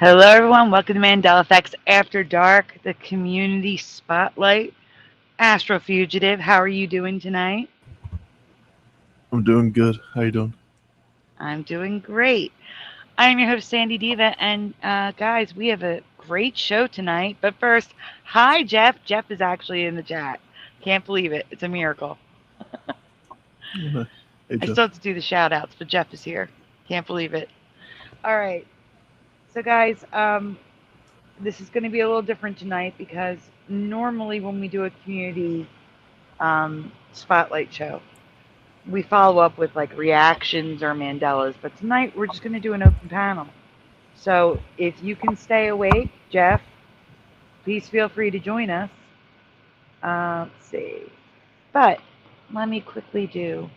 Hello, everyone. Welcome to Mandela Effects After Dark, the community spotlight. Astral Fugitive, how are you doing tonight? I'm doing good. How you doing? I'm doing great. I'm your host, Sandy Diva, and guys, we have a great show tonight. But first, hi, Jeff. Jeff is actually in the chat. Can't believe it. It's a miracle. Hey, I still have to do the shout outs, but Jeff is here. Can't believe it. All right. So, guys, this is going to be a little different tonight because normally when we do a community spotlight show, we follow up with like reactions or Mandelas, but tonight we're just going to do an open panel. So if you can stay awake, Jeff, please feel free to join us. Let's see. But let me quickly do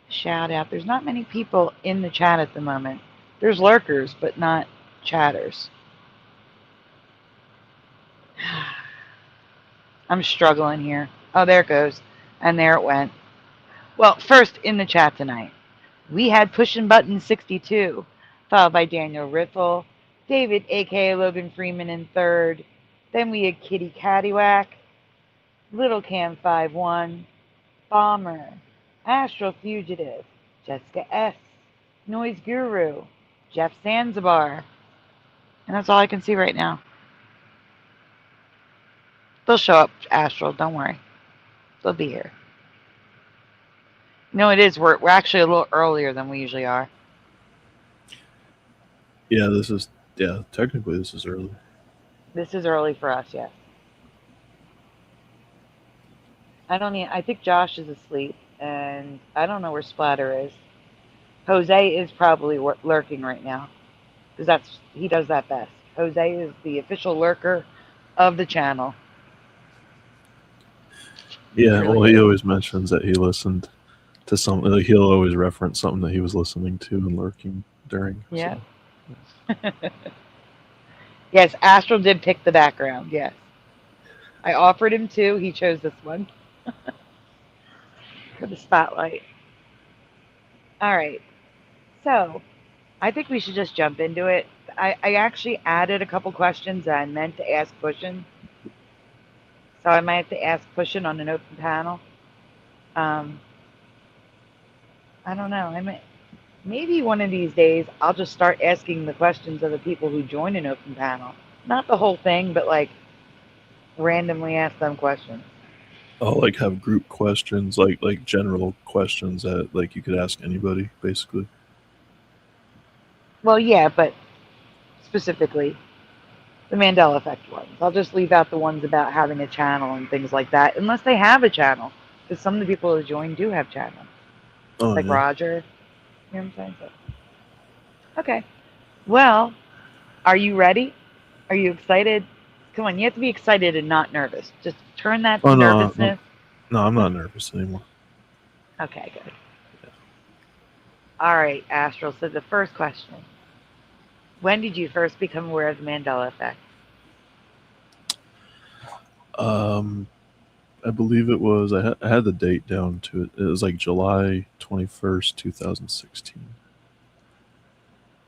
a shout out. There's not many people in the chat at the moment. There's lurkers, but not chatters. I'm struggling here. Oh, there it goes. And there it went. Well, first in the chat tonight, we had Pushin' Button 62, followed by Daniel Riffle, David, a.k.a. Logan Freeman in third. Then we had Kitty Caddywhack, Little Cam 51, Bomber, Astral Fugitive, Jessica S., Noise Guru, Jeff Zanzibar. And that's all I can see right now. They'll show up, Astral, don't worry. They'll be here. No, it is. We're actually a little earlier than we usually are. Yeah, technically this is early. This is early for us, yes. I think Josh is asleep, and I don't know where Splatter is. Jose is probably lurking right now, because he does that best. Jose is the official lurker of the channel. Yeah, really well, he always mentions that he listened to something. Like, he'll always reference something that he was listening to and lurking during. Yeah. So. Yes, Astral did pick the background, yes. I offered him two. He chose this one. For the spotlight. All right. So, I think we should just jump into it. I actually added a couple questions that I meant to ask Pushin'. So I might have to ask Pushin' on an open panel. I don't know. Maybe one of these days I'll just start asking the questions of the people who join an open panel. Not the whole thing, but like randomly ask them questions. Oh, like have group questions, like general questions that like you could ask anybody, basically. Well, yeah, but specifically the Mandela Effect ones. I'll just leave out the ones about having a channel and things like that, unless they have a channel, because some of the people who join do have channels. Oh, like yeah. Roger. You know what I'm saying? So, okay. Well, are you ready? Are you excited? Come on, you have to be excited and not nervous. Just turn that nervousness. No, I'm not nervous anymore. Okay, good. Yeah. All right, Astral. So the first question. When did you first become aware of the Mandela Effect? I believe it was, I had the date down to it. It was like July 21st, 2016.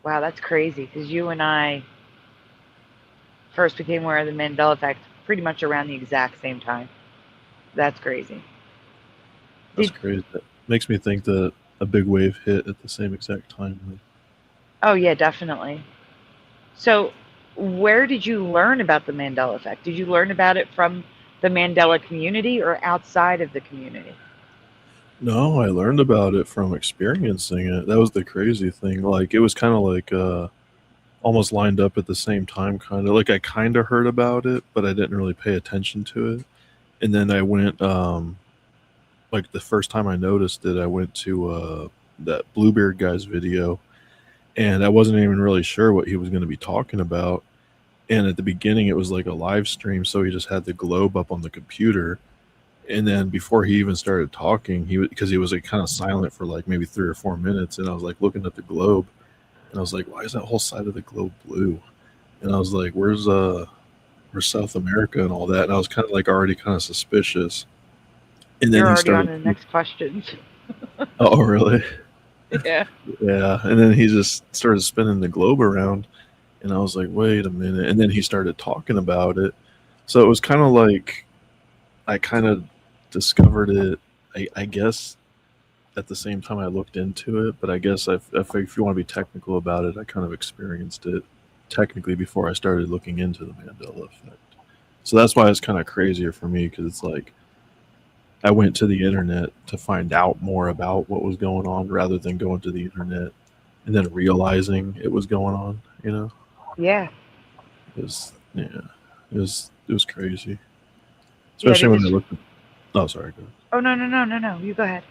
Wow, that's crazy, because you and I first became aware of the Mandela Effect pretty much around the exact same time. That's crazy. That's crazy. That makes me think that a big wave hit at the same exact time. Oh, yeah, definitely. So where did you learn about the Mandela Effect? Did you learn about it from the Mandela community or outside of the community? No, I learned about it from experiencing it. That was the crazy thing. Like, it was kind of like almost lined up at the same time, kind of like I kind of heard about it, but I didn't really pay attention to it. And then I went, like the first time I noticed it, I went to that Bluebeard guy's video, and I wasn't even really sure what he was going to be talking about. And at the beginning, it was like a live stream, so he just had the globe up on the computer. And then before he even started talking, because he was like kind of silent for like maybe 3 or 4 minutes, and I was like looking at the globe, and I was like, why is that whole side of the globe blue? And I was like, where's South America and all that? And I was kind of like already kind of suspicious. And then You're he already on started. to the next questions. Oh, really? Yeah. Yeah. And then he just started spinning the globe around, and I was like, wait a minute. And then he started talking about it. So it was kind of like I kind of discovered it, I guess, at the same time I looked into it. But I guess if you want to be technical about it, I kind of experienced it technically before I started looking into the Mandela effect. So that's why it's kind of crazier for me, because it's like I went to the internet to find out more about what was going on rather than going to the internet and then realizing it was going on. You know, Yeah. it was it was crazy, Yeah, especially when I looked. Oh, sorry. Go ahead. Oh, no. You go ahead.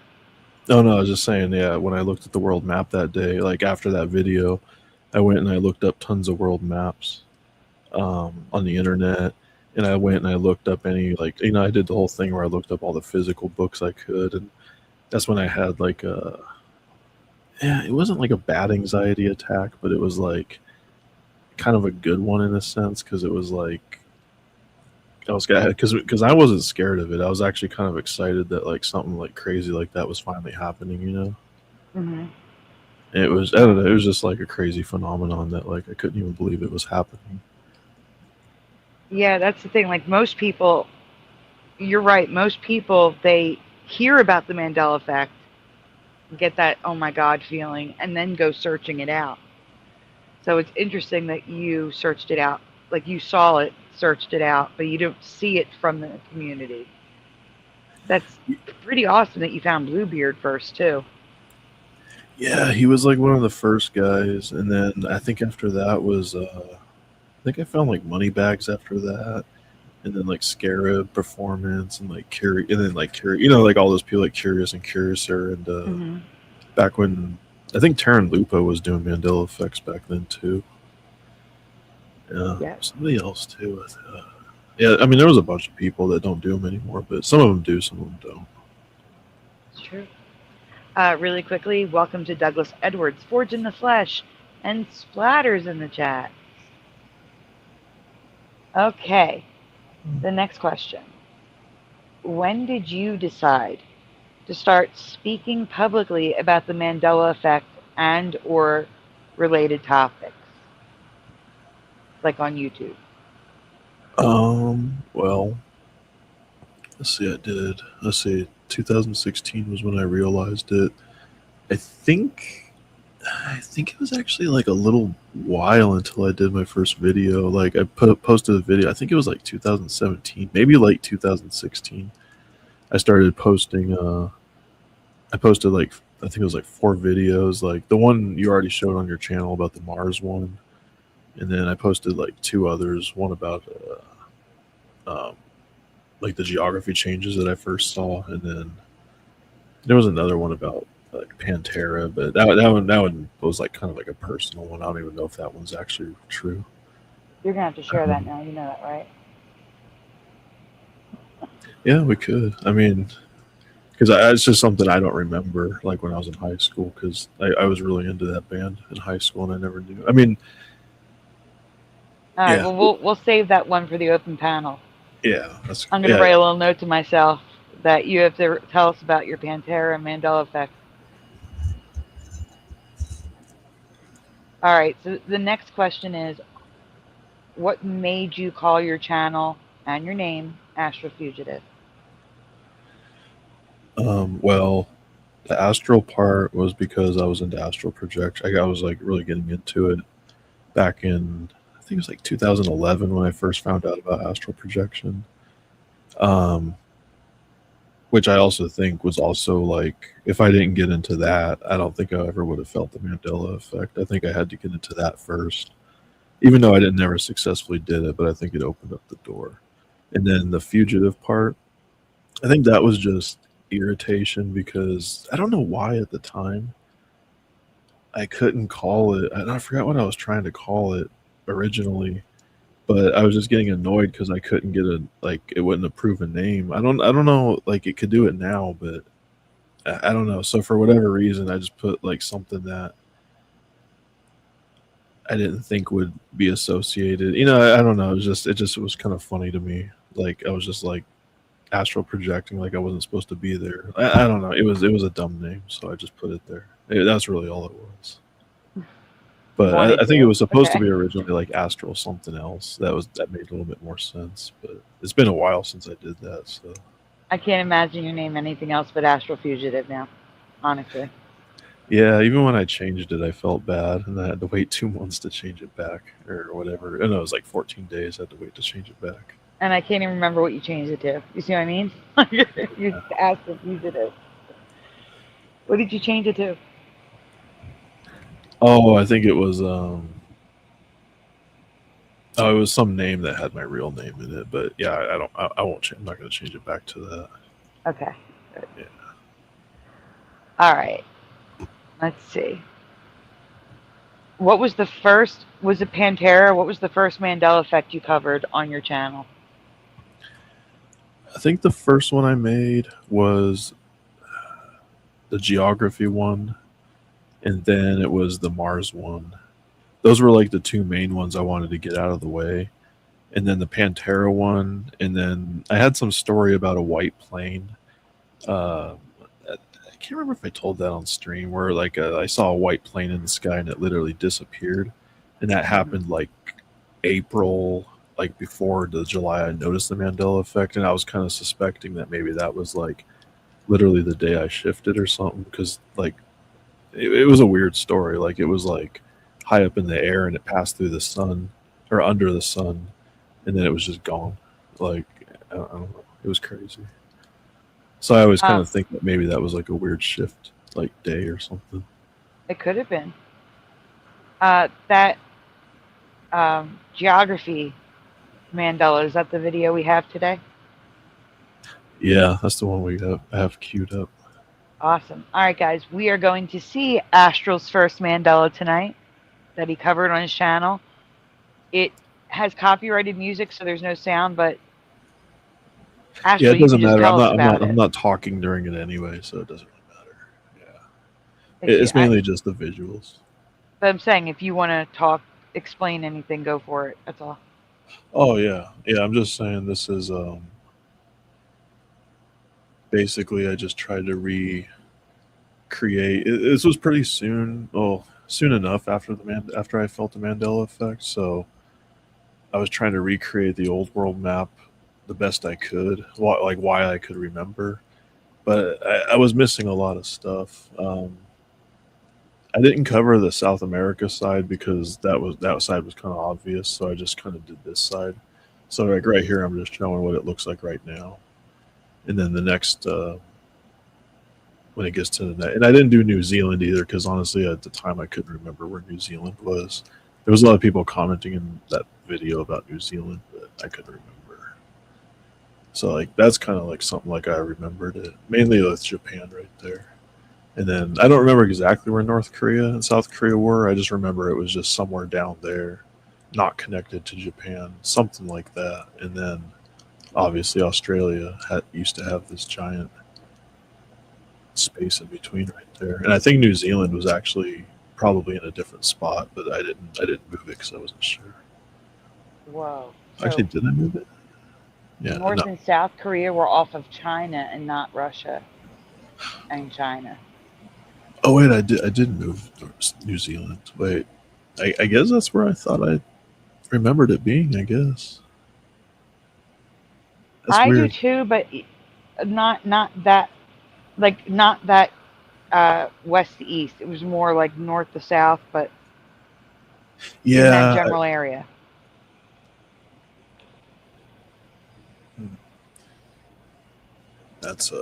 Oh no, I was just saying. Yeah, when I looked at the world map that day, like after that video, I went and I looked up tons of world maps on the internet, and I went and I looked up any, like, I did the whole thing where I looked up all the physical books I could, and that's when I had like a, yeah, it wasn't like a bad anxiety attack, but it was like kind of a good one in a sense, because it was like I was because I wasn't scared of it. I was actually kind of excited that like something like crazy like that was finally happening. Mm-hmm. It was, I don't know, it was just like a crazy phenomenon that like I couldn't even believe it was happening. Yeah, that's the thing. Like most people, you're right. Most people, they hear about the Mandela effect, get that oh my god feeling, and then go searching it out. So it's interesting that you searched it out, like you saw it, searched it out, but you don't see it from the community. That's pretty awesome that you found Bluebeard first too. Yeah, he was like one of the first guys, and then I think after that was I think I found like money bags after that, and then like Scarab Performance, and like Curi and then like Curi like all those people like Curious and Curiouser, and Mm-hmm. back when I think Taryn Lupo was doing Mandela effects back then too. Yeah, Yeah, somebody else too. Yeah, I mean there was a bunch of people that don't do them anymore, but some of them do, some of them don't. it's true. Really quickly, welcome to Douglas Edwards, Forge in the Flesh, and Splatters in the chat. Okay, the next question. When did you decide to start speaking publicly about the Mandela effect and or related topics, like on YouTube? Well, let's see. 2016 was when I realized it. I think I think it was actually like a little while until I did my first video. Like I posted a video. I think it was like 2017, maybe late 2016. I started posting. I posted like, I think it was like 4 videos. Like the one you already showed on your channel about the Mars one, and then I posted like 2 others. One about um, like the geography changes that I first saw, and then there was another one about like Pantera, but that one was like kind of like a personal one. I don't even know if that one's actually true. You're gonna have to share that Um, now. You know that, right? yeah, we could. I mean, because it's just something I don't remember, like when I was in high school, because I was really into that band in high school, and I never knew. I mean, All right. yeah, Well, we'll save that one for the open panel. yeah, I'm gonna yeah. write a little note to myself that you have to tell us about your Pantera and Mandela effect. All right. So the next question is, what made you call your channel and your name Astral Fugitive? Well, the astral part was because I was into astral projection. I was like really getting into it back in, I think it was like 2011 when I first found out about astral projection. Um, which I also think was also like, if I didn't get into that, I don't think I ever would have felt the Mandela effect. I think I had to get into that first. even though I didn't never successfully did it, but I think it opened up the door. And then the fugitive part, I think that was just irritation because I don't know why at the time I couldn't call it. I forgot what I was trying to call it originally, but I was just getting annoyed because I couldn't get a like it wouldn't approve a name. I don't know, like it could do it now, but I don't know. So for whatever reason, I just put like something that I didn't think would be associated. I don't know. It was kind of funny to me. Like I was just like astral projecting, like I wasn't supposed to be there. I don't know. It was a dumb name, so I just put it there. That's really all it was. But Wanted I think it to. was supposed to Okay. be originally like astral something else. That made a little bit more sense. But it's been a while since I did that, so I can't imagine your name anything else but Astral Fugitive now, honestly. yeah. Even when I changed it, I felt bad, and I had to wait 2 months to change it back or whatever. And it was like 14 days. I had to wait to change it back. And I can't even remember what you changed it to. You see what I mean? You Astral Fugitive. What did you change it to? Oh, I think it was oh, it was some name that had my real name in it, but yeah, I don't. I won't. I'm not going to change it back to that. Okay. Good. Yeah. All right. Let's see. What was the first? Was it Pantera? What was the first Mandela effect you covered on your channel? I think the first one I made was the geography one, and then it was the Mars one. Those were like the two main ones I wanted to get out of the way. And then the Pantera one, and then I had some story about a white plane. I can't remember if I told that on stream where like I saw a white plane in the sky and it literally disappeared, and that Mm-hmm. happened like April, like before the July I noticed the Mandela effect, and I was kind of suspecting that maybe that was like literally the day I shifted or something because like it was a weird story. Like it was like high up in the air and it passed through the sun or under the sun, and then it was just gone. Like I don't know, it was crazy. So I always kind Um, of think that maybe that was like a weird shift, like day or something. it could have been. That geography Mandela, is that the video we have today? Yeah, that's the one I have queued up. Awesome. All right, guys, we are going to see Astral's first Mandela tonight that he covered on his channel. It has copyrighted music, so there's no sound, but Yeah, Astral, it you can doesn't just matter. tell us about I'm it. not talking during it anyway, so it doesn't really matter. Yeah, If you, it's mainly just the visuals. but I'm saying if you want to talk, explain anything, go for it. That's all. Oh yeah, yeah. I'm just saying this is basically I just tried to recreate. This was pretty soon. Well, soon enough after I felt the Mandela effect. So I was trying to recreate the old world map the best I could, why I could remember, but I was missing a lot of stuff. I didn't cover the South America side because that side was kind of obvious, so I just kind of did this side. So like right here, I'm just showing what it looks like right now, and then the next when it gets to the next, and I didn't do New Zealand either because honestly at the time I couldn't remember where New Zealand was. There was a lot of people commenting in that video about New Zealand, but I couldn't remember. So like that's kind of like something like I remembered it mainly with Japan right there. And then I don't remember exactly where North Korea and South Korea were. I just remember it was just somewhere down there, not connected to Japan, something like that. And then obviously Australia used to have this giant space in between right there. And I think New Zealand was actually probably in a different spot, but I didn't move it because I wasn't sure. Whoa. Actually, So did I move it? Yeah, North no. and South Korea were off of China and not Russia and China. Oh wait, I did move New Zealand. Wait, I guess that's where I thought I remembered it being. I guess that's I do weird. too, but not that not that west to east. It was more like north to south, but in that Yeah, general area. that's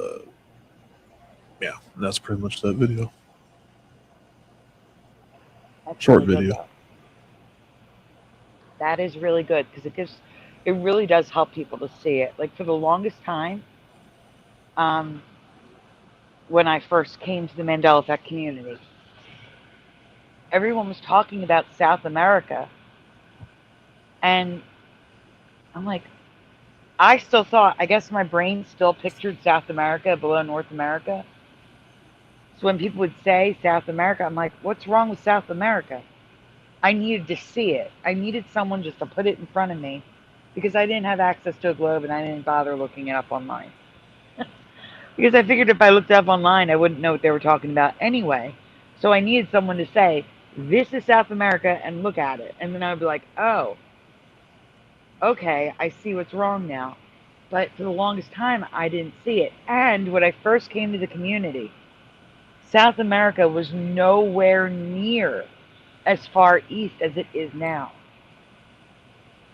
yeah, that's pretty much that video. That's Short really good video. though. that is really good because it really does help people to see it. Like for the longest time, um, when I first came to the Mandela Effect community, everyone was talking about South America, and I'm like, I still thought, I guess my brain still pictured South America below North America. So when people would say South America, I'm like, what's wrong with South America? I needed to see it. I needed someone just to put it in front of me because I didn't have access to a globe and I didn't bother looking it up online. Because I figured if I looked it up online, I wouldn't know what they were talking about anyway. So I needed someone to say, this is South America and look at it. And then I would be like, oh, okay, I see what's wrong now. But for the longest time, I didn't see it. And when I first came to the community, South America was nowhere near as far east as it is now.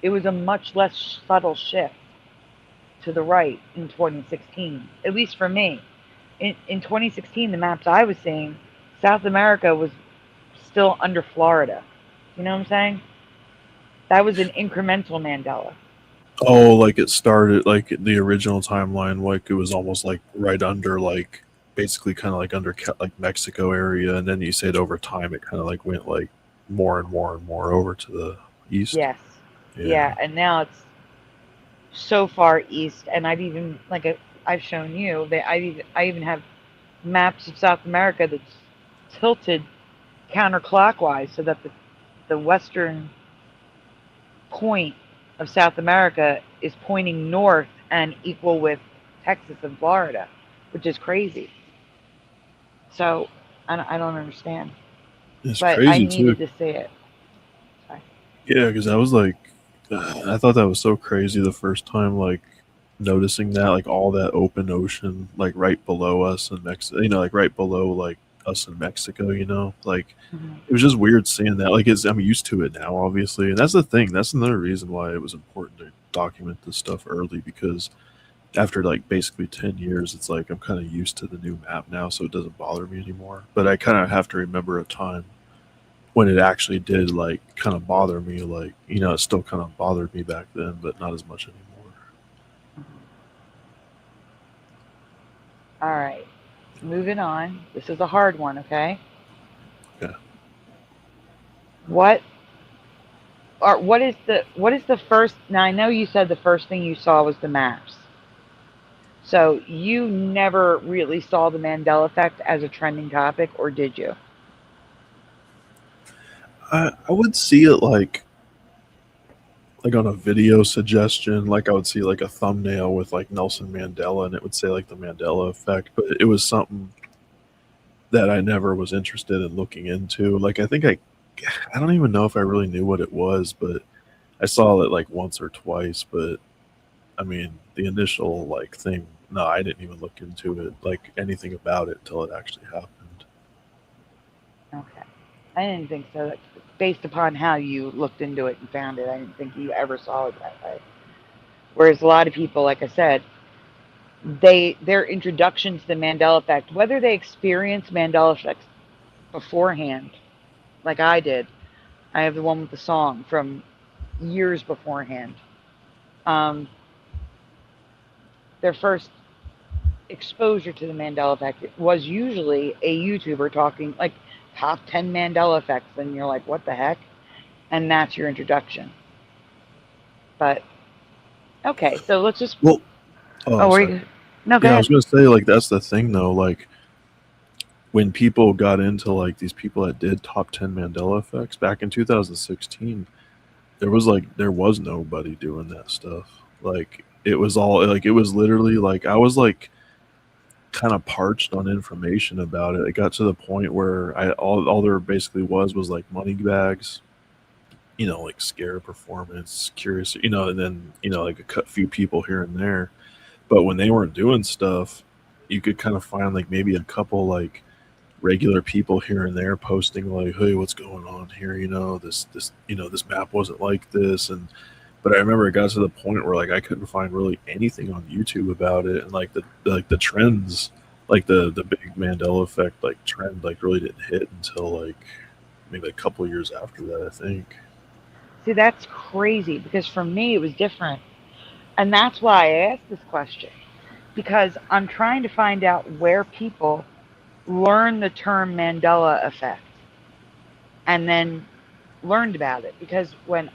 It was a much less subtle shift to the right in 2016, at least for me. In 2016, the maps I was seeing, South America was still under Florida. You know what I'm saying? That was an incremental Mandela. Oh, like it started like the original timeline, like it was almost like right under like basically kind of like under like Mexico area, and then you said over time it kind of like went like more and more and more over to the east. Yes. Yeah. Yeah, and now it's so far east, and I've even like I've shown you that I even have maps of South America that's tilted counterclockwise so that the western point of South America is pointing north and equal with Texas and Florida, which is crazy. So I don't understand, It's but I crazy too. needed to see it. Sorry. Yeah, because I was like, I thought that was so crazy the first time, like noticing that, like all that open ocean, like right below us in Mexico, like right below like us in Mexico, like Mhm. it was just weird seeing that. Like I'm used to it now, obviously, and that's the thing. That's another reason why it was important to document this stuff early because after like basically 10 years, it's like I'm kind of used to the new map now, so it doesn't bother me anymore. But I kind of have to remember a time when it actually did like kind of bother me, like it still kind of bothered me back then, but not as much anymore. All right, moving on. This is a hard one, okay? Yeah. What what is the first? Now I know you said the first thing you saw was the maps. So you never really saw the Mandela effect as a trending topic, or did you? I would see it like on a video suggestion, like I would see like a thumbnail with like Nelson Mandela and it would say like the Mandela effect, but it was something that I never was interested in looking into. Like I don't even know if I really knew what it was, but I saw it like once or twice, but I mean, the initial like thing, no, I didn't even look into it, like anything about it till it actually happened. Okay. I didn't think so. Based upon how you looked into it and found it, I didn't think you ever saw it that way. Whereas a lot of people, like I said, their introduction to the Mandela effect, whether they experience Mandela effects beforehand, like I did, I have the one with the song from years beforehand. Um, their first exposure to the Mandela effect was usually a YouTuber talking like top 10 Mandela effects, and you're like, what the heck? And that's your introduction. But okay, so let's just. Well, Oh, oh, were sorry. you? No, go Yeah, I ahead. was gonna say like that's the thing though. Like when people got into like these people that did top 10 Mandela effects back in 2016, there was nobody doing that stuff. Like it was all like it was literally like I was like kind of parched on information about it. It got to the point where all there basically was like money bags, like scare performance, curious, and then like a few people here and there. But when they weren't doing stuff, you could kind of find like maybe a couple like regular people here and there posting like, "Hey, what's going on here? This map wasn't like this." And but I remember it got to the point where like I couldn't find really anything on YouTube about it, and like the trends, like the big Mandela effect like trend like really didn't hit until like maybe a couple years after that, I think. See, that's crazy because for me it was different. And that's why I asked this question because I'm trying to find out where people learn the term Mandela effect and then learned about it. Because when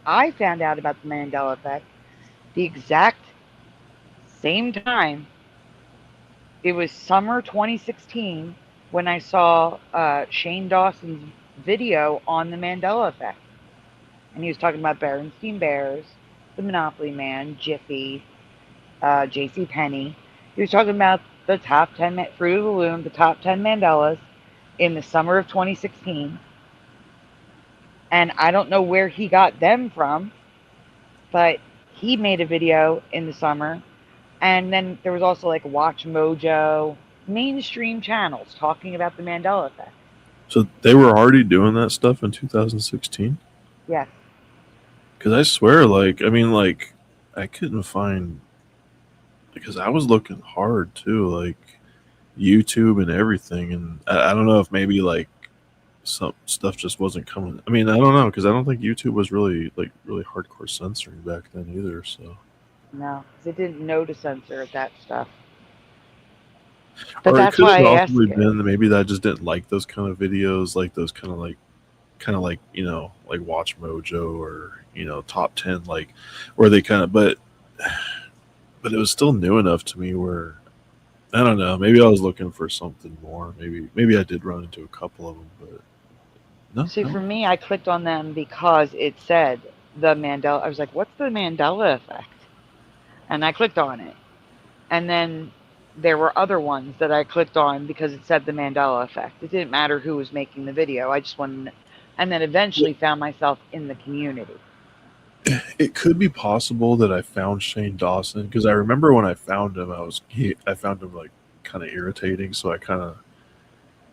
I found out about the Mandela effect, the exact same time, it was summer 2016 when I saw Shane Dawson's video on the Mandela effect. And he was talking about Berenstein Bears, the Monopoly Man, Jiffy, J.C. Penney. He was talking about the top 10 Fruit of the Loom, the top 10 Mandelas in the summer of 2016. And I don't know where he got them from, but he made a video in the summer. And then there was also like Watch Mojo, mainstream channels talking about the Mandela effect. So they were already doing that stuff in 2016? Yes. Because I swear, like, I mean, like, I couldn't find, because I was looking hard too, like YouTube and everything, and I don't know if maybe like some stuff just wasn't coming. I mean, I don't know, because I don't think YouTube was really like really hardcore censoring back then either. So No, because it didn't know to censor that stuff. But or it that's could why have I asked possibly it. been that maybe that I just didn't like those kind of videos, like those kind of like like Watch Mojo or Top 10, like where they kind of but it was still new enough to me where I don't know, maybe I was looking for something more. Maybe I did run into a couple of them, but no, See, no. for me, I clicked on them because it said the Mandela. I was like, what's the Mandela effect? And I clicked on it. And then there were other ones that I clicked on because it said the Mandela effect. It didn't matter who was making the video. I just wanted, and then eventually found myself in the community. It could be possible that I found Shane Dawson, because I remember when I found him, I found him like kind of irritating, so I kind of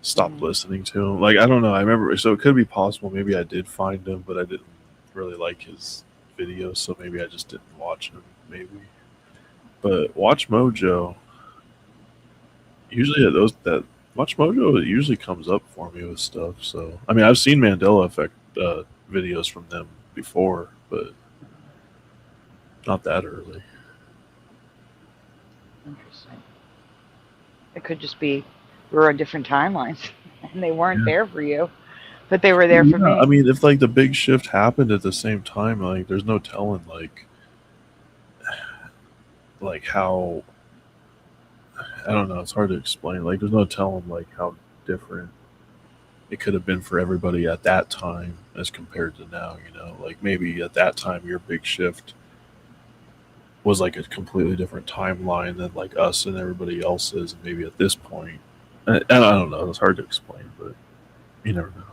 stopped listening to him. Like I don't know, I remember, so it could be possible maybe I did find him, but I didn't really like his videos, so maybe I just didn't watch him. Maybe, but Watch Mojo usually that Watch Mojo usually comes up for me with stuff. So I mean, I've seen Mandela effect videos from them before, but not that early. Interesting. It could just be we were on different timelines and they weren't Yeah. there for you, but they were there for Yeah, I me. mean, if like the big shift happened at the same time, like there's no telling, like how I don't know. It's hard to explain. Like there's no telling like how different it could have been for everybody at that time as compared to now. Like maybe at that time your big shift was like a completely different timeline than like us and everybody else's. And maybe at this point, I don't know. It's hard to explain, but you never know.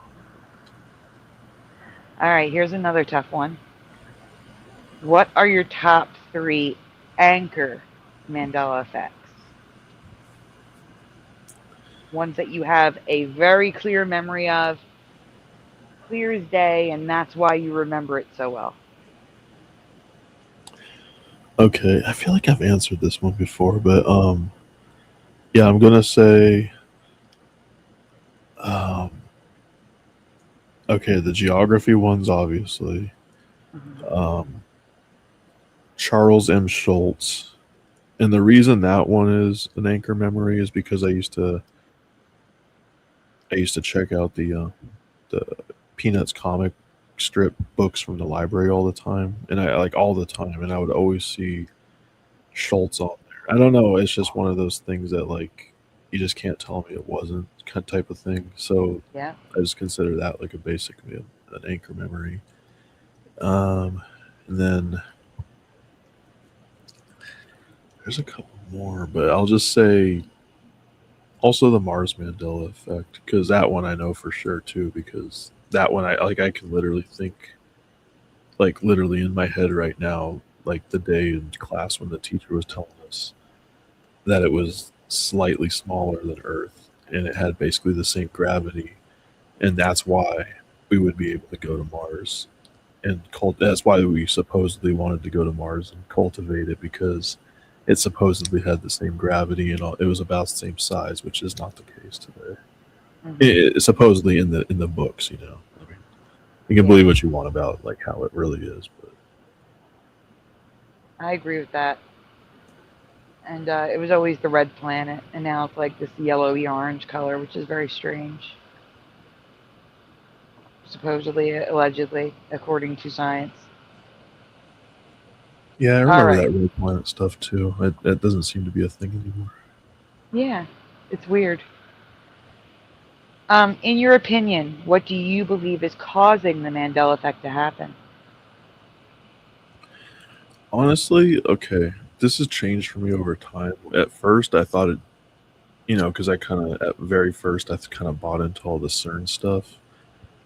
All right, here's another tough one. What are your top 3 anchor Mandela effects? Ones that you have a very clear memory of, clear as day, and that's why you remember it so well. Okay, I feel like I've answered this one before, but yeah, I'm gonna say um, okay, the geography ones obviously. Mm-hmm. Charles M. Schultz, and the reason that one is an anchor memory is because I used to check out the Peanuts comic strip books from the library all the time, and I like all the time, and I would always see Schultz on there. I don't know, it's just one of those things that like you just can't tell me it wasn't kind of type of thing. So Yeah. I just consider that like a basically an anchor memory. And then there's a couple more, but I'll just say also the Mars Mandela effect, because that one I know for sure too, because that one I can literally think, like literally in my head right now, like the day in class when the teacher was telling us that it was slightly smaller than Earth and it had basically the same gravity, and that's why we would be able to go to Mars and that's why we supposedly wanted to go to Mars and cultivate it, because it supposedly had the same gravity and all, it was about the same size, which is not the case today. Mm-hmm. Supposedly in the books, I mean. You can Yeah, believe what you want about like how it really is, but I agree with that. And it was always the red planet, and now it's like this yellowy orange color, which is very strange. Supposedly, allegedly, according to science. yeah, I All remember right. that red planet stuff too. That doesn't seem to be a thing anymore. Yeah, it's weird. In your opinion, what do you believe is causing the Mandela effect to happen? Honestly, okay, this has changed for me over time. At first, I thought it, because I kind of at very first I kind of bought into all the CERN stuff,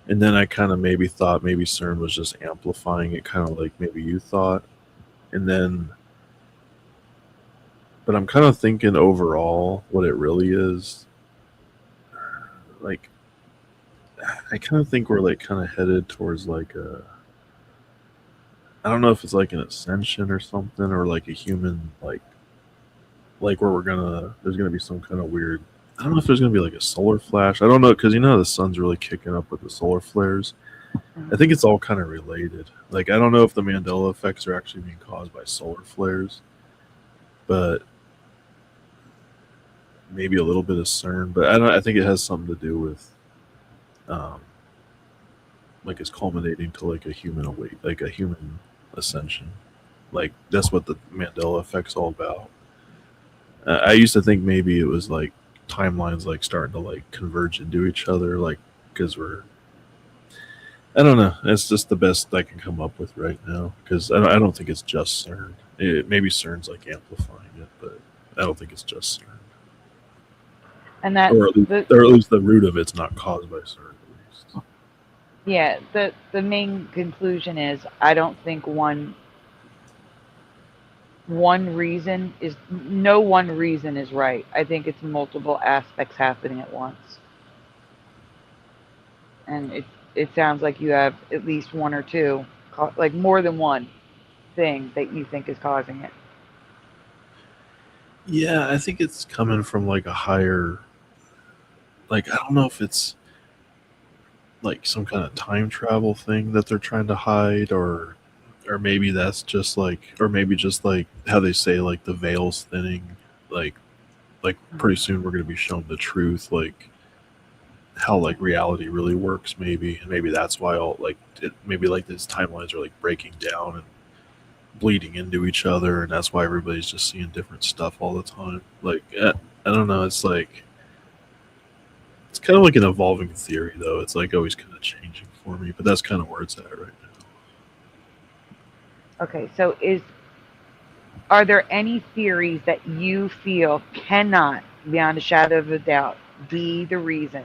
and then I kind of maybe thought maybe CERN was just amplifying it, kind of like maybe you thought, and then, but I'm kind of thinking overall what it really is. Like, I kind of think we're like kind of headed towards like a, I don't know if it's like an ascension or something, or like a human like where there's gonna be some kind of weird. I don't know if there's gonna be like a solar flash. I don't know because the sun's really kicking up with the solar flares. I Mhm. think it's all kind of related. Like I don't know if the Mandela effects are actually being caused by solar flares, but maybe a little bit of CERN. But I don't. I think it has something to do with um, like it's culminating to like a human awake, like a human ascension. Like that's what the Mandela effect's all about. I used to think maybe it was like timelines like starting to like converge into each other, like because we're. I don't know. It's just the best I can come up with right now because I don't think it's just CERN. Maybe CERN's like amplifying it, but I don't think it's just CERN, And that or at least, the or at least the root of it's not caused by CERN. At least. yeah, the main conclusion is I don't think one reason is no one reason is right. I think it's multiple aspects happening at once. And it sounds like you have at least one or two, like more than one thing that you think is causing it. Yeah, I think it's coming from like a higher. Like I don't know if it's like some kind of time travel thing that they're trying to hide, or maybe that's just like, or maybe just like how they say like the veil's thinning, like pretty soon we're going to be shown the truth, like how like reality really works, maybe, and maybe that's why all like maybe like these timelines are like breaking down and bleeding into each other, and that's why everybody's just seeing different stuff all the time. Like I don't know, it's kind of like an evolving theory though. It's like always kind of changing for me, but that's kind of where it's at right now. Okay, so is are there any theories that you feel cannot, beyond a shadow of a doubt, be the reason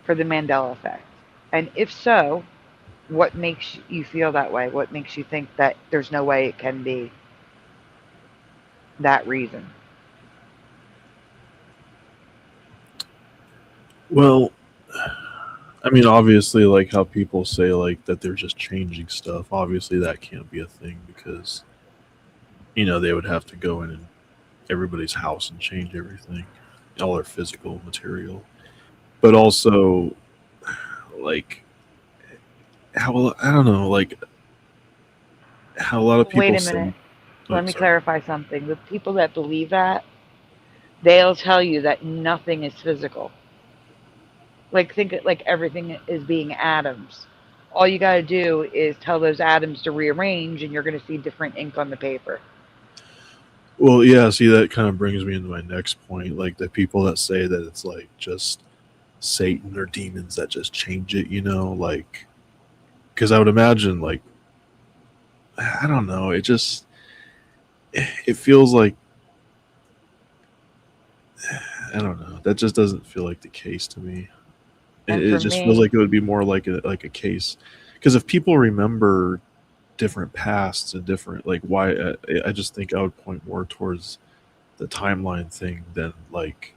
for the Mandela effect? And if so, what makes you feel that way? What makes you think that there's no way it can be that reason? Well, I mean, obviously, like how people say like that they're just changing stuff. Obviously, that can't be a thing because they would have to go in and everybody's house and change everything, all their physical material. But also, like how I don't know, like how a lot of Wait people a say. minute. Oh, Let me sorry. clarify something. The people that believe that, they'll tell you that nothing is physical. Like think it like everything is being atoms. All you got to do is tell those atoms to rearrange and you're going to see different ink on the paper. Well, yeah. See, that kind of brings me into my next point. Like the people that say that it's like just Satan or demons that just change it. Like because I would imagine like I don't know. It feels like I don't know. That just doesn't feel like the case to me. It, And it for just feels me, like it would be more like a case because if people remember different pasts and different like why I just think I would point more towards the timeline thing than like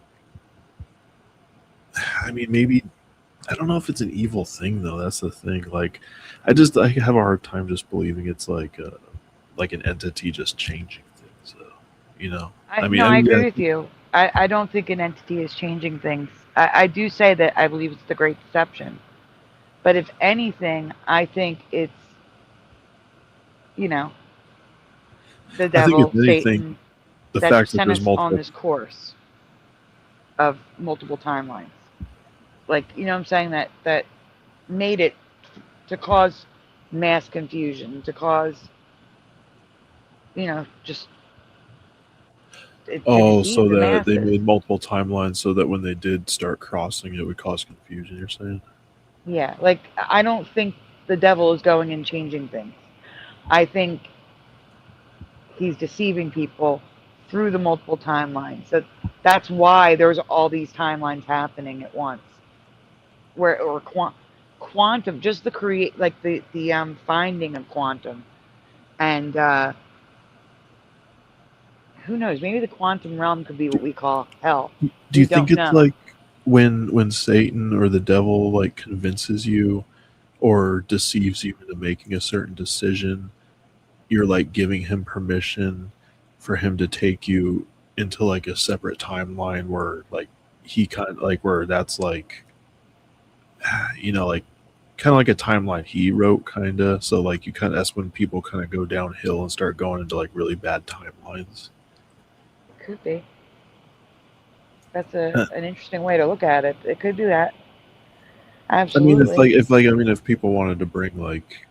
I mean maybe I don't know if it's an evil thing though. That's the thing. Like I have a hard time just believing it's like an entity just changing things. I I mean no, I I mean agree yeah, with you. I don't think an entity is changing things. I do say that I believe it's the Great Deception. But if anything, I think it's, you know, the I think if devil, anything, Satan, the that fact that sent there's us on multiple. this course of multiple timelines. Like, you know what I'm saying? That made it to cause mass confusion, to cause, just to Oh, deceive so the that they masses. made multiple timelines so that when they did start crossing, it would cause confusion. You're saying? Yeah, like I don't think the devil is going and changing things. I think he's deceiving people through the multiple timelines. So that's why there's all these timelines happening at once. Where or quantum, just the create like the finding of quantum, and who knows? Maybe the quantum realm could be what we call hell. Do We you think don't it's know. like when Satan or the devil like convinces you or deceives you into making a certain decision, you're like giving him permission for him to take you into like a separate timeline where like he kind of like where that's like like kind of like a timeline he wrote kind of, so like you kind of that's when people kind of go downhill and start going into like really bad timelines. Could be. That's Uh, an interesting way to look at it. It could be that. I mean, if Absolutely. like if people wanted to bring like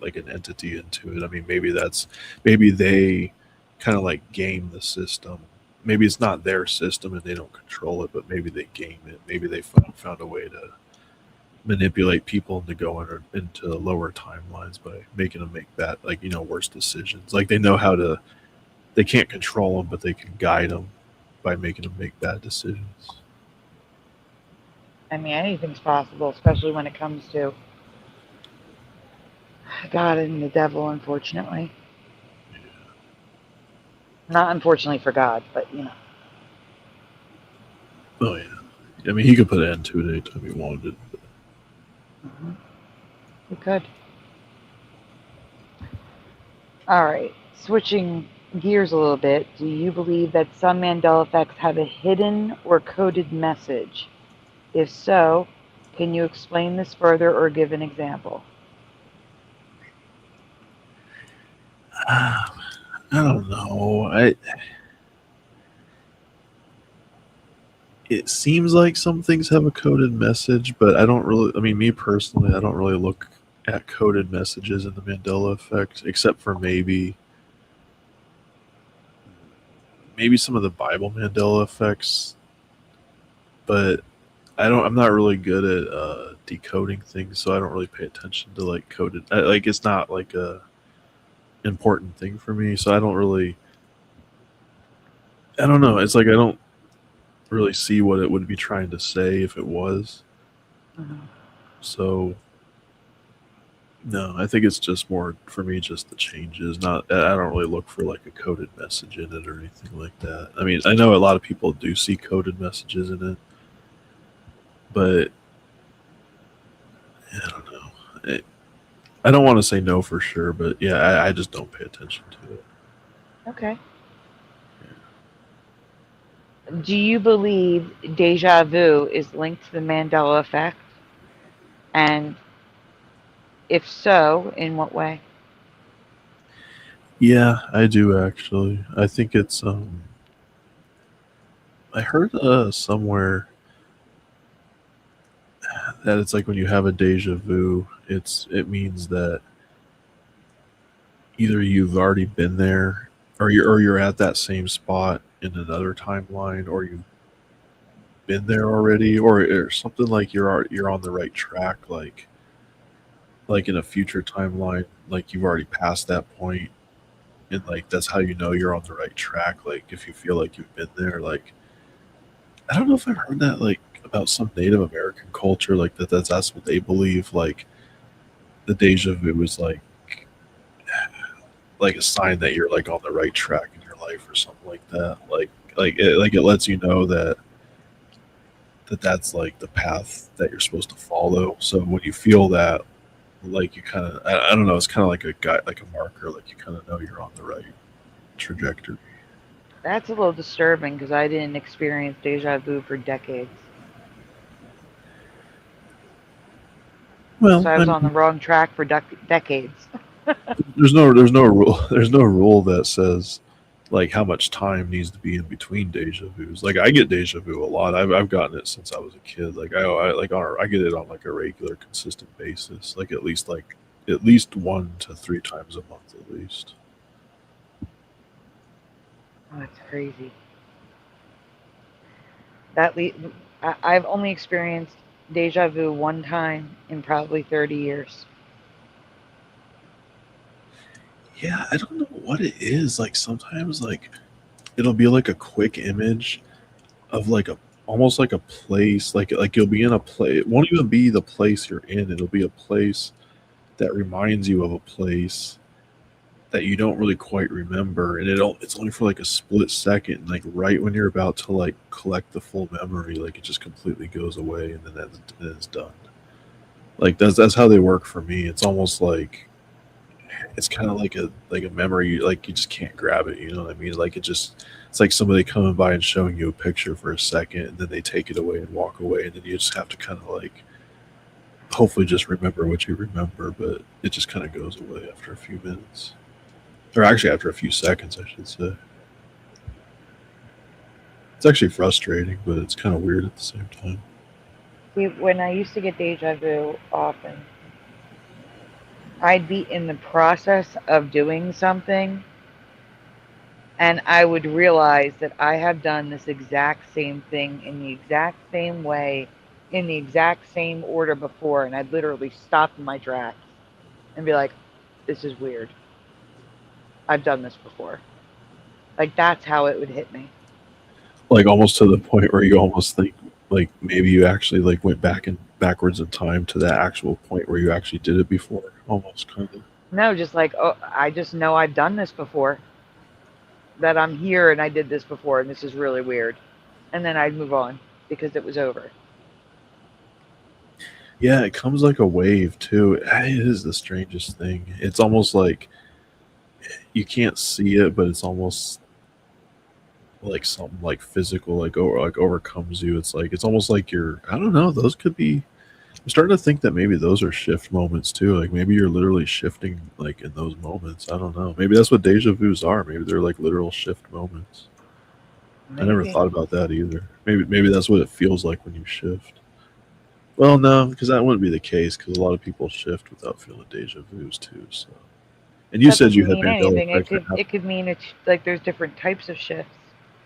like an entity into it, I mean maybe they kind of like game the system. Maybe it's not their system and they don't control it, but maybe they game it. Maybe they found a way to manipulate people into going into lower timelines by making them make bad like worse decisions. Like they know how to. They can't control them, but they can guide them by making them make bad decisions. I mean, anything's possible, especially when it comes to God and the devil, unfortunately. Not unfortunately for God, but Oh yeah. I mean, he could put an end to it anytime he wanted. hmm we could. All right. Switching gears a little bit, do you believe that some Mandela effects have a hidden or coded message? If so, can you explain this further or give an example? I don't know. It seems like some things have a coded message, but I don't really. I mean, me personally, I don't really look at coded messages in the Mandela effect, except for maybe some of the Bible Mandela effects. But I don't. I'm not really good at decoding things, so I don't really pay attention to like coded. Like it's not like a important thing for me, so I don't really. I don't know. It's like I don't really see what it would be trying to say if it was. Mhm. So no, I think it's just more for me just the changes. Not I don't really look for like a coded message in it or anything like that. I mean, I know a lot of people do see coded messages in it, but I don't know. I don't want to say no for sure, but yeah, I just don't pay attention to it. Okay. Do you believe deja vu is linked to the Mandela effect? And if so, in what way? Yeah, I do actually. I think it's I heard somewhere that it's like when you have a deja vu, it means that either you've already been there or you're at that same spot in another timeline, or you've been there already, or something like you're on the right track, like in a future timeline, like you've already passed that point, and like that's how you know you're on the right track. Like if you feel like you've been there, like I don't know if I've heard that like about some Native American culture, like that's what they believe. Like the deja vu is like a sign that you're like on the right track in your life or something like that. Like it lets you know that's like the path that you're supposed to follow. So when you feel that, like you kind of I don't know, it's kind of like a guy like a marker, like you kind of know you're on the right trajectory. That's a little disturbing because I didn't experience deja vu for decades. Well, So I I was on the mean, wrong track for decades. there's no rule there's no rule that says like how much time needs to be in between deja vus. Like I get deja vu a lot. I've gotten it since I was a kid. Like I get it on like a regular, consistent basis. Like at least 1 to 3 times a month at least. Oh, that's crazy. That le- I've only experienced deja vu one time in probably 30 years. Yeah, I don't know what it is. Like sometimes like it'll be like a quick image of like a almost like a place. Like you'll be in a place. It won't even be the place you're in. It'll be a place that reminds you of a place that you don't really quite remember, and it's only for like a split second. And like right when you're about to like collect the full memory, like it just completely goes away, and then it's done. Like that's how they work for me. It's almost like it's kind of like a memory, like you just can't grab it. You know what I mean? Like it's like somebody coming by and showing you a picture for a second, and then they take it away and walk away, and then you just have to kind of like hopefully just remember what you remember, but it just kind of goes away after a few minutes, or actually after a few seconds, I should say. It's actually frustrating, but it's kind of weird at the same time. See, when I used to get deja vu often, I'd be in the process of doing something and I would realize that I have done this exact same thing in the exact same way, in the exact same order before, and I'd literally stop in my tracks and be like, this is weird. I've done this before. Like, that's how it would hit me. Like almost to the point where you almost think like maybe you actually like went backwards in time to that actual point where you actually did it before, almost kind of. No, just like, oh, I just know I've done this before, that I'm here and I did this before, and this is really weird. And then I'd move on because it was over. Yeah, it comes like a wave too. It is the strangest thing. It's almost like you can't see it, but it's almost like something like physical, like overcomes you. It's almost like you're. I don't know. Those could be. I'm starting to think that maybe those are shift moments too. Like maybe you're literally shifting like in those moments. I don't know. Maybe that's what deja vu's are. Maybe they're like literal shift moments. I never Maybe. thought about that either. Maybe that's what it feels like when you shift. Well, no, because that wouldn't be the case. Because a lot of people shift without feeling deja vu's too. So, and you That said you doesn't had mean Mandela anything. effect that happened. It could mean it's like there's different types of shifts.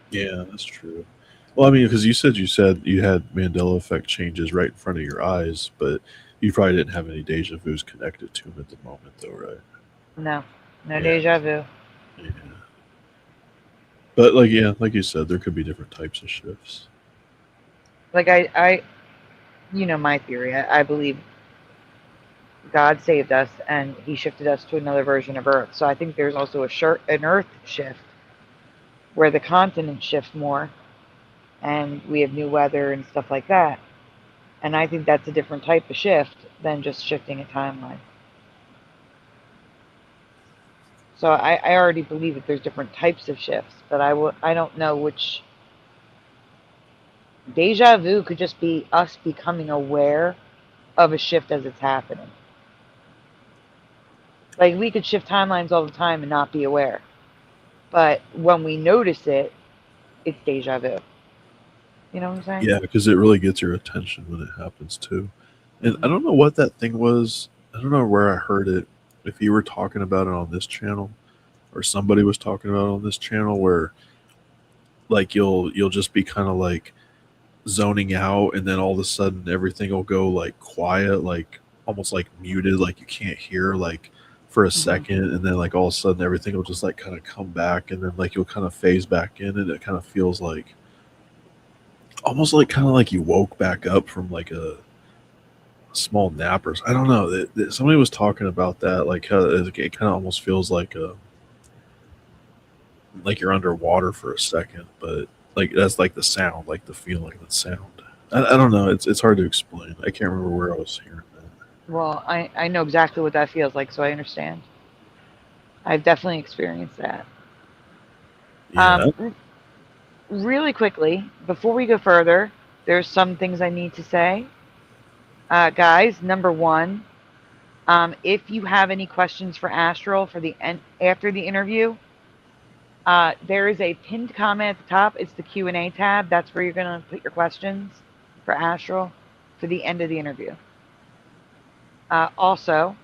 Yeah, that's true. Well, I mean, because you said you had Mandela effect changes right in front of your eyes, but you probably didn't have any deja vu's connected to them at the moment, though, right? No, no Yeah, deja vu. yeah. But like, yeah, like you said, there could be different types of shifts. Like you know my theory. I believe God saved us and He shifted us to another version of Earth. So I think there's also an Earth shift where the continents shift more, and we have new weather and stuff like that. And I think that's a different type of shift than just shifting a timeline. So I already believe that there's different types of shifts, but I don't know which. Deja vu could just be us becoming aware of a shift as it's happening. Like we could shift timelines all the time and not be aware, but when we notice it, it's deja vu. You know what I'm saying? Yeah, because it really gets your attention when it happens too. And I Hmm. don't know what that thing was. I don't know where I heard it. If you were talking about it on this channel, or somebody was talking about it on this channel, where like you'll just be kind of like zoning out, and then all of a sudden everything will go like quiet, like almost like muted, like you can't hear like for a Hmm. second, and then like all of a sudden everything will just like kind of come back, and then like you'll kind of phase back in, and it kind of feels like almost like kind of like you woke back up from like a small nap, or I don't know. Somebody was talking about that, like how it kind of almost feels like you're underwater for a second, but like that's like the sound, like the feeling, the sound. I don't know. It's hard to explain. I can't remember where I was hearing that. Well, I know exactly what that feels like, so I understand. I've definitely experienced that. Um, Yeah. Really quickly, before we go further, there's some things I need to say. Guys, number one, if you have any questions for Astral for the after the interview, there is a pinned comment at the top. It's the Q&A tab. That's where you're going to put your questions for Astral for the end of the interview. Also,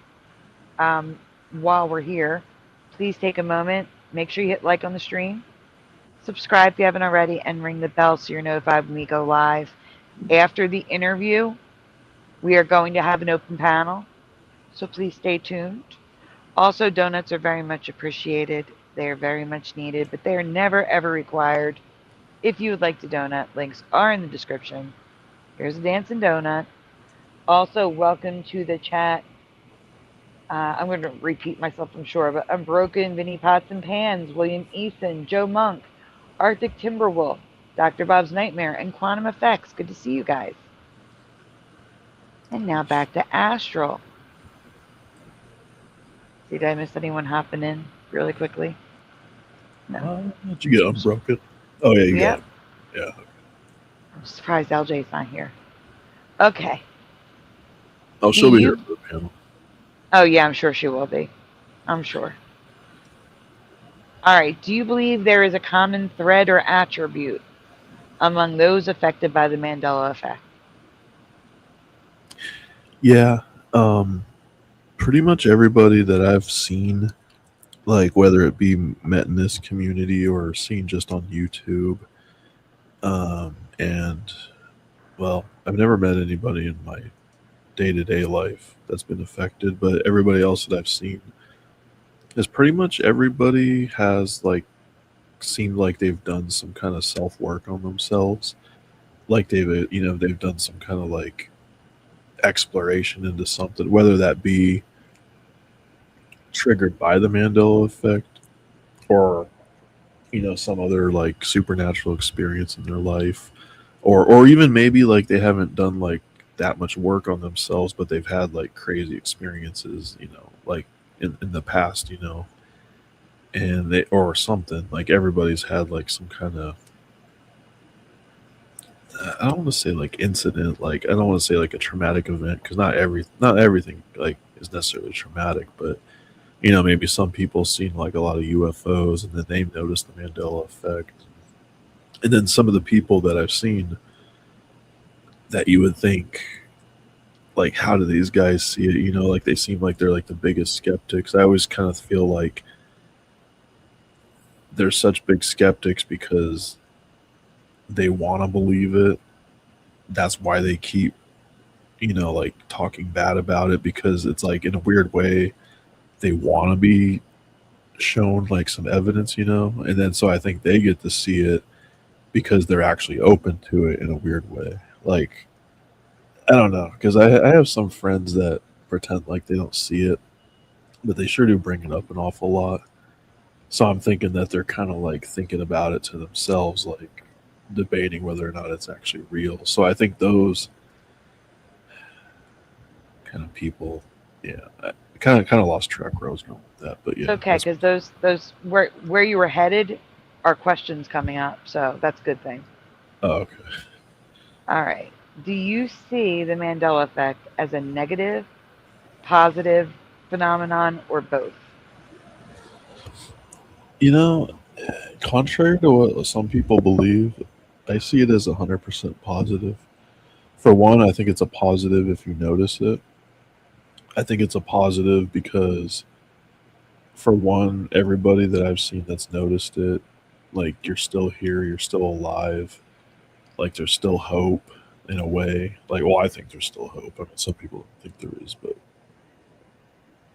um, while we're here, please take a moment. Make sure you hit like on the stream. Subscribe if you haven't already, and ring the bell so you're notified when we go live. After the interview, we are going to have an open panel, so please stay tuned. Also, donuts are very much appreciated. They are very much needed, but they are never ever required. If you would like to donut, links are in the description. Here's a dancing donut. Also, welcome to the chat. I'm going to repeat myself, I'm sure, but Unbroken, Vinny Pots and Pans, William Eason, Joe Monk, Arctic Timberwolf, Dr. Bob's Nightmare, and Quantum Effects. Good to see you guys. And now back to Astral. See, did I miss anyone hopping in really quickly? No. Did you get Unbroken? Oh, yeah, you got it. Yeah. I'm surprised LJ's not here. Okay. Oh, she'll be here for the panel. Oh, yeah, I'm sure she will be. I'm sure. All right. Do you believe there is a common thread or attribute among those affected by the Mandela effect? Yeah. Pretty much everybody that I've seen, like whether it be met in this community or seen just on YouTube, and well, I've never met anybody in my day-to-day life that's been affected, but everybody else that I've seen is pretty much everybody has like seemed like they've done some kind of self-work on themselves, like they've done some kind of like exploration into something, whether that be triggered by the Mandela effect or some other like supernatural experience in their life, or even maybe like they haven't done like that much work on themselves, but they've had like crazy experiences, like in the past, and they or something like everybody's had like some kind of I don't want to say like incident, like I don't want to say like a traumatic event because not everything like is necessarily traumatic, but maybe some people seen like a lot of UFOs and then they noticed the Mandela effect, and then some of the people that I've seen that you would think like how do these guys see it, like they seem like they're like the biggest skeptics. I always kind of feel like they're such big skeptics because they want to believe it. That's why they keep like talking bad about it, because it's like in a weird way they want to be shown like some evidence, and then so I think they get to see it because they're actually open to it in a weird way. Like I don't know, because I have some friends that pretend like they don't see it, but they sure do bring it up an awful lot. So I'm thinking that they're kind of like thinking about it to themselves, like debating whether or not it's actually real. So I think those kind of people, yeah, I kind of lost track where I was going with that, but yeah. Okay, because those where you were headed are questions coming up, so that's a good thing. Oh, okay. All right. Do you see the Mandela effect as a negative, positive phenomenon, or both? Contrary to what some people believe, I see it as 100% positive. For one, I think it's a positive if you notice it. I think it's a positive because, for one, everybody that I've seen that's noticed it, like you're still here, you're still alive, like there's still hope in a way. Like, well, I think there's still hope. I mean, some people don't think there is,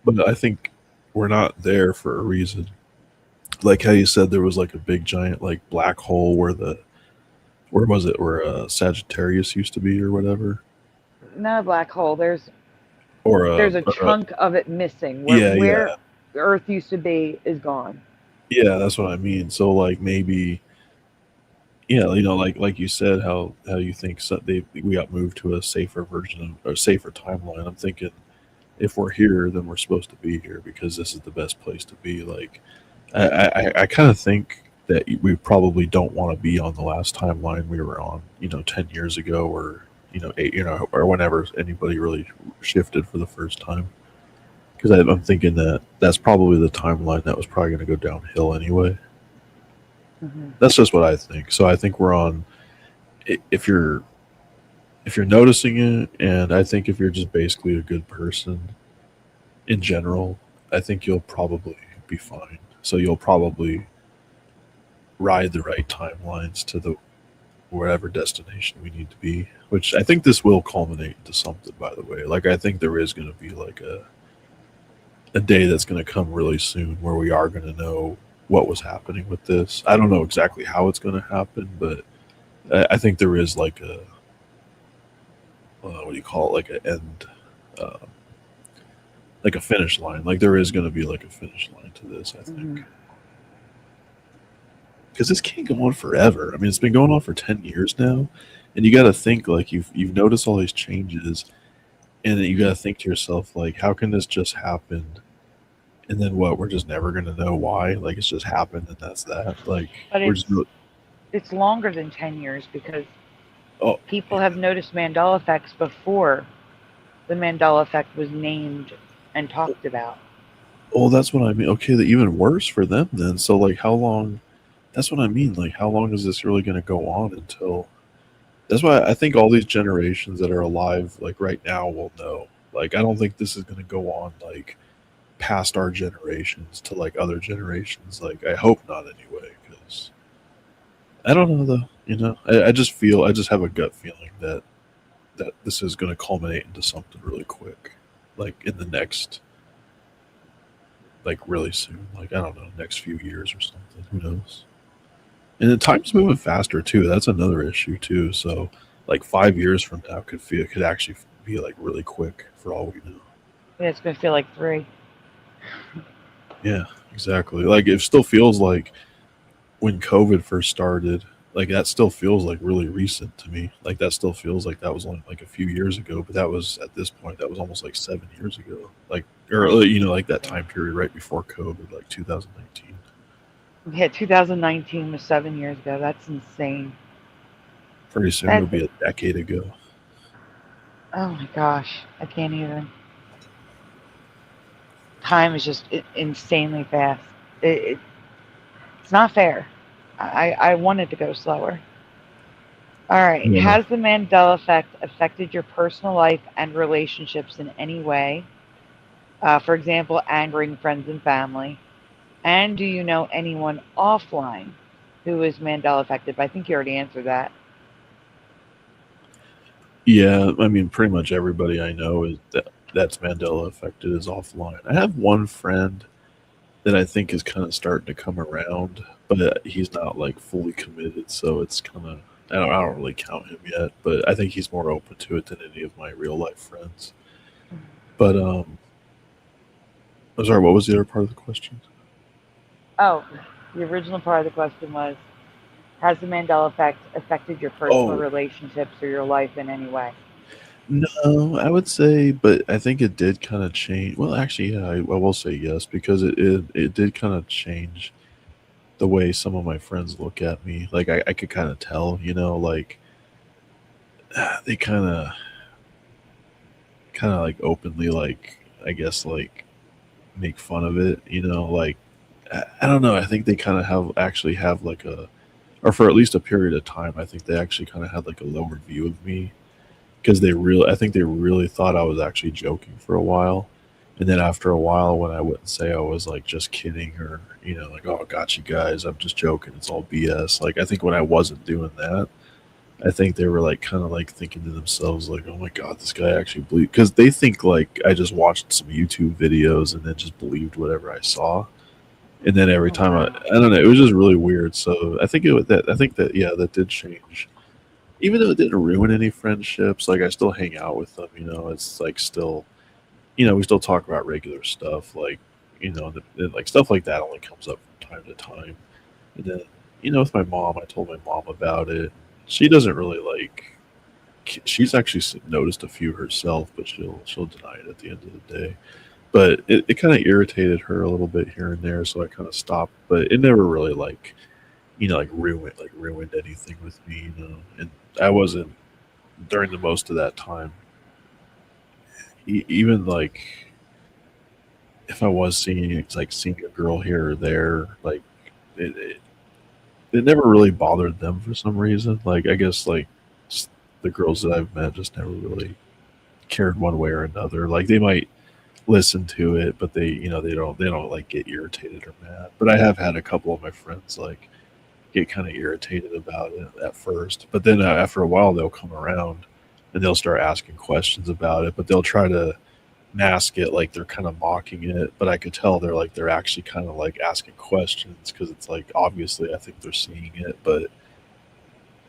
but I think we're not there for a reason. Like how you said there was like a big giant like black hole where Sagittarius used to be or whatever. Not a black hole. There's a chunk of it missing. Where Earth used to be is gone. Yeah, that's what I mean. So like maybe, yeah, like you said, how you think we got moved to a safer version of, or safer timeline. I'm thinking if we're here, then we're supposed to be here because this is the best place to be. Like I kind of think that we probably don't want to be on the last timeline we were on, 10 years ago, or or whenever anybody really shifted for the first time. Because I'm thinking that that's probably the timeline that was probably going to go downhill anyway. Mm-hmm. That's just what I think. So I think we're on. If you're noticing it, and I think if you're just basically a good person in general, I think you'll probably be fine. So you'll probably ride the right timelines to the wherever destination we need to be. Which I think this will culminate into something. By the way, like I think there is going to be like a day that's going to come really soon where we are going to know what was happening with this. I don't know exactly how it's going to happen, but I think there is like a what do you call it, like an end, uh, like a finish line. Like there is going to be like a finish line to this. I Mm-hmm. think because this can't go on forever. I mean, it's been going on for 10 years now, and you got to think like you've noticed all these changes, and then you got to think to yourself like, how can this just happen? And then what? We're just never gonna know why. Like it's just happened, and that's that. Like But we're just it's longer than 10 years because oh people have noticed Mandela effects before the Mandela effect was named and talked about. oh that's what I mean. Okay, even worse for them then. So like how long? That's what I mean. Like how long is this really gonna go on until? That's why I think all these generations that are alive like right now will know. Like I don't think this is gonna go on like past our generations to like other generations. Like I hope not anyway, because I don't know though. I just feel I just have a gut feeling that this is going to culminate into something really quick, like in the next, like really soon. Like I don't know, next few years or something. Who knows? And the time's moving faster too. That's another issue too. So like 5 years from now could actually be like really quick for all we know. Yeah, it's going to feel like 3. Yeah, exactly. Like it still feels like when COVID first started, like that still feels like really recent to me. Like that still feels like that was only like a few years ago, but that was at this point that was almost like 7 years ago. Like or like that time period right before COVID, like 2019. Yeah, 2019 was 7 years ago. That's insane. Pretty soon it'll That's be a decade ago. Oh my gosh, I can't even. Time is just insanely fast. It's not fair. I wanted to go slower. All right. Yeah. Has the Mandela effect affected your personal life and relationships in any way? For example, angering friends and family. And do you know anyone offline who is Mandela affected? But I think you already answered that. Yeah, I mean pretty much everybody I know is that's Mandela affected is offline. I have one friend that I think is kind of starting to come around, but he's not like fully committed, so it's kind of I don't really count him yet, but I think he's more open to it than any of my real life friends. But I'm sorry, what was the other part of the question? Oh, the original part of the question was, has the Mandela effect affected your personal Oh relationships or your life in any way? no, I would say, but I think it did kind of change. Well, actually, yeah, I will say yes because it did kind of change the way some of my friends look at me. Like I could kind of tell, like they kind of like openly like I guess like make fun of it, like I don't know. I think they kind of have like a or for at least a period of time, I think they actually kind of had like a lower view of me because I think they really thought I was actually joking for a while. And then after a while, when I wouldn't say I was like just kidding or, like, oh, got you guys, I'm just joking, it's all BS. Like, I think when I wasn't doing that, I think they were like kind of like thinking to themselves, like, oh my God, this guy actually believed. Because they think like I just watched some YouTube videos and then just believed whatever I saw. And then every Oh, time wow. I don't know, it was just really weird. So I think I think that, yeah, that did change even though it didn't ruin any friendships, like I still hang out with them. It's like still, we still talk about regular stuff, like and, like stuff like that only comes up from time to time. And then, with my mom, I told my mom about it. She doesn't really like. She's actually noticed a few herself, but she'll deny it at the end of the day. But it kind of irritated her a little bit here and there, so I kind of stopped. But it never really like like ruined anything with me. And I wasn't during the most of that time. Even like if I was seeing seeing a girl here or there, like it, it, it never really bothered them for some reason. Like I guess like just the girls that I've met just never really cared one way or another. Like they might listen to it, but they don't like get irritated or mad. But I have had a couple of my friends like get kind of irritated about it at first, but then after a while they'll come around and they'll start asking questions about it, but they'll try to mask it like they're kind of mocking it, but I could tell they're actually kind of like asking questions because it's like obviously I think they're seeing it, but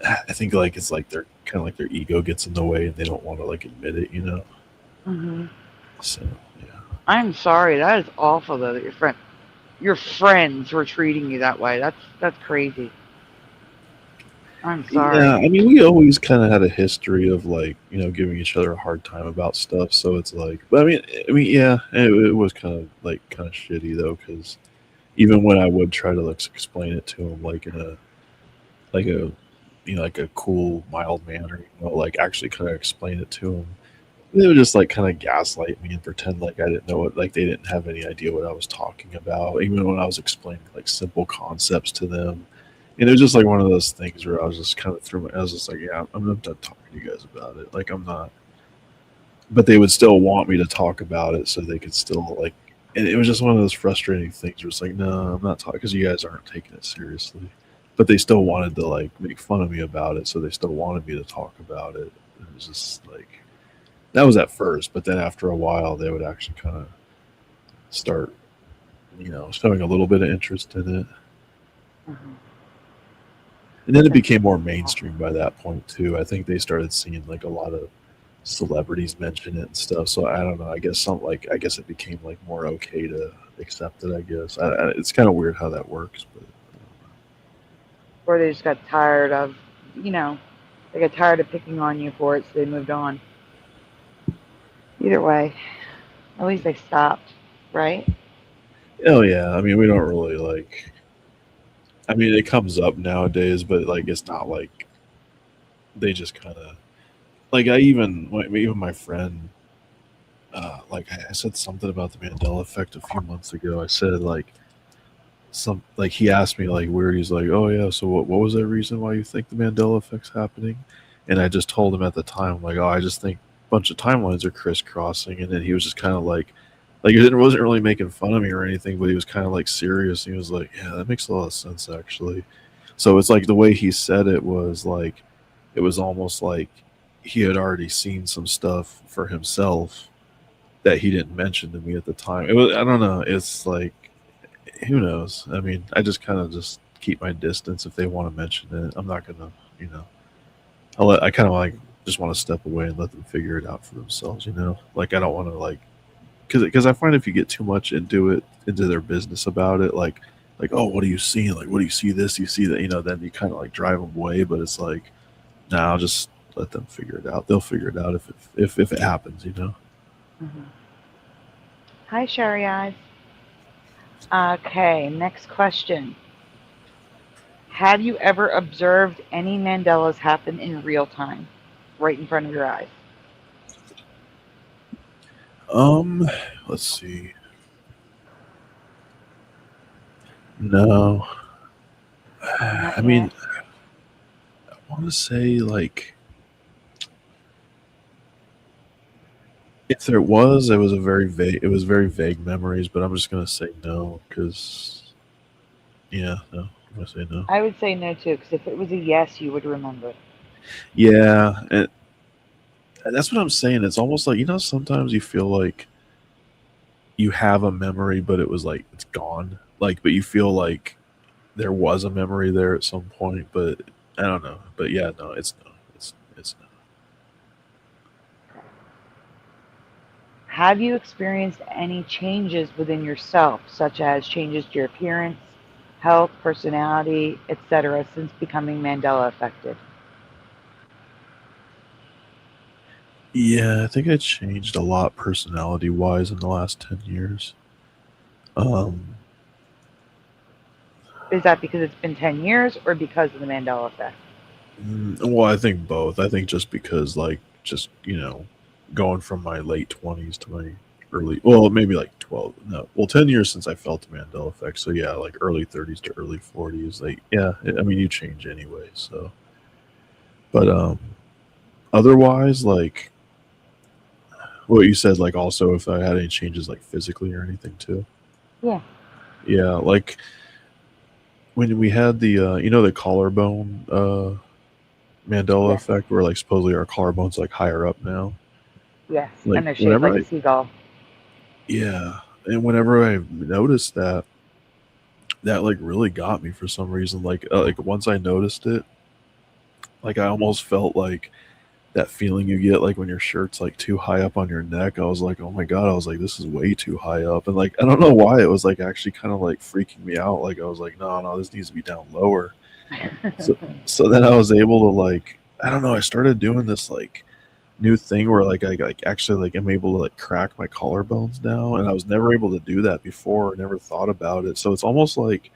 I think like it's like they're kind of like their ego gets in the way and they don't want to like admit it, you know. Hmm. So yeah. I'm sorry. That is awful, though, that your friends were treating you that way. That's crazy. I'm Yeah, sorry. I mean, we always kind of had a history of like, giving each other a hard time about stuff. So it's like, but I mean, yeah, it was kind of shitty though, because even when I would try to like explain it to him, like in a like a like a cool, mild manner, like actually kind of explain it to him, they would just like kind of gaslight me and pretend like I didn't know it, like they didn't have any idea what I was talking about, even when I was explaining like simple concepts to them. And it was just like one of those things where I was just kind of I was just like, yeah, I'm not done talking to you guys about it. Like I'm not, but they would still want me to talk about it so they could still like. And it was just one of those frustrating things where it's like, no, I'm not talking because you guys aren't taking it seriously. But they still wanted to like make fun of me about it, so they still wanted me to talk about it. It was just like that was at first, but then after a while, they would actually kind of start, showing a little bit of interest in it. Hmm. And then it That's became more awful. mainstream by that point too. I think they started seeing like a lot of celebrities mention it and stuff. So I don't know. I guess it became like more okay to accept it. I guess it's kind of weird how that works, but Or they just got tired of, you know, they got tired of picking on you for it, so they moved on. Either way, at least they stopped, right? oh yeah. I mean, we don't really like. I mean, it comes up nowadays, but like it's not like they just kind of like even my friend. Like I said something about the Mandela effect a few months ago. I said like he asked me like weird. He's like, "Oh yeah, so what was that reason why you think the Mandela effect's happening?" And I just told him at the time like, "Oh, I just think a bunch of timelines are crisscrossing." And then he was just kind of like he wasn't really making fun of me or anything, but he was kind of like serious. He was like, "Yeah, that makes a lot of sense actually." So it's like the way he said it was like it was almost like he had already seen some stuff for himself that he didn't mention to me at the time. It was I don't know. It's like who knows? I mean, I just kind of just keep my distance if they want to mention it. I'm not gonna, you know. I kind of like just want to step away and let them figure it out for themselves. Like I don't want to like because I find if you get too much into their business about it, like oh what do you see? Like what do you see this? You see that? Then you kind of like drive them away. But it's like nah, I'll just let them figure it out. They'll figure it out if it happens. Hmm. Hi, Sherry Eyes. Okay, next question. Have you ever observed any Mandelas happen in real time, right in front of your eyes? Um, let's see. No, Not I yet. mean, I want to say like if there was, it was a very vague. It was very vague memories, but I'm just gonna say no because yeah, no, I'm gonna say no. I would say no too, because if it was a yes, you would remember it. Yeah, and that's what I'm saying. It's almost like sometimes you feel like you have a memory, but it was like it's gone. Like, but you feel like there was a memory there at some point, but I don't know. But yeah, no, it's no, it's no. Have you experienced any changes within yourself, such as changes to your appearance, health, personality, etc., since becoming Mandela affected? Yeah, I think I changed a lot personality wise in the last 10 years. Um, Is that because it's been 10 years or because of the Mandela effect? Well, I think both. I think just because, like, just going from my late 20s to my early, well, maybe like 12, no, well, 10 years since I felt the Mandela effect. So yeah, like early 30s to early 40s. Like, yeah, I mean, you change anyway. So, but otherwise, like what you said, like also if I had any changes like physically or anything too. Yeah. Yeah, like when we had the the collarbone Mandela Yes. effect, where like supposedly our collarbones like higher up now. Yes. Like And they're shaped whenever like a I seagull. yeah, and whenever I noticed that, that like really got me for some reason. Like once I noticed it, like I almost felt like that feeling you get like when your shirt's like too high up on your neck. I was like, oh my god, I was like, this is way too high up, and like I don't know why it was like actually kind of like freaking me out. Like I was like, no, no, this needs to be down lower. So so then I was able to like I don't know. I started doing this like new thing where I like actually like I'm able to like crack my collarbones now, and I was never able to do that before. Never thought about it. So it's almost like,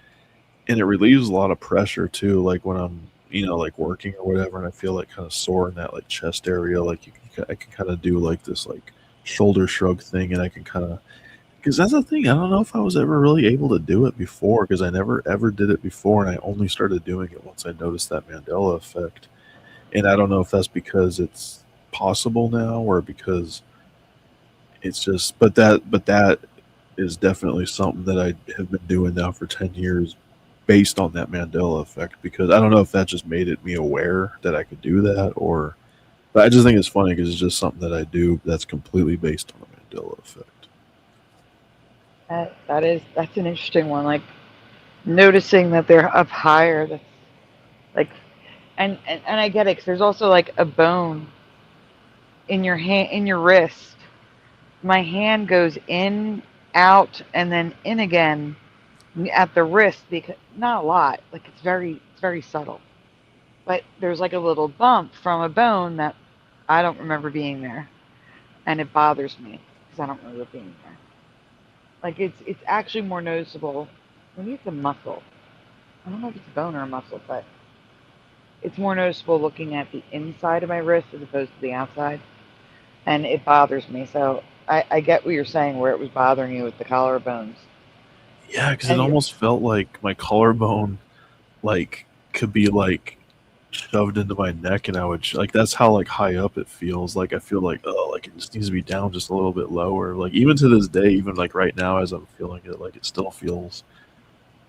and it relieves a lot of pressure too. Like when I'm like working or whatever, and I feel like kind of sore in that like chest area. Like I can kind of do like this like shoulder shrug thing, and I can kind of because that's the thing. I don't know if I was ever really able to do it before because I never ever did it before, and I only started doing it once I noticed that Mandela effect. And I don't know if that's because it's possible now or because it's just, but that is definitely something that I have been doing now for 10 years based on that Mandela effect, because I don't know if that just made it me aware that I could do that, or but I just think it's funny because it's just something that I do that's completely based on the Mandela effect. That's an interesting one. Like noticing that they're up higher. That's like, and I get it. 'Cause there's also like a bone in your hand, in your wrist. My hand goes in, out, and then in again at the wrist, because not a lot. Like it's very subtle. But there's like a little bump from a bone that I don't remember being there, and it bothers me because I don't remember being there. Like it's actually more noticeable. Maybe it's a muscle. I don't know if it's a bone or a muscle, but it's more noticeable looking at the inside of my wrist as opposed to the outside, and it bothers me. So I get what you're saying, where it was bothering you with the collarbones, Yeah, because it and almost felt like my collarbone like could be like shoved into my neck, and I would like that's how like high up it feels. Like I feel like, oh, like it just needs to be down just a little bit lower. Like even to this day, even like right now as I'm feeling it, like it still feels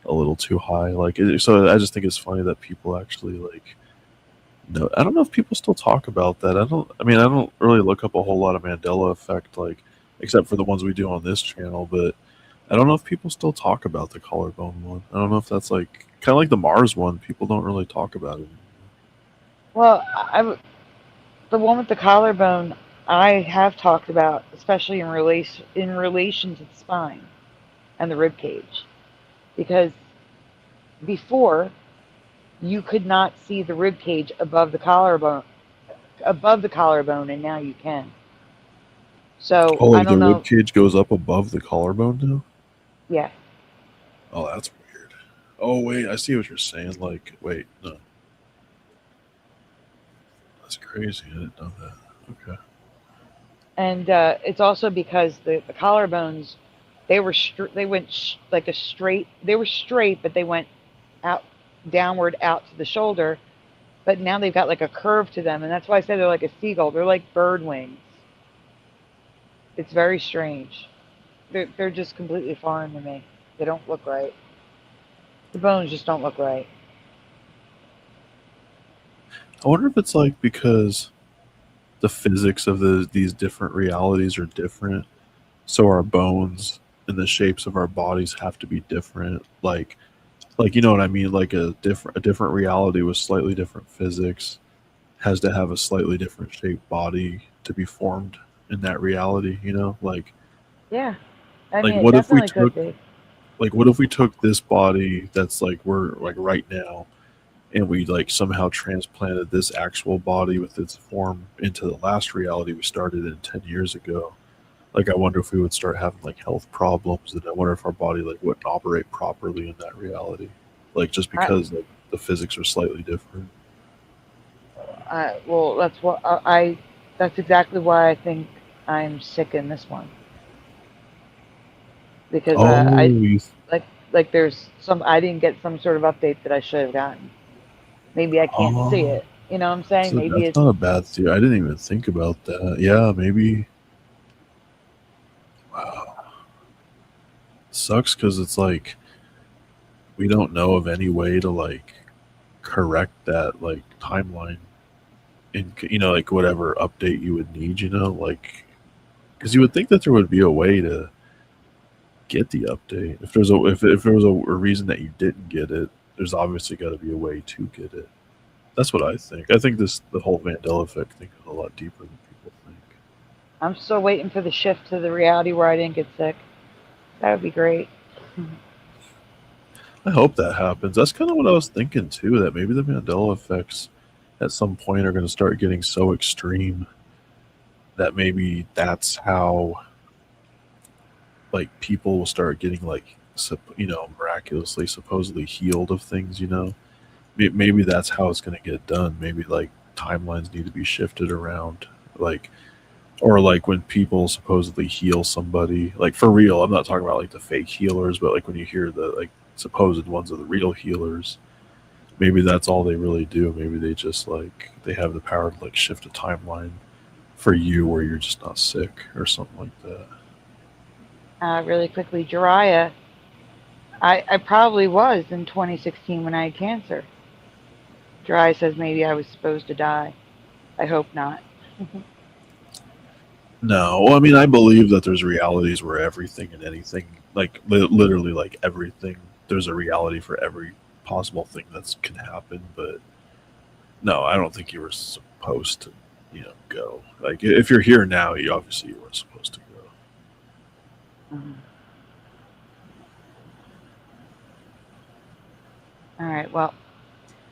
a little too high. So I just think it's funny that people actually like no, I don't know if people still talk about that. I mean, I don't really look up a whole lot of Mandela effect, like except for the ones we do on this channel, but I don't know if people still talk about the collarbone one. I don't know if that's like kind of like the Mars one. People don't really talk about it. well, the one with the collarbone I have talked about, especially in relation to the spine and the rib cage, because before you could not see the rib cage above the collarbone, and now you can. So Oh, I like the don't rib know. cage goes up above the collarbone now? Yeah, Oh, that's weird. Oh, wait, I see what you're saying. Like, wait, no, that's crazy. I didn't know that. Okay. and it's also because the collarbones, they went like a straight. They were straight, but they went out, downward out to the shoulder. But now they've got like a curve to them, and that's why I say they're like a seagull. They're like bird wings. It's very strange. They're just completely foreign to me. They don't look right. The bones just don't look right. I wonder if it's like because the physics of these different realities are different, so our bones and the shapes of our bodies have to be different. Like you know what I mean? Like a different reality with slightly different physics has to have a slightly different shaped body to be formed in that reality. Yeah, I Like mean it what if we definitely could took be. this body that's like we're like right now, and we like somehow transplanted this actual body with its form into the last reality we started in 10 years ago. Like I wonder if we would start having like health problems, and I wonder if our body like wouldn't operate properly in that reality, like just I because like the physics are slightly different. Well, that's what I. That's exactly why I think I'm sick in this one because I Oh, like there's some I didn't get some sort of update that I should have gotten. Maybe I can't see oh, it. You know what I'm saying? so Maybe that's it's not a bad theory. I didn't even think about that. Yeah, maybe. Wow, sucks because it's like we don't know of any way to like correct that like timeline in like whatever update you would need. Like because you would think that there would be a way to get the update if there's a if there was a reason that you didn't get it. There's obviously got to be a way to get it. That's what I think. I think the whole Mandela effect thing is a lot deeper than people think. I'm still waiting for the shift to the reality where I didn't get sick. That would be great. I hope that happens. That's kind of what I was thinking too. That maybe the Mandela effects at some point are going to start getting so extreme that maybe that's how like people will start getting like miraculously supposedly healed of things. Maybe that's how it's going to get done. Maybe like timelines need to be shifted around, like or like when people supposedly heal somebody, like for real. I'm not talking about like the fake healers, but like when you hear the like supposed ones of the real healers, maybe that's all they really do. Maybe they just like they have the power to like shift a timeline for you where you're just not sick or something like that. Really quickly, Jariah, I probably was in 2016 when I had cancer. Jariah says maybe I was supposed to die. I hope not. No, well, I mean, I believe that there's realities where everything and anything, like literally, like everything, there's a reality for every possible thing that can happen. But no, I don't think you were supposed to, go. Like if you're here now, you obviously you weren't supposed to go. Mhm. All right. Well,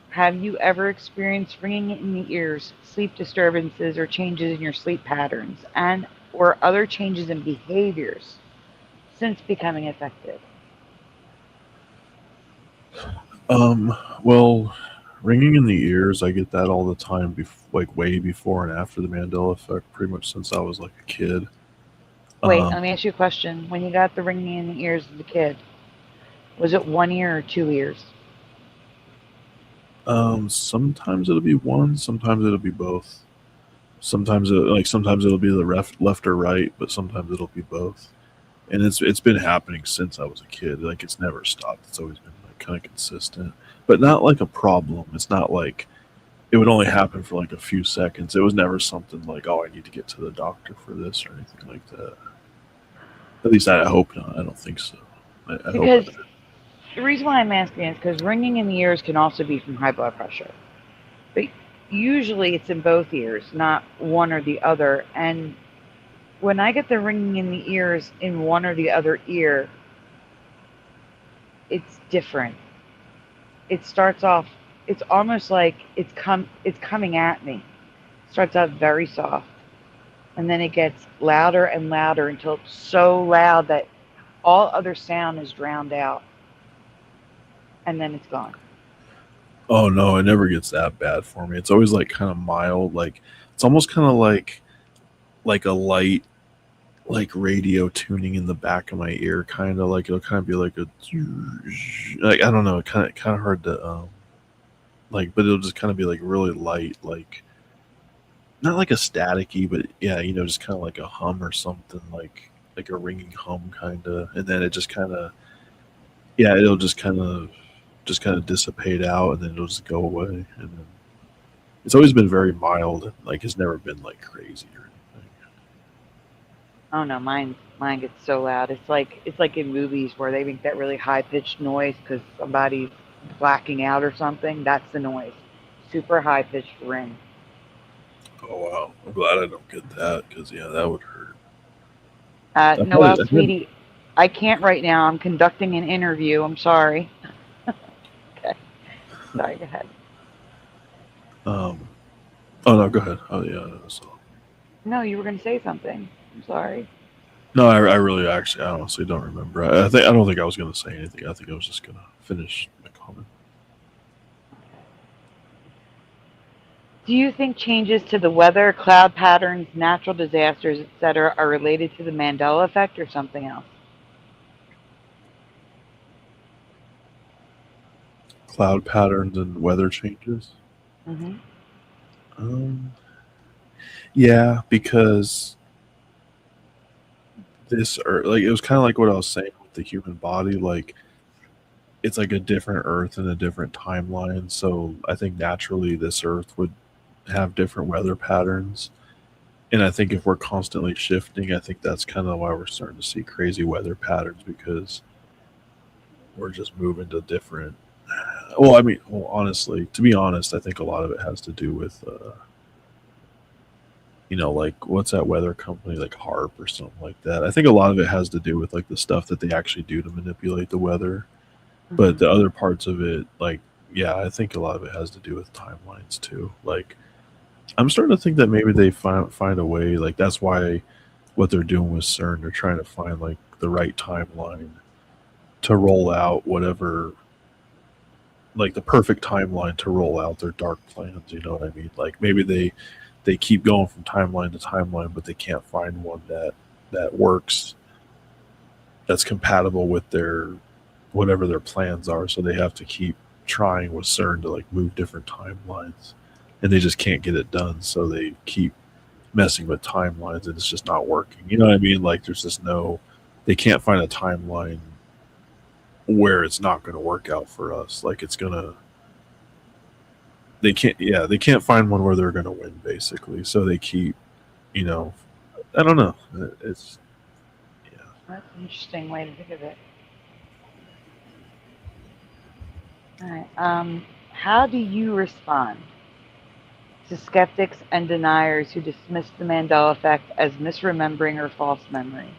have you ever experienced ringing in the ears, sleep disturbances, or changes in your sleep patterns, and or other changes in behaviors since becoming affected? Well, ringing in the ears, I get that all the time, like way before and after the Mandela effect, pretty much since I was like a kid. Wait, Um, let me ask you a question. When you got the ringing in the ears as a kid, was it one ear or two ears? sometimes it'll be one, sometimes it'll be both. Sometimes it'll be the left or right, but sometimes it'll be both. And it's been happening since I was a kid. Like it's never stopped. It's always been like kind of consistent, but not like a problem. It's not like it would only happen for like a few seconds. It was never something like, oh, I need to get to the doctor for this or anything like that. At least I hope not. I don't think so. I hope Because I. the reason why I'm asking is because ringing in the ears can also be from high blood pressure. But usually it's in both ears, not one or the other. And when I get the ringing in the ears in one or the other ear, it's different. It starts off, it's almost like it's coming at me. It starts out very soft, and then it gets louder and louder until it's so loud that all other sound is drowned out, and then it's gone. Oh no, it never gets that bad for me. It's always like kind of mild. Like it's almost kind of like a light like radio tuning in the back of my ear, kind of like it'll kind of be like a like I don't know, kind of hard to like, but it'll just kind of be like really light, like not like a staticky, but yeah, just kind of like a hum or something, like a ringing hum, kind of, and then it just kind of yeah, it'll just kind of dissipate out, and then it'll just go away, and then it's always been very mild, and like it's never been like crazy or anything. Oh no, mine gets so loud. It's like in movies where they make that really high pitched noise because somebody's blacking out or something. That's the noise. Super high pitched ring. Oh wow, I'm glad I don't get that because yeah, that would hurt. I've had Noelle, it. sweetie, I can't right now. I'm conducting an interview. I'm sorry. Okay, sorry. Go ahead. Um, oh no, go ahead. Oh yeah, so No, you were going to say something. I'm sorry. no, I really actually I honestly don't remember. I don't think I was gonna say anything. I think I was just gonna finish my comment. Do you think changes to the weather, cloud patterns, natural disasters, etc., are related to the Mandela effect or something else? Cloud patterns and weather changes. Hmm. Um, yeah, because this Earth, like it was kind of like what I was saying with the human body, like it's like a different Earth and a different timeline. So I think naturally this Earth would have different weather patterns. And I think if we're constantly shifting, I think that's kind of why we're starting to see crazy weather patterns because we're just moving to different. Well, I mean, well, honestly, to be honest, I think a lot of it has to do with, like what's that weather company, like Harp or something like that. I think a lot of it has to do with like the stuff that they actually do to manipulate the weather. But Hmm. the other parts of it, like, yeah, I think a lot of it has to do with timelines too. Like, I'm starting to think that maybe they find a way. Like, that's why what they're doing with CERN, they're trying to find like the right timeline to roll out whatever, like the perfect timeline to roll out their dark plans. You know what I mean? Like maybe they keep going from timeline to timeline, but they can't find one that works, that's compatible with their whatever their plans are. So they have to keep trying with CERN to like move different timelines, and they just can't get it done. So they keep messing with timelines, and it's just not working. You know what I mean? Like there's just no, they can't find a timeline where it's not going to work out for us. Like it's gonna, they can't, yeah, they can't find one where they're going to win basically. So they keep, you know, I don't know. It's yeah. That's an interesting way to think of it. All right. How do you respond to skeptics and deniers who dismiss the Mandela effect as misremembering or false memories?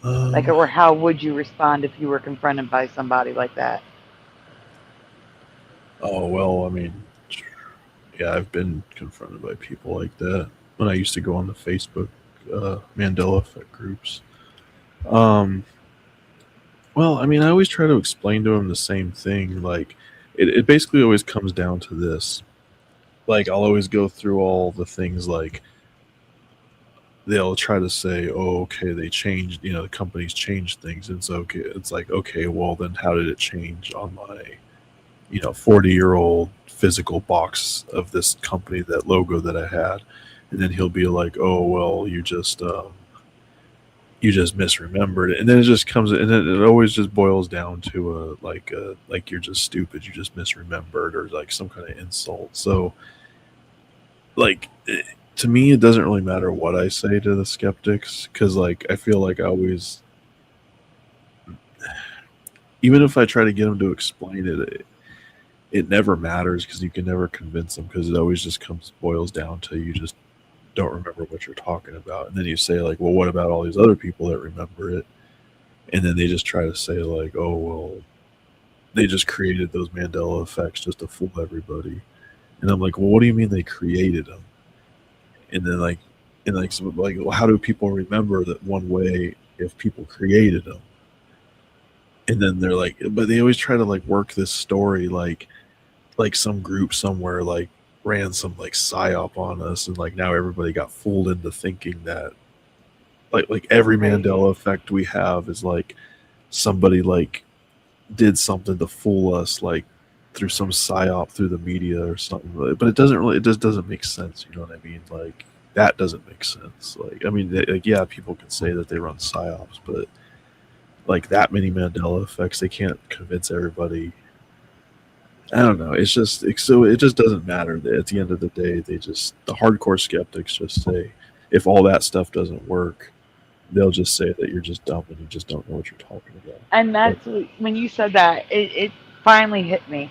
Like, Um, or how would you respond if you were confronted by somebody like that? oh well, I mean, yeah, I've been confronted by people like that when I used to go on the Facebook Mandela effect groups. Um, well, I mean, I always try to explain to them the same thing. Like, it basically always comes down to this. Like, I'll always go through all the things like they'll try to say, "Oh, okay, they changed. The company's changed things." And it's okay. It's like, okay, well, then how did it change on my 40-year-old physical box of this company, that logo that I had? And then he'll be like, "Oh, well, you just misremembered it." And then it just comes, and then it always just boils down to like you're just stupid, you just misremembered, or like some kind of insult. So like to me, it doesn't really matter what I say to the skeptics, because like I feel like I always, even if I try to get them to explain it never matters, because you can never convince them, because it always just boils down to you just don't remember what you're talking about. And then you say like, well, what about all these other people that remember it? And then they just try to say like, oh well, they just created those Mandela effects just to fool everybody. And I'm like, well, what do you mean they created them? And then like, well, how do people remember that one way if people created them? And then they're like, but they always try to like work this story like some group somewhere like ran some like psyop on us, and like now everybody got fooled into thinking that like That's every crazy. Mandela effect we have is like somebody like did something to fool us, like through some psyop through the media or something. But it just doesn't make sense. You know what I mean? Like that doesn't make sense. Like I mean, like, yeah, people can say that they run psyops, but like that many Mandela effects, they can't convince everybody. I don't know. So it just doesn't matter. At the end of the day, the hardcore skeptics just say, if all that stuff doesn't work, they'll just say that you're just dumb and you just don't know what you're talking about. And But when you said that, it finally hit me.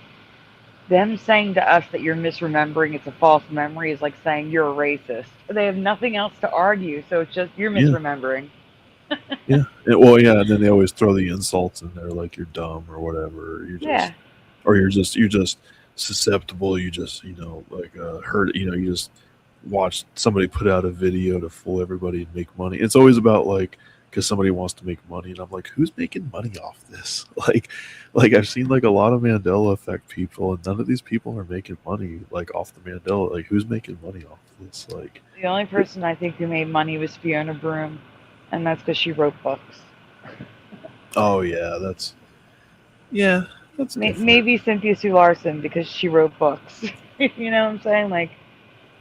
Them saying to us that you're misremembering, it's a false memory, is like saying you're a racist. They have nothing else to argue, so it's just you're yeah, misremembering. yeah. Well, yeah. And then they always throw the insults in there, like you're dumb or whatever. Yeah. Or you're just susceptible. You just like hurt. You just watch somebody put out a video to fool everybody and make money. It's always about like, because somebody wants to make money, and I'm like, who's making money off this? Like I've seen like a lot of Mandela effect people, and none of these people are making money like off the Mandela. Like, who's making money off this? Like, The only person I think who made money was Fiona Broom, and that's because she wrote books. oh yeah, that's different. Maybe Cynthia Sue Larson because she wrote books. You know what I'm saying? Like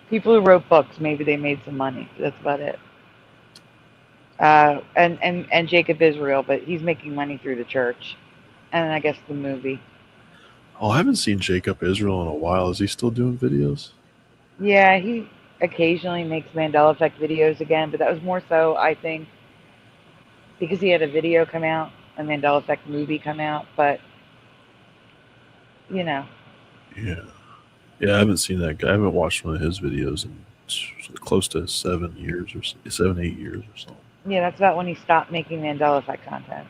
people who wrote books, maybe they made some money. That's about it. And Jacob Israel, but he's making money through the church, and I guess the movie. Oh, I haven't seen Jacob Israel in a while. Is he still doing videos? Yeah, he occasionally makes Mandela Effect videos again, but that was more so, I think, because he had a video come out, a Mandela Effect movie come out. But you know, Yeah. Yeah, I haven't seen that guy. I haven't watched one of his videos in close to 7 years or 7, 8 years or something. yeah, that's about when he stopped making Mandela Effect content.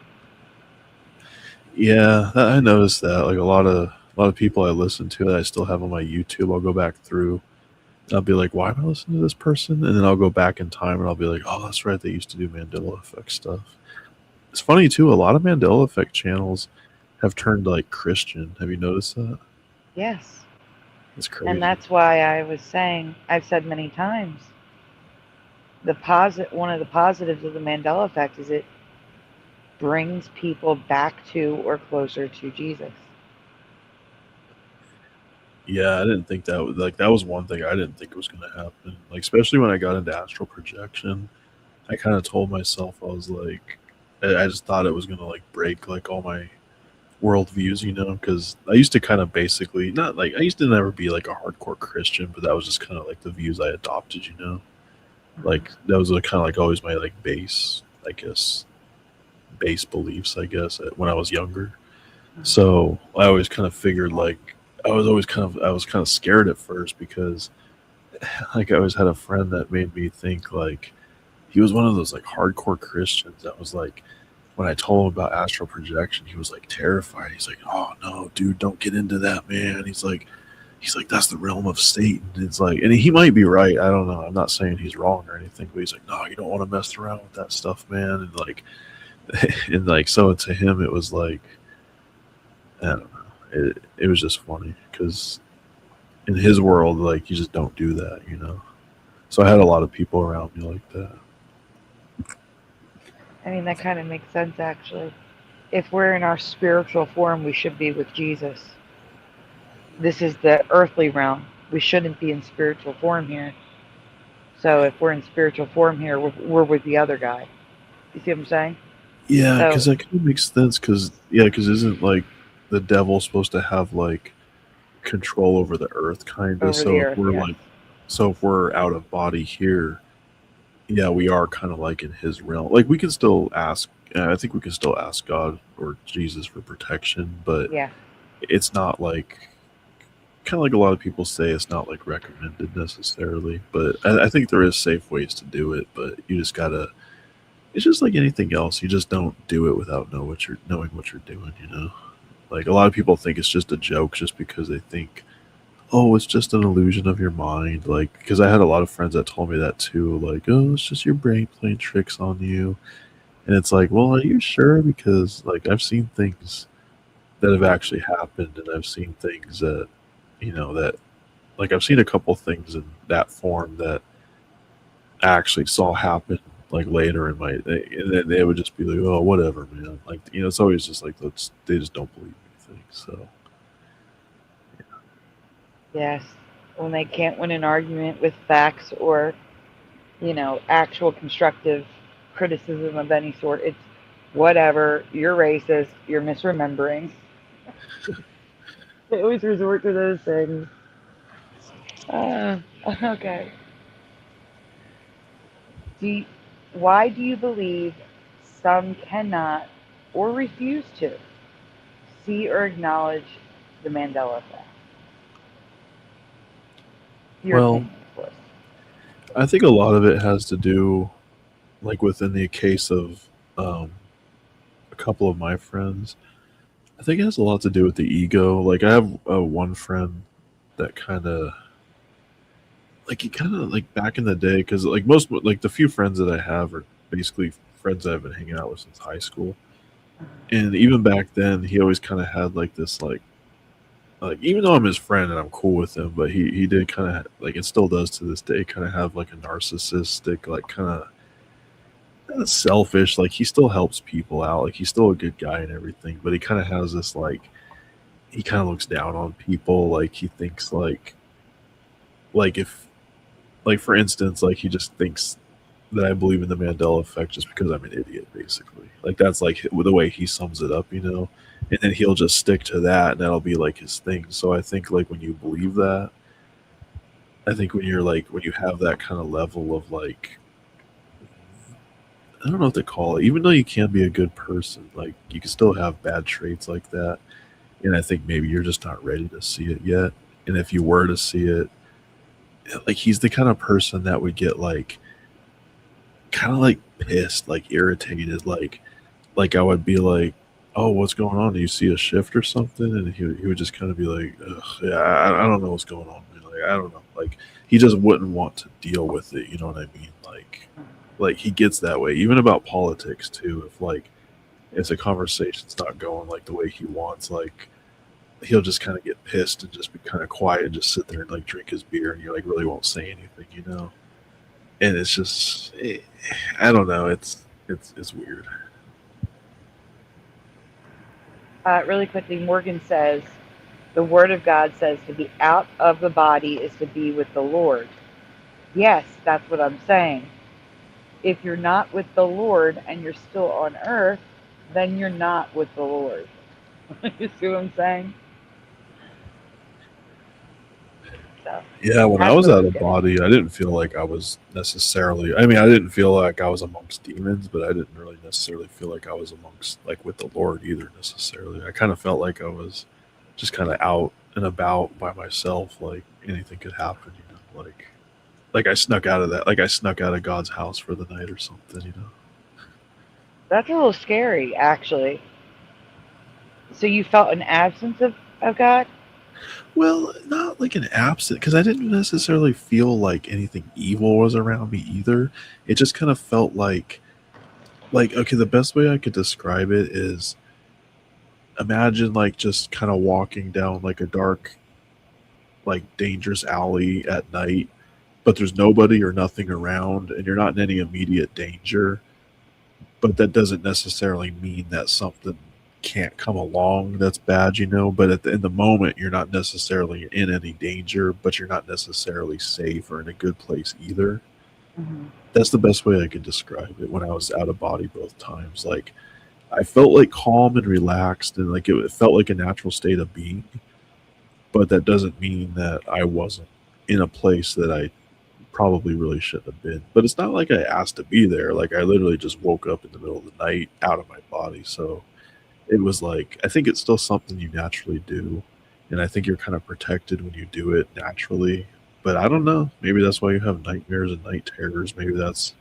Yeah, I noticed that. Like a lot of people I listen to that I still have on my YouTube, I'll go back through. I'll be like, why am I listening to this person? And then I'll go back in time and I'll be like, oh, that's right. They used to do Mandela Effect stuff. It's funny too. A lot of Mandela Effect channels have turned like Christian. Have you noticed that? Yes, It's crazy. and that's why I was saying, I've said many times, one of the positives of the Mandela Effect is it brings people back to or closer to Jesus. Yeah, I didn't think that was like that was one thing I didn't think was going to happen. Like, especially when I got into astral projection, I kind of told myself, I was like, I just thought it was going to like break like all my worldviews, because I used to kind of basically not like I used to never be like a hardcore Christian, but that was just kind of like the views I adopted. Like that was kind of like always my like base, I guess, base beliefs, I guess, when I was younger. So I always kind of figured like I was kind of scared at first because like I always had a friend that made me think like he was one of those like hardcore Christians that was like when I told him about astral projection, he was like terrified. He's like, "Oh no, dude, don't get into that, man." He's like, "That's the realm of Satan." It's like, and he might be right. I don't know. I'm not saying he's wrong or anything, but he's like, "No, you don't want to mess around with that stuff, man." And like, and like, so to him, it was like, I don't know. It was just funny because in his world, like, you just don't do that. So I had a lot of people around me like that. I mean, that kind of makes sense, actually. If we're in our spiritual form, we should be with Jesus. This is the earthly realm. We shouldn't be in spiritual form here. So if we're in spiritual form here, we're with the other guy. You see what I'm saying? Yeah, So because that kind of makes sense. Because isn't like the devil supposed to have like control over the earth, kind of? over the So if earth, we're yes. like, so if we're out of body here, yeah, we are kind of like in his realm. Like we can still ask. I think we can still ask God or Jesus for protection, but Yeah. it's not like kind of like a lot of people say. It's not like recommended necessarily, but I think there is safe ways to do it. But you just gotta. It's just like anything else. You just don't do it without knowing what you're doing. Like a lot of people think it's just a joke just because they think, oh, it's just an illusion of your mind. Like, because I had a lot of friends that told me that too. Like, oh, it's just your brain playing tricks on you. And it's like, well, are you sure? Because like I've seen things that have actually happened, and I've seen things that like I've seen a couple things in that form that I actually saw happen like later in my, and then they would just be like, oh, whatever, man. Like, it's always just like they just don't believe anything. So Yes. When they can't win an argument with facts or, actual constructive criticism of any sort, it's whatever, you're racist, you're misremembering. They always resort to those things. Uh, okay. Do you, why do you believe some cannot or refuse to see or acknowledge the Mandela effect? Your well, opinion, of course. I think a lot of it has to do like within the case of um, a couple of my friends. I think it has a lot to do with the ego. Like I have one friend that kind of like he kind of like back in the day, because like most like the few friends that I have are basically friends that I've been hanging out with since high school. And even back then, he always kind of had like this like even though I'm his friend and I'm cool with him, but he did kind of like, it still does to this day, kind of have like a narcissistic, like kind of selfish. Like he still helps people out, like he's still a good guy and everything, but he kind of has this like, he kind of looks down on people. Like he thinks like if like for instance, like he just thinks that I believe in the Mandela effect just because I'm an idiot, basically. Like that's like the way he sums it up, you know. And then he'll just stick to that, and that'll be like his thing. So I think like when you believe that, I think when you're like when you have that kind of level of like, I don't know what to call it. Even though you can be a good person, like you can still have bad traits like that. And I think maybe you're just not ready to see it yet. And if you were to see it, like he's the kind of person that would get like kind of like pissed, like irritated, like I would be like, "Oh, what's going on? Do you see a shift or something?" And he would just kind of be like, "Ugh, yeah, I don't know what's going on, man. Like I don't know." Like he just wouldn't want to deal with it. You know what I mean? Like he gets that way, even about politics too. If like if the conversation's not going like the way he wants, like he'll just kind of get pissed and just be kind of quiet and just sit there and like drink his beer, and you like really won't say anything, you know. And it's just, I don't know. It's weird. Really quickly, Morgan says, the Word of God says to be out of the body is to be with the Lord. Yes, that's what I'm saying. If you're not with the Lord and you're still on earth, then you're not with the Lord. You see what I'm saying? So Yeah, when I that's was what I out was of getting at. body, I didn't feel like I was necessarily. I mean, I didn't feel like I was amongst demons, but I didn't really necessarily feel like I was amongst like with the Lord either necessarily. I kind of felt like I was just kind of out and about by myself. Like anything could happen, you know. Like I snuck out of that. Like I snuck out of God's house for the night or something, you know. That's a little scary, actually. So you felt an absence of God? Well, not like an absent, because I didn't necessarily feel like anything evil was around me either. It just kind of felt like okay, the best way I could describe it is imagine like just kind of walking down like a dark, like dangerous alley at night, but there's nobody or nothing around, and you're not in any immediate danger. But that doesn't necessarily mean that something can't come along that's bad, you know. But in the moment, you're not necessarily in any danger, but you're not necessarily safe or in a good place either. Hmm. That's the best way I could describe it when I was out of body both times. Like I felt like calm and relaxed, and like it felt like a natural state of being. But that doesn't mean that I wasn't in a place that I probably really shouldn't have been. But it's not like I asked to be there. Like I literally just woke up in the middle of the night out of my body. So it was like I think it's still something you naturally do, and I think you're kind of protected when you do it naturally. But I don't know. Maybe that's why you have nightmares and night terrors. Maybe that's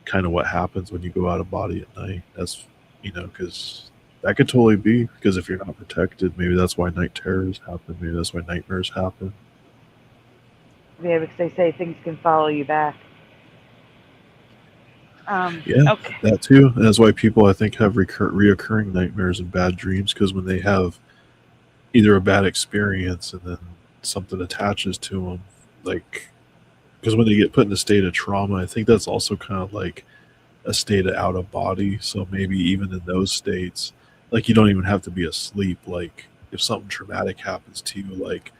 kind of what happens when you go out of body at night. That's because that could totally be because if you're not protected, maybe that's why night terrors happen. Maybe that's why nightmares happen. Yeah, because they say things can follow you back. Yeah, Okay. that too. And that's why people I think have reoccurring nightmares and bad dreams because when they have either a bad experience and then something attaches to them, like because when they get put in a state of trauma, I think that's also kind of like a state of out of body. So maybe even in those states, like you don't even have to be asleep. Like if something traumatic happens to you, like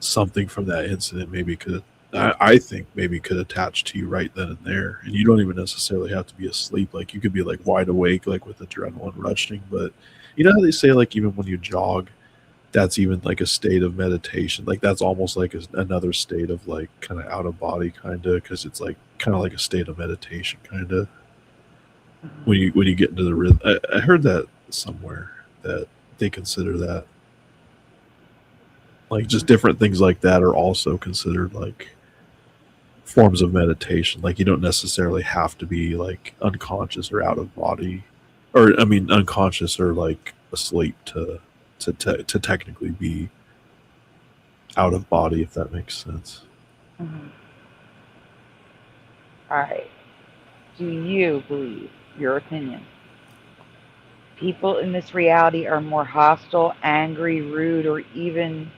something from that incident maybe could, I think maybe could attach to you right then and there. And you don't even necessarily have to be asleep. Like you could be like wide awake, like with adrenaline rushing. But you know how they say like even when you jog, that's even like a state of meditation. Like that's almost like another state of like kind of out of body kind of because it's like kind of like a state of meditation kind of when you get into the rhythm. I heard that somewhere that they consider that like just different things like that are also considered like forms of meditation. Like you don't necessarily have to be like unconscious or out of body, or I mean unconscious or like asleep to technically be out of body if that makes sense. Hmm. All right. Do you believe Your opinion. People in this reality are more hostile, angry, rude, or even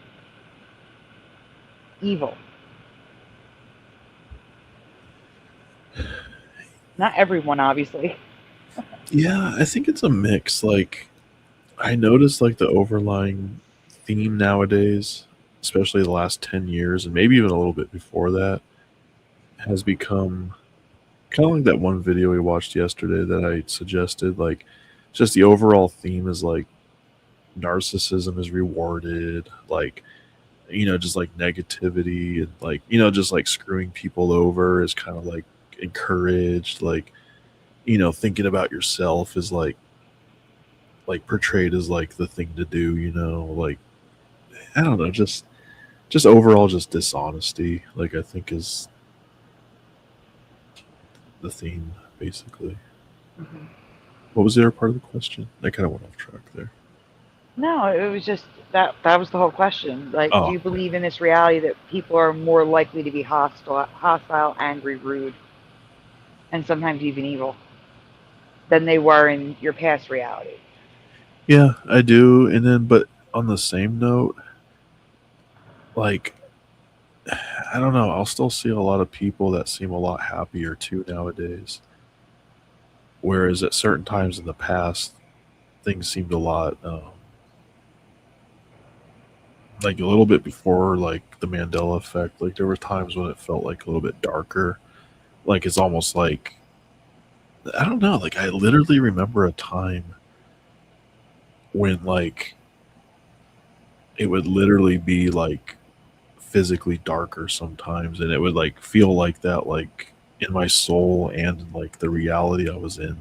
evil. Not everyone, obviously. Yeah, I think it's a mix. Like, I noticed like the overlying theme nowadays, especially the last 10 years, and maybe even a little bit before that, has become kind of like that one video we watched yesterday that I suggested. Like, just the overall theme is like narcissism is rewarded, like, just like negativity and like, just like screwing people over is kind of like encouraged. Like, thinking about yourself is like portrayed as like the thing to do, like, I don't know, just overall just dishonesty, like, I think is the theme basically. Hmm. What was the other part of the question? I kind of went off track there. No, it was just that. That was the whole question. Like, do Oh, you believe in this reality that people are more likely to be hostile, angry, rude, and sometimes even evil than they were in your past reality? yeah, I do. And then, but on the same note, like, I don't know, I'll still see a lot of people that seem a lot happier too nowadays, whereas at certain times in the past things seemed a lot, like a little bit before like the Mandela effect, like there were times when it felt like a little bit darker. Like, it's almost like, I don't know, like I literally remember a time when like it would literally be like physically darker sometimes, and it would like feel like that, like in my soul and in like the reality I was in.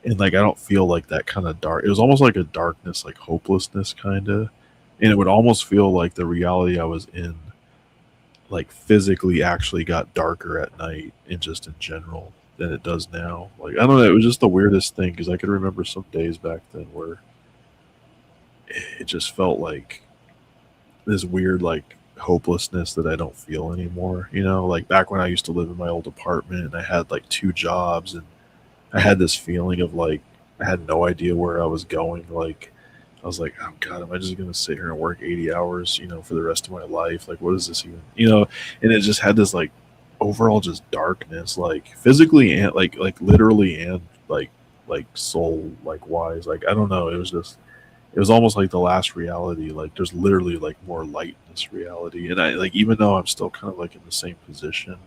And like I don't feel like that kind of dark. It was almost like a darkness, like hopelessness kind of. And it would almost feel like the reality I was in, like physically actually got darker at night and just in general than it does now. Like, I don't know, it was just the weirdest thing because I could remember some days back then where it just felt like this weird like hopelessness that I don't feel anymore. Like back when I used to live in my old apartment and I had like two jobs, and I had this feeling of like I had no idea where I was going. Like, I was like, oh God, am I just gonna sit here and work 80 hours, for the rest of my life? Like, what is this even? And it just had this like overall just darkness, like physically and like literally and like soul like wise. Like, I don't know. It was almost like the last reality. Like, there's literally like more light in this reality. And I like, even though I'm still kind of like in the same position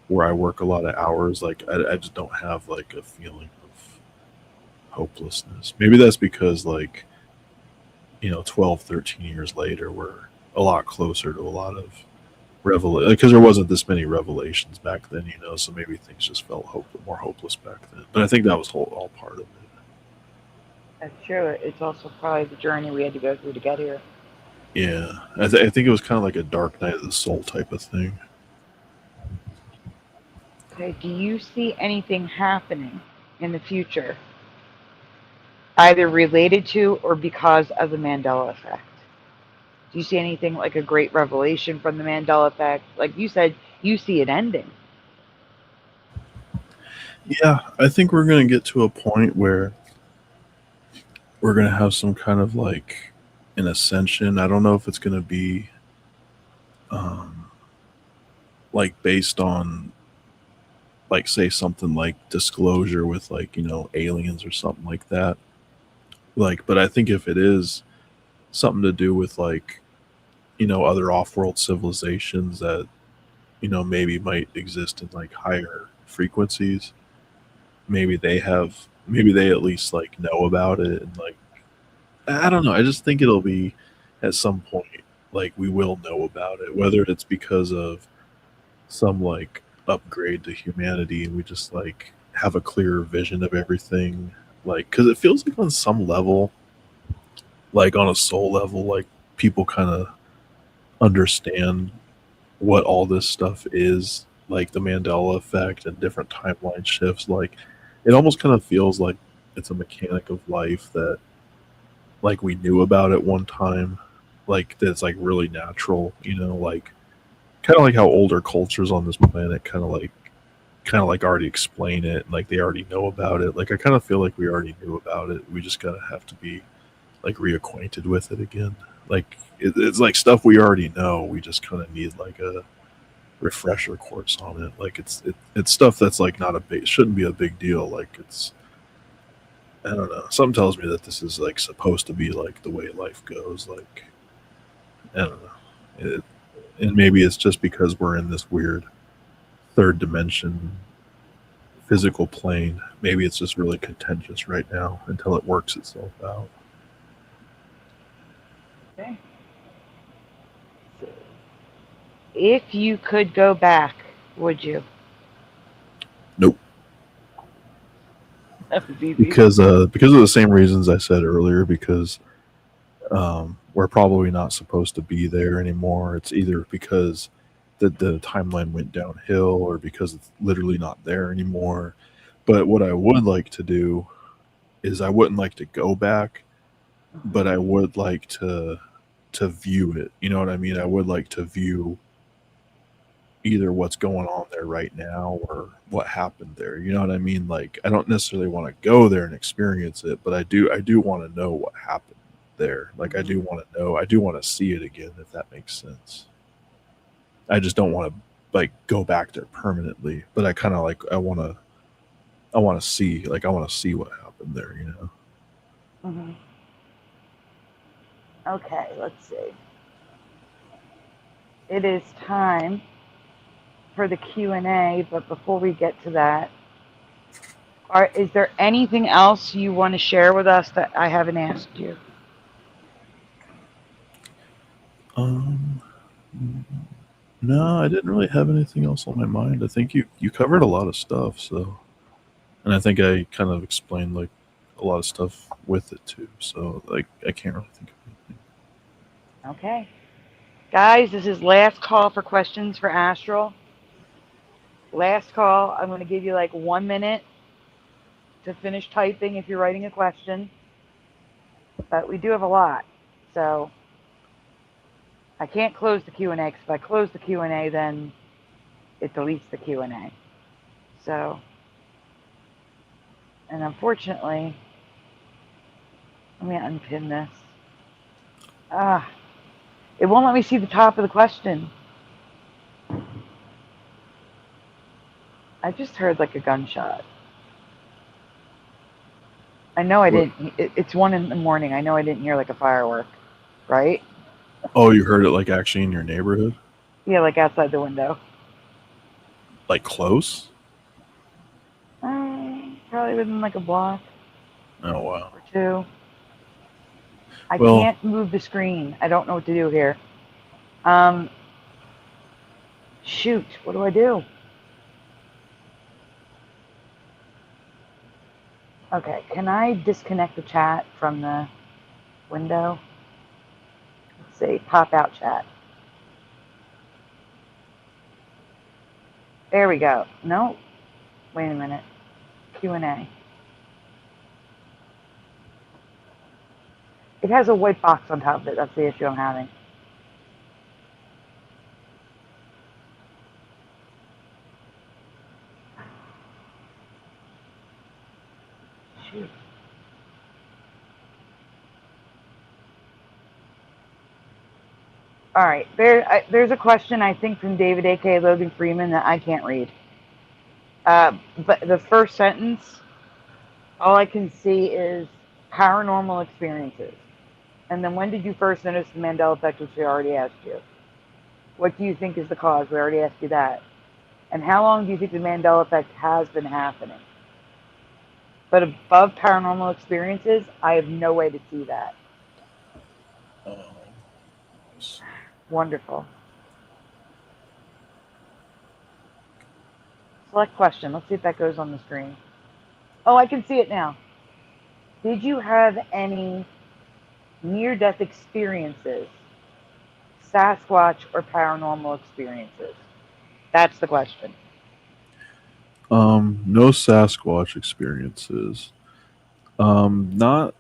where I work a lot of hours, like I just don't have like a feeling of hopelessness. Maybe that's because like, 12, 13 years later, we're a lot closer to a lot of revelation, because there wasn't this many revelations back then, so maybe things just felt more hopeless back then. But I think that was all part of it. That's true. It's also probably the journey we had to go through to get here. Yeah, I think it was kind of like a dark night of the soul type of thing. Okay. Do you see anything happening in the future, either related to or because of the Mandela effect? Do you see anything like a great revelation from the Mandela effect? Like you said, you see it ending. Yeah, I think we're going to get to a point where we're going to have some kind of like an ascension. I don't know if it's going to be um, like based on, like, say something like disclosure with like, aliens or something like that. Like, but I think if it is something to do with like, other off-world civilizations that, maybe might exist in like higher frequencies, maybe they at least like know about it. And like, I don't know, I just think it'll be at some point, like, we will know about it, whether it's because of some like upgrade to humanity and we just like have a clearer vision of everything. Like, because it feels like on some level, like on a soul level, like people kind of understand what all this stuff is, like the Mandela effect and different timeline shifts. Like, it almost kind of feels like it's a mechanic of life that like we knew about at one time, like that's like really natural, like kind of like how older cultures on this planet kind of like already explain it, and like they already know about it. Like I kind of feel like we already knew about it. We just gotta have to be like reacquainted with it again. Like it's like stuff we already know. We just kind of need like a refresher course on it. Like it's stuff that's like not a big, shouldn't be a big deal. Like it's, I don't know. Something tells me that this is like supposed to be like the way life goes. Like I don't know. And maybe it's just because we're in this weird third dimension physical plane. Maybe it's just really contentious right now until it works itself out. Okay. So, if you could go back, would you? Nope. That was easy. Because of the same reasons I said earlier. Because we're probably not supposed to be there anymore. It's either because the timeline went downhill or because it's literally not there anymore. But what I would like to do is I wouldn't like to go back, but I would like to view it. You know what I mean? I would like to view either what's going on there right now or what happened there. You know what I mean? Like I don't necessarily want to go there and experience it, but I do want to know what happened there. Like I do want to know, I do want to see it again, if that makes sense. I just don't want to like go back there permanently, but I kind of like I want to see, like I want to see what happened there, you know. Mm-hmm. Okay, let's see. It is time for the Q&A, but before we get to that, is there anything else you want to share with us that I haven't asked you? No, I didn't really have anything else on my mind. I think you covered a lot of stuff, so, and I think I kind of explained like a lot of stuff with it too. So like I can't really think of anything. Okay. Guys, this is last call for questions for Astral. Last call. I'm going to give you like 1 minute to finish typing if you're writing a question. But we do have a lot. So I can't close the Q&A because if I close the Q&A, then it deletes the Q&A. So, and unfortunately, let me unpin this. It won't let me see the top of the question. I just heard like a gunshot. I know I didn't. It's 1 in the morning. I know I didn't hear like a firework, right? Oh, you heard it like actually in your neighborhood? Yeah, like outside the window. Like close? Probably within like a block. Oh wow. Or two. I can't move the screen. I don't know what to do here. Shoot, what do I do? Okay, can I disconnect the chat from the window? Let's see, pop out chat. There we go. No, wait a minute. Q&A. It has a white box on top of it. That's the issue I'm having. Shoot. All right, there's a question I think from David, aka Logan Freeman, that I can't read. But the first sentence, all I can see is paranormal experiences. And then when did you first notice the Mandela effect, which we already asked you? What do you think is the cause? We already asked you that. And how long do you think the Mandela effect has been happening? But above paranormal experiences, I have no way to see that. Wonderful. Select question. Let's see if that goes on the screen. Oh, I can see it now. Did you have any near-death experiences, Sasquatch or paranormal experiences? That's the question. No Sasquatch experiences. Not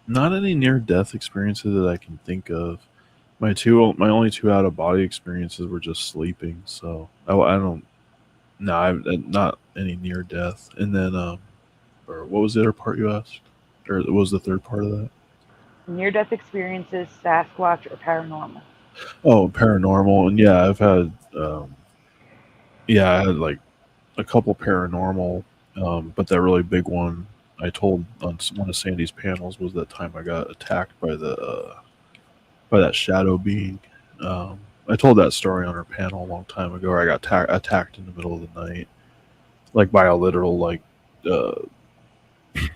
any near-death experiences that I can think of. My only two out-of-body experiences were just sleeping. So I don't. No, I've not any near death. And then, or what was the other part you asked? Or what was the third part of that? Near death experiences, Sasquatch, or paranormal. Oh, paranormal. And yeah, I've had, yeah, I had like a couple paranormal, but that really big one I told on one of Sandy's panels was that time I got attacked by the by that shadow being. Um, I told that story on her panel a long time ago. Where I got attacked in the middle of the night, like by a literal uh,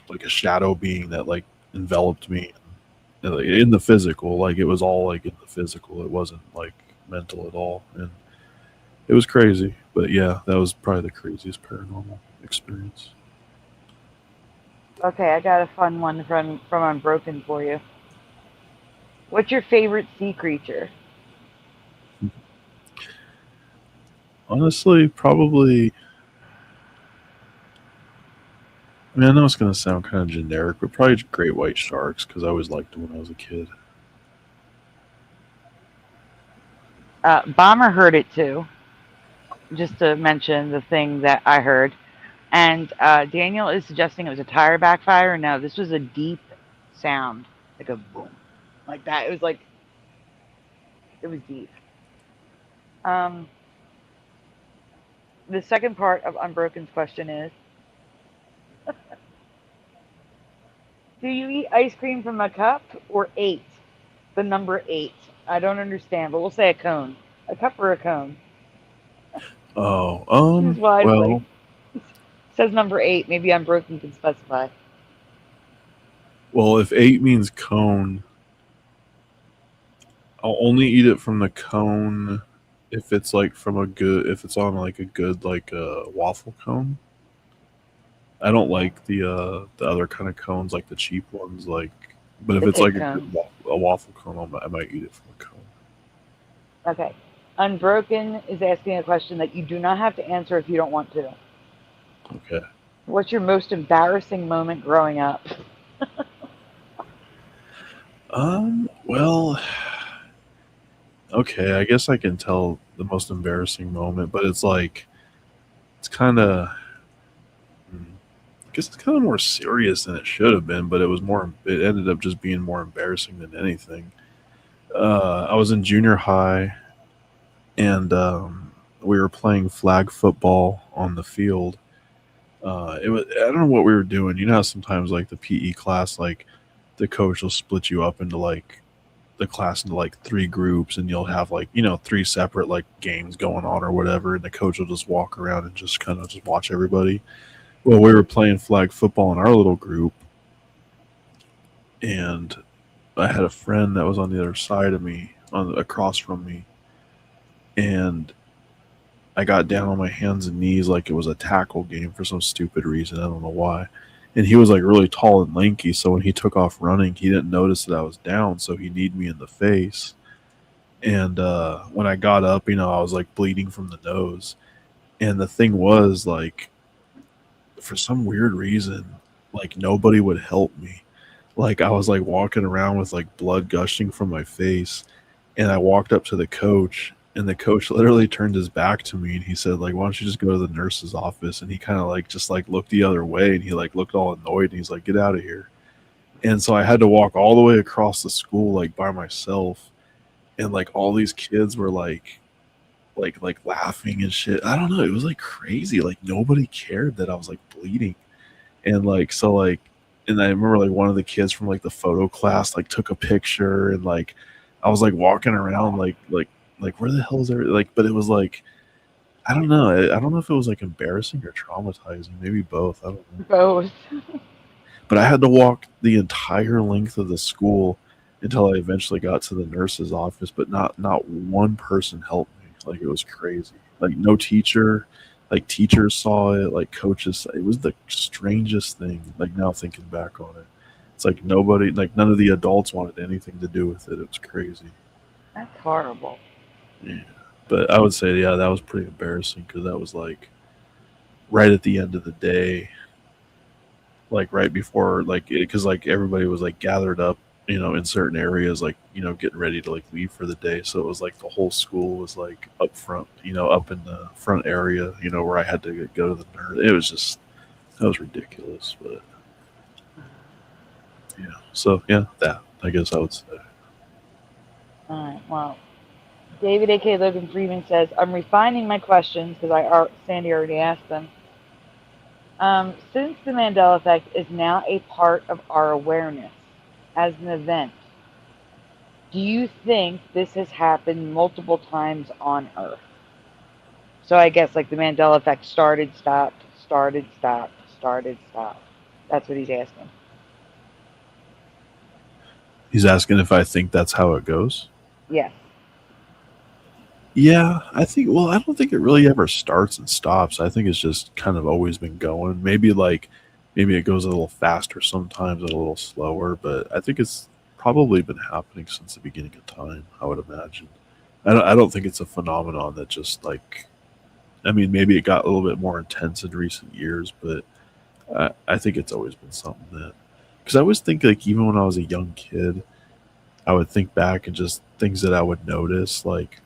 like a shadow being that like enveloped me in the physical. Like it was all like in the physical. It wasn't like mental at all, and it was crazy. But yeah, that was probably the craziest paranormal experience. Okay, I got a fun one from Unbroken for you. What's your favorite sea creature? Honestly, probably. I mean, I know it's going to sound kind of generic, but probably great white sharks because I always liked them when I was a kid. Bomber heard it too. Just to mention the thing that I heard. And Daniel is suggesting it was a tire backfire. No, this was a deep sound, like a boom, like that. It was like it was deep. Um, the second part of Unbroken's question is: do you eat ice cream from a cup or eight? The number eight. I don't understand, but we'll say a cone. A cup or a cone. Oh, Choose wisely. well, It says number eight. Maybe Unbroken can specify. well, if eight means cone, I'll only eat it from the cone if it's like from a good, if it's on like a good like waffle cone. I don't like the other kind of cones like the cheap ones like, but if The it's cake like a good cones. a waffle cone, I might eat it from a cone. Okay. Unbroken is asking a question that you do not have to answer if you don't want to. Okay. What's your most embarrassing moment growing up? Well, okay, I guess I can tell the most embarrassing moment, but it's like it's kind of I guess it's kind of more serious than it should have been, but it was more. It ended up just being more embarrassing than anything. I was in junior high, and we were playing flag football on the field. It was I don't know what we were doing. You know how sometimes like the PE class, like the coach will split you up into like the class into like three groups, and you'll have like three separate like games going on or whatever, and the coach will just walk around and just kind of just watch everybody. Well, we were playing flag football in our little group, and I had a friend that was on the other side of me, on across from me, and I got down on my hands and knees like it was a tackle game for some stupid reason. I don't know why. And he was like really tall and lanky, so when he took off running, he didn't notice that I was down, so he kneed me in the face. And when I got up, I was like bleeding from the nose. And the thing was, like, for some weird reason, like nobody would help me. Like I was like walking around with like blood gushing from my face, and I walked up to the coach, and the coach literally turned his back to me, and he said like, "Why don't you just go to the nurse's office?" And he kind of like just like looked the other way, and he like looked all annoyed, and he's like, "Get out of here." And so I had to walk all the way across the school like by myself, and like all these kids were like laughing and shit. I don't know. It was like crazy. Like nobody cared that I was like bleeding. And like so like and I remember like one of the kids from like the photo class like took a picture, and like I was like walking around like where the hell is there like, but it was like I don't know. I don't know if it was like embarrassing or traumatizing. Maybe both. I don't know. Both. But I had to walk the entire length of the school until I eventually got to the nurse's office, but not one person helped me. Like it was crazy. Like no teacher, like teachers saw it, like coaches. It was the strangest thing. Like now thinking back on it, it's like nobody, like none of the adults wanted anything to do with it. It was crazy. That's horrible. Yeah. But I would say, yeah, that was pretty embarrassing because that was like right at the end of the day, like right before, like because like everybody was like gathered up in certain areas, like, getting ready to like leave for the day. So it was like the whole school was like up front, up in the front area, where I had to go to the nerd. It was just, that was ridiculous. But yeah, so yeah, that, I guess I would say. All right. Well, David, aka Logan Freeman, says, I'm refining my questions because Sandy already asked them. Since the Mandela effect is now a part of our awareness as an event, do you think this has happened multiple times on Earth? So I guess like the Mandela effect started, stopped, started, stopped, started, stopped. That's what he's asking. He's asking if I think that's how it goes. Yes. Yeah, I think. Well, I don't think it really ever starts and stops. I think it's just kind of always been going. Maybe it goes a little faster sometimes and a little slower, but I think it's probably been happening since the beginning of time. I would imagine. I don't think it's a phenomenon that just like. I mean, maybe it got a little bit more intense in recent years, but I think it's always been something that. Because I always think like even when I was a young kid, I would think back and just things that I would notice like,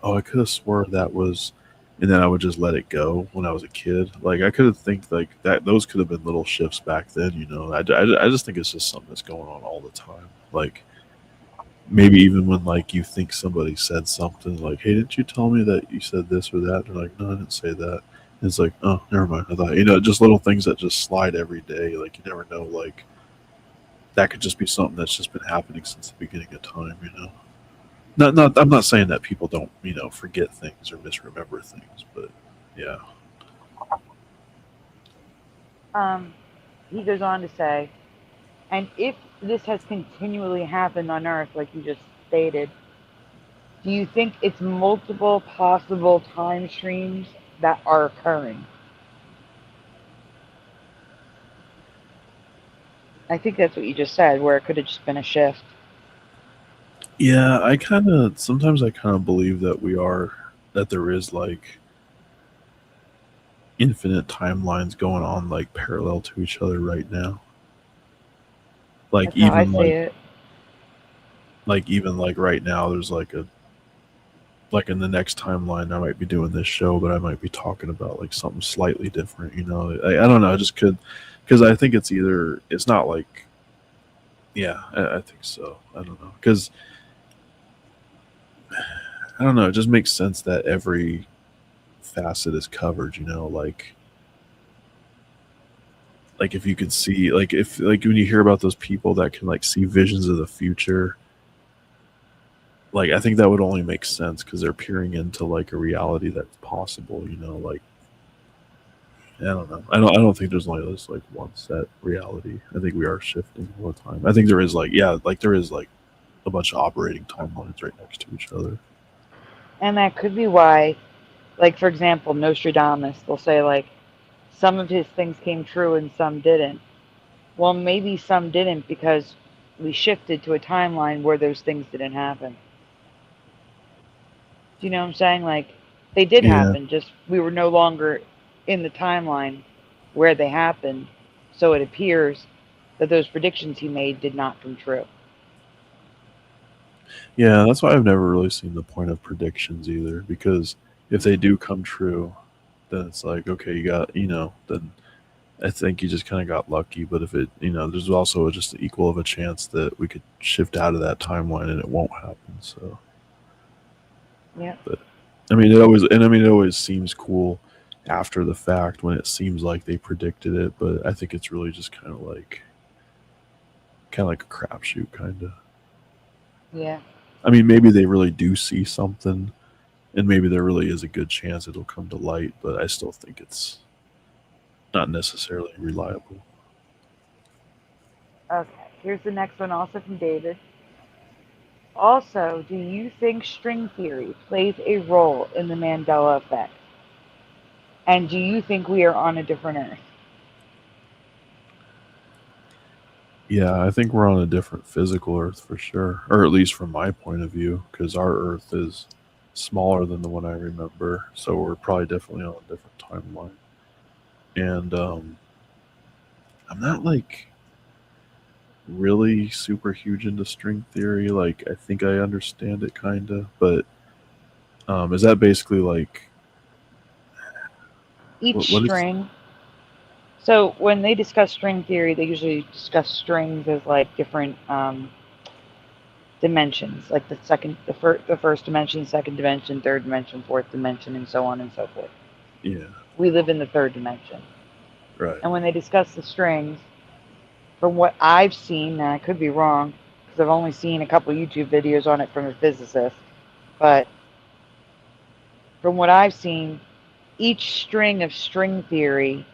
oh, I could have swore that was, and then I would just let it go when I was a kid. Like I could have think like that those could have been little shifts back then. I just think it's just something that's going on all the time. Like maybe even when like you think somebody said something like, hey, didn't you tell me that you said this or that? They're like, no, I didn't say that. And it's like, oh, never mind. I thought, just little things that just slide every day. Like you never know. Like that could just be something that's just been happening since the beginning of time. Not. I'm not saying that people don't, forget things or misremember things, but yeah. He goes on to say, and if this has continually happened on Earth, like you just stated, do you think it's multiple possible time streams that are occurring? I think that's what you just said, where it could have just been a shift. Yeah, sometimes I kind of believe that there is like infinite timelines going on like parallel to each other right now. Like That's how I even see it. like right now there's like in the next timeline I might be doing this show, but I might be talking about like something slightly different. I don't know, I just could, because I think it's not like, yeah, I think so. I don't know, because I don't know, it just makes sense that every facet is covered. Like if you could see, like if like when you hear about those people that can like see visions of the future, like I think that would only make sense because they're peering into like a reality that's possible. Like I don't know. I don't think there's only this like one set reality. I think we are shifting all the time. I think there is like, yeah, like there is like a bunch of operating timelines right next to each other. And that could be why, like, for example, Nostradamus, they'll say, like, some of his things came true and some didn't. Well, maybe some didn't because we shifted to a timeline where those things didn't happen. Do you know what I'm saying? Like, they did Yeah. happen, just we were no longer in the timeline where they happened. So it appears that those predictions he made did not come true. Yeah, that's why I've never really seen the point of predictions either, because if they do come true, then it's like, okay, then I think you just kind of got lucky. But if there's also just equal of a chance that we could shift out of that timeline and it won't happen. So, Yeah. but it always seems cool after the fact when it seems like they predicted it. But I think it's really just kind of like a crapshoot, kind of. Yeah. I mean, maybe they really do see something, and maybe there really is a good chance it'll come to light. But I still think it's not necessarily reliable. Okay. Here's the next one, also from David. Also, do you think string theory plays a role in the Mandela effect? And do you think we are on a different Earth? Yeah, I think we're on a different physical Earth for sure, or at least from my point of view, because our Earth is smaller than the one I remember, so we're probably definitely on a different timeline. And I'm not like really super huge into string theory. Like, I think I understand it kind of, but is that basically like Each what is? string. So when they discuss string theory, they usually discuss strings as like different dimensions, like the first dimension, second dimension, third dimension, fourth dimension, and so on and so forth. Yeah, We live in the third dimension, right. and when they discuss the strings, from what I've seen, and I could be wrong, because I've only seen a couple YouTube videos on it from a physicist, but from what I've seen, each string of string theory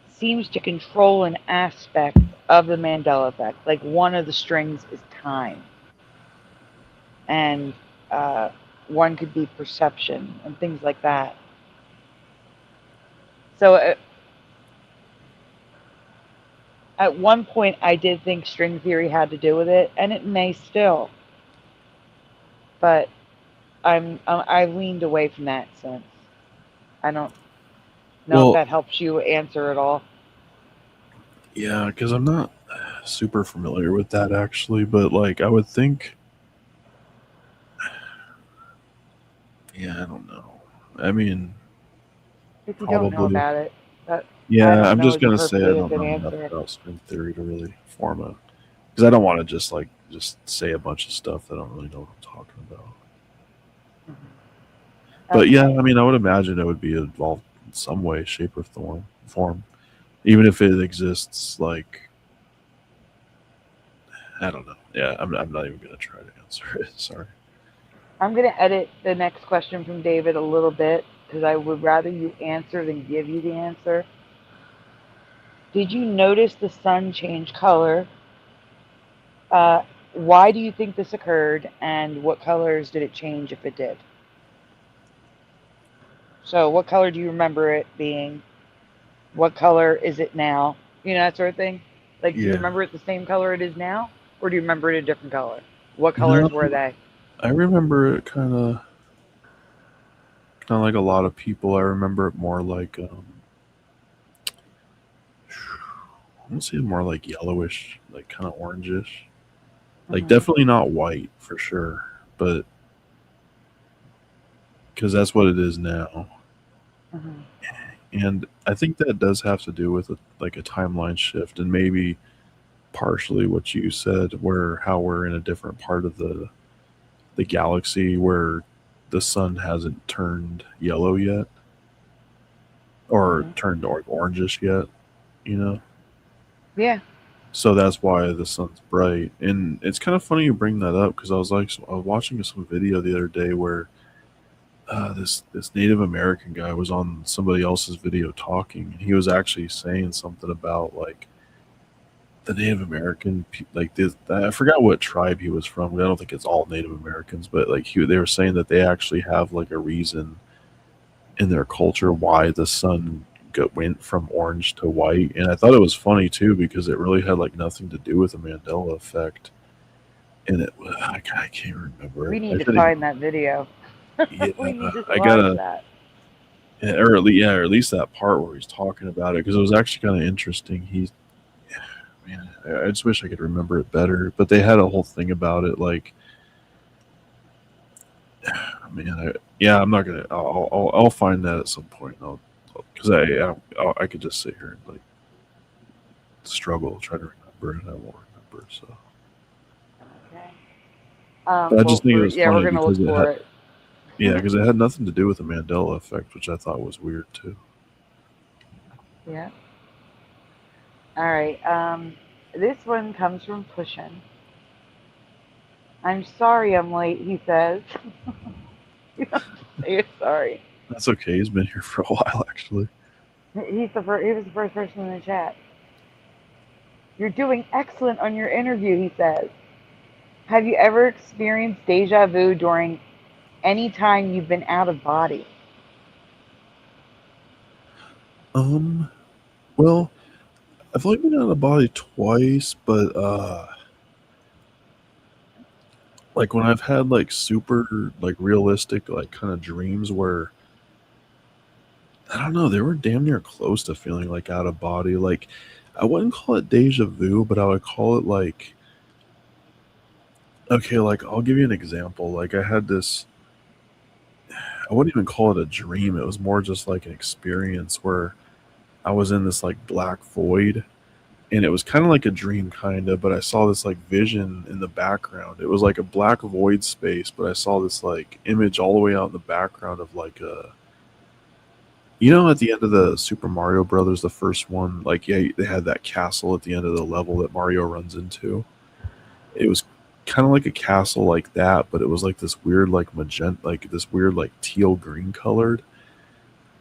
seems to control an aspect of the Mandela effect. Like one of the strings is time, and uh, one could be perception and things like that. So at one point, I did think string theory had to do with it, and it may still, but I leaned away from that since. I don't know if Well, that helps you answer at all. yeah, because I'm not super familiar with that actually, but like I would think, yeah, I don't know. I mean, If you don't know probably. about it, but I Yeah, don't I'm know just is a gonna say I perfectly don't good know enough answer. about string theory to really form a, because I don't want to just say a bunch of stuff that I don't really know what I'm talking about. But yeah, Okay. I mean, I would imagine it would be involved in some way, shape, or form, even if it exists. Like, I don't know. Yeah, I'm not even gonna try to answer it. Sorry. I'm going to edit the next question from David a little bit because I would rather you answer than give you the answer. Did you notice the sun change color? Uh, why do you think this occurred, and what colors did it change if it did? So, what color do you remember it being? What color is it now? You know, that sort of thing. Like, do you Yeah. remember it the same color it is now, or do you remember it a different color? What No, colors were they? I remember it kind of like a lot of people. I remember it more like I want to say more like yellowish, like kind of orangish. Like Mm-hmm. definitely not white for sure, but because that's what it is now. Mm-hmm. And I think that does have to do with like a timeline shift, and maybe partially what you said, where how we're in a different part of the galaxy where the sun hasn't turned yellow yet or Mm-hmm. turned orangish yet, you know. Yeah. So that's why the sun's bright, and it's kind of funny you bring that up because I was watching some video the other day where this Native American guy was on somebody else's video talking, and he was actually saying something about like the Native American, like this. I forgot what tribe he was from. I don't think it's all Native Americans, but like they were saying that they actually have like a reason in their culture why the sun went from orange to white, and I thought it was funny too because it really had like nothing to do with the Mandela effect, and I can't remember We it. need I to couldn't even. find that video. We Yeah, need to I watch gotta. that. Yeah, or at least that part where he's talking about it because it was actually kind of interesting. Man, I just wish I could remember it better. But they had a whole thing about it, like, man, yeah, I'm not gonna. I'll find that at some point. Because I could just sit here and like struggle trying to remember, and I won't remember. So, Okay. but I just Well, think it was we're funny gonna look because it had, for it. yeah, because it had nothing to do with the Mandela effect, which I thought was weird too. Yeah. All right. This one comes from Pushin. I'm sorry I'm late, he says. You don't have to say you're sorry. That's okay. He's been here for a while, actually. He was the first person in the chat. You're doing excellent on your interview, he says. Have you ever experienced deja vu during any time you've been out of body? Um, well, I've only been out of the body twice, but like when I've had like super like realistic like kind of dreams where I don't know, they were damn near close to feeling like out of body. Like I wouldn't call it deja vu, but I would call it like, okay, like I'll give you an example. Like I had this, I wouldn't even call it a dream. It was more just like an experience where I was in this like black void, and it was kind of like a dream kind of, but I saw this like vision in the background. It was like a black void space, but I saw this like image all the way out in the background of like a, you know, at the end of the Super Mario Brothers, the first one, like yeah, they had that castle at the end of the level that Mario runs into. It was kind of like a castle like that, but it was like this weird like magenta, like this weird like teal green colored,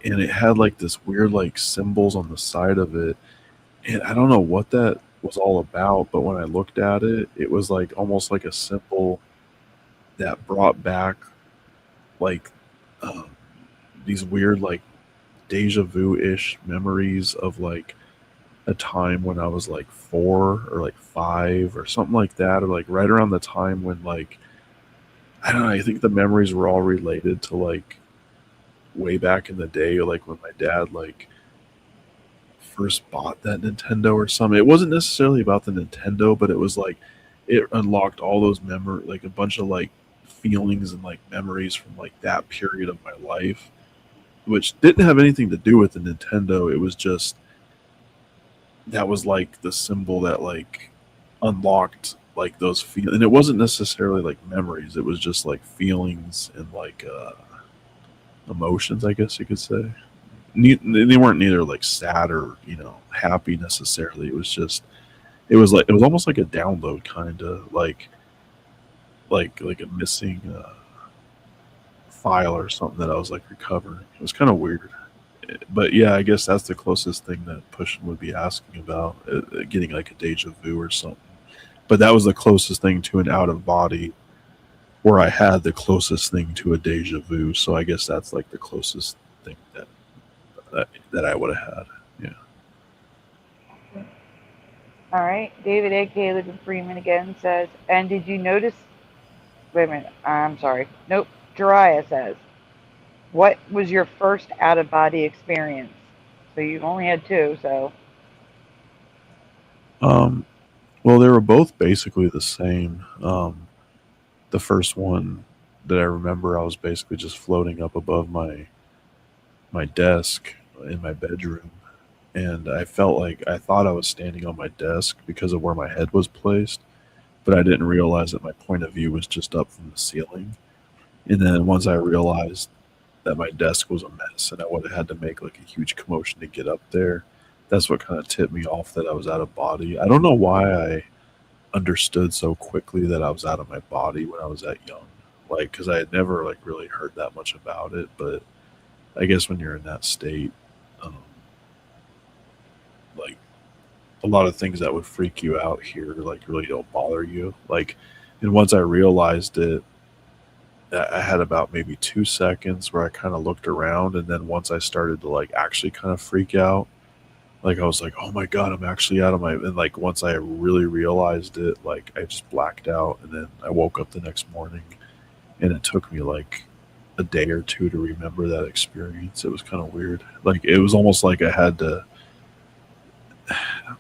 and it had like this weird like symbols on the side of it, and I don't know what that was all about, but when I looked at it, it was like almost like a symbol that brought back like um, these weird like deja vu ish memories of like a time when I was like 4 or like 5 or something like that, or like right around the time when like I don't know. I think the memories were all related to like way back in the day, like when my dad like first bought that Nintendo or something. It wasn't necessarily about the Nintendo, but it was like it unlocked all those memory, like a bunch of like feelings and like memories from like that period of my life, which didn't have anything to do with the Nintendo. It was just that was like the symbol that like unlocked like those feel, and it wasn't necessarily like memories. It was just like feelings and like emotions, I guess you could say. They weren't neither like sad or happy necessarily. It was just it was almost like a download kind of like a missing file or something that I was like recovering. It was kind of weird, but yeah, I guess that's the closest thing that Pushin would be asking about, getting like a deja vu or something. But that was the closest thing to an out of body where I had the closest thing to a deja vu. So I guess that's like the closest thing that I would have had. Yeah. All right. David A. Caleb and Freeman again says, and did you notice? Wait a minute. I'm sorry. Nope. Jariah says, what was your first out of body experience? So you only had two. So Um, well, they were both basically the same. The first one that I remember, I was basically just floating up above my desk in my bedroom, and I felt like I thought I was standing on my desk because of where my head was placed, but I didn't realize that my point of view was just up from the ceiling. And then once I realized that my desk was a mess and I would have had to make like a huge commotion to get up there, that's what kind of tipped me off that I was out of body. I don't know why I understood so quickly that I was out of my body when I was that young. Like, because I had never like really heard that much about it, but I guess when you're in that state, um, like a lot of things that would freak you out here like really don't bother you. Like, and once I realized it, I had about maybe 2 seconds where I kind of looked around, and then once I started to like actually kind of freak out, like I was like, "Oh my god, I'm actually out of my." And like once I really realized it, like I just blacked out, and then I woke up the next morning, and it took me like a day or two to remember that experience. It was kind of weird. Like it was almost like I had to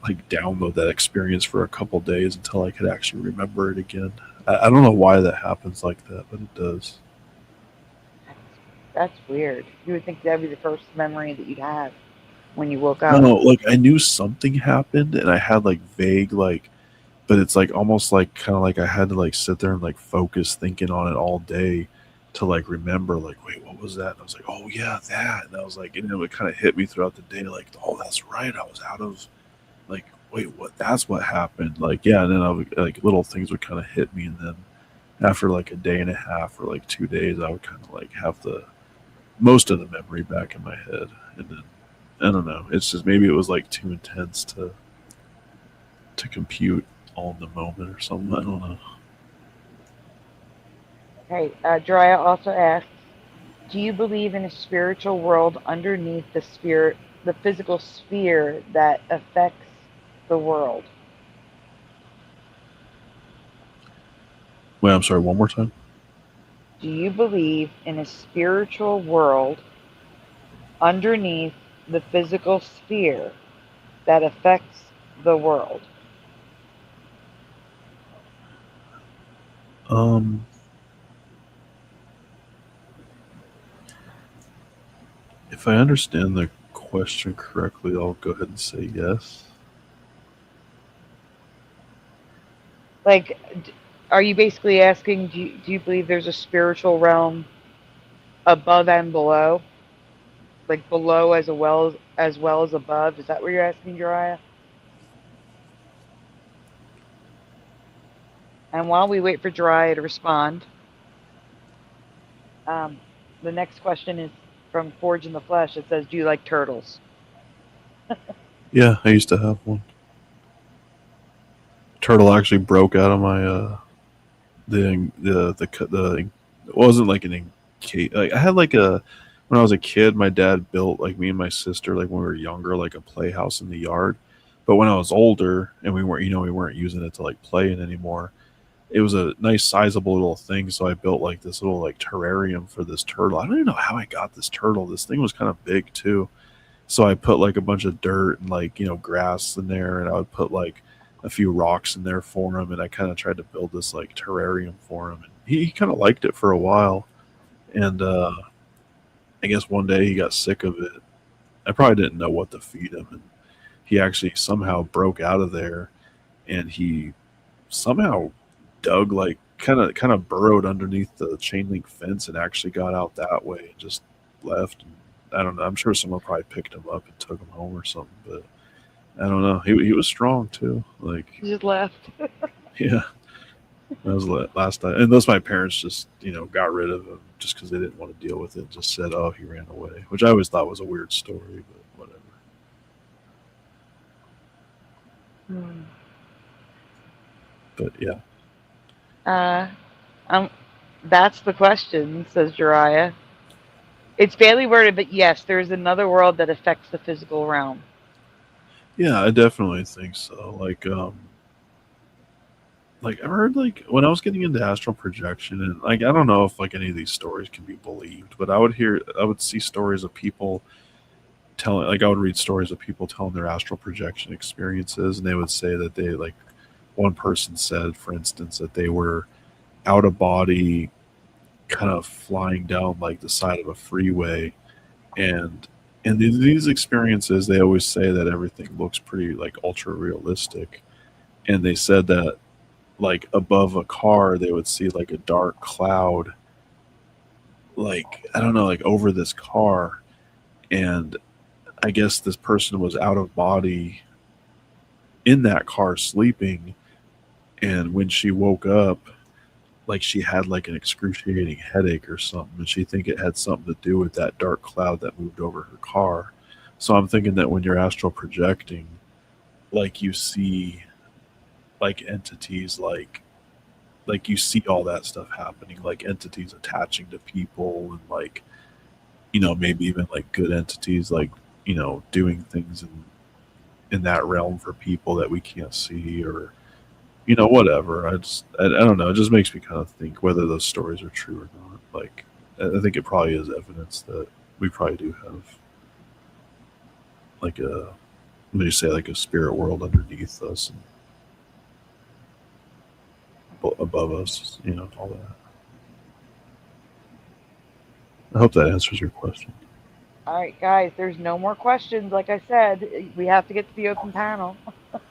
like download that experience for a couple days until I could actually remember it again. I don't know why that happens like that, but it does. that's weird. You would think that'd be the first memory that you'd have when you woke No, up. no, like I knew something happened, and I had like vague like, but it's like almost like kind of like I had to like sit there and like focus thinking on it all day to like remember like, wait, what was that? And I was like, oh yeah, that. And I was like, and it would kind of hit me throughout the day like, oh, that's right, I was out of like, wait, what? That's what happened. Like, yeah, and then I would like little things would kind of hit me, and then after like a day and a half or like 2 days, I would kind of like have the most of the memory back in my head, and then I don't know. It's just maybe it was like too intense to compute all in the moment or something. I don't know. Okay. Jariah also asks, do you believe in a spiritual world underneath the spirit, the physical sphere that affects the world? Wait, I'm sorry. One more time. Do you believe in a spiritual world underneath the physical sphere that affects the world? Um, if I understand the question correctly, I'll go ahead and say yes. Like, are you basically asking, do you believe there's a spiritual realm above and below? Like below as well as above? Is that what you're asking, Jariah? And while we wait for Jariah to respond, um, the next question is from Forge in the Flesh. It says, "Do you like turtles?" Yeah, I used to have one. Turtle actually broke out of my the it wasn't like an encase. Like I had like a when I was a kid, my dad built like me and my sister like when we were younger like a playhouse in the yard. But when I was older and we weren't using it to like play in anymore, it was a nice sizable little thing. So I built like this little like terrarium for this turtle. I don't even know how I got this turtle. This thing was kind of big too. So I put like a bunch of dirt and like grass in there, and I would put like a few rocks in there for him, and I kind of tried to build this like terrarium for him, and he kind of liked it for a while, and I guess one day he got sick of it. I probably didn't know what to feed him, and he actually somehow broke out of there, and he somehow dug like kind of burrowed underneath the chain link fence and actually got out that way and just left. And I don't know. I'm sure someone probably picked him up and took him home or something, but I don't know. He was strong too. Like He just left. yeah, that was last time. And those my parents just got rid of him just because they didn't want to deal with it. Just said, "Oh, he ran away," which I always thought was a weird story, but whatever. Hmm. But yeah, Uh, um, that's the question, says Jariah. It's badly worded, but yes, there is another world that affects the physical realm. yeah, I definitely think so. Like I heard like when I was getting into astral projection, and like I don't know if like any of these stories can be believed, but I would see stories of people telling, like I would read stories of people telling their astral projection experiences, and they would say that they like one person said, for instance, that they were out of body, kind of flying down like the side of a freeway, and these experiences, they always say that everything looks pretty like ultra realistic, and they said that like above a car they would see like a dark cloud, like I don't know, like over this car, and I guess this person was out of body in that car sleeping, and when she woke up, like she had like an excruciating headache or something, and she think it had something to do with that dark cloud that moved over her car. So I'm thinking that when you're astral projecting, like you see like entities, like you see all that stuff happening, like entities attaching to people, and like maybe even like good entities, like doing things in that realm for people that we can't see, or whatever. I don't know. It just makes me kind of think whether those stories are true or not. Like I think it probably is evidence that we probably do have like a, let me just say, like a spirit world underneath us and above us. All that. I hope that answers your question. All right, guys, there's no more questions. Like I said, we have to get to the open panel. All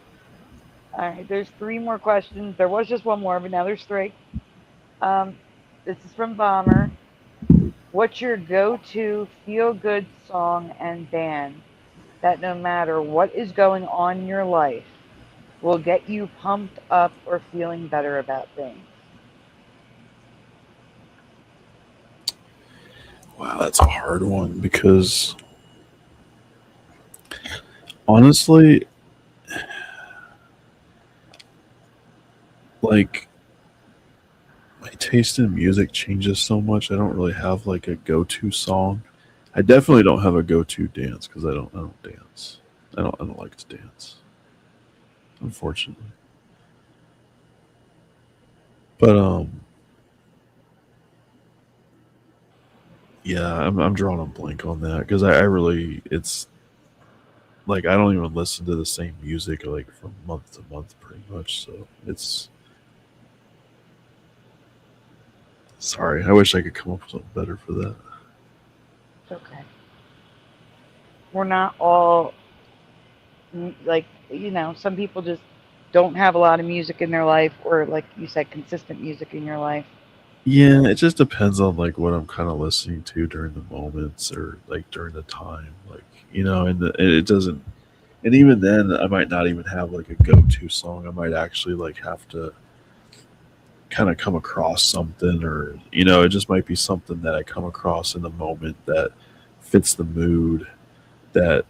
right, there's three more questions. There was just one more, but now there's three. Um, this is from Bomber. What's your go-to feel-good song and band that no matter what is going on in your life will get you pumped up or feeling better about things? Wow, that's a hard one because honestly, like my taste in music changes so much. I don't really have like a go-to song. I definitely don't have a go-to dance because I don't dance. I don't like to dance, unfortunately. But yeah, I'm drawing a blank on that because I really, it's like I don't even listen to the same music like from month to month pretty much. So it's sorry. I wish I could come up with something better for that. It's okay. We're not all like, some people just don't have a lot of music in their life, or like you said, consistent music in your life. Yeah, it just depends on like what I'm kind of listening to during the moments or like during the time, like and it doesn't. And even then, I might not even have like a go-to song. I might actually like have to kind of come across something, or it just might be something that I come across in the moment that fits the mood. That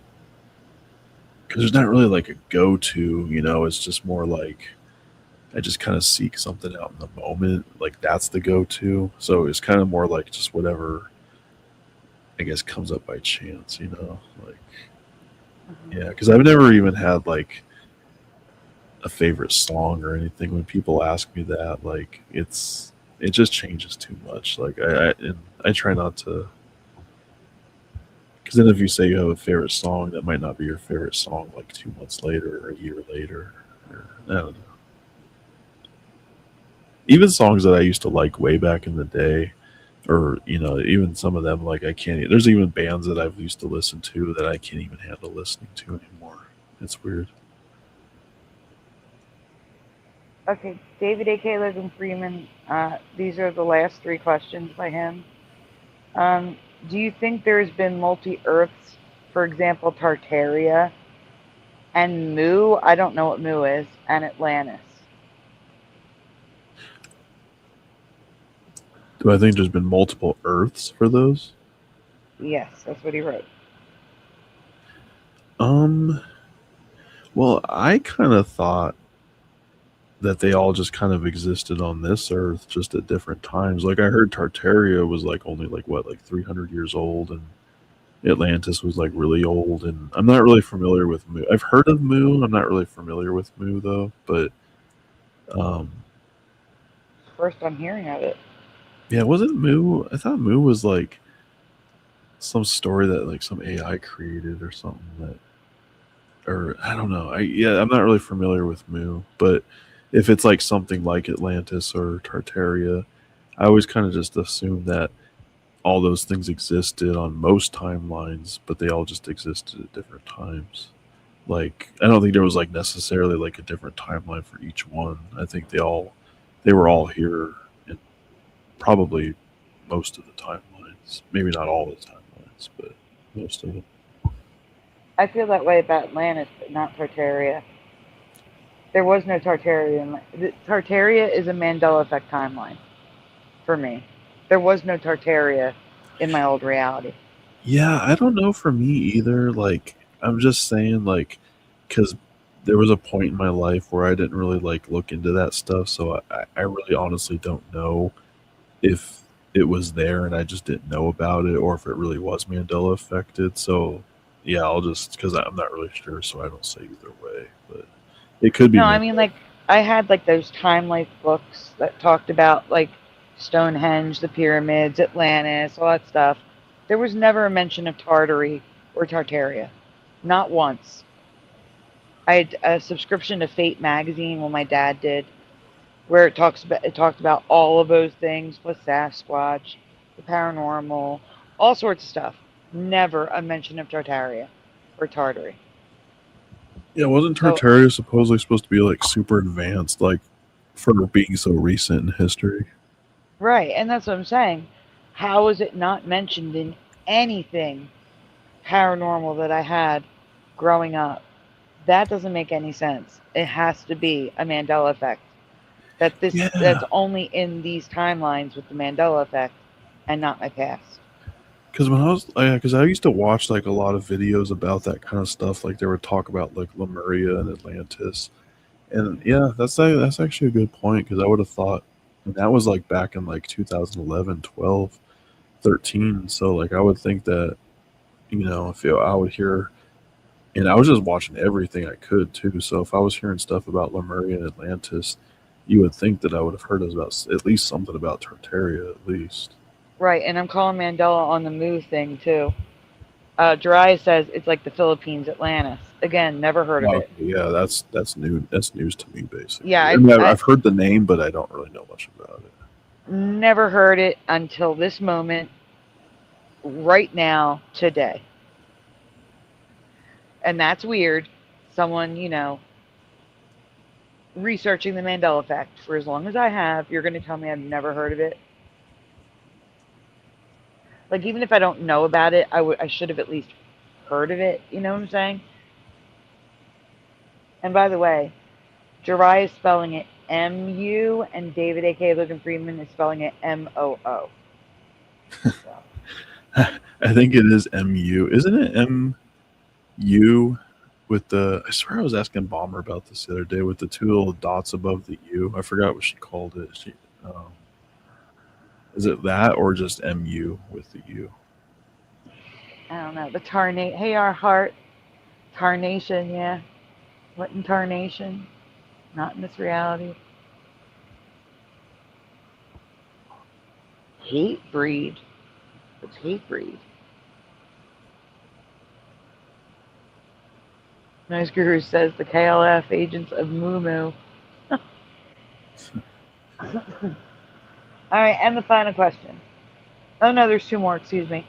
because there's not really like a go-to. It's just more like I just kind of seek something out in the moment. Like that's the go-to. So it's kind of more like just whatever I guess comes up by chance. Like Hmm. yeah, because I've never even had like a favorite song or anything. When people ask me that, like it just changes too much. Like I try not to, because then if you say you have a favorite song, that might not be your favorite song like 2 months later or a year later. Or, I don't know. Even songs that I used to like way back in the day, or even some of them, like I can't. There's even bands that I've used to listen to that I can't even handle listening to anymore. It's weird. Okay, David A.K. Logan Freeman. These are the last three questions by him. Um, do you think there's been multi Earths, for example, Tartaria and Mu? I don't know what Mu is, and Atlantis. Do I think there's been multiple Earths for those? Yes, that's what he wrote. Um, well, I kind of thought that they all just kind of existed on this earth just at different times. Like I heard Tartaria was like only like what, like 300 years old, and Atlantis was like really old. And I'm not really familiar with Mu. I've heard of Mu. I'm not really familiar with Mu though. But um, First I'm hearing of it. yeah, wasn't Mu? I thought Mu was like some story that like some AI created or something that, or I don't know. I'm not really familiar with Mu, but if it's like something like Atlantis or Tartaria, I always kind of just assume that all those things existed on most timelines, but they all just existed at different times. Like I don't think there was like necessarily like a different timeline for each one. I think they were all here in probably most of the timelines. Maybe not all the timelines, but most of them. I feel that way about Atlantis, but not Tartaria. There was no Tartaria. Tartaria is a Mandela effect timeline for me. There was no Tartaria in my old reality. Yeah, I don't know for me either. Like I'm just saying like cuz there was a point in my life where I didn't really like look into that stuff, so I really honestly don't know if it was there and I just didn't know about it, or if it really was Mandela affected. So yeah, I'll just because I'm not really sure, so I don't say either way. But it could be No, I mean, Mandela. like, I had like those time life books that talked about like Stonehenge, the pyramids, Atlantis, all that stuff. There was never a mention of Tartary or Tartaria. Not once. I had a subscription to Fate magazine when my dad did, where it talked about all of those things plus Sasquatch, the paranormal, all sorts of stuff. Never a mention of Tartaria or Tartary. Yeah, wasn't So Tartaria supposedly supposed to be like super advanced, like for being so recent in history? right, and that's what I'm saying. How is it not mentioned in anything paranormal that I had growing up? That doesn't make any sense. It has to be a Mandela effect. That's Yeah, only in these timelines with the Mandela effect and not my past. because when I was, because I used to watch like a lot of videos about that kind of stuff. Like they would talk about like Lemuria and Atlantis, and yeah, that's actually a good point because I would have thought, and that was like back in like 2011, 12, 13. So like I would think that if I would hear, and I was just watching everything I could too. So if I was hearing stuff about Lemuria and Atlantis, you would think that I would have heard about at least something about Tartaria at least. Right, and I'm calling Mandela on the move thing too. Jirai says it's like the Philippines, Atlantis. Again, never heard of Oh, it. okay, yeah, that's new. That's news to me, Yeah, basically. I mean, I've heard the name, but I don't really know much about it. never heard it until this moment, right now, today. And that's weird. Someone, researching the Mandela effect for as long as I have, you're going to tell me I've never heard of it. Like, even if I don't know about it, I should have at least heard of it. You know what I'm saying? And by the way, Jirai is spelling it M-U, and David, a.k.a. Logan Freeman, is spelling it M-O-O. So. I think it is M-U. Isn't it M-U with the... I swear I was asking Bomber about this the other day with the two little dots above the U. I forgot what she called it. Is it that or just M-U with the U? I don't know. The Tarnate. Hey, our heart. Tarnation, yeah. What in tarnation? Not in this reality. Hate breed. What's hate breed? Nice Guru says the KLF agents of Moo Moo. All right, and the final question. Oh no, there's two more. Excuse me.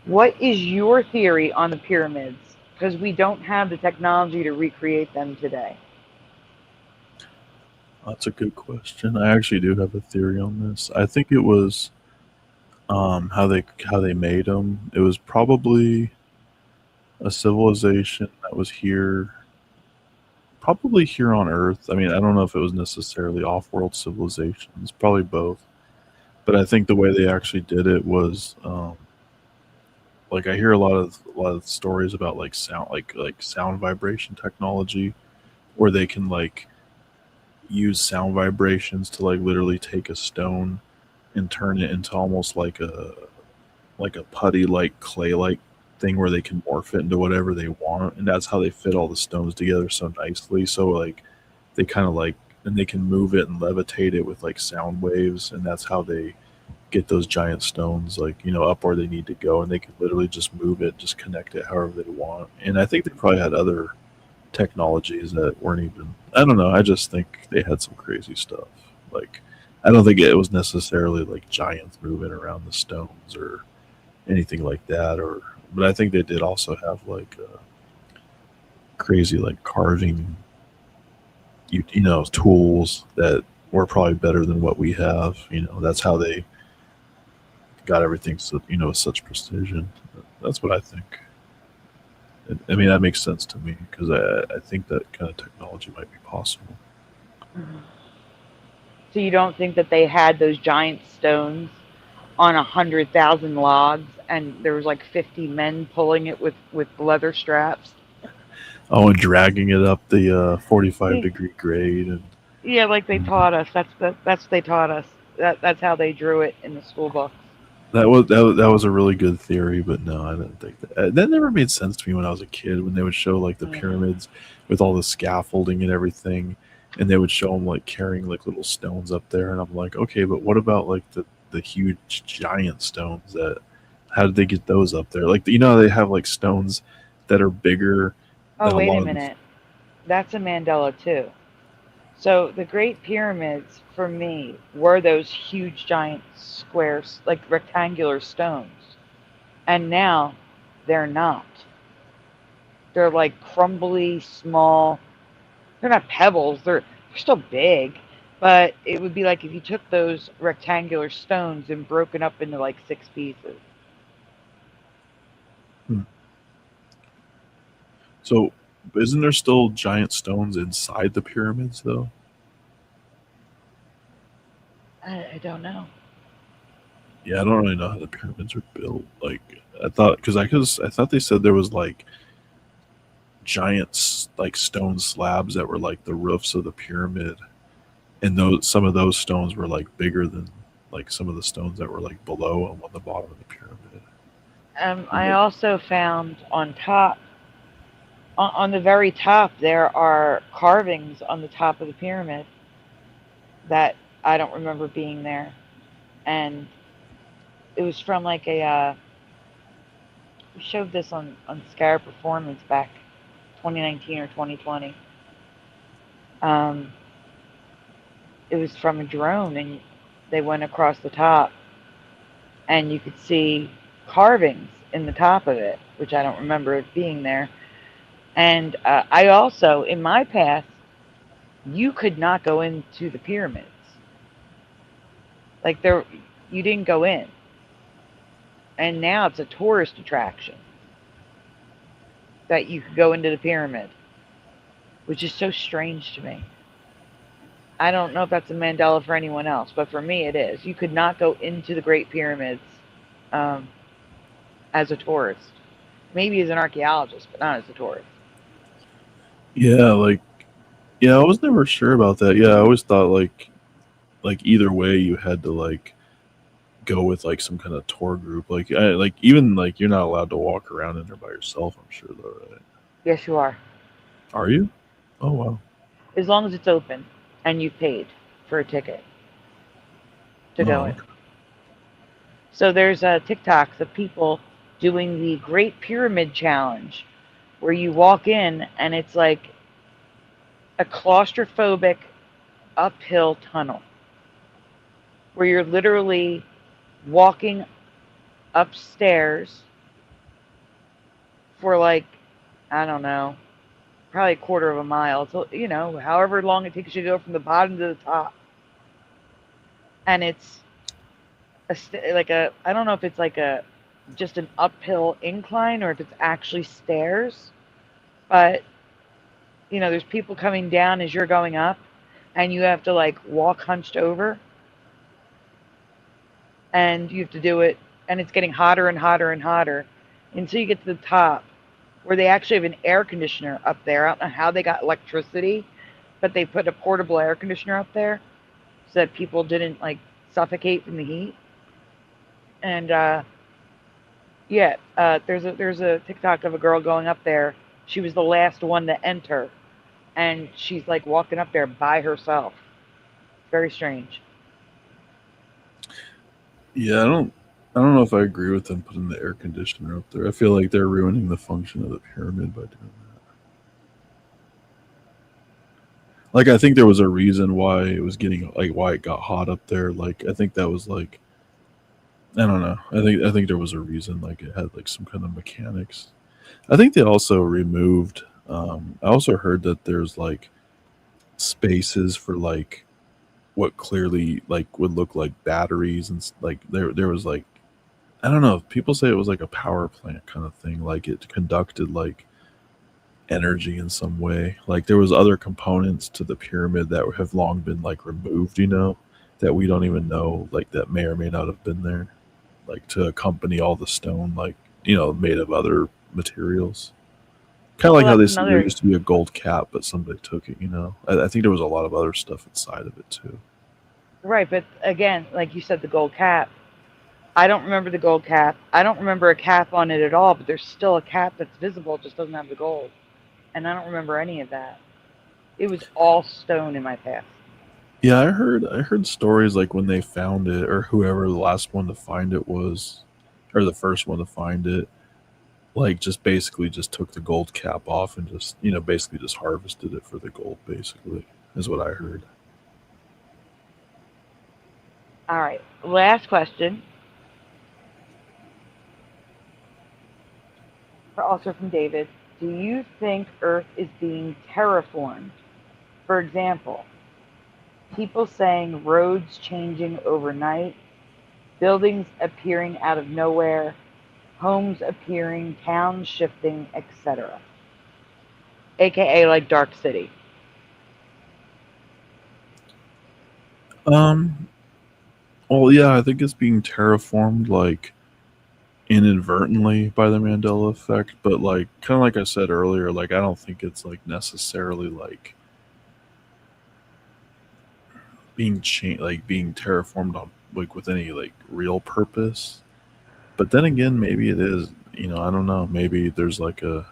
What is your theory on the pyramids? Because we don't have the technology to recreate them today. That's a good question. I actually do have a theory on this. I think it was how they made them. It was probably a civilization that was here, probably here on Earth. I mean, I don't know if it was necessarily off-world civilizations. Probably both. But I think the way they actually did it was like I hear a lot of stories about like sound like sound vibration technology where they can like use sound vibrations to like literally take a stone and turn it into almost like a putty like clay like thing where they can morph it into whatever they want, and that's how they fit all the stones together so nicely. So like they kind of like, and they can move it and levitate it with like sound waves, and that's how they get those giant stones like up where they need to go, and they can literally just move it, just connect it however they want. And I think they probably had other technologies that weren't even, I don't know, I just think they had some crazy stuff. Like I don't think it was necessarily like giants moving around the stones or anything like that, or but I think they did also have like crazy like carving tools that were probably better than what we have. That's how they got everything so with such precision. That's what I think. I mean, that makes sense to me because I think that kind of technology might be possible. Mm-hmm. So you don't think that they had those giant stones on 100,000 logs, and there was like 50 men pulling it with leather straps? Oh, and dragging it up the 45-degree grade, and Yeah, like they taught us. That's what they taught us. That's how they drew it in the school books. that was a really good theory, but no, I didn't think that never made sense to me when I was a kid, when they would show like the pyramids with all the scaffolding and everything, and they would show them like carrying like little stones up there, and I'm like, okay, but what about like the huge giant stones that, how did they get those up there? Like they have like stones that are bigger Oh, than a wait a lot of minute. That's a Mandela too. So the Great Pyramids for me were those huge giant squares, like rectangular stones. And now they're not. They're like crumbly, small. They're not pebbles. They're still big, but it would be like if you took those rectangular stones and broken up into like 6 pieces. Hmm. So isn't there still giant stones inside the pyramids though? I don't know. Yeah, I don't really know how the pyramids are built. Like I thought, because I thought they said there was like giant like stone slabs that were like the roofs of the pyramid, and those some of those stones were like bigger than like some of the stones that were like below and on the bottom of the pyramid. I also found on top, on the very top, there are carvings on the top of the pyramid that I don't remember being there. And It was from like a. We showed this on Scare Performance back 2019 or 2020. Um, it was from a drone, and they went across the top, and you could see carvings in the top of it, which I don't remember it being there. And I also, in my past, you could not go into the pyramids. Like there, you didn't go in, and now it's a tourist attraction that you could go into the pyramid, which is so strange to me. I don't know if that's a Mandela for anyone else, but for me it is. You could not go into the Great Pyramids um, as a tourist. Maybe as an archaeologist, but not as a tourist. Yeah, like yeah, I was never sure about that. Yeah, I always thought like either way you had to like go with like some kind of tour group. Like even like you're not allowed to walk around in there by yourself, I'm sure though, right? Yes, you are. Are you? Oh wow. As long as it's open and you've paid for a ticket to go Oh, in. So there's TikToks of people doing the Great Pyramid Challenge where you walk in and it's like a claustrophobic uphill tunnel where you're literally walking upstairs for like, I don't know, probably a quarter of a mile. So, however long it takes you to go from the bottom to the top. And it's I don't know if it's like a just an uphill incline or if it's actually stairs, but there's people coming down as you're going up, and you have to like walk hunched over, and you have to do it, and it's getting hotter and hotter and hotter until you get to the top, where they actually have an air conditioner up there. I don't know how they got electricity, but they put a portable air conditioner up there so that people didn't like suffocate from the heat. And yeah, there's a TikTok of a girl going up there. She was the last one to enter, and she's like walking up there by herself. Very strange. yeah, I don't know if I agree with them putting the air conditioner up there. I feel like they're ruining the function of the pyramid by doing that. Like I think there was a reason why it was getting like why it got hot up there. Like I think that was like I don't know. I think there was a reason like it had like some kind of mechanics. I think they also removed I also heard that there's like spaces for like what clearly like would look like batteries like there was like I don't know. People say it was like a power plant kind of thing. Like it conducted like energy in some way. Like there was other components to the pyramid that have long been like removed. That we don't even know. Like that may or may not have been there. Like to accompany all the stone. Like made of other materials. Kind of like Well, how that's there another used to be a gold cap, but somebody took it. I think there was a lot of other stuff inside of it too. right, but again, like you said, the gold cap. I don't remember the gold cap. I don't remember a cap on it at all, but there's still a cap that's visible. It just doesn't have the gold, and I don't remember any of that. It was all stone in my past. Yeah, I heard stories like when they found it, or whoever the last one to find it was, or the first one to find it, like just basically just took the gold cap off and just basically just harvested it for the gold. Basically, is what I heard. All right, last question, also from David. Do you think Earth is being terraformed? For example, people saying roads changing overnight, buildings appearing out of nowhere, homes appearing, towns shifting, etc. AKA like Dark City. Um. Well, yeah, I think it's being terraformed like inadvertently by the Mandela effect, but like kind of like I said earlier, like I don't think it's like necessarily like being terraformed on like with any like real purpose. But then again, maybe it is. I don't know. Maybe there's like a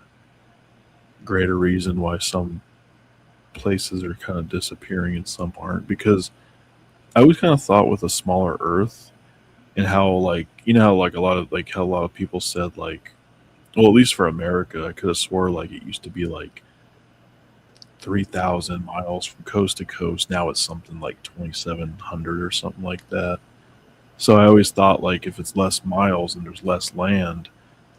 greater reason why some places are kind of disappearing and some aren't. Because I always kind of thought with a smaller Earth and how like how like a lot of people said like, well, at least for America, I could have swore like it used to be like 3,000 miles from coast to coast. Now it's something like 2,700 or something like that. So I always thought like if it's less miles and there's less land,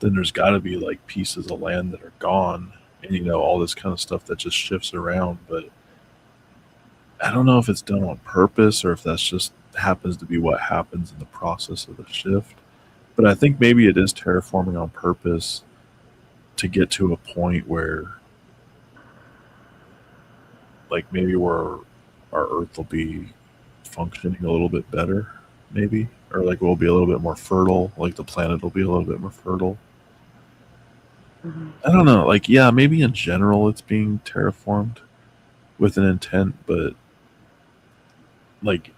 then there's got to be like pieces of land that are gone, and all this kind of stuff that just shifts around. But I don't know if it's done on purpose or if that's just happens to be what happens in the process of the shift. But I think maybe it is terraforming on purpose to get to a point where like maybe where our Earth will be functioning a little bit better, maybe, or like we'll be a little bit more fertile. Like the planet will be a little bit more fertile. I don't know. Like, yeah, maybe in general it's being terraformed with an intent, but like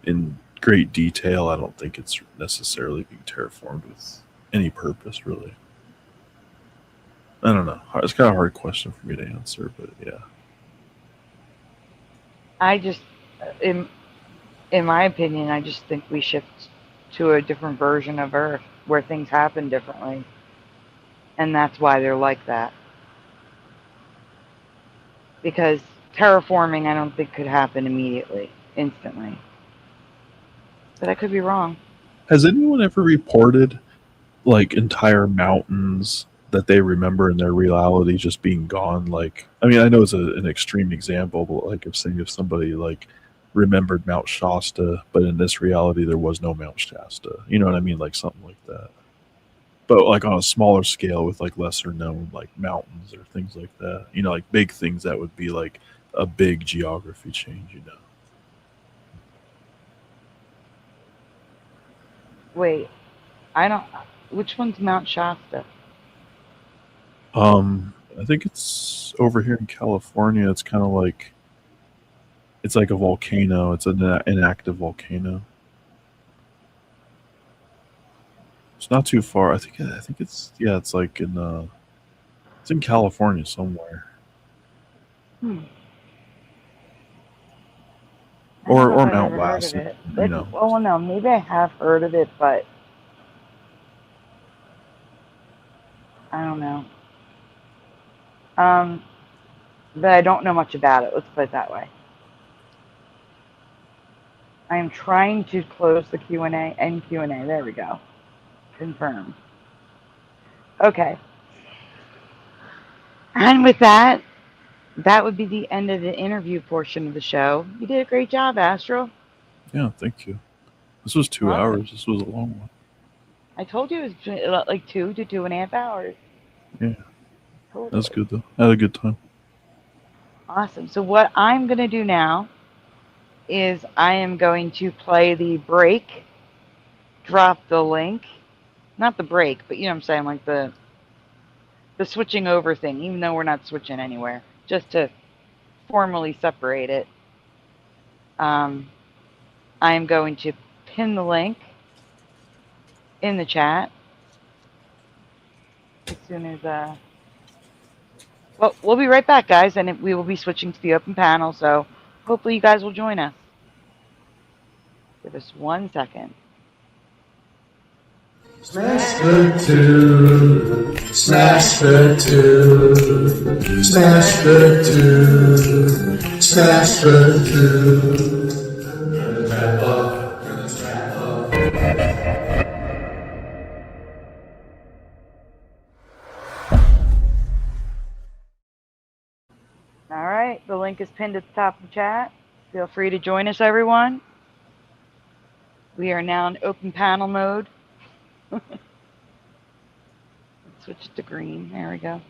in great detail, I don't think it's necessarily being terraformed with any purpose, really. I don't know. It's kind of a hard question for me to answer, but yeah. I just, in my opinion, I just think we shift to a different version of Earth where things happen differently. And that's why they're like that. Because terraforming, I don't think could happen immediately, instantly. But I could be wrong. Has anyone ever reported like entire mountains that they remember in their reality just being gone? Like, I mean, I know it's an extreme example, but like if somebody like remembered Mount Shasta, but in this reality there was no Mount Shasta. You know what I mean? Like something like that. But like on a smaller scale with like lesser known like mountains or things like that. Like big things that would be like a big geography change, Wait, I don't. Which one's Mount Shasta? I think it's over here in California. It's kind of like it's like a volcano. It's an inactive volcano. It's not too far. I think it's it's like it's in California somewhere. Or Mount Lassen. Well, no, maybe I have heard of it, but I don't know. But I don't know much about it. Let's put it that way. I am trying to close the Q&A. There we go. Confirmed. Okay. And with that, that would be the end of the interview portion of the show. You did a great job, Astral. Yeah, thank you. This was 2 hours. This was a long one. I told you it was like 2 to 2.5 hours. Yeah. Totally. That's good, though. I had a good time. Awesome. So what I'm going to do now is I am going to play the break, drop the link. Not the break, but you know what I'm saying, like the switching over thing, even though we're not switching anywhere, just to formally separate it. I am going to pin the link in the chat as soon as well, we'll be right back, guys, and we will be switching to the open panel, so hopefully you guys will join us. Give us 1 second. Smash the tube, smash the tube, smash the tube, smash the tube. Trap up, trap up. All right, the link is pinned at the top of the chat. Feel free to join us, everyone. We are now in open panel mode. Let's switch it to green. There we go.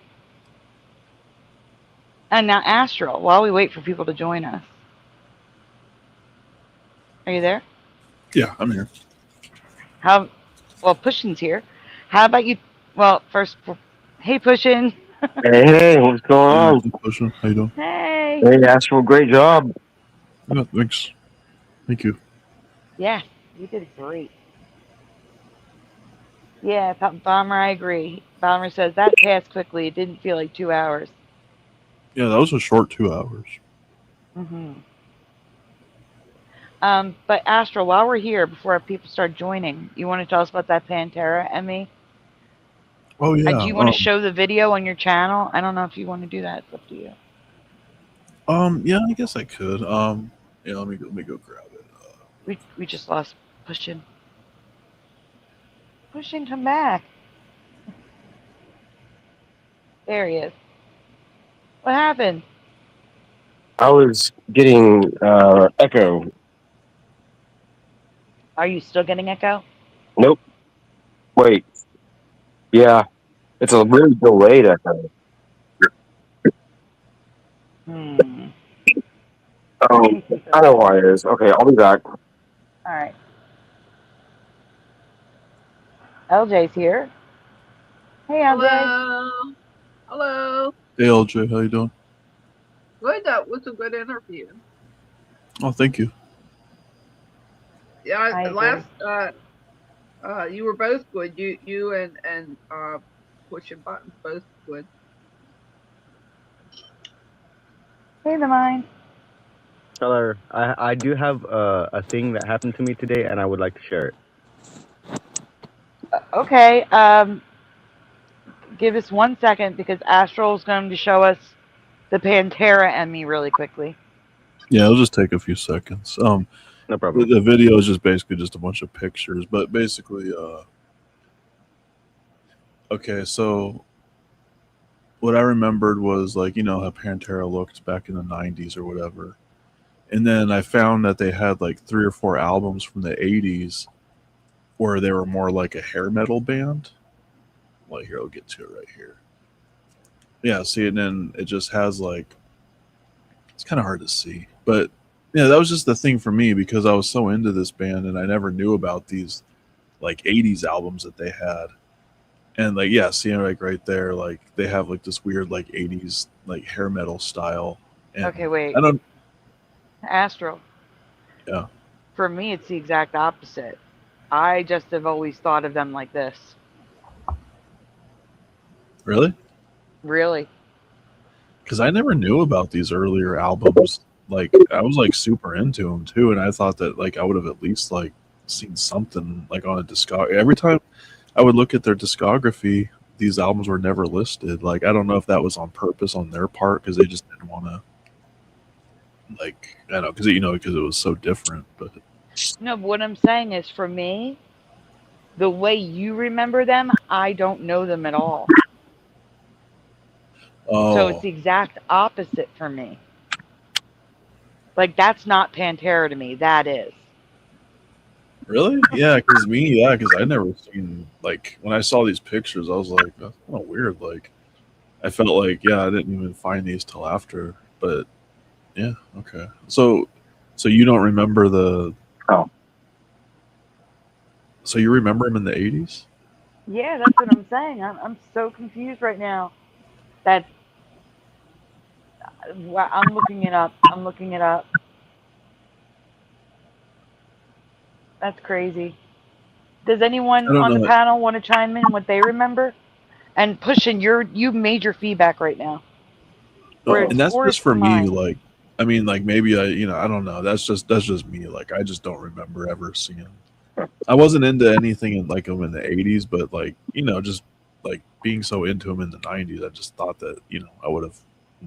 And now Astral, while we wait for people to join us. Are you there? Yeah, I'm here. Well, Pushin's here. How about you? Well, first, hey, Pushin. Hey, what's going on? Pushin, how you doing? Hey. Hey, Astral, great job. Yeah, thanks. Thank you. Yeah, you did great. Yeah, Bomber, I agree. Bomber says that passed quickly. It didn't feel like 2 hours. Yeah, that was a short 2 hours. But Astral, while we're here, before people start joining, you want to tell us about that Pantera, Emmy? Oh yeah. Do you want to show the video on your channel? I don't know if you want to do that. It's up to you. Yeah, I guess I could. Yeah, let me go grab it. We just lost Pushin. Pushin, come back. There he is. What happened? I was getting echo. Are you still getting echo? Nope. Wait. Yeah. It's a really delayed echo. Oh, I know why it is. Okay, I'll be back. All right. LJ's here. Hey, LJ. Hello. Hello. Hey LJ, how you doing? Good. That was a good interview. Oh, thank you. Yeah, I last you were both good. You and pushing buttons both good. Hey, the mind. Hello. I do have a thing that happened to me today, and I would like to share it. Okay. Give us 1 second because Astral's going to show us the Pantera Emmy really quickly. Yeah, it'll just take a few seconds. No problem. The video is just basically just a bunch of pictures, but basically, okay, so what I remembered was like, you know, how Pantera looked back in the 90s or whatever. And then I found that they had like 3 or 4 albums from the 80s where they were more like a hair metal band. Well, here, I'll get to it right here. Yeah, see, and then it just has like, it's kind of hard to see. But yeah, that was just the thing for me because I was so into this band and I never knew about these like 80s albums that they had. And like, yeah, seeing like right there, like they have like this weird like 80s like hair metal style. And Okay, wait. I don't. Astral. Yeah. For me, it's the exact opposite. I just have always thought of them like this. Really? Really? Because I never knew about these earlier albums. Like I was like super into them too, and I thought that like I would have at least like seen something like on a discography. Every time I would look at their discography, these albums were never listed. Like I don't know if that was on purpose on their part because they just didn't want to. Like I don't know because it was so different. But No, but what I'm saying is for me, the way you remember them, I don't know them at all. So it's the exact opposite for me. Like that's not Pantera to me. That is. Really? Yeah, because I never seen like when I saw these pictures, I was like, that's kind of weird. Like I felt like I didn't even find these till after. But yeah, okay. So you don't remember the? Oh. So you remember him in the 80s? Yeah, that's what I'm saying. I'm so confused right now. That I'm looking it up. That's crazy. Does anyone on the panel want to chime in what they remember? And Pushin, you made your feedback right now. And that's just for me. Like, I mean, like maybe I don't know. That's just me. Like, I just don't remember ever seeing. I wasn't into anything in like him in the 80s, but like just like being so into him in the 90s, I just thought that I would have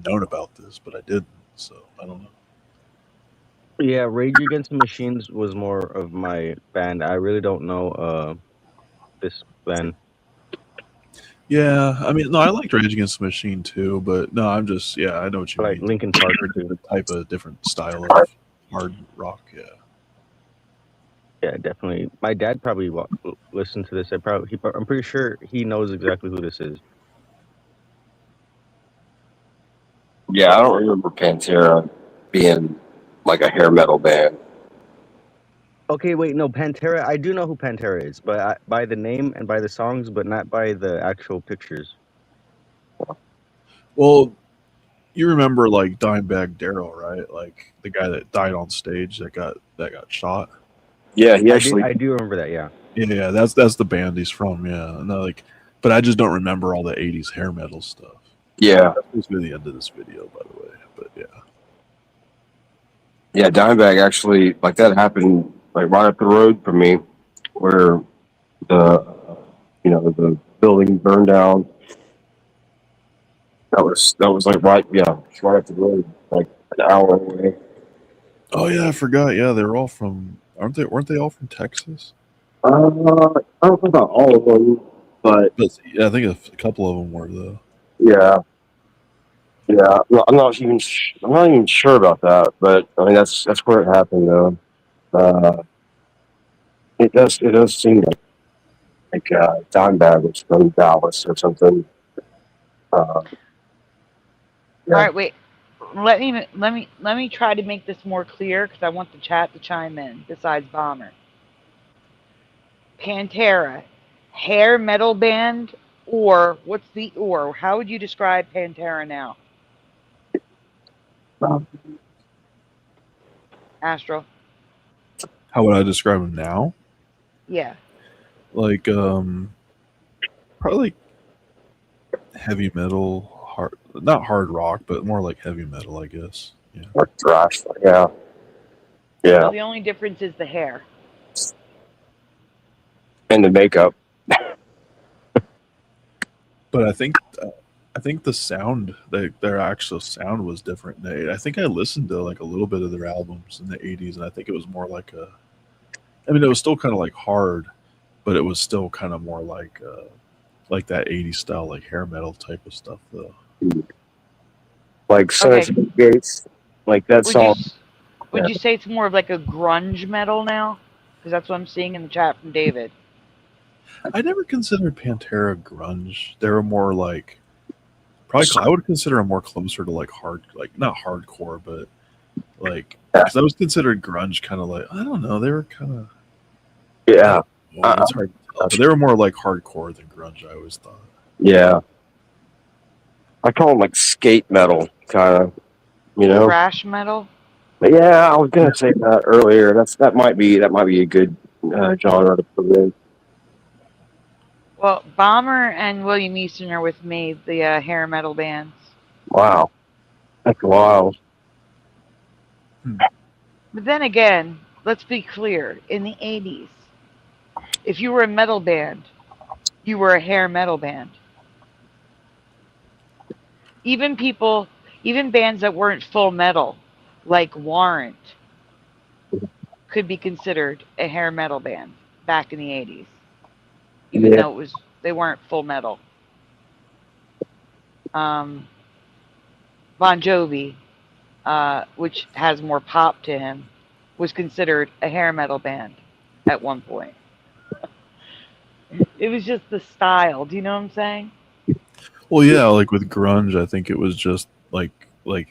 known about this, but I didn't. So I don't know. Yeah, Rage Against the Machines was more of my band. I really don't know this band. Yeah, I mean, no, I liked Rage Against the Machine too, but no, I'm just I know what you mean. Like Linkin Park, different type of different style of hard rock. Yeah, definitely. My dad probably listened to this. I'm pretty sure he knows exactly who this is. Yeah, I don't remember Pantera being like a hair metal band. Okay, wait, no, Pantera. I do know who Pantera is, but by the name and by the songs, but not by the actual pictures. Well, you remember like Dimebag Darrell, right? Like the guy that died on stage that got shot. Yeah, he actually. I do remember that. Yeah. Yeah, that's the band he's from. Yeah, and but I just don't remember all the '80s hair metal stuff. Yeah, that's the end of this video, by the way. But yeah. Yeah, Dimebag actually, like that happened like right up the road from me, where the building burned down. That was like right up the road, like an hour away. Oh yeah, I forgot. Yeah, they're all from. Weren't they all from Texas? I don't know about all of them, but But yeah, I think a couple of them were though. yeah. Well, I'm not even sure about that, but I mean that's where it happened though. It does seem like Dimebag was from Dallas or something. Uh, yeah. All right, wait. Let me try to make this more clear because I want the chat to chime in. Besides Bomber, Pantera, hair metal band, or what's the or? How would you describe Pantera now? Astral. How would I describe them now? Yeah. Like probably heavy metal, not hard rock, but more like heavy metal, I guess. Yeah. Or thrash. Yeah. So the only difference is the hair. And the makeup. But I think the sound, their actual sound was different. I think I listened to like a little bit of their albums in the '80s, and I think it was more like it was still kind of like hard, but it was still kind of more like that '80s style, like hair metal type of stuff, though. Like Sons of Gates, like that song. Would you say it's more of like a grunge metal now? Because that's what I'm seeing in the chat from David. I never considered Pantera grunge. They were more like probably I would consider them more closer to like not hardcore, but like because I was considered grunge kind of like I don't know. They were kind of it's hard to tell, but they were more like hardcore than grunge. I always thought. Yeah, I call them like skate metal, kind of. Thrash metal. But yeah, I was gonna say that earlier. That might be a good genre to put in. Well, Bomber and William Easton are with me, the hair metal bands. Wow, that's wild. But then again, let's be clear. In the 80s, if you were a metal band, you were a hair metal band. Even bands that weren't full metal, like Warrant, could be considered a hair metal band back in the 80s. Even though they weren't full metal. Bon Jovi, which has more pop to him, was considered a hair metal band at one point. It was just the style. Do you know what I'm saying? Well, yeah, like with grunge, I think it was just like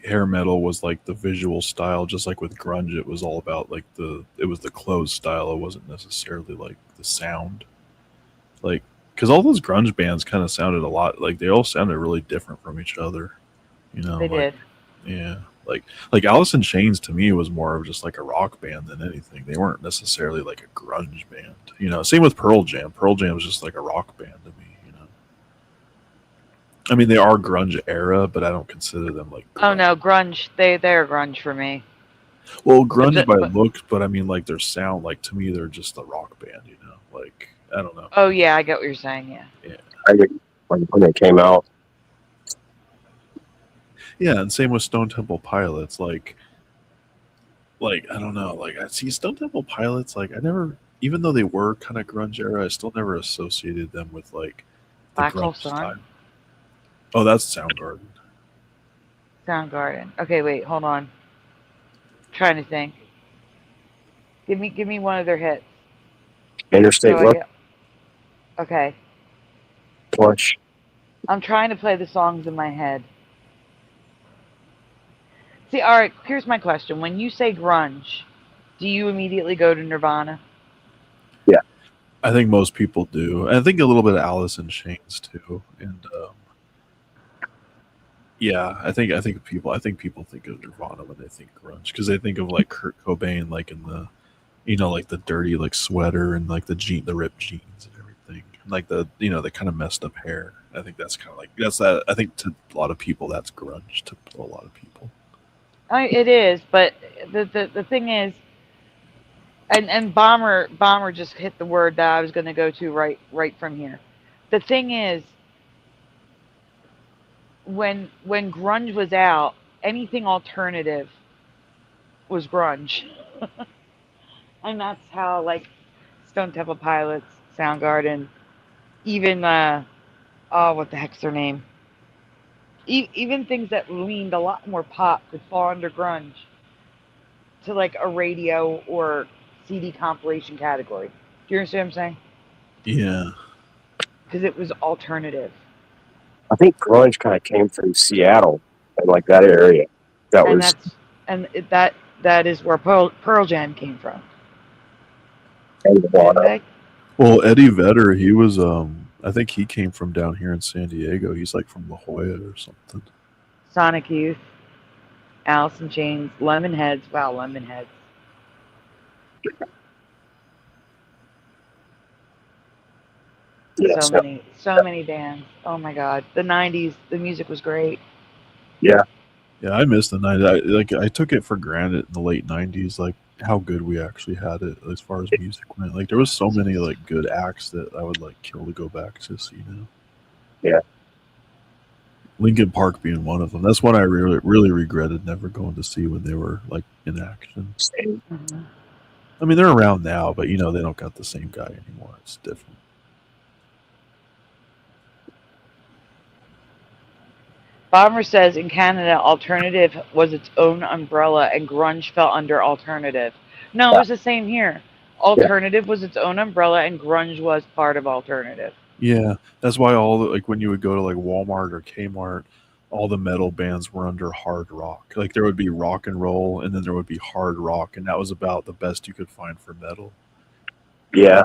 hair metal was like the visual style. Just like with grunge, it was all about like it was the clothes style. It wasn't necessarily like the sound. Like, because all those grunge bands kind of sounded a lot like they all sounded really different from each other. They did. Yeah, like Alice in Chains to me was more of just like a rock band than anything. They weren't necessarily like a grunge band. Same with Pearl Jam. Pearl Jam was just like a rock band to me. I mean, they are grunge era, but I don't consider them like grunge. Oh no, grunge. They're grunge for me. Well, grunge by looks, but I mean, like their sound. Like to me, they're just a rock band. Like I don't know. Oh yeah, I get what you're saying. Yeah. I get when they came out. Yeah, and same with Stone Temple Pilots. Like I don't know. Like I see Stone Temple Pilots. Like I never, even though they were kind of grunge era, I still never associated them with like the Black Hole grunge Sun. style. Oh, that's Soundgarden. Soundgarden. Okay, wait, hold on. I'm trying to think. Give me one of their hits. Interstate Love. Okay. Clutch. I'm trying to play the songs in my head. See, all right, here's my question. When you say grunge, do you immediately go to Nirvana? Yeah. I think most people do. I think a little bit of Alice in Chains too. And yeah, I think people think of Nirvana when they think grunge because they think of like Kurt Cobain, like in the, like the dirty like sweater and like the ripped jeans and everything, and like the the kind of messed up hair. I think that's kind of like I think to a lot of people that's grunge to a lot of people. It is, but the thing is, and bomber just hit the word that I was going to go to right from here. The thing is, when grunge was out, anything alternative was grunge, and that's how like Stone Temple Pilots, Soundgarden, even oh, what the heck's their name? Even things that leaned a lot more pop could fall under grunge to like a radio or CD compilation category. Do you understand what I'm saying? Yeah. Because it was alternative, I think grunge kind of came from Seattle and like that area. That and was that's that is where Pearl Jam came from, didn't they? Well, Eddie Vedder, he was I think he came from down here in San Diego. He's like from La Jolla or something. Sonic Youth, Alice in Chains, Lemonheads. Wow, Lemonheads. yeah, So many bands. Oh my god, the '90s. The music was great. Yeah, I missed the night. I took it for granted in the late '90s, like how good we actually had it as far as music went. Like there was so many like good acts that I would like kill to go back to see now. Yeah. Linkin Park being one of them. That's one I really regretted never going to see when they were like in action. Mhm. I mean, they're around now, but you know they don't got the same guy anymore. It's different. Bomber says in Canada, alternative was its own umbrella and grunge fell under alternative. No, it was the same here. Alternative was its own umbrella and grunge was part of alternative. Yeah, that's why all the, like when you would go to like Walmart or Kmart, all the metal bands were under hard rock. Like there would be rock and roll, and then there would be hard rock, and that was about the best you could find for metal. Yeah.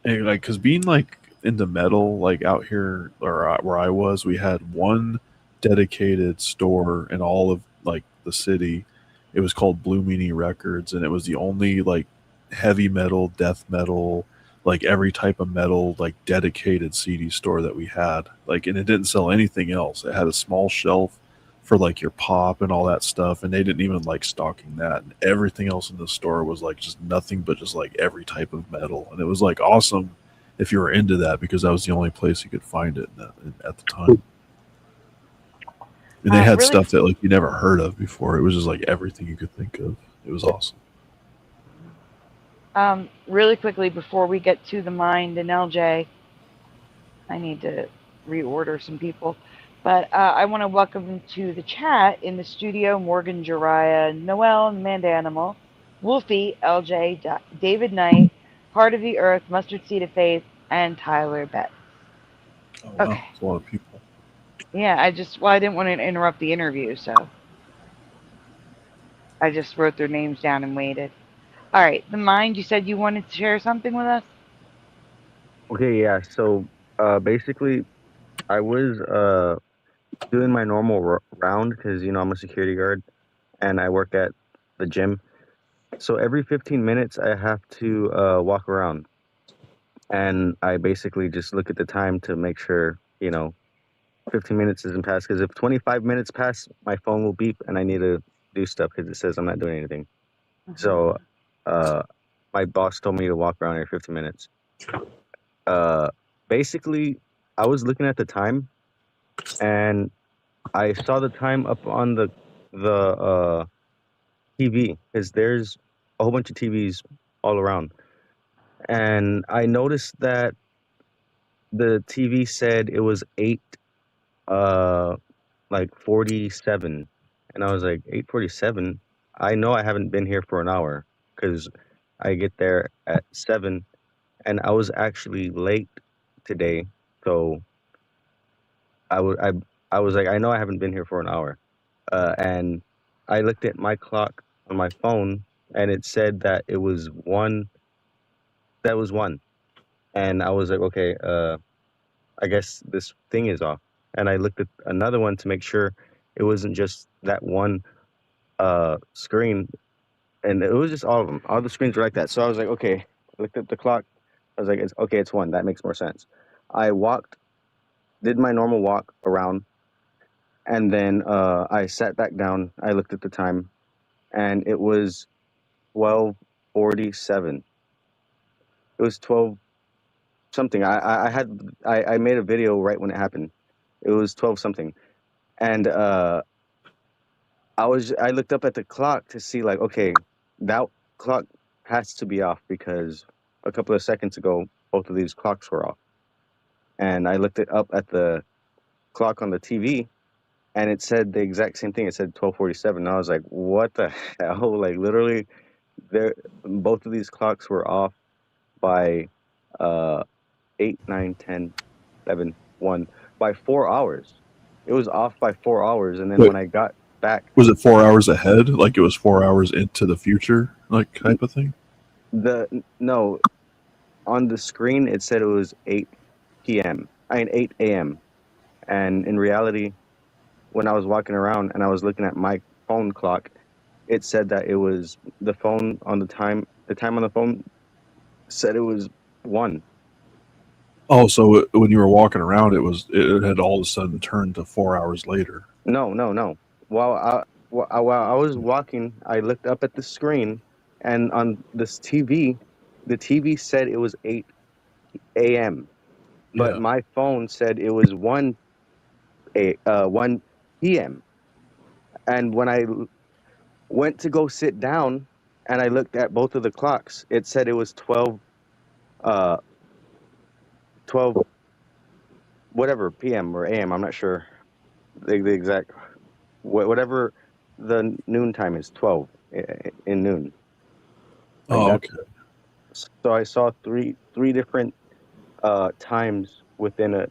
And like, cause being like into metal, like out here or where I was, we had one dedicated store in all of like the city. It was called Blue Meanie Records, and it was the only like heavy metal, death metal, like every type of metal, like dedicated CD store that we had. Like, and it didn't sell anything else. It had a small shelf for like your pop and all that stuff, and they didn't even like stocking that. And everything else in the store was like just nothing but just like every type of metal, and it was like awesome if you were into that because that was the only place you could find it at the time. And they had Really- stuff that like you never heard of before. It was just like everything you could think of. It was awesome. Really quickly before we get to the mind and LJ, I need to reorder some people. But I want to welcome to the chat in the studio Morgan Jariah, Noel, Mandanimal, Wolfie, LJ, David Knight, Heart of the Earth, Mustard Seed of Faith, and Tyler Betts. Oh, wow. Okay. That's a lot of people. Yeah, I didn't want to interrupt the interview, so I just wrote their names down and waited. All right, the mind, you said you wanted to share something with us? Okay, yeah. So basically, I was doing my normal round because I'm a security guard and I work at the gym. So every 15 minutes, I have to walk around, and I basically just look at the time to make sure 15 minutes isn't passed. Because if 25 minutes pass, my phone will beep, and I need to do stuff because it says I'm not doing anything. So my boss told me to walk around every 15 minutes. Basically, I was looking at the time, and I saw the time up on the TV because there's a whole bunch of TVs all around, and I noticed that the TV said it was 8:47, and I was like 8:47. I know I haven't been here for an hour because I get there at 7, and I was actually late today, so I was like, I know I haven't been here for an hour, and I looked at my clock on my phone, and it said that it was 1. That was 1, and I was like, okay, I guess this thing is off, and I looked at another one to make sure it wasn't just that one screen, and it was just all of them. All the screens were like that. So I was like, okay. I looked at the clock. I was like, it's okay. It's 1. That makes more sense. I did my normal walk around, and then I sat back down. I looked at the time, and it was 12:47. It was 12 something. I made a video right when it happened. It was 12 something, and I looked up at the clock to see, like, okay, that clock has to be off because a couple of seconds ago both of these clocks were off. And I looked it up at the clock on the TV, and it said the exact same thing. It said 12:47. And I was like, what the hell? Like, literally, both of these clocks were off by 8, 9, 10, 11, 1, by 4 hours. It was off by 4 hours, and then Wait. when I got back, Was it 4 hours ahead? Like it was 4 hours into the future, like type of thing? no, on the screen it said it was 8 p.m. 8 a.m. And in reality, when I was walking around and I was looking at my phone clock, it said that it was the time on the phone said it was 1. Oh, so when you were walking around, it had all of a sudden turned to 4 hours later. No. While I was walking, I looked up at the screen, and on this TV, the TV said it was 8 a.m. But Yeah. my phone said it was 1 p.m. And when I went to go sit down and I looked at both of the clocks, it said it was 12 whatever p.m. or a.m. I'm not sure the exact whatever the noon time is, 12 in noon. Like Oh, that's okay. so I saw three different times within a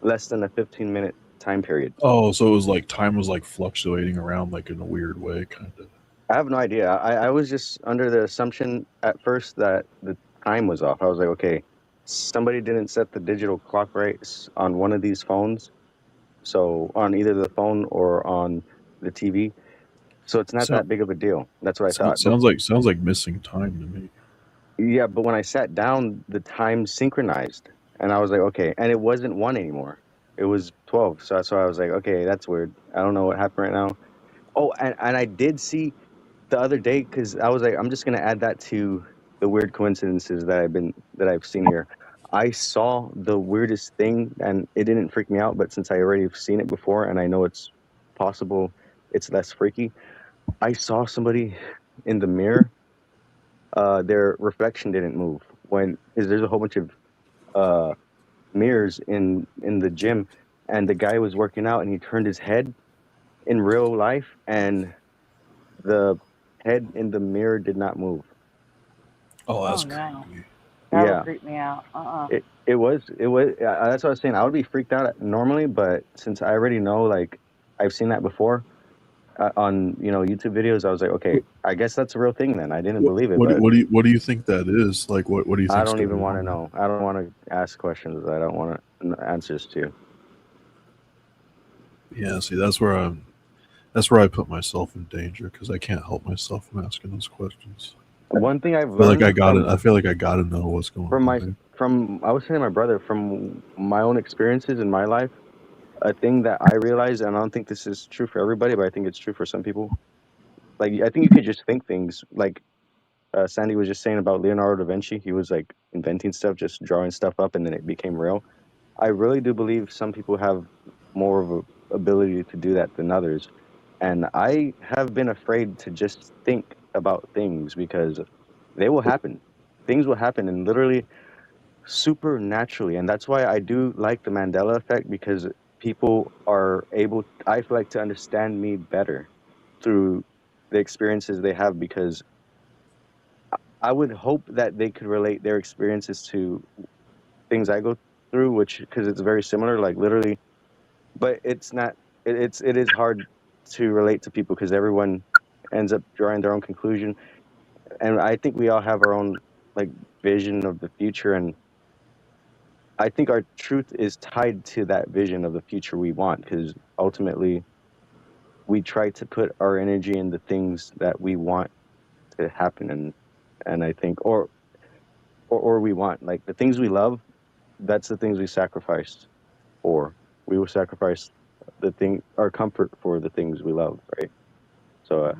less than a 15-minute time period. Oh, so it was like time was like fluctuating around like in a weird way, kind of. I have no idea. I was just under the assumption at first that the time was off. I was like, okay, somebody didn't set the digital clock right on one of these phones. So on either the phone or on the TV. So it's not So, that big of a deal. That's what I thought. sounds like missing time to me. Yeah, but when I sat down, the time synchronized. And I was like, okay. And it wasn't 1 anymore. It was 12. So that's why I was like, okay, that's weird. I don't know what happened right now. Oh, and I did see the other day, because I was like, I'm just gonna add that to the weird coincidences that I've seen here. I saw the weirdest thing, and it didn't freak me out, but since I already have seen it before and I know it's possible it's less freaky, I saw somebody in the mirror. Their reflection didn't move because there's a whole bunch of mirrors in the gym, and the guy was working out and he turned his head in real life, and the head in the mirror did not move. Oh, that's no. creepy. That Yeah. would freak me out. It was that's what I was saying. I would be freaked out normally, but since I already know, like, I've seen that before on YouTube videos, I was like, okay, I guess that's a real thing then. I didn't believe it, but What do you think that is? Like, what do you think? I don't even want to know. I don't want to ask questions that I don't want answers to. Yeah, see, that's where I put myself in danger because I can't help myself from asking those questions. One thing I've I feel learned I feel like I gotta know what's going on. I was saying to my brother, from my own experiences in my life, a thing that I realized, and I don't think this is true for everybody, but I think it's true for some people. Like, I think you could just think things. Like Sandy was just saying about Leonardo da Vinci. He was like inventing stuff, just drawing stuff up, and then it became real. I really do believe some people have more of a ability to do that than others. And I have been afraid to just think about things because they will happen. Things will happen, and literally supernaturally. And that's why I do like the Mandela effect, because people are able, I feel like, to understand me better through the experiences they have, because I would hope that they could relate their experiences to things I go through, because it's very similar, like literally, but it's not, it is hard to relate to people because everyone ends up drawing their own conclusion. And I think we all have our own, like, vision of the future, and I think our truth is tied to that vision of the future we want, because ultimately we try to put our energy in the things that we want to happen, and I think or we want, like, the things we love, that's the things we sacrifice for. We will sacrifice our comfort for the things we love, right? So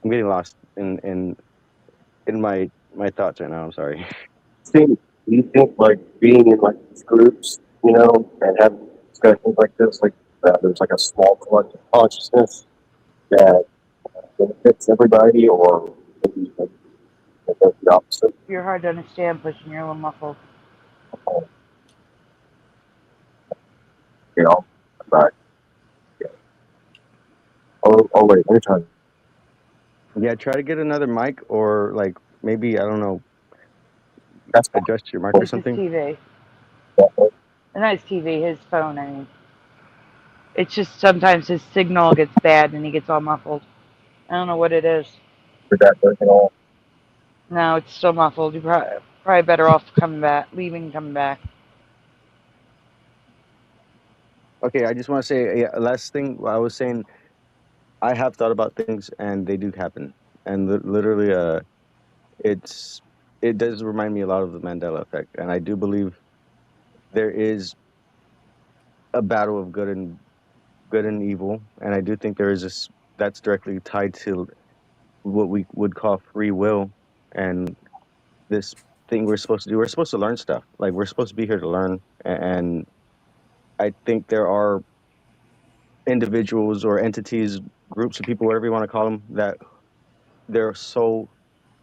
I'm getting lost in my thoughts right now. I'm sorry. Do you think like being in like these groups, and having discussions like this, like there's like a small collective consciousness that benefits everybody, or maybe like the opposite? You're hard to understand, pushing your little muffled. You know, but yeah. Oh wait, let me try. Yeah, try to get another mic, or like maybe, I don't know, That's fine. adjust your mic or It's his something. TV. Yeah, Not his TV, his phone, I mean. It's just sometimes his signal gets bad and he gets all muffled. I don't know what it is. did that work at all? No, it's still muffled. You're probably better off coming back, leaving and coming back. Okay, I just want to say, yeah, last thing I was saying, I have thought about things and they do happen. And literally, it does remind me a lot of the Mandela effect. And I do believe there is a battle of good and evil. And I do think there is this that's directly tied to what we would call free will, and this thing we're supposed to do. We're supposed to learn stuff. Like, we're supposed to be here to learn. And I think there are individuals or entities, groups of people, whatever you want to call them, that their sole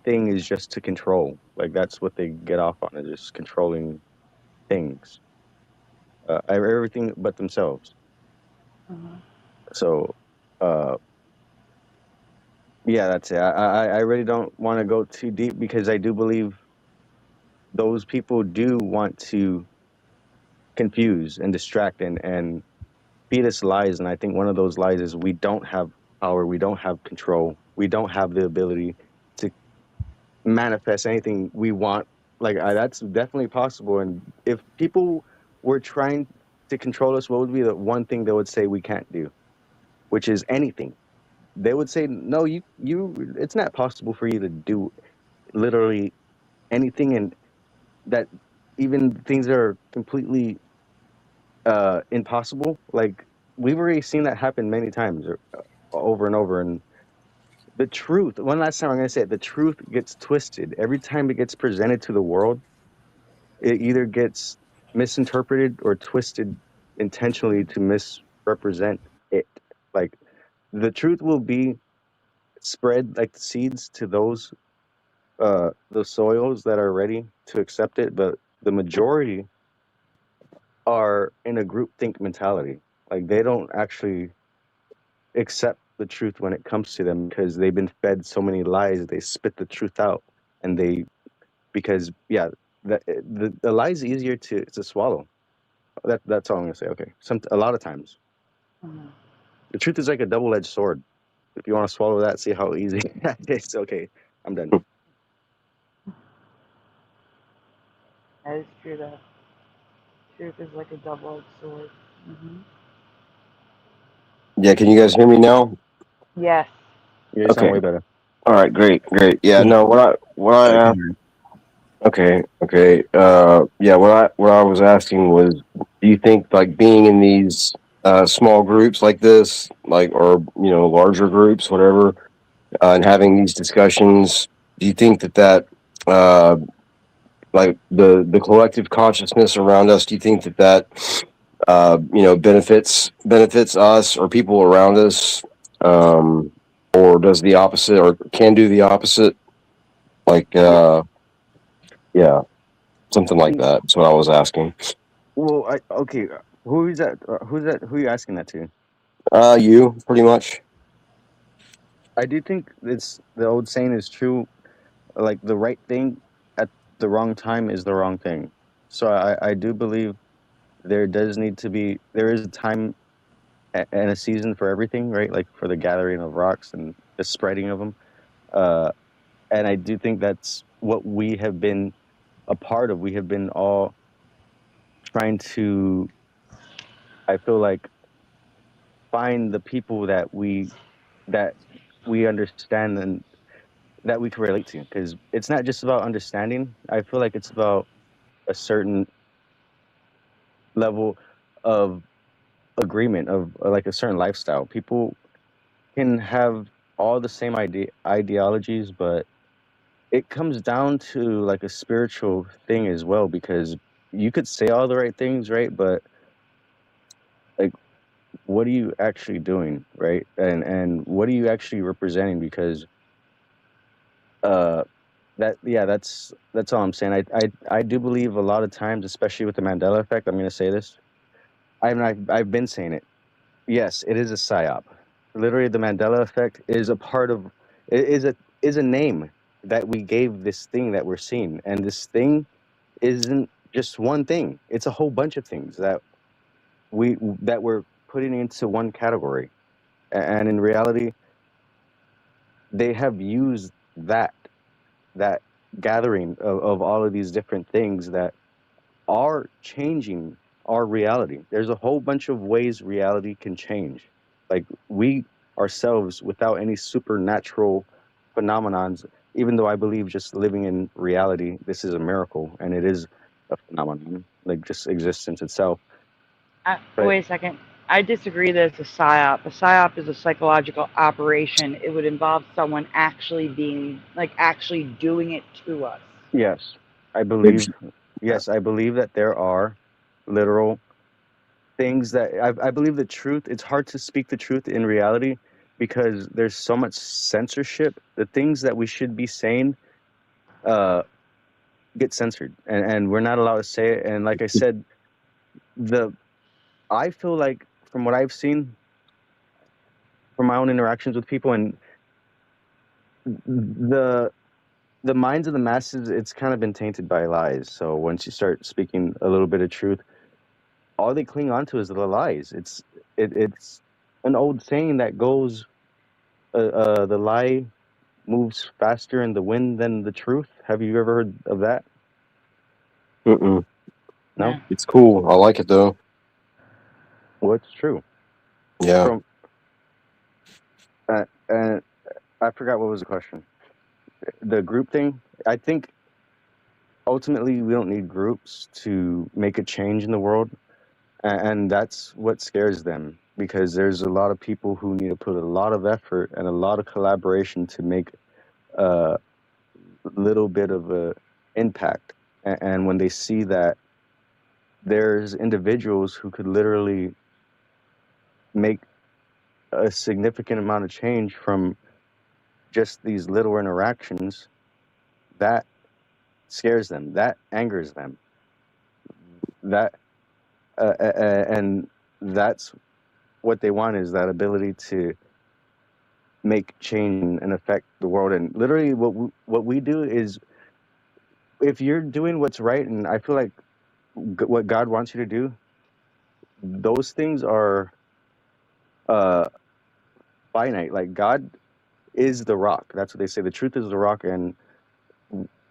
thing is just to control. Like, that's what they get off on, is just controlling things, everything but themselves. Mhm. So, uh, yeah, that's it. I really don't want to go too deep, because I do believe those people do want to confuse and distract and feed us lies. And I think one of those lies is we don't have power, we don't have control, we don't have the ability to manifest anything we want. Like, that's definitely possible. And if people were trying to control us, what would be the one thing they would say we can't do? Which is anything. They would say, no, it's not possible for you to do literally anything, and that even things that are completely impossible. Like, we've already seen that happen many times, over and over. And the truth, one last time I'm going to say it, the truth gets twisted every time it gets presented to the world. It either gets misinterpreted or twisted intentionally to misrepresent it. Like, the truth will be spread like the seeds to the soils that are ready to accept it, but the majority are in a groupthink mentality. Like, they don't actually accept the truth when it comes to them, because they've been fed so many lies. They spit the truth out, and because yeah, the lie is easier to swallow. That's all I'm gonna say. Okay, a lot of times Mhm. the truth is like a double-edged sword. If you want to swallow that, see how easy that is. Okay, I'm done. That is true, though. Truth is like a double-edged sword. Hmm. Yeah, can you guys hear me now? Yes. Yeah, you sound Okay. way better. All right, great. Yeah, Yeah, no, what I I can asked. hear you. Okay. Yeah, what I was asking was, do you think like being in these small groups like this, like, or larger groups, whatever, and having these discussions, do you think that uh like the collective consciousness around us, do you think that benefits us or people around us, or does the opposite, or can do the opposite? Like, Yeah. yeah, something like that. That's what I was asking. Well, okay. Who's that? Who's that? Who are you asking that to? You pretty much. I do think it's the old saying is true. Like, the right thing at the wrong time is the wrong thing. So I do believe there is a time and a season for everything, right? Like, for the gathering of rocks and the spreading of them. Uh, and I do think that's what we have been a part of. We have been all trying to, I feel like, find the people that we understand and that we can relate to, because it's not just about understanding. I feel like it's about a certain level of agreement, of like a certain lifestyle. People can have all the same ideologies, but it comes down to like a spiritual thing as well, because you could say all the right things, right? But like, what are you actually doing, right? And what are you actually representing? Because that's all I'm saying. I do believe a lot of times, especially with the Mandela effect. I'm going to say this. I've been saying it. Yes, it is a psyop. Literally, the Mandela effect is a part of it is a name that we gave this thing that we're seeing, and this thing isn't just one thing. It's a whole bunch of things that we're putting into one category, and in reality, they have used that gathering of all of these different things that are changing our reality. There's a whole bunch of ways reality can change. Like we ourselves, without any supernatural phenomenons, even though I believe just living in reality, this is a miracle and it is a phenomenon, like just existence itself. But Wait a second. I disagree that it's a psyop. A psyop is a psychological operation. It would involve someone actually actually doing it to us. yes, I believe that there are literal things that I believe the truth. It's hard to speak the truth in reality because there's so much censorship. The things that we should be saying get censored, and we're not allowed to say it. And like I said, I feel like from what I've seen from my own interactions with people and the minds of the masses, it's kind of been tainted by lies. So once you start speaking a little bit of truth, all they cling on to is the lies. It's an old saying that goes, the lie moves faster in the wind than the truth. Have you ever heard of that? Mm-mm. No? Yeah. It's cool. I like it though. Well, it's true. Yeah. From and I forgot what was the question. The group thing. I think ultimately we don't need groups to make a change in the world, and that's what scares them, because there's a lot of people who need to put a lot of effort and a lot of collaboration to make a little bit of a impact. And when they see that there's individuals who could literally make a significant amount of change from just these little interactions, that scares them, that angers them, that and that's what they want, is that ability to make change and affect the world. And literally what we do is, if you're doing what's right, and I feel like what God wants you to do, those things are finite. Like God is the rock. That's what they say. The truth is the rock, and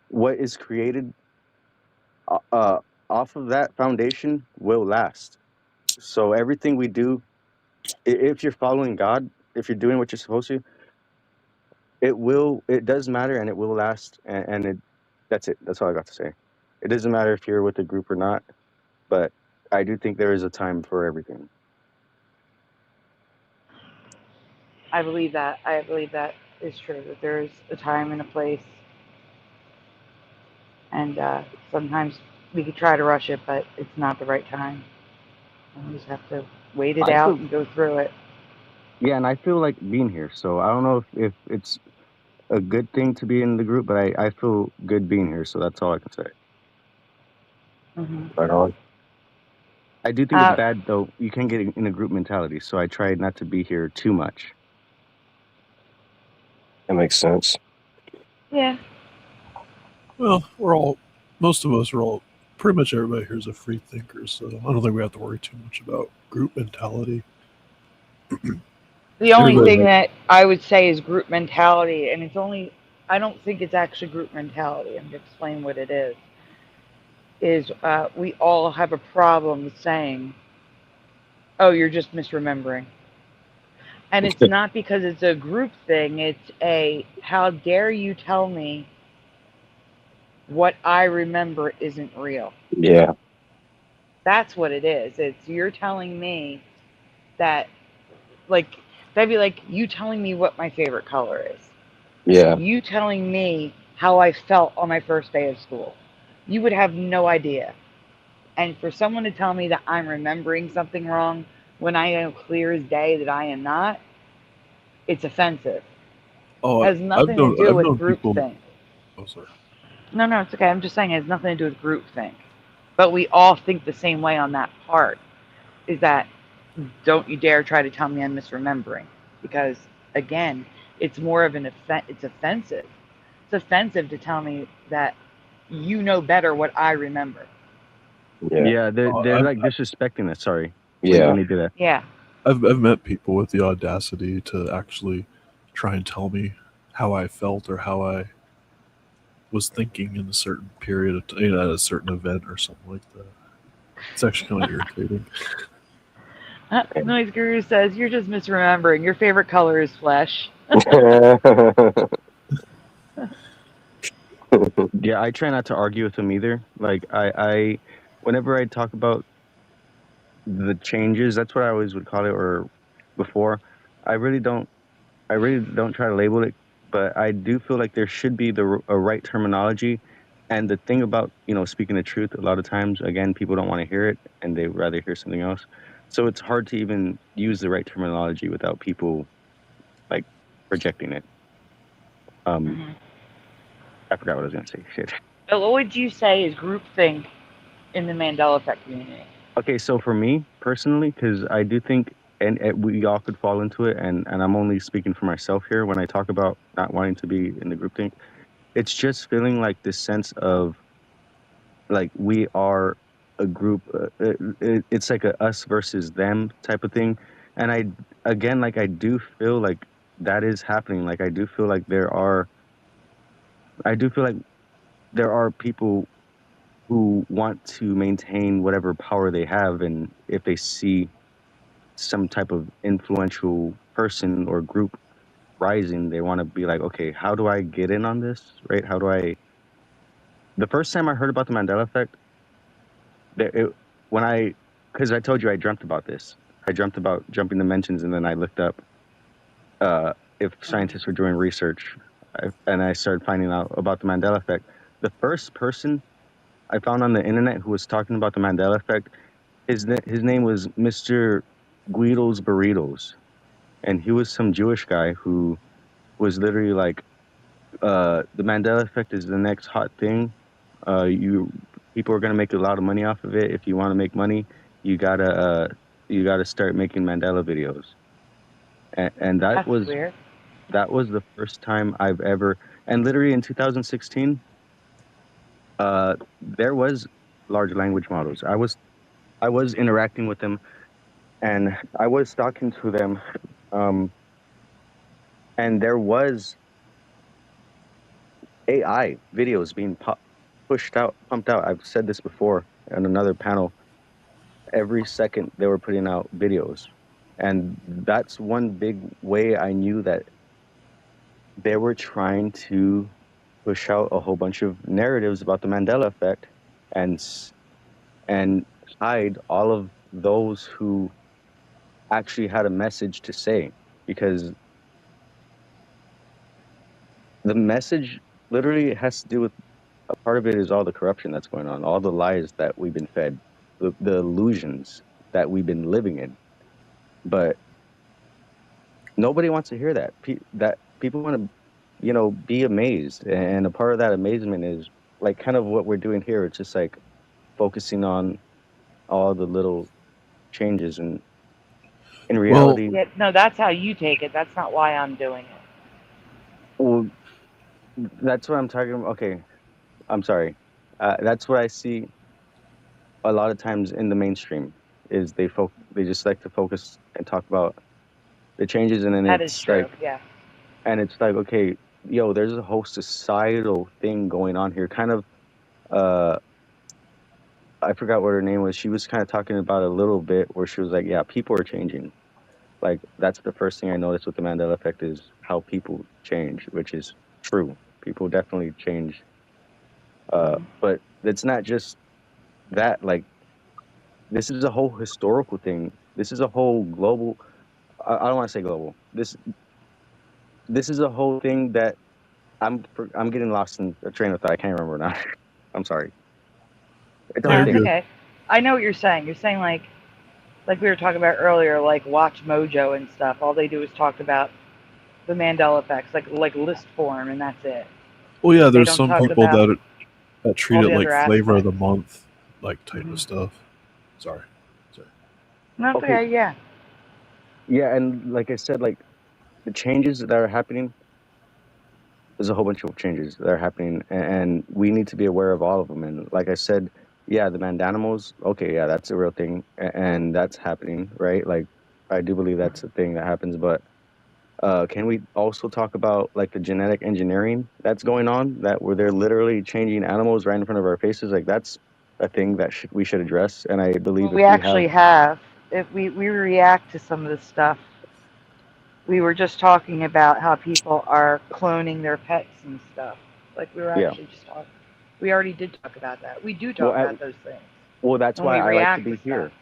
what is created off of that foundation will last. So everything we do, if you're following God, if you're doing what you're supposed to, it does matter, and it will last. And that's it. That's all I got to say. It doesn't matter if you're with a group or not, but I do think there is a time for everything. I believe that. I believe that is true. That there is a time and a place, and sometimes we could try to rush it, but it's not the right time. And we just have to wait it I out feel and go through it. Yeah, and I feel like being here. So I don't know if it's a good thing to be in the group, but I feel good being here. So that's all I can say. Hmm. Right on. I do think it's Uh, bad though. You can get in a group mentality. So I try not to be here too much. That makes sense. yeah. Well, most of us are all, pretty much everybody here is a free thinker, so I don't think we have to worry too much about group mentality. The only Everybody thing that I would say is group mentality, and I don't think it's actually group mentality. I'm going to explain what it is we all have a problem saying, oh, you're just misremembering. And it's not because it's a group thing, it's how dare you tell me what I remember isn't real. Yeah. That's what it is. It's you're telling me that, like, That'd be like you telling me what my favorite color is. Yeah. You telling me how I felt on my first day of school. You would have no idea. And for someone to tell me that I'm remembering something wrong when I know clear as day that I am not, it's offensive. Oh, Has nothing to do I've with known people. groupthink. Oh, sorry. No, no, it's okay. I'm just saying it has nothing to do with groupthink. But we all think the same way on that part. Is that don't you dare try to tell me I'm misremembering, because again, it's more of it's offensive. It's offensive to tell me that you know better what I remember. Yeah. Yeah, they're I've like disrespecting us. Sorry, Yeah. when they do that. Yeah. I've met people with the audacity to actually try and tell me how I felt or how I was thinking in a certain period of at a certain event or something like that. It's actually kind of irritating. Noise Guru says you're just misremembering. Your favorite color is flesh. Yeah, I try not to argue with them either. Like I whenever I talk about the changes, that's what I always would call it, or before. I really don't. I really don't try to label it, but I do feel like there should be a right terminology. And the thing about speaking the truth, a lot of times, again, people don't want to hear it, and they rather hear something else. So it's hard to even use the right terminology without people like projecting it. Mm-hmm. I forgot what I was gonna say. Shit. But what would you say is groupthink in the Mandela effect community? Okay, so for me personally, because I do think, and we all could fall into it, and I'm only speaking for myself here when I talk about not wanting to be in the groupthink. It's just feeling like this sense of like we are a group. It's like a us versus them type of thing, and I do feel like that is happening. Like I do feel like I do feel like there are people who want to maintain whatever power they have, and if they see some type of influential person or group rising, they want to be like, okay, how do I get in on this? Right? How do I? The first time I heard about the Mandela effect, it, when because I told you I dreamt about this. I dreamt about jumping dimensions, and then I looked up if scientists were doing research, and I started finding out about the Mandela effect. The first person I found on the internet who was talking about the Mandela effect, his name was Mr. Guido's Burritos, and he was some Jewish guy who was literally like, the Mandela effect is the next hot thing. You people are gonna make a lot of money off of it. If you want to make money, you gotta uh, you gotta start making Mandela videos. And That's weird. that was the first time I've ever. And literally in 2016, there was large language models. I was interacting with them, and I was talking to them, um, and there was AI videos being pumped out. I've said this before on another panel. Every second they were putting out videos, and that's one big way I knew that they were trying to push out a whole bunch of narratives about the Mandela effect, and and hide all of those who actually had a message to say, because the message literally has to do with, a part of it is all the corruption that's going on, all the lies that we've been fed, the illusions that we've been living in. But nobody wants to hear that. That people want to, be amazed, and a part of that amazement is like kind of what we're doing here. It's just like focusing on all the little changes, and in Well, reality, Yeah, no, that's how you take it. That's not why I'm doing it. well, that's what I'm talking about. Okay, I'm sorry. That's what I see a lot of times in the mainstream is they just like to focus and talk about the changes, and then That is true. Yeah. it's like, okay, yo, there's a whole societal thing going on here. Kind of, uh, I forgot what her name was. She was kind of talking about a little bit where she was like, yeah, people are changing. Like that's the first thing I noticed with the Mandela effect is how people change, which is true. People definitely change. But it's not just that. Like this is a whole historical thing. This is a whole global. I don't want to say global. This is a whole thing that I'm getting lost in a train of thought. I can't remember now. I'm sorry. It's a No, whole No, you're it's thing. good. okay. I know what you're saying. You're saying like we were talking about earlier, like Watch Mojo and stuff. All they do is talk about the Mandela effects, like list form, and that's it. Well, yeah, They there's don't some talk people about that treat all it the like other flavor of the aspects. month, like type of Hmm. stuff. Sorry. No, it's Okay. okay. Yeah. Yeah, and like I said, like the changes that are happening, there's a whole bunch of changes that are happening, and we need to be aware of all of them. And like I said, yeah, the mandanimals, okay, yeah, that's a real thing, and that's happening, right? Like I do believe that's a thing that happens, but can we also talk about like the genetic engineering that's going on, that where they're literally changing animals right in front of our faces? Like that's a thing that we should address. And I believe Well, if we we have, actually have. If we react to some of this stuff, we were just talking about how people are cloning their pets and stuff. Like we were yeah, actually just talking. We already did talk about that. We do well, talk about those things that's when why we I like to react to be stuff. here.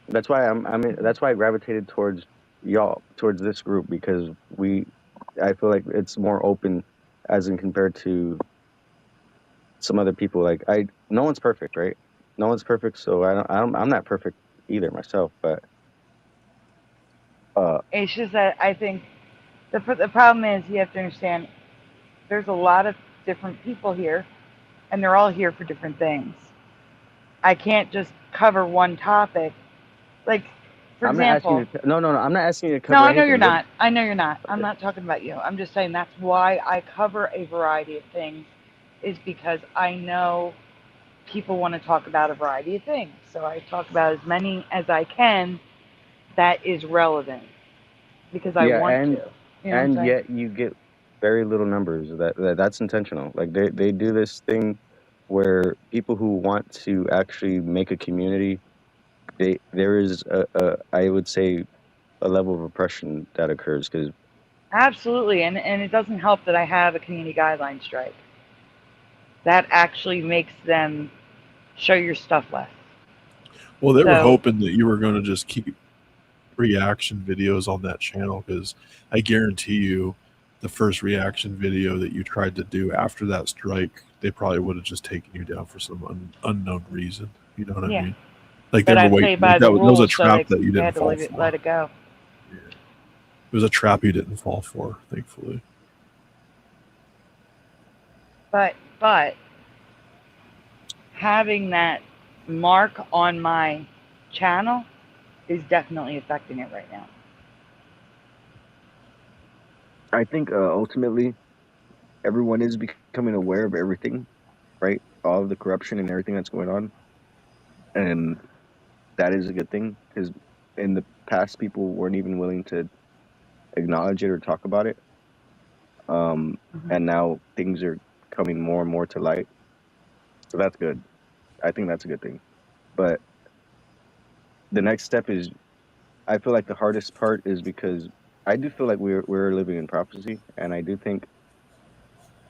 That's why Hmm. that's why I gravitated towards y'all, towards this group, because I feel like it's more open as in compared to some other people. Like no one's perfect, right? No one's perfect, so I'm not perfect either myself, but uh, It's just that I think the problem is you have to understand there's a lot of different people here, and they're all here for different things. I can't just cover one topic. Like, for I'm not asking example, you to, no, I'm not asking you to no, cover I know you're anything. What, not. I know you're not. I'm okay. not talking about you. I'm just saying that's why I cover a variety of things, is because I know people want to talk about a variety of things. So I talk about as many as I can that is relevant because I Yeah, want to. You know what I'm and saying? yet you get very little numbers. That's intentional. Like they do this thing where people who want to actually make a community, there is a I would say a level of oppression that occurs because Absolutely. And it doesn't help that I have a community guideline strike. That actually makes them show your stuff less. Well, they were So hoping that you were going to just keep reaction videos on that channel because I guarantee you the first reaction video that you tried to do after that strike, they probably would have just taken you down for some unknown reason. You know what I yeah, mean? Like they but were I play waiting. Like by the that was a rules, so trap they that you had didn't to fall let for. it go. Yeah. It was a trap you didn't fall for, thankfully. But having that mark on my channel is definitely affecting it right now. I think ultimately everyone is becoming aware of everything, right? All of the corruption and everything that's going on, and that is a good thing because in the past people weren't even willing to acknowledge it or talk about it. Hmm. And now things are coming more and more to light, so that's good. I think that's a good thing. But the next step is, I feel like the hardest part is because I do feel like we're living in prophecy, and I do think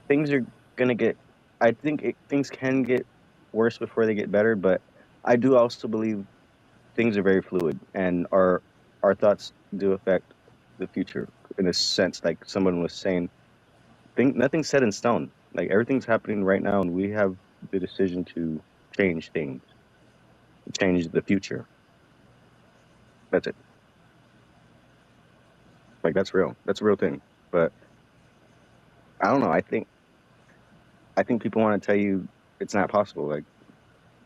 things are gonna get. I think things can get worse before they get better, but I do also believe things are very fluid, and our thoughts do affect the future in a sense. Like someone was saying, think nothing's set in stone. Like everything's happening right now, and we have the decision to change things, change the future. That's it. Like that's real. That's a real thing. But I don't know. I think people want to tell you it's not possible. Like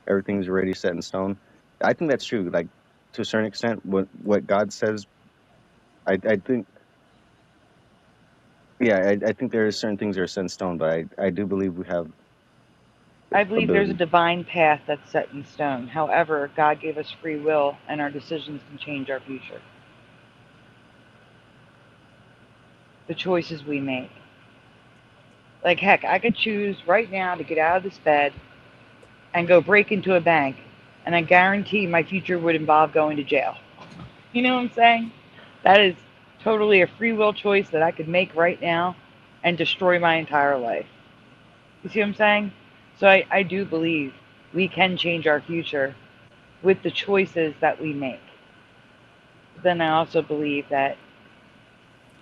everything's already set in stone. I think that's true. Like to a certain extent, what God says, I think, yeah, I think there are certain things that are set in stone. But I do believe we have the I believe there's a ability. divine path that's set in stone. However, God gave us free will, and our decisions can change our future. The choices we make. Like, heck, I could choose right now to get out of this bed and go break into a bank, and I guarantee my future would involve going to jail. You know what I'm saying? That is totally a free will choice that I could make right now and destroy my entire life. You see what I'm saying? So I do believe we can change our future with the choices that we make. But then I also believe that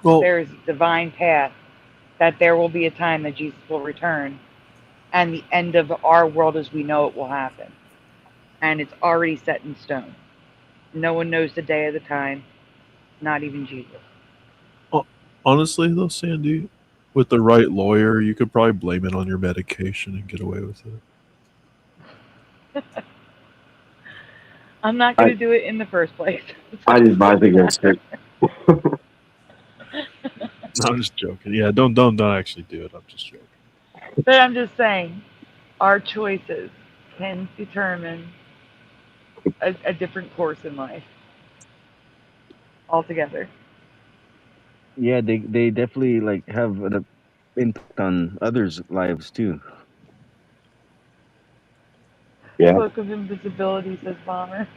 Well, there is a divine path, that there will be a time that Jesus will return and the end of our world as we know it will happen. And it's already set in stone. No one knows the day or the time, not even Jesus. honestly, though, Sandy, with the right lawyer, you could probably blame it on your medication and get away with it. I'm not going to do it in the first place. I advise against it. No, I'm just joking. Yeah, don't actually do it. I'm just joking. But I'm just saying, our choices can determine a different course in life altogether. Yeah, they definitely like have an impact on others' lives too. Yeah. Cloak of invisibility, says Bomber.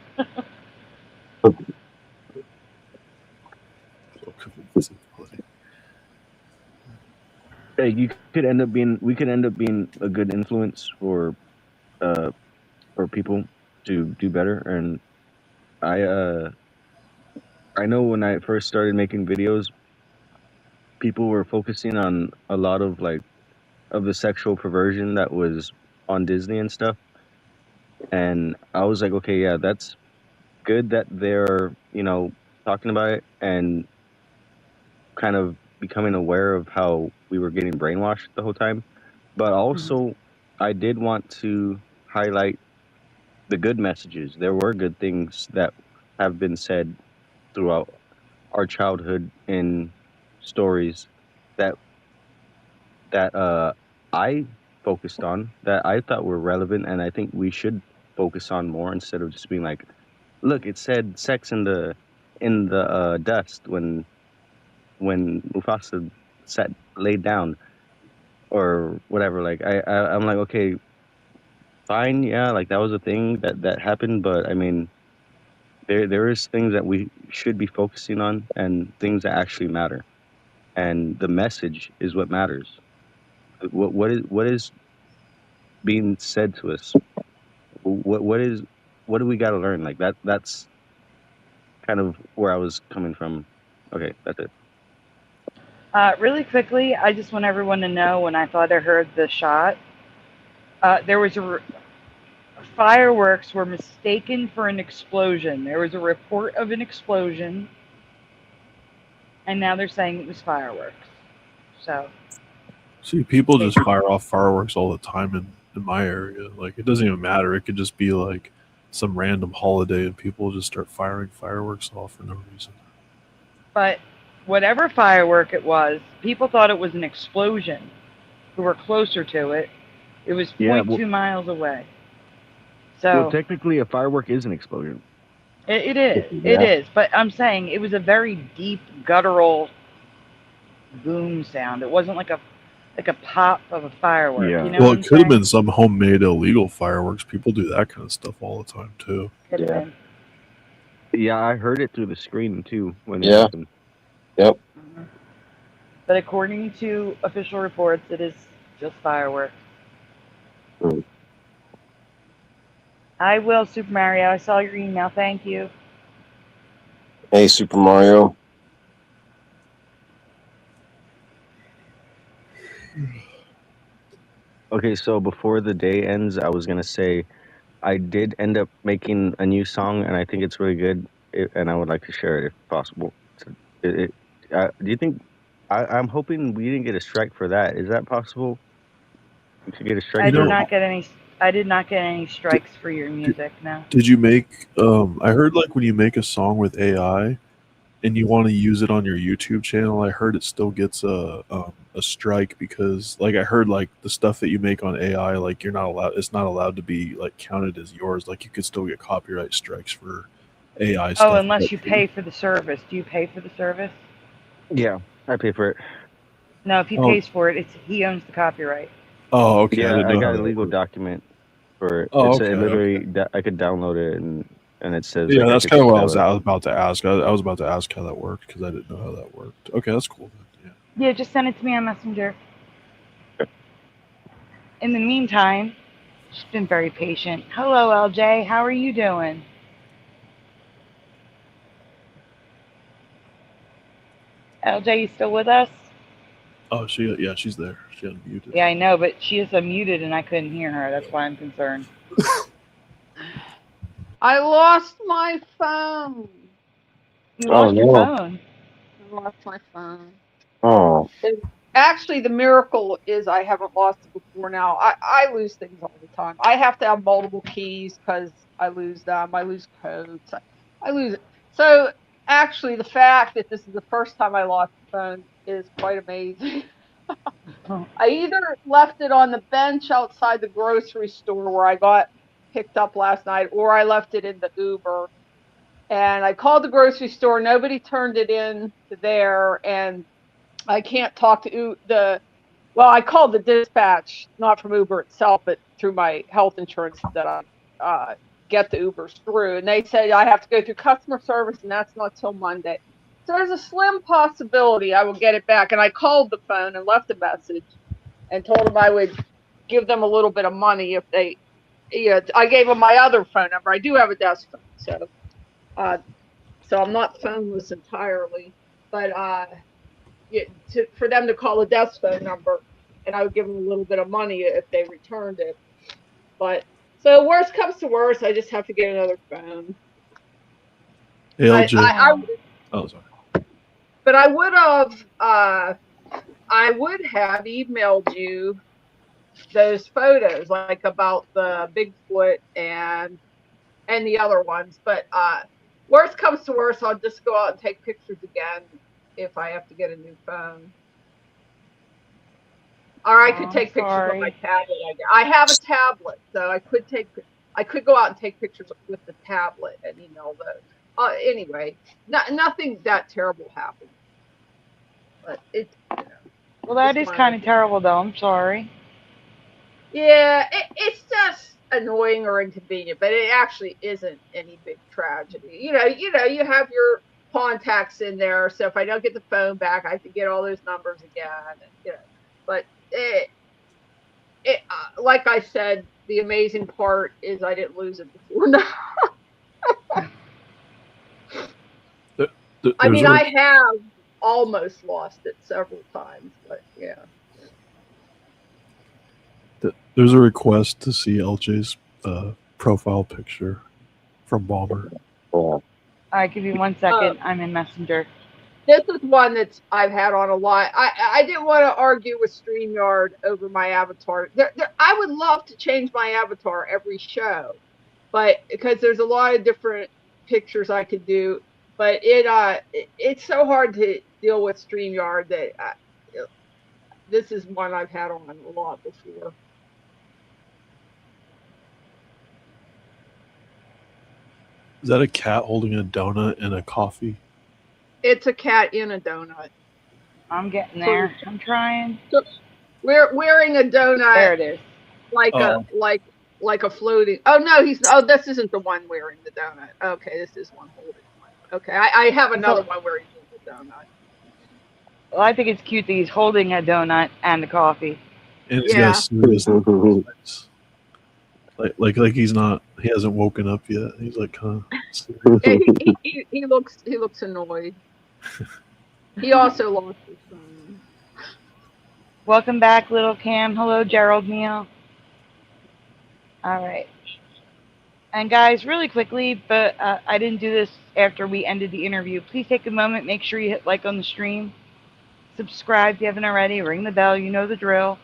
Like you could end up being, we could end up being a good influence uh for people to do better. And I I know when I first started making videos, people were focusing on a lot of like of the sexual perversion that was on Disney and stuff. And I was like, okay, yeah, that's good that they're, talking about it and kind of becoming aware of how we were getting brainwashed the whole time. But also, I did want to highlight the good messages. There were good things that have been said throughout our childhood in stories that that I focused on, that I thought were relevant, and I think we should focus on more instead of just being like, look, it said sex in the dust when Mufasa laid down or whatever. Like I'm like, okay, fine, yeah, like that was a thing that happened, but I mean, there is things that we should be focusing on and things that actually matter, and the message is what matters. What is being said to us? What do we got to learn? Like that's kind of where I was coming from. Okay, that's it. Really quickly, I just want everyone to know when I thought I heard the shot, there was fireworks were mistaken for an explosion. There was a report of an explosion, and now they're saying it was fireworks. So, See, people just fire off fireworks all the time in my area. Like, it doesn't even matter. It could just be like some random holiday and people just start firing fireworks off for no reason. but whatever firework it was, people thought it was an explosion. Who were closer to it, it was 0.2 miles away. So Well, technically, a firework is an explosion. it is. Yeah. It is. But I'm saying it was a very deep, guttural boom sound. It wasn't like a pop of a firework. Yeah. You know Well, what it I'm could have saying? been some homemade illegal fireworks. People do that kind of stuff all the time too. Could have Yeah. been. Yeah, I heard it through the screen too when it Yeah. happened. Yep. But according to official reports, it is just fireworks. Mm. I will, Super Mario. I saw your email. Thank you. Hey, Super Mario. Okay, so before the day ends, I was gonna say I did end up making a new song, and I think it's really good, and I would like to share it if possible. So do you think? I'm hoping we didn't get a strike for that. Is that possible? We could get a strike. I did know- not get any. I did not get any strikes for your music. No. Did you make? I heard like when you make a song with AI and you want to use it on your YouTube channel, I heard it still gets a strike because like I heard like the stuff that you make on AI, like you're not allowed. It's not allowed to be like counted as yours. Like you could still get copyright strikes for AI stuff. Oh, unless you pay for the service. Do you pay for the service? Yeah, I pay for it. No, if he pays for it, he owns the copyright. Oh, okay. Yeah, didn't I know got how a that legal worked. document for it. Oh, It's okay, literally I could download it and it says. Yeah, like, that's I kind of could what I was sell it. about to ask. I was about to ask how that worked because I didn't know how that worked. Okay, that's cool. Yeah. Yeah, just send it to me on Messenger. In the meantime, she's been very patient. Hello, LJ. How are you doing? LJ, you still with us? Oh, she's there. She unmuted. Yeah, I know, but she is unmuted and I couldn't hear her. That's why I'm concerned. I lost my phone. You lost your no. phone. I lost my phone. Oh, Actually, the miracle is I haven't lost it before now. I lose things all the time. I have to have multiple keys because I lose them. I lose codes. I lose it. So actually, the fact that this is the first time I lost the phone is quite amazing. I either left it on the bench outside the grocery store where I got picked up last night, or I left it in the Uber. And I called the grocery store. Nobody turned it in to there, and I can't talk to well, I called the dispatch, not from Uber itself, but through my health insurance that I get the Ubers through. And they said I have to go through customer service, and that's not till Monday. So there's a slim possibility I will get it back. And I called the phone and left a message and told them I would give them a little bit of money if they, I gave them my other phone number. I do have a desk phone, so I'm not phoneless entirely, but for them to call a desk phone number, and I would give them a little bit of money if they returned it. But so worst comes to worst, I just have to get another phone. LJ. Oh, sorry. But I would have emailed you those photos, like about the Bigfoot and the other ones. But worst comes to worst, I'll just go out and take pictures again if I have to get a new phone. Or I could take pictures on my tablet. I have a tablet, so I could go out and take pictures with the tablet and email those. Anyway, nothing that terrible happened. But it's well, that is kind of terrible, though. I'm sorry. Yeah, it's just annoying or inconvenient, but it actually isn't any big tragedy. You have your contacts in there, so if I don't get the phone back, I have to get all those numbers again. But like I said, the amazing part is I didn't lose it before now. I mean, I have almost lost it several times, but yeah. There's a request to see LJ's profile picture from Bomber. All right, give me 1 second. I'm in Messenger. This is one that I've had on a lot. I didn't want to argue with StreamYard over my avatar. I would love to change my avatar every show, but because there's a lot of different pictures I could do, but it's so hard to deal with StreamYard that this is one I've had on a lot before. Is that a cat holding a donut and a coffee? It's a cat in a donut. I'm getting there. I'm trying. So we're wearing a donut. There it is. Like a floating. Oh no, this isn't the one wearing the donut. Okay, this is one holding one. Okay, I have another one wearing the donut. Well, I think it's cute that he's holding a donut and a coffee. And he's got a serious like he hasn't woken up yet. He's like kind of he looks annoyed. He also lost his phone. Welcome back, little Cam. Hello, Gerald Neal. All right. And guys, really quickly, but I didn't do this after we ended the interview. Please take a moment, make sure you hit like on the stream. Subscribe if you haven't already. Ring the bell. You know the drill.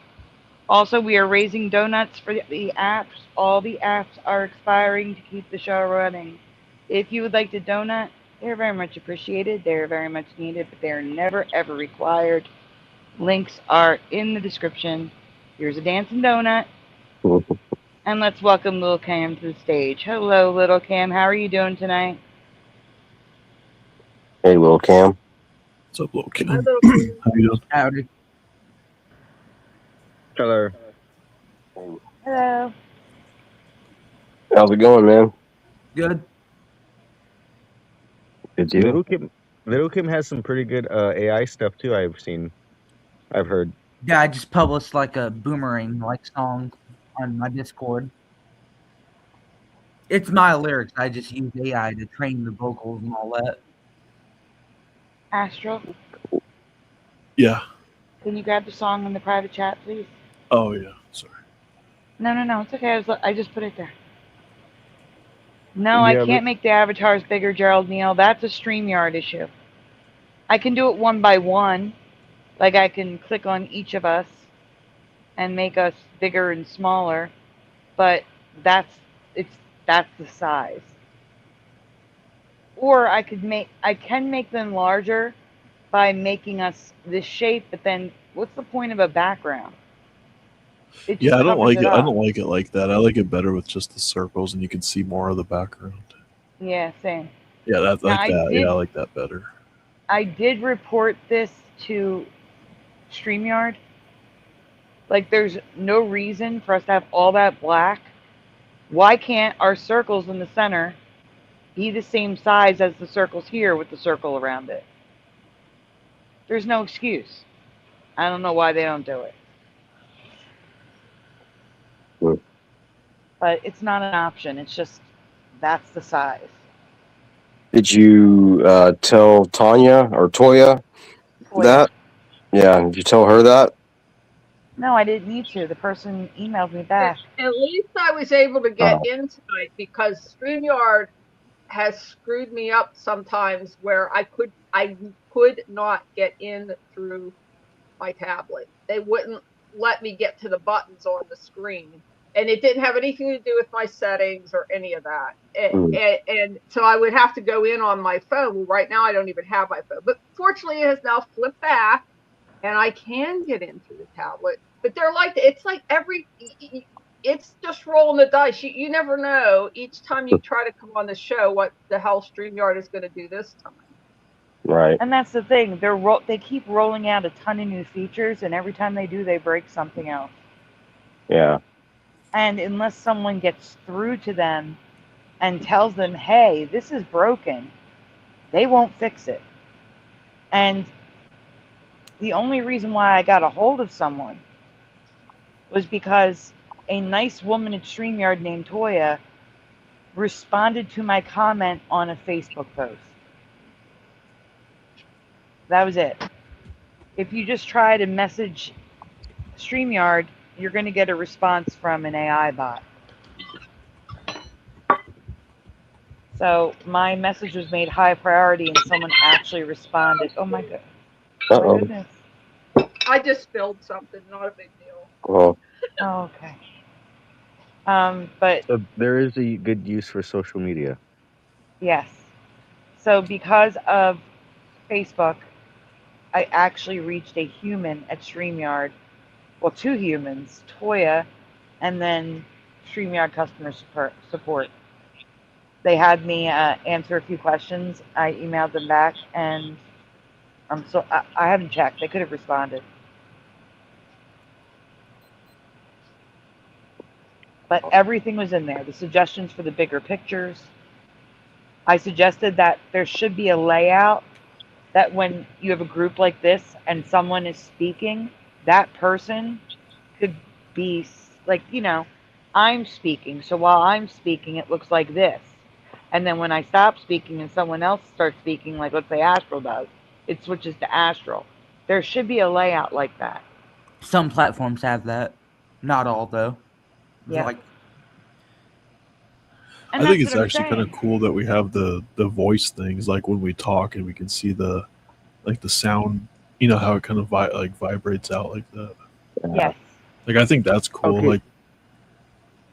Also, we are raising donuts for the apps. All the apps are expiring to keep the show running. If you would like to donut, they're very much appreciated. They're very much needed, but they're never, ever required. Links are in the description. Here's a dancing donut. And let's welcome Little Cam to the stage. Hello, Little Cam. How are you doing tonight? Hey, Little Cam. What's up, Little Cam? Hi, Little Cam. How you doing? Howdy. Hello. Hello. How's it going, man? Good. Good deal. Little Kim has some pretty good AI stuff too. I've heard. Yeah, I just published like a boomerang song on my Discord. It's my lyrics. I just use AI to train the vocals and all that. Astral. Yeah. Can you grab the song in the private chat, please? Oh yeah. Sorry. No, it's okay. I just put it there. No, I Yeah, but can't make the avatars bigger, Gerald Neal. That's a StreamYard issue. I can do it one by one. Like I can click on each of us and make us bigger and smaller, but that's it's that's the size. Or I can make them larger by making us this shape, but then what's the point of a background? It Yeah, just I don't covers like it it. I up. don't like it like that. I like it better with just the circles, and you can see more of the background. Yeah, same. Yeah, that's Now like that. Yeah, I like that better. I did report this to StreamYard. Like there's no reason for us to have all that black. Why can't our circles in the center be the same size as the circles here with the circle around it? There's no excuse. I don't know why they don't do it. Hmm. But it's not an option. It's just that's the size. Did you tell Tanya or Toya Toya. that? Yeah, did you tell her that? No, I didn't need to. The person emailed me back. At least I was able to get Oh. in tonight because StreamYard has screwed me up sometimes where I could not get in through my tablet. They wouldn't let me get to the buttons on the screen. And it didn't have anything to do with my settings or any of that. And so I would have to go in on my phone. Well, right now I don't even have my phone. But fortunately it has now flipped back and I can get in through the tablet. But they're like, it's like it's just rolling the dice. You never know each time you try to come on the show what the hell StreamYard is going to do this time. Right. And that's the thing. They keep rolling out a ton of new features, and every time they do, they break something else. Yeah. And unless someone gets through to them and tells them, hey, this is broken, they won't fix it. And the only reason why I got a hold of someone was because a nice woman at StreamYard named Toya responded to my comment on a Facebook post. That was it. If you just try to message StreamYard, you're going to get a response from an AI bot. So my message was made high priority and someone actually responded. Oh my god. Oh my goodness. I just spilled something, not a big deal. Well, Oh, okay. But so there is a good use for social media. yes. So because of Facebook, I actually reached a human at StreamYard. Well, two humans, Toya, and then StreamYard customer support. They had me answer a few questions. I emailed them back, and I haven't checked. They could have responded. But everything was in there. The suggestions for the bigger pictures. I suggested that there should be a layout that when you have a group like this and someone is speaking, that person could be like, I'm speaking. So while I'm speaking, it looks like this. And then when I stop speaking and someone else starts speaking, like let's say Astral does, it switches to Astral. There should be a layout like that. Some platforms have that. Not all, though. Yeah. Like, And I think that's it's what I'm actually kind of saying. cool that we have the voice things, like when we talk and we can see the sound. You know how it kind of vibrates out like that. Yes, Like I think that's cool. Okay. Like,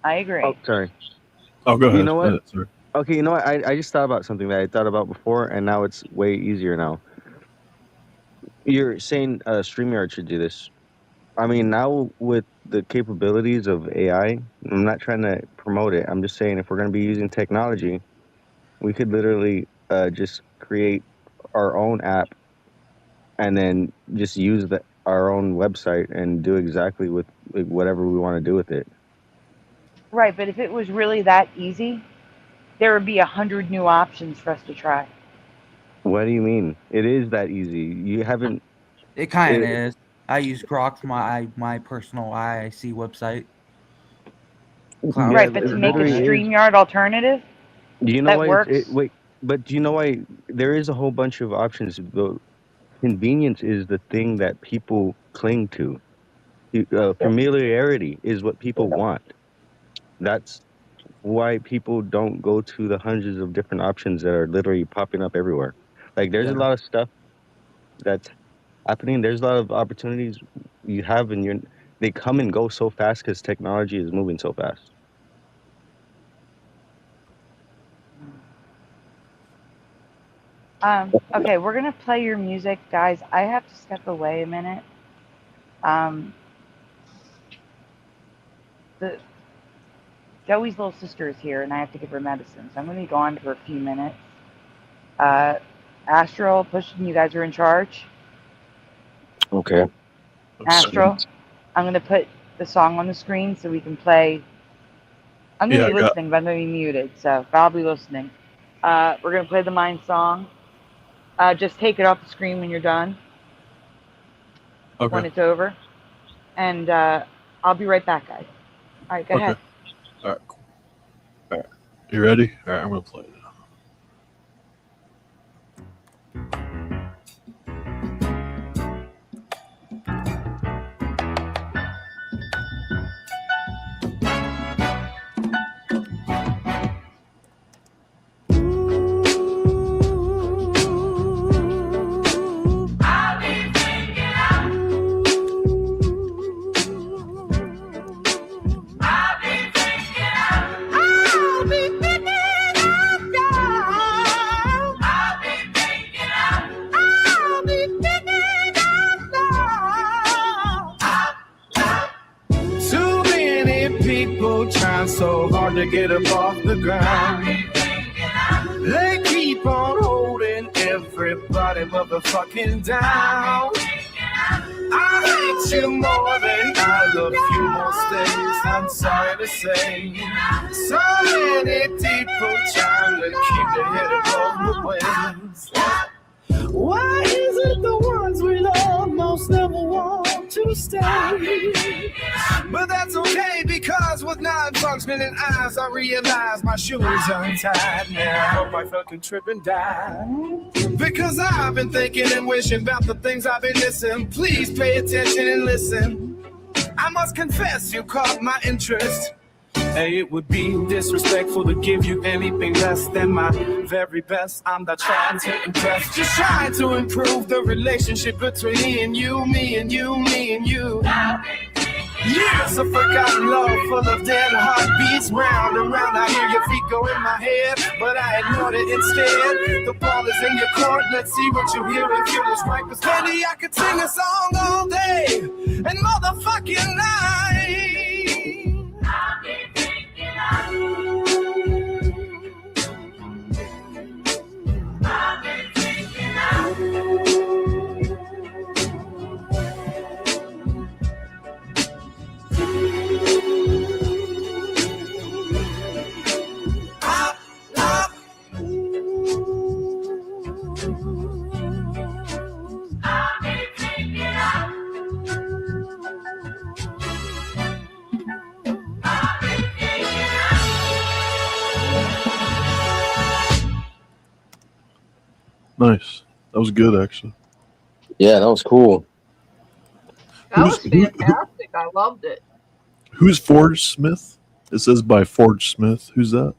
I agree. Oh, sorry. oh, go ahead. You know what? Go ahead, sorry. Okay, you know what? I just thought about something that I thought about before, and now it's way easier now. You're saying StreamYard should do this. I mean, now with the capabilities of AI, I'm not trying to promote it. I'm just saying if we're going to be using technology, we could literally just create our own app and then just use our own website and do exactly with whatever we want to do with it. Right, but if it was really that easy, there would be 100 new options for us to try. What do you mean? It is that easy. You haven't. it kind of is. I use Grok for my personal IIC website. Cloud Right, but to make a literally is. StreamYard alternative Do you know that why? works. Wait, but do you know why there is a whole bunch of options convenience is the thing that people cling to. Familiarity is what people want. That's why people don't go to the hundreds of different options that are literally popping up everywhere. Like there's a lot of stuff that's happening. There's a lot of opportunities you have, and they come and go so fast because technology is moving so fast. Okay, we're gonna play your music, guys. I have to step away a minute. Joey's little sister is here, and I have to give her medicine, so I'm gonna be gone for a few minutes. Astral, Pushing, you guys are in charge. Okay. Astral, I'm gonna put the song on the screen so we can play. I'm gonna be listening, but I'm gonna be muted, so I'll be listening. We're gonna play the Mind song. Just take it off the screen when you're done. Okay. When it's over. And I'll be right back, guys. All right, go ahead. All right, cool. All right. You ready? All right, I'm going to play it. So hard to get up off the ground. They keep on holding everybody motherfucking down. I hate you more than I love you most days. I'm sorry to say. So many people trying to keep their head above the waves. Why is it the ones we love most never want to stay? But that's okay, because with 9 functioning eyes, I realize my shoes untied now. I hope I fucking trip and die. Because I've been thinking and wishing about the things I've been missing. Please pay attention and listen. I must confess you caught my interest. Hey, it would be disrespectful to give you anything less than my very best. I'm not trying to impress, just trying to improve the relationship between me and you, me and you, me and you. Years of forgotten love, full of dead heartbeats, round and round. I hear your feet go in my head, but I ignored it instead. The ball is in your court, let's see what you hear and feel is right. 'Cause baby, I could sing a song all day and motherfucking night. I'll be thinking of you. I'll be thinking of you. Nice. That was good, actually. Yeah, that was cool. That was fantastic. I loved it. Who's Forge Smith? It says by Forge Smith. Who's that?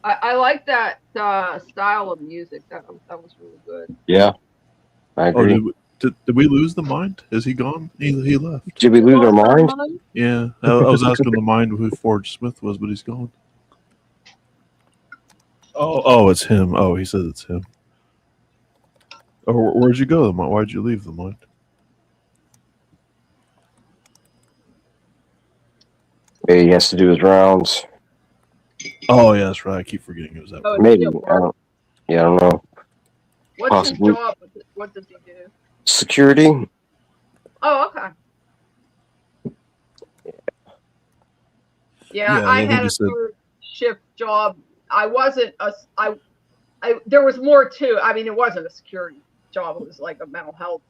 I like that style of music. That was really good. Yeah, I agree. Oh, did we lose the Mind? Is he gone? He left. Did we lose our mind? Yeah, I was asking the Mind who Forge Smith was, but he's gone. Oh, it's him. Oh, he says it's him. Oh, where'd you go, the Mind? Why'd you leave the Mind? He has to do his rounds. Oh, yeah, that's right. I keep forgetting it was that. Oh, Maybe. I don't know. What's Possibly. his job? What does he do? Security. Oh, okay. Yeah, I had a third shift job. I wasn't there was more to. I mean, it wasn't a security job. It was like a mental health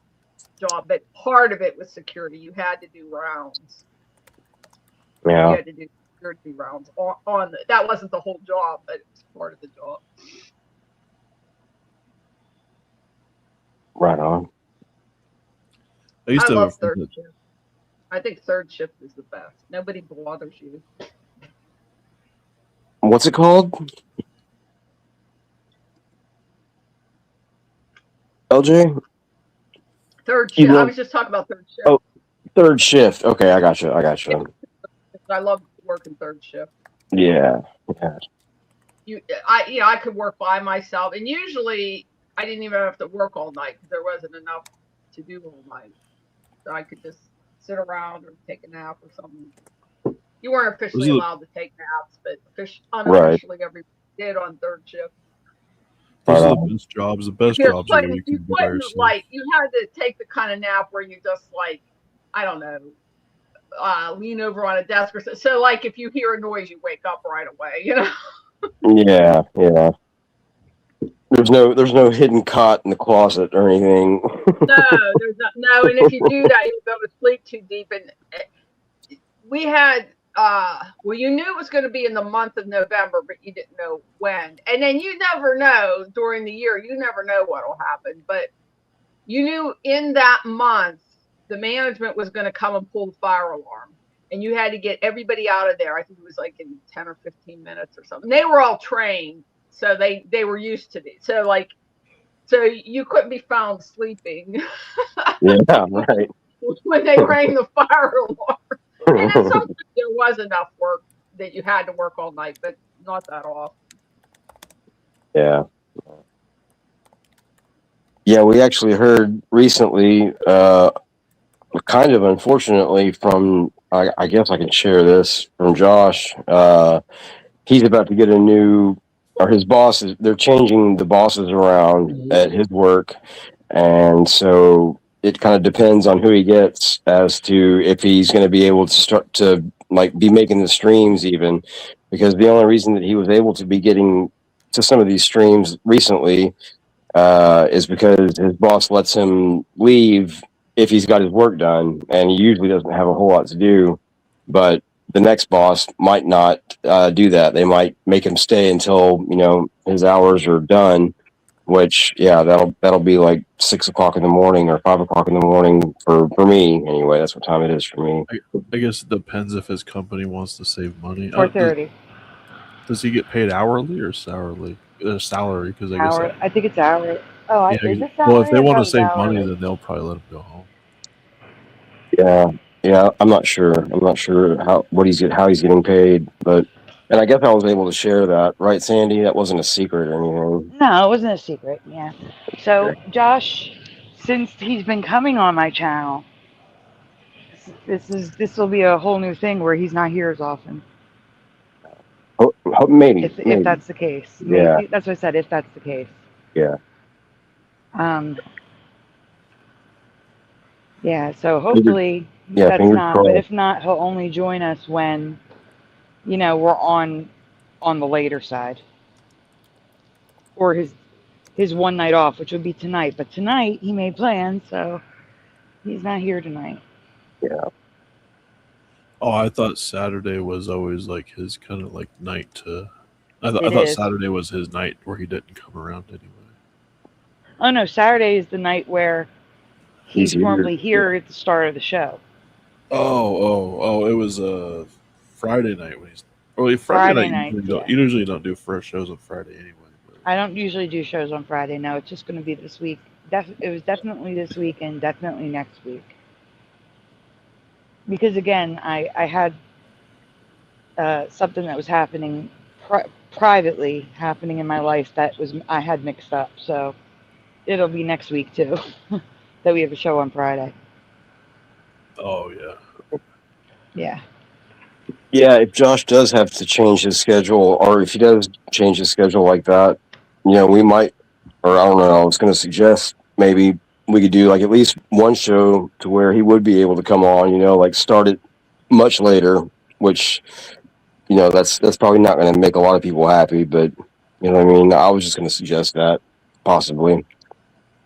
job, but part of it was security. You had to do rounds. Yeah. You had to do security rounds on that wasn't the whole job, but it was part of the job. Right on. I love third shift. I think third shift is the best. Nobody bothers you. What's it called? LJ? Third shift. I was just talking about third shift. Oh, third shift. Okay, I got you. I love working third shift. Yeah. I could work by myself, and usually I didn't even have to work all night because there wasn't enough to do all night. So I could just sit around or take a nap or something. You weren't officially allowed to take naps, but unofficially everybody did on third shift. Those are the best jobs. The best jobs are where you can be by yourself. Like, you had to take the kind of nap where you just, like, I don't know, lean over on a desk or something. So, like, if you hear a noise, you wake up right away, you know? Yeah. There's no hidden cot in the closet or anything. There's not. No, and if you do that, you go to sleep too deep. And we had, you knew it was going to be in the month of November, but you didn't know when. And then you never know during the year. You never know what will happen. But you knew in that month, the management was going to come and pull the fire alarm. And you had to get everybody out of there. I think it was like in 10 or 15 minutes or something. They were all trained. So they were used to it. So you couldn't be found sleeping. Yeah, right. When they rang the fire alarm. And then sometimes there was enough work that you had to work all night, but not that often. Yeah. Yeah, we actually heard recently, kind of unfortunately, from, I guess I can share this, from Josh. He's about to get a new, or his bosses, they're changing the bosses around at his work. And so it kind of depends on who he gets as to if he's going to be able to start to like be making the streams even, because the only reason that he was able to be getting to some of these streams recently is because his boss lets him leave if he's got his work done, and he usually doesn't have a whole lot to do. But the next boss might not do that. They might make him stay until, his hours are done, which, yeah, that'll be like 6 o'clock in the morning or 5 o'clock in the morning for me. Anyway, that's what time it is for me. I guess it depends if his company wants to save money. 4:30. Does he get paid hourly or salary? Salary, because I think it's hourly. Oh, yeah, is it salary? well, if they want to save money, then they'll probably let him go home. Yeah, I'm not sure. How he's getting paid, and I guess I was able to share that, right, Sandy? That wasn't a secret or anything. No, it wasn't a secret. Yeah. So Josh, since he's been coming on my channel, this will be a whole new thing where he's not here as often. Maybe if that's the case. Yeah, maybe, that's what I said. If that's the case. Yeah. Yeah. So hopefully that's not. But if not, he'll only join us when, we're on the later side, or his one night off, which would be tonight. But tonight he made plans, so he's not here tonight. Yeah. Oh, I thought Saturday was always like his kind of like night to. I thought Saturday was his night where he didn't come around anyway. Oh no, Saturday is the night where he's normally here at the start of the show. Oh! It was Friday night when he's. Well, Friday night. You usually don't do first shows on Friday anyway. But. I don't usually do shows on Friday. No, it's just going to be this week. It was definitely this week and definitely next week. Because again, I had something that was happening privately happening in my life that I had mixed up. So it'll be next week too that we have a show on Friday. Oh yeah. Yeah. Yeah, if Josh does have to change his schedule, or if he does change his schedule like that, we might, or I don't know, I was going to suggest maybe we could do like at least one show to where he would be able to come on, like start it much later, which, that's probably not going to make a lot of people happy, but you know what I mean? I was just going to suggest that possibly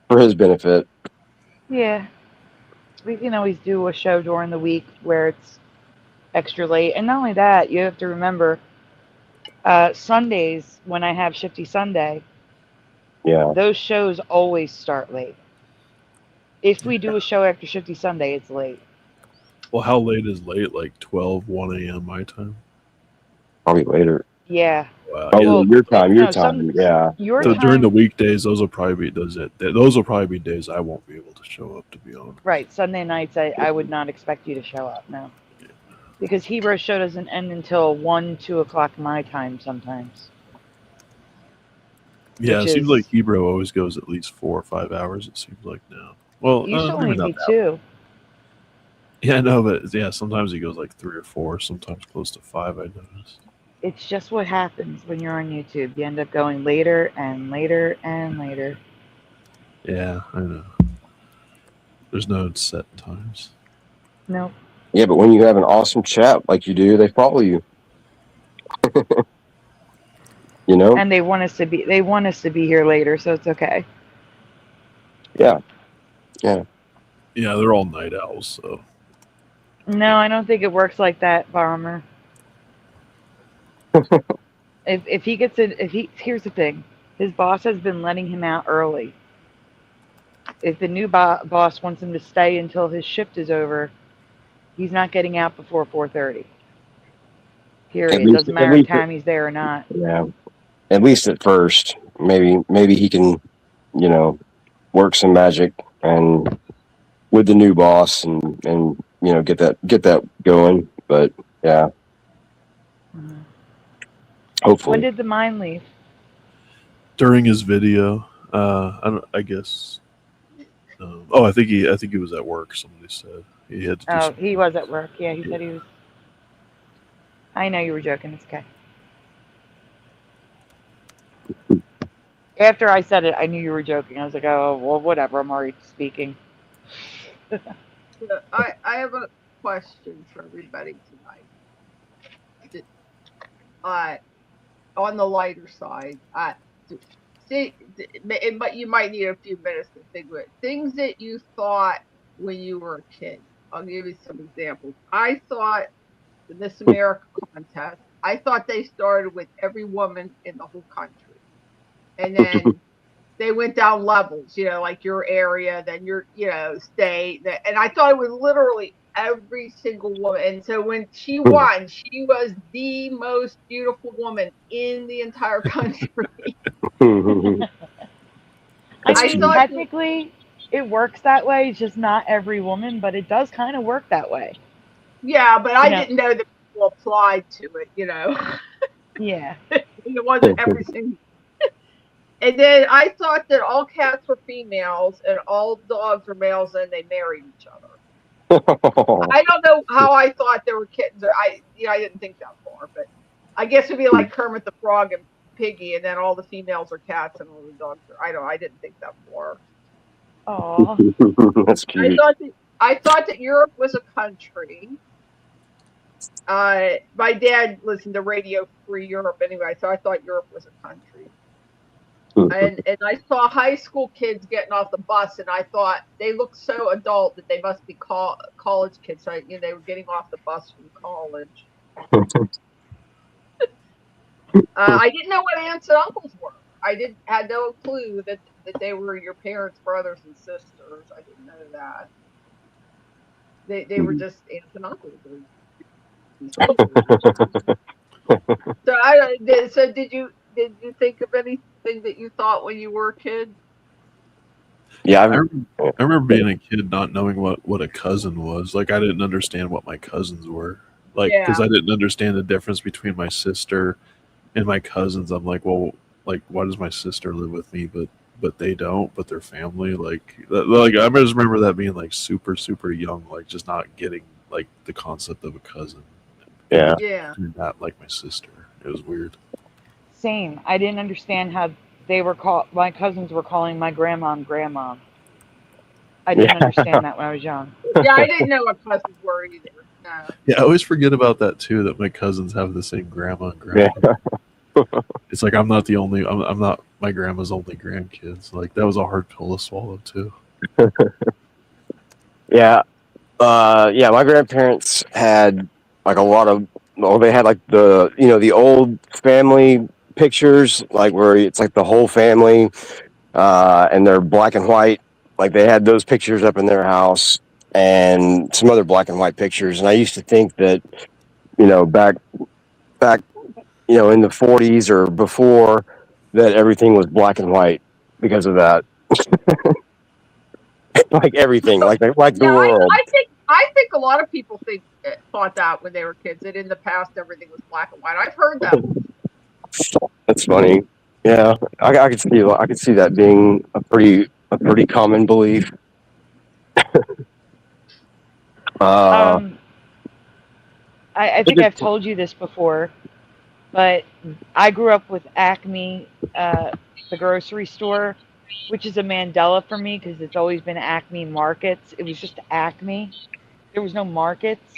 for his benefit. Yeah. We can always do a show during the week where it's extra late. And not only that, you have to remember Sundays when I have Shifty Sunday, Yeah. those shows always start late. If we do a show after Shifty Sunday, it's late. Well, how late is late? Like 12, 1 a.m. my time? Probably later. Yeah. Wow. Oh, Yeah. Well, your time. Your no, time. Yeah. your So time, during the weekdays, those will probably be those will probably be days I won't be able to show up, to be honest. right, Sunday nights, I would not expect you to show up, no. Because Hero's show doesn't end until 1, 2 o'clock my time sometimes. Yeah, Which it seems is- like Hebrew always goes at least 4 or 5 hours. It seems like now. Well, It used to maybe only not be that. 2. Yeah, I know, but yeah, sometimes he goes like 3 or 4, sometimes close to 5. I noticed. It's just what happens when you're on YouTube. You end up going later and later and later. Yeah, I know. There's no set times. Nope. Yeah, but when you have an awesome chat like you do, they follow you. You know? And they want us to be here later, so it's okay. Yeah. Yeah, they're all night owls, so. No, I don't think it works like that, Bomber. If he gets it, here's the thing, his boss has been letting him out early. If the new boss wants him to stay until his shift is over, he's not getting out before 4:30. Period. It doesn't matter what time he's there or not. Yeah. At least at first. Maybe he can, you know, work some magic and with the new boss and you know, get that going. But yeah. Mhm. Hopefully. When did the mine leave? During his video, I guess. I think he was at work. Somebody said he had to. Do something. He was at work. Yeah, he said he was. I know you were joking. It's okay. After I said it, I knew you were joking. I was like, oh, well, whatever. I'm already speaking. I have a question for everybody tonight. On the lighter side, but you might need a few minutes to think of it. Things that you thought when you were a kid. I'll give you some examples. I thought the Miss America contest, I thought they started with every woman in the whole country. And then they went down levels, you know, like your area, then your, you know, state. And I thought it was literally every single woman. And so when she won, she was the most beautiful woman in the entire country. I mean, technically, it works that way. It's just not every woman, but it does kind of work that way. Yeah, but I didn't know that people applied to it, you know. Yeah. It wasn't every single. And then I thought that all cats were females and all dogs were males, and they married each other. I don't know how I thought there were kittens. I didn't think that far, but I guess it'd be like Kermit the Frog and Piggy, and then all the females are cats and all the dogs are. I didn't think that far. Aww. That's cute. I thought that Europe was a country. My dad listened to Radio Free Europe anyway, so I thought Europe was a country. And I saw high school kids getting off the bus, and I thought they looked so adult that they must be college kids. So they were getting off the bus from college. I didn't know what aunts and uncles were. I had no clue that they were your parents' brothers and sisters. I didn't know that. They were just aunts and uncles. So did you think of anything that you thought when you were a kid? Yeah, I remember being a kid not knowing what a cousin was. Like, I didn't understand what my cousins were. Like, because I didn't understand the difference between my sister and my cousins. I'm like, well, like, why does my sister live with me, but they don't, but they're family? Like I just remember that being like super, super young, like just not getting like the concept of a cousin. Yeah. Not like my sister. It was weird. Same. I didn't understand how my cousins were calling my grandma. I didn't understand that when I was young. Yeah, I didn't know what cousins were either. No. Yeah, I always forget about that too, that my cousins have the same grandma and grandpa. Yeah. It's like I'm not my grandma's only grandkids. Like, that was a hard pill to swallow too. Yeah. My grandparents had like a lot of, well, they had like the, the old family pictures, like where it's like the whole family, and they're black and white. Like they had those pictures up in their house and some other black and white pictures. And I used to think that, back, in the 40s or before, that everything was black and white because of that. Like everything, like the Yeah, world. I think a lot of people thought that when they were kids, that in the past everything was black and white. I've heard that. That's funny. Yeah, I could see that being a pretty common belief. I think I've told you this before, but I grew up with Acme, the grocery store, which is a Mandela for me because it's always been Acme Markets. It was just Acme. There was no markets.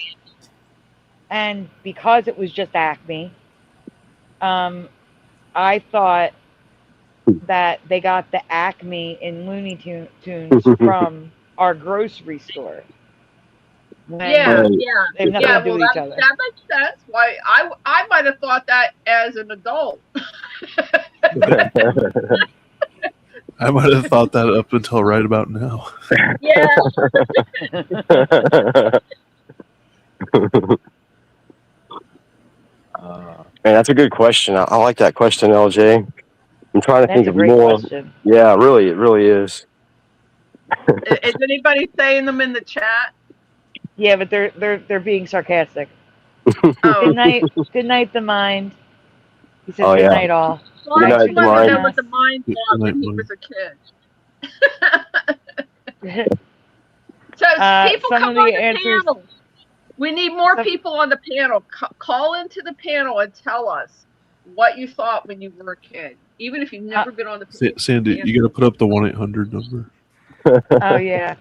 And because it was just Acme, I thought that they got the Acme in Looney Tunes from our grocery store. Yeah. They have nothing to do Well, with each other. that makes sense. Why I might have thought that as an adult. I might have thought that up until right about now. Yeah. Man, that's a good question. I like that question, LJ. I'm trying to think of more. Question. Yeah, it really is. Is anybody saying them in the chat? Yeah, but they're being sarcastic. Oh. Good night, the mind. He says Oh, good yeah. night, all. Well, I just want to know what the mind thought when he was a kid. So people come on the panel. We need more people on the panel. Call into the panel and tell us what you thought when you were a kid, even if you've never been on the panel. Sandy, you got to put up the 1-800 number. Oh yeah.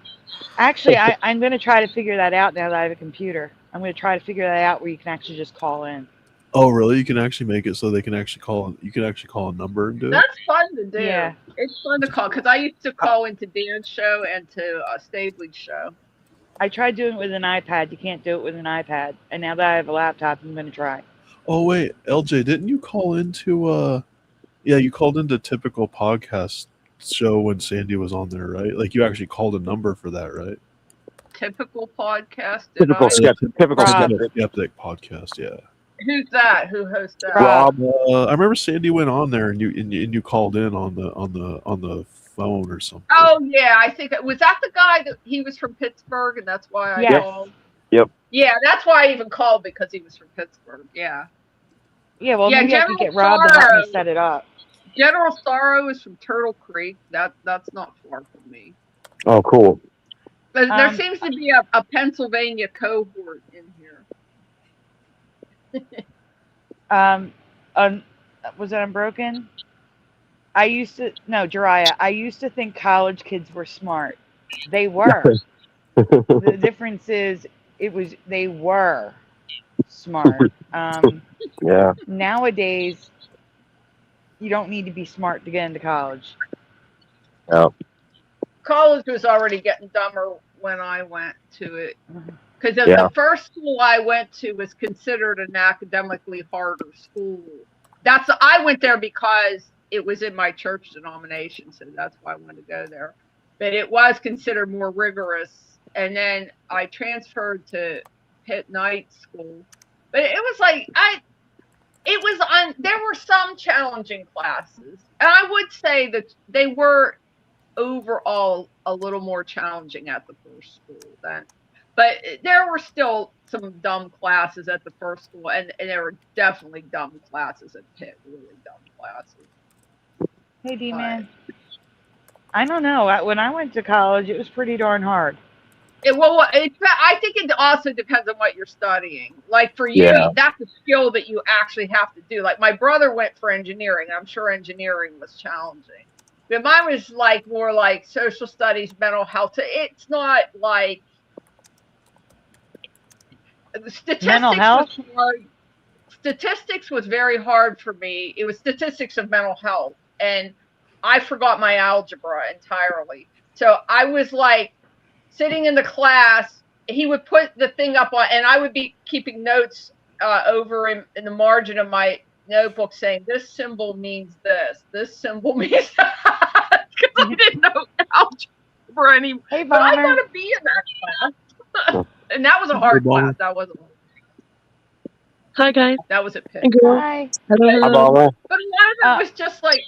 Actually, I'm going to try to figure that out now that I have a computer. I'm going to try to figure that out where you can actually just call in. Oh, really? You can actually make it so they can actually call. You can actually call a number and do it. That's fun to do. Yeah. It's fun to call because I used to call into Dan's show and to Stabley's show. I tried doing it with an iPad. You can't do it with an iPad. And now that I have a laptop, I'm going to try. Oh wait, LJ, didn't you call into? Yeah, you called into Typical Podcast show when Sandy was on there, right? Like you actually called a number for that, right? Typical Podcast. Typical skeptic podcast. Yeah. Who's that? Who hosts that? Rob. I remember Sandy went on there and you called in on the phone or something. Oh yeah, I think was that the guy that he was from Pittsburgh and that's why I called. Yep. Yeah, that's why I even called because he was from Pittsburgh. Yeah. Yeah, well, maybe I can get Rob to help me set it up. General Sorrow is from Turtle Creek. That's not far from me. Oh, cool. But there seems to be a Pennsylvania cohort in here. Was it Unbroken? Jariah. I used to think college kids were smart. They were. The difference is they were smart. Yeah. Nowadays, you don't need to be smart to get into college. No. College was already getting dumber when I went to it. Because the first school I went to was considered an academically harder school. I went there because it was in my church denomination, so that's why I wanted to go there. But it was considered more rigorous. And then I transferred to Pitt Night School. But it was like, there were some challenging classes. And I would say that they were overall a little more challenging at the first school then. But there were still some dumb classes at the first school, and there were definitely dumb classes at Pitt, really dumb classes. Hey, D-Man. I don't know. When I went to college, it was pretty darn hard. I think it also depends on what you're studying. Like for you, that's a skill that you actually have to do. Like my brother went for engineering. I'm sure engineering was challenging. But mine was like more like social studies, mental health. It's not like statistics. Mental health? Was hard. Statistics was very hard for me. It was statistics of mental health. And I forgot my algebra entirely. So I was like sitting in the class he would put the thing up on, and I would be keeping notes over in the margin of my notebook saying, this symbol means this symbol means that, because I didn't know algebra anymore. Hey, But I Bomber. want to be in that class. And that was a hard class. That wasn't. Hi, guys. That was a Pitt. Hi. Hi, Mama. But a lot of it was just like.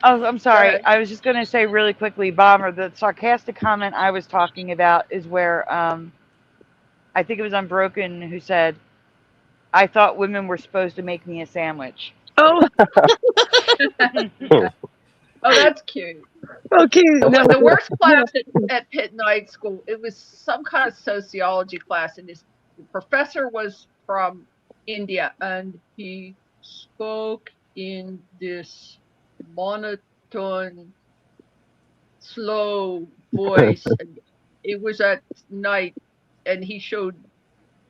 Oh, I'm sorry. ahead. I was just going to say really quickly, Bomber, the sarcastic comment I was talking about is where I think it was Unbroken who said, I thought women were supposed to make me a sandwich. Oh, Oh, that's cute. okay. The worst class at Pitt Night School, it was some kind of sociology class, and the professor was from India, and he spoke in this monotone, slow voice. And it was at night, and he showed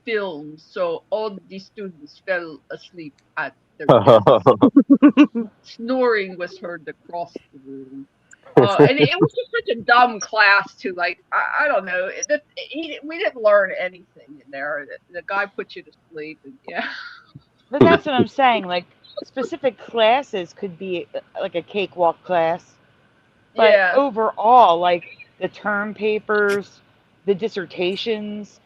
films, so all the students fell asleep at their desks. Snoring was heard across the room. And it was just such a dumb class too. Like I don't know. We didn't learn anything in there. The guy put you to sleep. And, yeah. But that's what I'm saying. Like, specific classes could be like a cakewalk class. But Yeah. overall, like the term papers, the dissertations,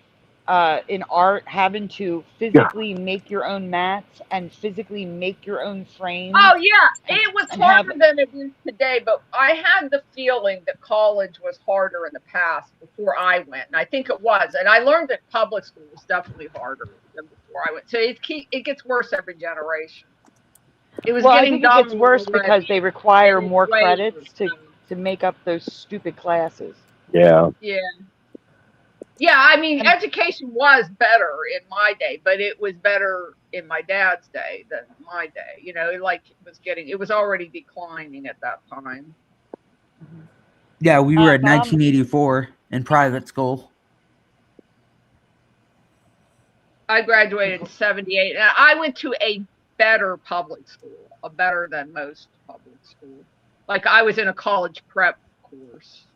in art, having to physically make your own mats and physically make your own frames. Oh yeah, it was and harder than it is today. But I had the feeling that college was harder in the past before I went, and I think it was. And I learned that public school was definitely harder than before I went. So it gets worse every generation. It was Well, I getting think it dumb gets worse already. because they require more Way credits worse. to make up those stupid classes. Yeah. Yeah. Yeah, I mean, education was better in my day, but it was better in my dad's day than my day. You know, it was already declining at that time. Yeah, we were at Mom. 1984 in private school. I graduated in 78, and I went to a better public school, a better than most public school. Like I was in a college prep course.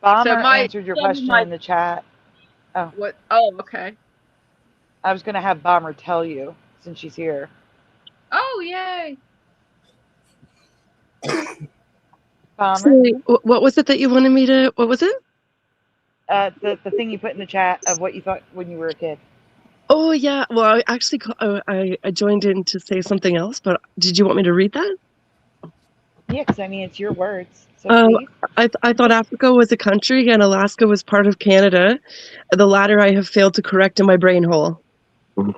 Bomber So answered your question in the chat. What? Oh, okay. I was going to have Bomber tell you since she's here. Oh, yay. Bomber, Sorry, what was it that you wanted me to? What was it? the thing you put in the chat of what you thought when you were a kid. Oh yeah. Well, I actually I joined in to say something else, but did you want me to read that? Yeah, because I mean, it's your words. So please. I thought Africa was a country and Alaska was part of Canada. The latter I have failed to correct in my brain hole. The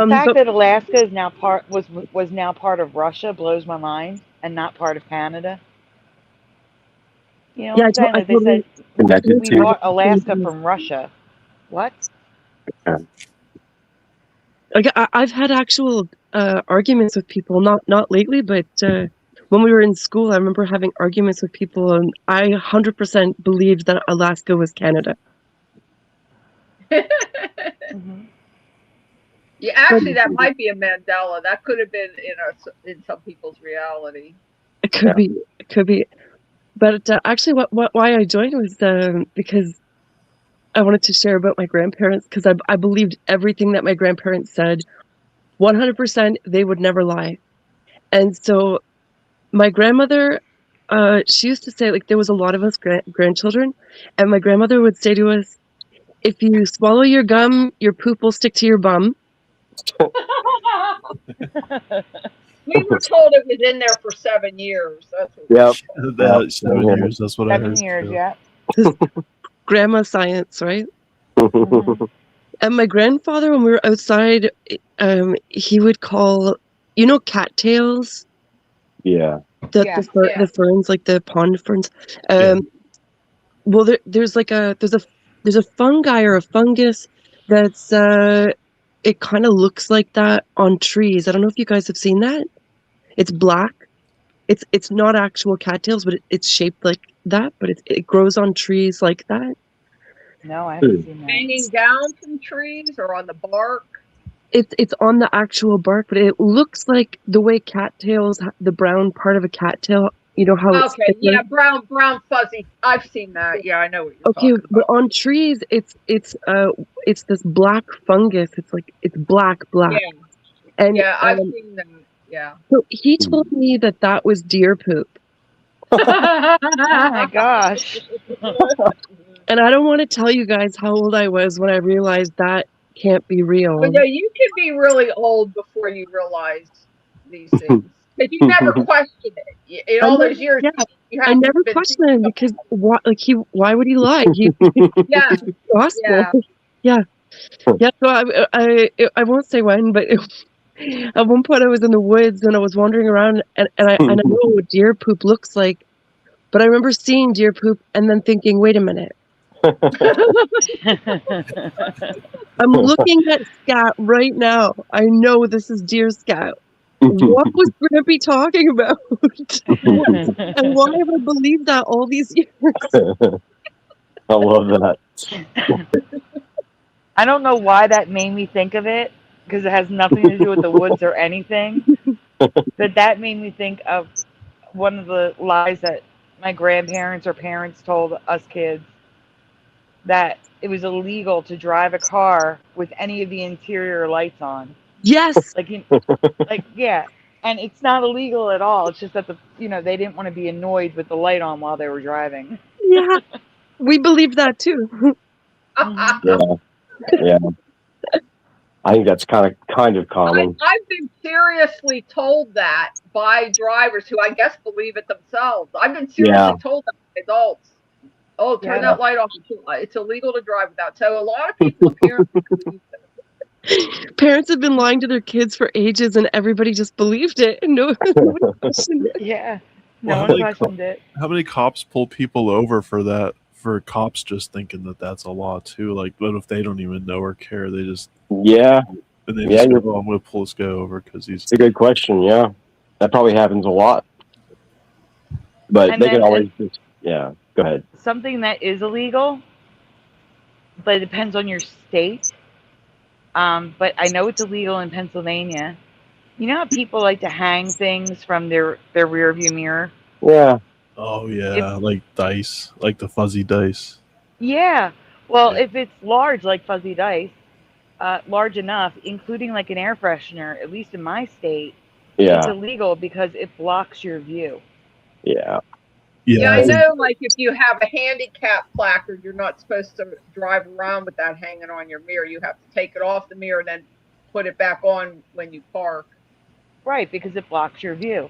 fact that Alaska is now was now part of Russia blows my mind, and not part of Canada. You know what I'm saying? Like they said we bought Alaska from Russia. What? Like I've had actual arguments with people, not lately, but when we were in school, I remember having arguments with people, and I 100% believed that Alaska was Canada. Mm-hmm. Yeah, actually, that might be a Mandela. That could have been in some people's reality. It could be. But actually, why I joined was because I wanted to share about my grandparents, because I believed everything that my grandparents said. 100%, they would never lie. And so my grandmother, she used to say, like, there was a lot of us grandchildren, and my grandmother would say to us, if you swallow your gum, your poop will stick to your bum. We were told it was in there for 7 years. That's what That 7 years. That's what I heard. 7 years, yeah. Grandma science, right? And my grandfather, when we were outside, he would call, cattails. Yeah. The ferns, like the pond ferns. Well, there's a fungi or a fungus that's it kind of looks like that on trees. I don't know if you guys have seen that. It's black. It's not actual cattails, but it's shaped like that. But it grows on trees like that. No, I haven't seen that. hanging down from trees or on the bark. It's on the actual bark, but it looks like the way cattails, the brown part of a cattail. You know how it's Okay, thicker? yeah, brown fuzzy. I've seen that. Yeah, I know what you're Okay, talking but about. on trees, it's this black fungus. It's like it's black, Yeah, and yeah, I've seen that. Yeah. so he told me that was deer poop, Oh my gosh. and I don't want to tell you guys how old I was when I realized that can't be real. But yeah, you can be really old before you realize these things. But you never question it. In all those years, Yeah, you I haven't never been questioned him because why would he lie? He Yeah, gospel. yeah. Yeah. So I won't say when, but at one point I was in the woods and I was wandering around and I know what deer poop looks like, but I remember seeing deer poop and then thinking, wait a minute. I'm looking at scat right now. I know this is deer scat. What was Grimpy talking about? And why have I believed that all these years? I love that. I don't know why that made me think of it, because it has nothing to do with the woods or anything. But that made me think of one of the lies that my grandparents or parents told us kids, that it was illegal to drive a car with any of the interior lights on. Yes. Yeah. And it's not illegal at all. It's just that they didn't want to be annoyed with the light on while they were driving. Yeah. We believe that too. Yeah. I think that's kind of common. I've been seriously told that by drivers who I guess believe it themselves. I've been seriously told that by adults. Oh, turn that light off. It's illegal to drive without. So a lot of people apparently believe that. Parents have been lying to their kids for ages, and everybody just believed it. No one questioned it. Yeah, no one questioned it. How many cops pull people over for that? For cops just thinking that that's a law too. Like, what if they don't even know or care? They just and they just go, "Oh, I'm going to pull this guy over because he's." It's a good question. Yeah, that probably happens a lot. But they can always just go ahead. Something that is illegal, but it depends on your state. But I know it's illegal in Pennsylvania. You know how people like to hang things from their rear view mirror? Yeah. Oh yeah, like dice, like the fuzzy dice. Yeah. Well, if it's large, like fuzzy dice, large enough, including like an air freshener, at least in my state, it's illegal because it blocks your view. Yeah. Yeah, I know, like if you have a handicap placard, you're not supposed to drive around with that hanging on your mirror. You have to take it off the mirror and then put it back on when you park. Right, because it blocks your view.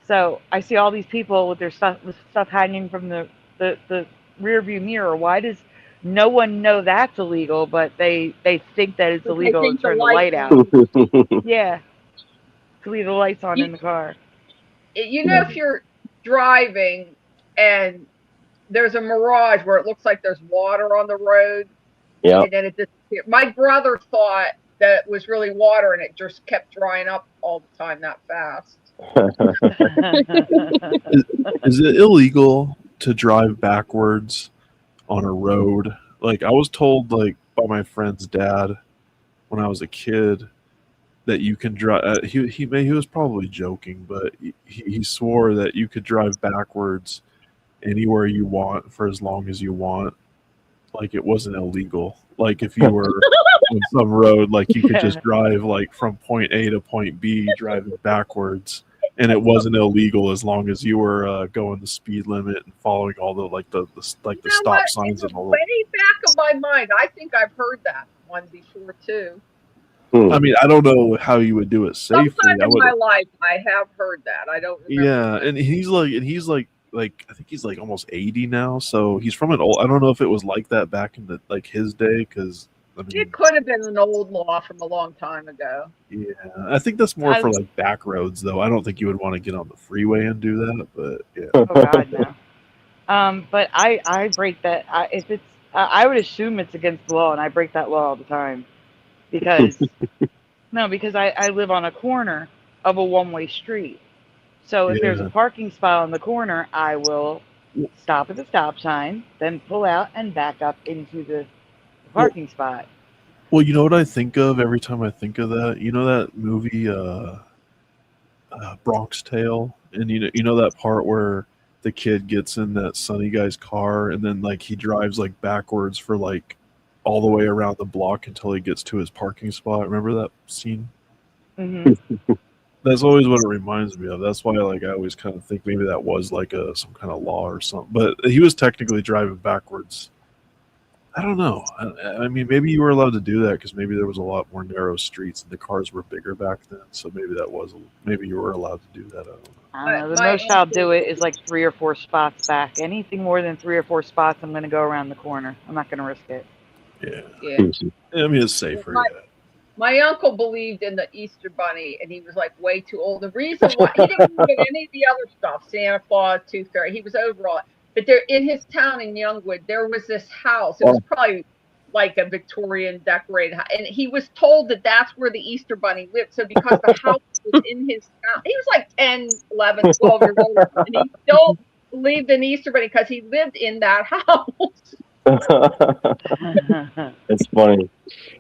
So I see all these people with their stuff hanging from the rear view mirror. Why does no one know that's illegal, but they think that it's illegal to turn the light out? Yeah, to leave the lights on in the car. You know, if you're driving and there's a mirage where it looks like there's water on the road, and then it disappears. My brother thought that it was really water, and it just kept drying up all the time, that fast. Is it illegal to drive backwards on a road? Like, I was told, like, by my friend's dad when I was a kid, that you can drive. He was probably joking, but he swore that you could drive backwards anywhere you want for as long as you want. Like, it wasn't illegal. Like, if you were on some road, like, you could just drive like from point A to point B, driving backwards, and it wasn't illegal as long as you were going the speed limit and following all the the stop signs and all. Way back of my mind, I think I've heard that one before too. I mean, I don't know how you would do it safely. Sometime in my life, I have heard that. I don't remember. Yeah, and he's like I think he's like almost 80 now, so he's from an old. I don't know if it was like that back in the his day, because I mean, it could have been an old law from a long time ago. Yeah, I think that's more for like back roads, though. I don't think you would want to get on the freeway and do that, but yeah. Oh God, no. But I break that. If it's, I would assume it's against the law, and I break that law all the time. Because I live on a corner of a one-way street. So if there's a parking spot on the corner, I will stop at the stop sign, then pull out and back up into the parking spot. Well, you know what I think of every time I think of that? You know that movie Bronx Tale? And you know that part where the kid gets in that sunny guy's car and then like he drives like backwards for like all the way around the block until he gets to his parking spot. Remember that scene? Hmm. That's always what it reminds me of. That's why like I always kind of think maybe that was like some kind of law or something. But he was technically driving backwards. I don't know. I mean, maybe you were allowed to do that because maybe there was a lot more narrow streets and the cars were bigger back then. So maybe that was maybe you were allowed to do that. I don't know. I don't know. The most I'll do it is like 3 or 4 spots back. Anything more than 3 or 4 spots, I'm going to go around the corner. I'm not going to risk it. Yeah. I mean, it's safer. My uncle believed in the Easter Bunny, and he was like way too old. The reason why he didn't believe in any of the other stuff, Santa Claus, Tooth Fairy, he was over all it. But there, in his town in Youngwood, there was this house. It was probably like a Victorian decorated house, and he was told that that's where the Easter Bunny lived. So because the house was in his town, he was like 10, 11, 12 years old, and he still believed in Easter Bunny because he lived in that house. It's funny.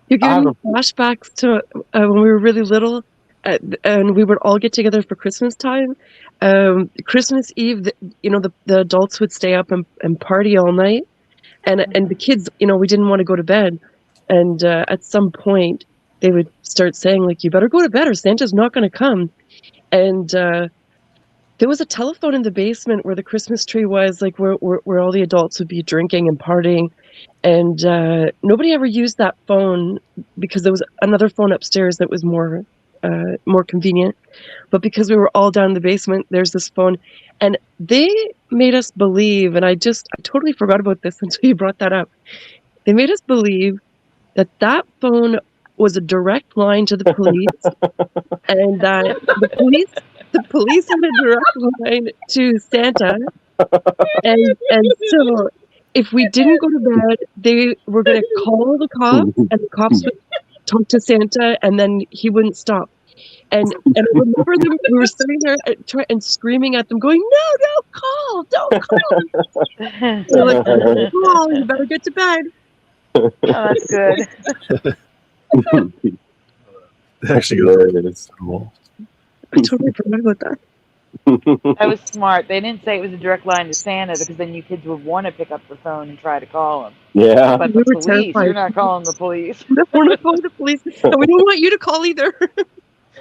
You're giving me flashbacks to when we were really little, and we would all get together for Christmas time. Christmas Eve, the adults would stay up and party all night, and the kids, we didn't want to go to bed, and at some point they would start saying like, "You better go to bed, or Santa's not going to come," and there was a telephone in the basement where the Christmas tree was, like where all the adults would be drinking and partying. And nobody ever used that phone because there was another phone upstairs that was more convenient. But because we were all down in the basement, there's this phone. And they made us believe, and I totally forgot about this until you brought that up. They made us believe that phone was a direct line to the police, and that the police had a direct line to Santa. And so if we didn't go to bed, they were going to call the cops, and the cops would talk to Santa, and then he wouldn't stop. And I remember we were sitting there and screaming at them, going, "No, don't call!" They're like, "Don't call, you better get to bed." Oh, that's good. Actually, goes I totally forgot about that. That was smart. They didn't say it was a direct line to Santa because then you kids would want to pick up the phone and try to call him. Yeah. But the police, you're not calling the police. We're not calling the police. And we don't want you to call either.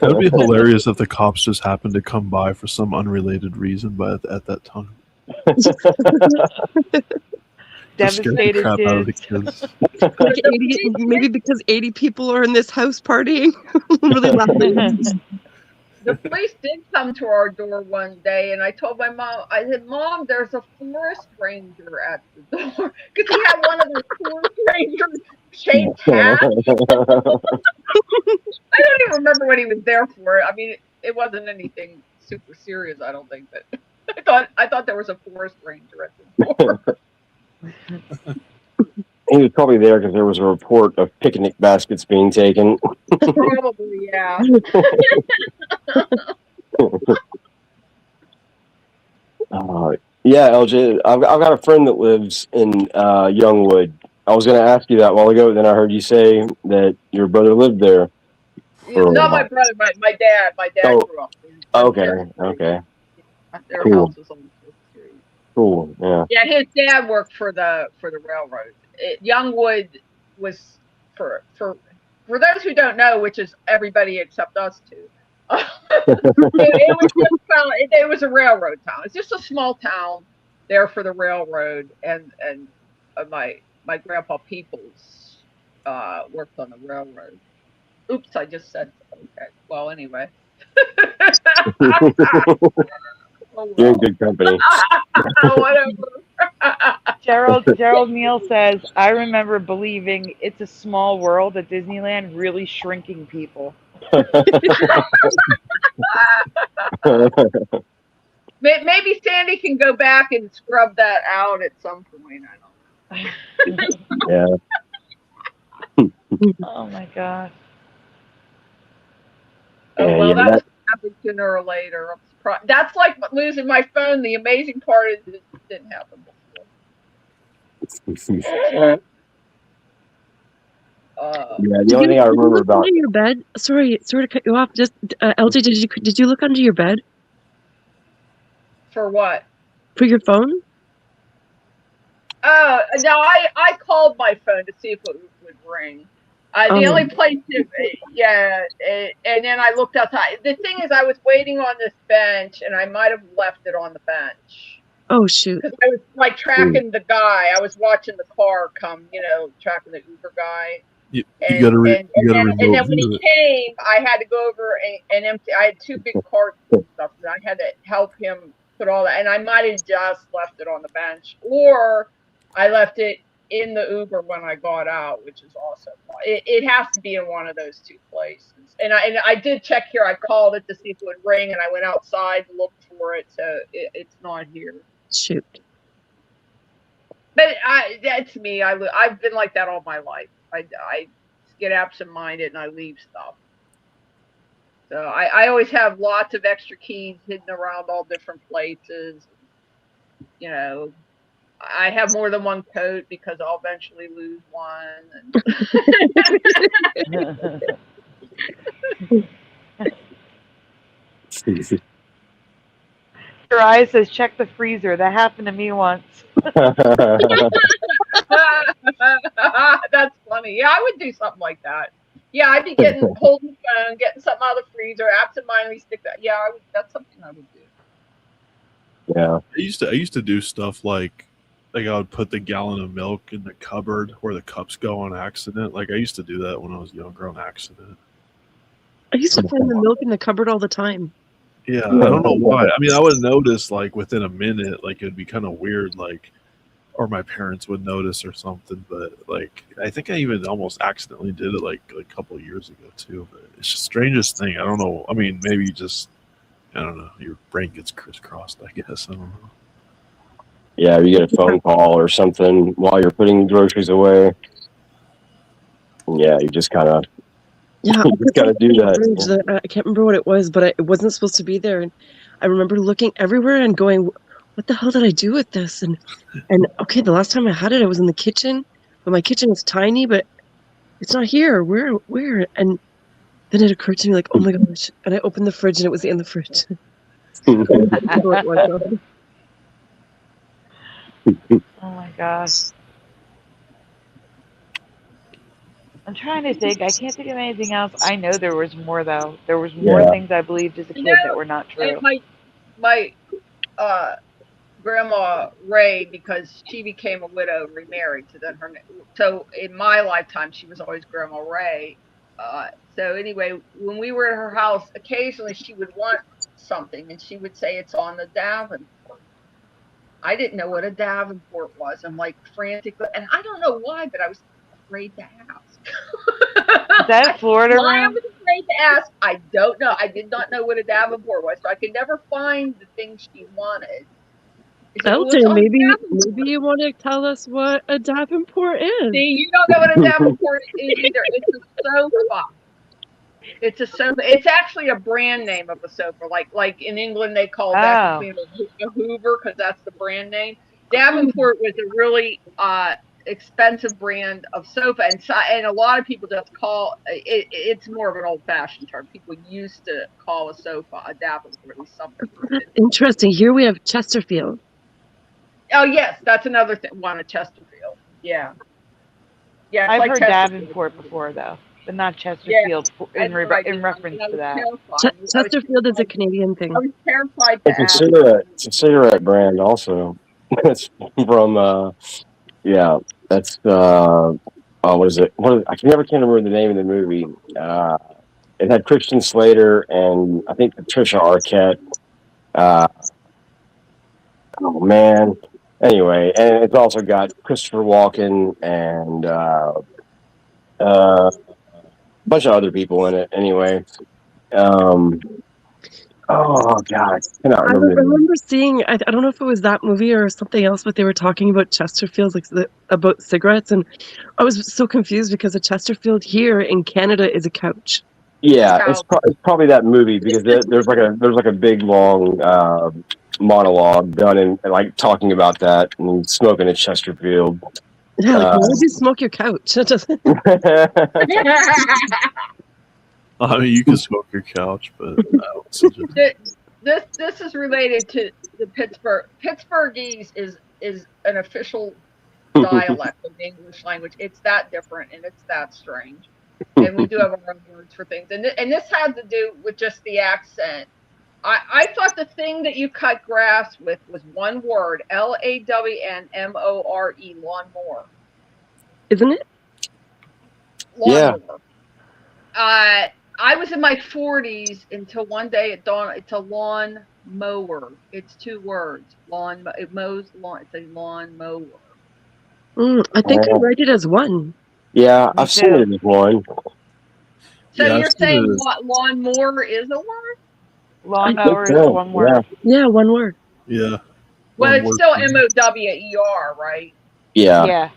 That would be hilarious if the cops just happened to come by for some unrelated reason, but at that time. Devastated kids. Like maybe because 80 people are in this house partying. Really laughing. The police did come to our door one day, and I told my mom, I said, "Mom, there's a forest ranger at the door." Because he had one of those forest ranger shaped hats. I don't even remember what he was there for. I mean, it wasn't anything super serious, I don't think, but I thought there was a forest ranger at the door. He was probably there because there was a report of picnic baskets being taken. Probably, yeah. Yeah, LJ, I've got a friend that lives in Youngwood. I was going to ask you that a while ago, then I heard you say that your brother lived there. Not my brother, my dad. My dad grew up there. Okay. Their house was on the street. Cool, yeah. Yeah, his dad worked for the railroad. Youngwood was for those who don't know, which is everybody except us two. It was a railroad town. It's just a small town there for the railroad, and my grandpa Peoples worked on the railroad. Oops, I just said okay. Well, anyway. You're in good company. Whatever. Gerald Neal says, "I remember believing It's a Small World at Disneyland really shrinking people." Maybe Sandy can go back and scrub that out at some point. I don't know. Yeah. Oh my gosh. Oh, well, that's happened sooner or later. I'm surprised. That's like losing my phone. The amazing part is it didn't happen before. Yeah, the Did only thing I you remember look about. under your bed? Sorry to cut you off. Just LJ, did you look under your bed For what? for your phone? Oh, no, I called my phone to see if it would ring. The only place, and then I looked outside. The thing is, I was waiting on this bench, and I might have left it on the bench. Oh shoot! Because I was like tracking the guy. I was watching the car come, tracking the Uber guy. You got to and then when view he it. came, I had to go over and empty. I had 2 big carts and stuff, and I had to help him put all that. And I might have just left it on the bench, or I left it in the Uber when I got out, which is also fine. It has to be in one of those 2 places. And I did check here. I called it to see if it would ring, and I went outside to look for it. So it's not here. Shoot. But that's me. I've been like that all my life. I get absent-minded and I leave stuff. So I always have lots of extra keys hidden around all different places. I have more than one coat because I'll eventually lose one. Your eye says, check the freezer. That happened to me once. That's funny. Yeah, I would do something like that. Yeah, I'd be holding the phone, getting something out of the freezer, absentmindedly stick that. Yeah, that's something I would do. Yeah. I used to do stuff like I would put the gallon of milk in the cupboard where the cups go on accident. Like I used to do that when I was younger on accident. I used to find the milk in the cupboard all the time. Yeah, I don't know why. I mean, I would notice like within a minute, like it'd be kind of weird, like, or my parents would notice or something. But like, I think I even almost accidentally did it like a couple of years ago too. But it's the strangest thing. I don't know. I mean, maybe just, I don't know. Your brain gets crisscrossed, I guess. I don't know. Yeah, you get a phone call or something while you're putting groceries away. Yeah, you just kind of. Yeah, you just gotta do that. I can't remember what it was, but it wasn't supposed to be there. And I remember looking everywhere and going, "What the hell did I do with this?" And okay, the last time I had it, I was in the kitchen, but my kitchen is tiny, but it's not here. Where? And then it occurred to me, like, oh my gosh! And I opened the fridge, and it was in the fridge. Oh my gosh. I'm trying to think. I can't think of anything else. I know there was more though. There was more things I believed as a kid that were not true. My grandma Ray, because she became a widow, remarried. So in my lifetime, she was always Grandma Ray. So anyway, when we were at her house, occasionally she would want something, and she would say it's on the Davenport. I didn't know what a Davenport was. I'm like frantic, and I don't know why, but I was afraid to ask. Is that Florida? Why I was afraid to ask, I don't know. I did not know what a Davenport was, so I could never find the thing she wanted. Elton, maybe you want to tell us what a Davenport is. See, you don't know what a Davenport is either. It's a sofa. It's a sofa. It's actually a brand name of a sofa. Like in England, they call that a Hoover because that's the brand name. Davenport was a really expensive brand of sofa, and a lot of people just call it. It's more of an old-fashioned term. People used to call a sofa a Davenport or something. Interesting. Here we have Chesterfield. Oh yes, that's another one of Chesterfield. Yeah. I've heard Davenport before though, but not Chesterfield in reference to that. Chesterfield is a Canadian thing. I was terrified to ask. It's a cigarette brand also. It's from that's what is it? I never can remember the name of the movie. It had Christian Slater and I think Patricia Arquette. Oh man. Anyway, and it's also got Christopher Walken and a bunch of other people in it. Anyway, oh god, I remember seeing. I don't know if it was that movie or something else, but they were talking about Chesterfields, about cigarettes, and I was so confused because a Chesterfield here in Canada is a couch. Yeah, it's probably that movie because there's like a big long monologue done in like talking about that and smoking a Chesterfield. Yeah, like, why would you smoke your couch? I mean, you can smoke your couch, but I don't suggest. This is related to the Pittsburghese is an official dialect of the English language. It's that different and it's that strange. And we do have our own words for things. And this had to do with just the accent. I thought the thing that you cut grass with was one word, LAWNMORE, lawnmower. Isn't it? Lawnmower. Yeah. I was in my 40s until one day it dawned. It's a lawn mower. It's 2 words. It mows lawn. It's a lawn mower. I think I write it as one. Yeah, I've seen it as one. So Yeah, you're saying lawnmower is a word? Lawnmower is one word. Yeah, one word. Yeah. Well, One it's word. still MOWER, right? Yeah. Yeah.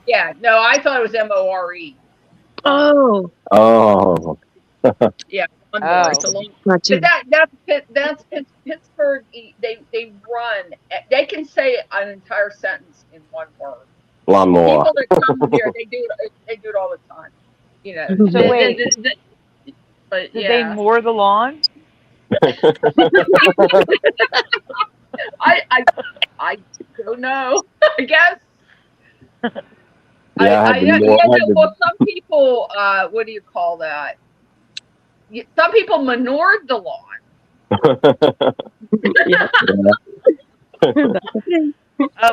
Yeah. No, I thought it was MORE. Oh. Oh. Yeah. It's a long, Got you. but that's Pittsburgh. They run. They can say an entire sentence in one word. Lawnmower. People that come here, they do it all the time. You know. So wait, but did yeah. they mow the lawn? I don't know. I guess. Yeah, Well, some people, what do you call that? Some people manured the lawn.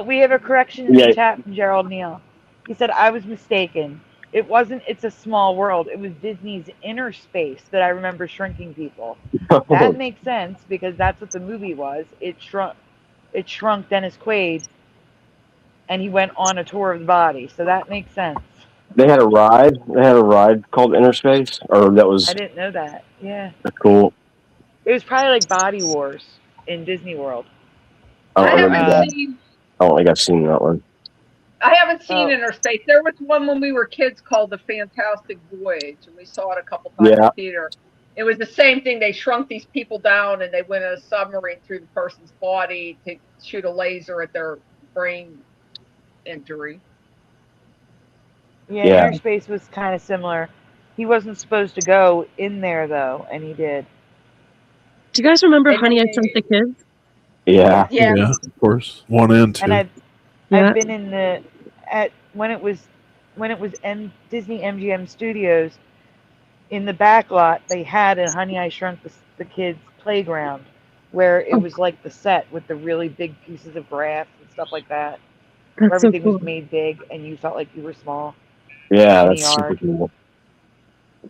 We have a correction in the chat from Gerald Neal. He said, I was mistaken. It wasn't It's a Small World. It was Disney's Inner Space that I remember shrinking people. That makes sense because that's what the movie was. It shrunk Dennis Quaid and he went on a tour of the body. So that makes sense. They had a ride. They had a ride called Inner Space, or that was. I didn't know that. Yeah. Cool. It was probably like Body Wars in Disney World. I don't think I've seen that one. I haven't seen Inner Space. There was one when we were kids called The Fantastic Voyage, and we saw it a couple times in the theater. It was the same thing. They shrunk these people down, and they went in a submarine through the person's body to shoot a laser at their brain injury. Yeah, Inner Space was kind of similar. He wasn't supposed to go in there, though, and he did. Do you guys remember Honey, I Shrunk the Kids? Yeah. Yeah, of course. 1 and 2. And I've been in when it was Disney MGM Studios, in the back lot, they had a Honey, I Shrunk the Kids playground where it was like the set with the really big pieces of grass and stuff like that. Where everything was made big and you felt like you were small. Yeah, that's super cool.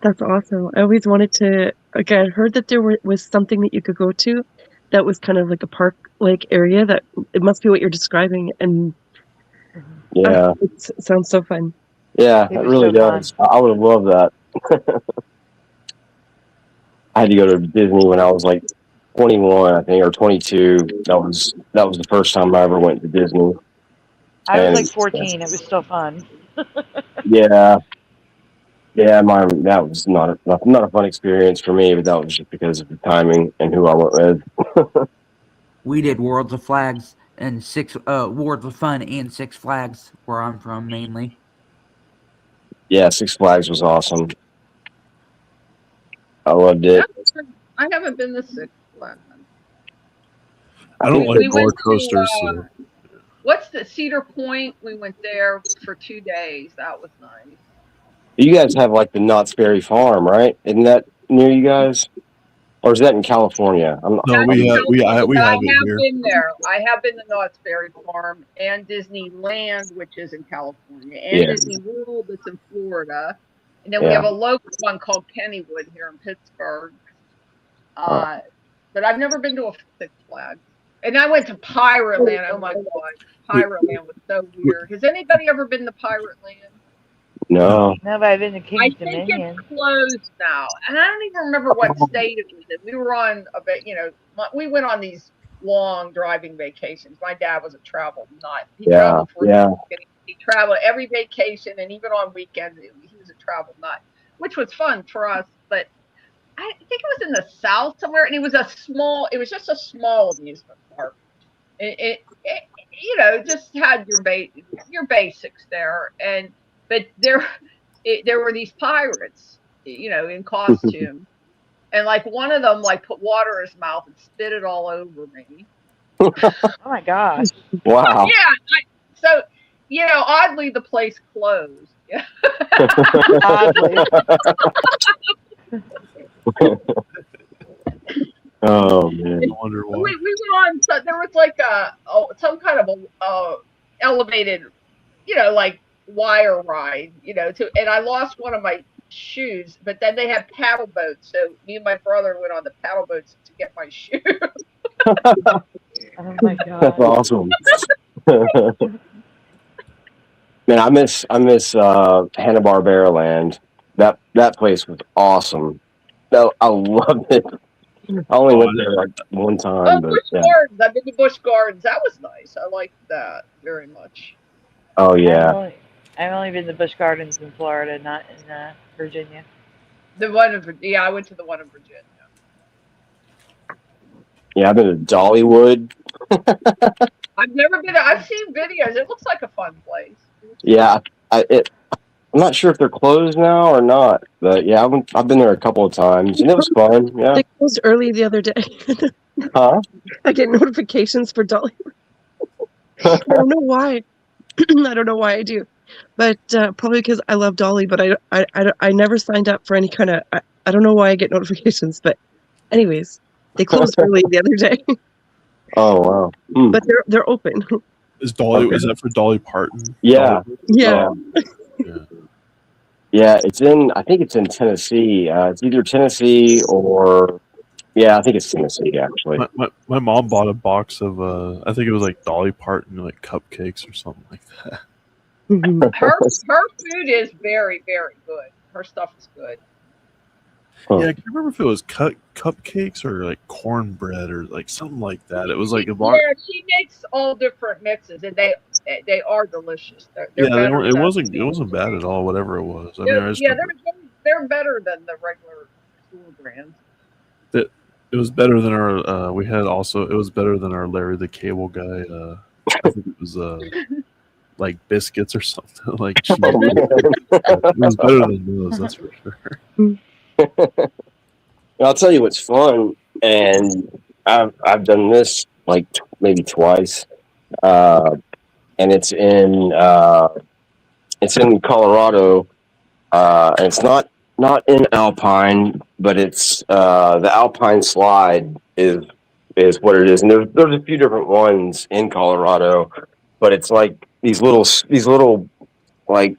That's awesome. I always wanted to. Okay, I heard that there was something that you could go to that was kind of like a park-like area. That it must be what you're describing, and it sounds so fun. Yeah, it really does. I would have loved that. I had to go to Disney when I was like 21, I think, or 22. That was the first time I ever went to Disney. I was like 14. It was still fun. Yeah, that was not a fun experience for me, but that was just because of the timing and who I went with. We did Worlds of Flags and Worlds of Fun and Six Flags, where I'm from mainly. Yeah, Six Flags was awesome. I loved it. I haven't been to Six Flags. I don't like roller coasters. What's the Cedar Point? We went there for 2 days. That was nice. You guys have like the Knott's Berry Farm, right? Isn't that near you guys? Or is that in California? We have it here. Been there. I have been to Knott's Berry Farm and Disneyland, which is in California, and Disney World, that's in Florida. And then we have a local one called Kennywood here in Pittsburgh. But I've never been to a Six Flags. And I went to Pirate Land. Oh my God. Pirate Land was so weird. Has anybody ever been to Pirate Land? No. No, but I've been to King's Dominion. I think it's closed now. And I don't even remember what state it was in. We were on we went on these long driving vacations. My dad was a travel nut. He traveled he traveled every vacation, and even on weekends he was a travel nut, which was fun for us. But I think it was in the South somewhere, and it was just a small amusement park. It just had your basics there, but there were these pirates, in costume, and like one of them like put water in his mouth and spit it all over me. Oh my gosh. Wow. Yeah, so oddly the place closed. Yeah. Oddly. Oh man. I wonder why. We went on. So there was like some kind of a elevated, like wire ride, and I lost one of my shoes, but then they had paddle boats, so me and my brother went on the paddle boats to get my shoe. Oh my That's god. awesome. Man, I miss Hanna-Barbera Land. That place was awesome. No, I loved it. I only went there like one time, but Busch yeah. Gardens. I've been to Busch Gardens. That was nice. I liked that very much. Oh yeah. I've only been to Busch Gardens in Florida, not in Virginia. The one I went to the one in Virginia. Yeah, I've been to Dollywood. I've never been. I've seen videos. It looks like a fun place. Yeah, I'm not sure if they're closed now or not, but yeah, I've been there a couple of times, and it was fun. Yeah. They closed early the other day. Huh? I get notifications for Dolly. I don't know why. I don't know why I do, but probably because I love Dolly. But I never signed up for any kind of. I don't know why I get notifications, but anyways, they closed early the other day. Oh wow. Mm. But they're open. Is Dolly? Okay. Is that for Dolly Parton? Yeah. Yeah. Yeah. Yeah, I think it's in Tennessee. It's either Tennessee or, yeah, I think it's Tennessee actually. My mom bought a box of I think it was like Dolly Parton like cupcakes or something like that. Her food is very, very good. Her stuff is good. Huh. Yeah, I can't remember if it was cupcakes or like cornbread or like something like that. It was like a box. Yeah, she makes all different mixes, and they are delicious. They're Yeah, better it than- wasn't bad at all. Whatever it was. I mean, I just they're better than the regular school brands. it was better than our. We had also. It was better than our Larry the Cable Guy. I think it was like biscuits or something like cheese. It was better than those. That's for sure. I'll tell you what's fun, and I've done this like maybe twice, and it's in Colorado. And it's not in Alpine, but it's the Alpine Slide is what it is, and there's a few different ones in Colorado, but it's like these little like.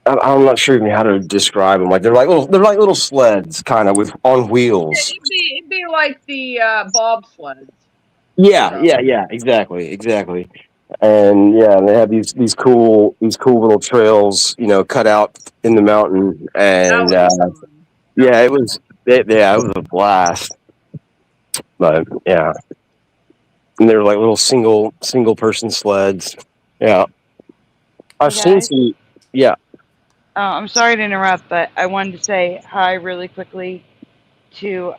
I'm not sure even how to describe them. Like they're like little sleds, kind of on wheels. It'd be like the bobsleds. Yeah, exactly. And yeah, they have these cool little trails, cut out in the mountain, and yeah, it was a blast. But yeah, and they're like little single person sleds. Yeah, I've seen some. Yeah. I'm sorry to interrupt, but I wanted to say hi really quickly to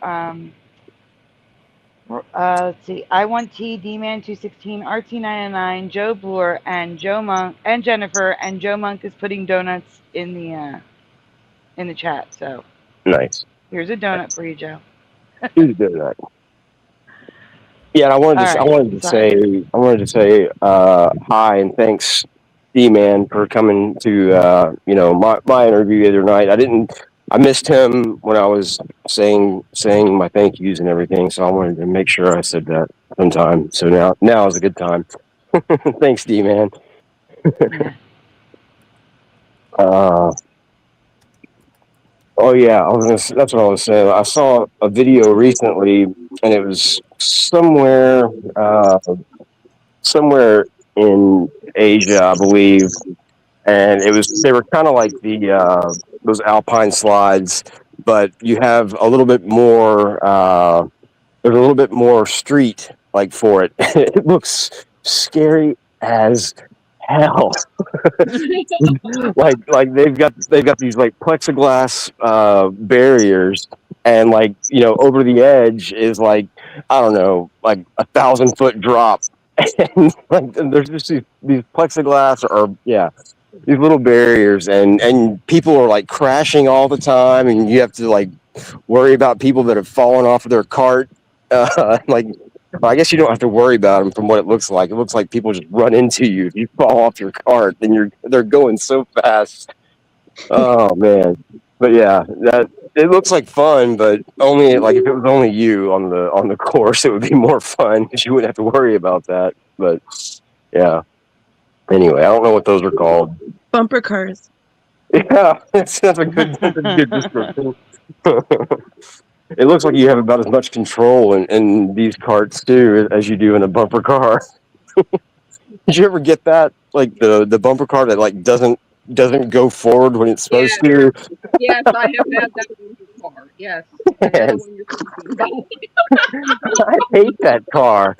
let's see, I1T, D-Man216, RT909, Joe Bloor, and Joe Monk, and Jennifer, and Joe Monk is putting donuts in the chat. So Nice. here's a donut for you, Joe. Who's doing that? Yeah, and I wanted to say hi and thanks, D-Man, for coming to my interview the other night. I missed him when I was saying my thank yous and everything, so I wanted to make sure I said that sometime. So now is a good time. Thanks, D-Man. Oh yeah, that's what I was saying. I saw a video recently, and it was somewhere in Asia, I believe, and they were kind of like those alpine slides, but you have a little bit more. There's a little bit more street like for it. It looks scary as hell. like they've got these like plexiglass barriers and like over the edge is like I don't know, like 1,000-foot drop, and like there's just these plexiglass or these little barriers, and people are like crashing all the time, and you have to like worry about people that have fallen off of their cart. Like, well, I guess you don't have to worry about them from what it looks like. It looks like people just run into you if you fall off your cart, and they're going so fast. Oh man, but yeah, that it looks like fun, but only like if it was only you on the course, it would be more fun because you wouldn't have to worry about that. But yeah. Anyway, I don't know what those are called. Bumper cars. Yeah, that's a good description. It looks like you have about as much control in these carts too as you do in a bumper car. Did you ever get that? Like the bumper car that like doesn't go forward when it's supposed to? Yes, I have had that in your car. Yes. I know the one you're talking about. I hate that car.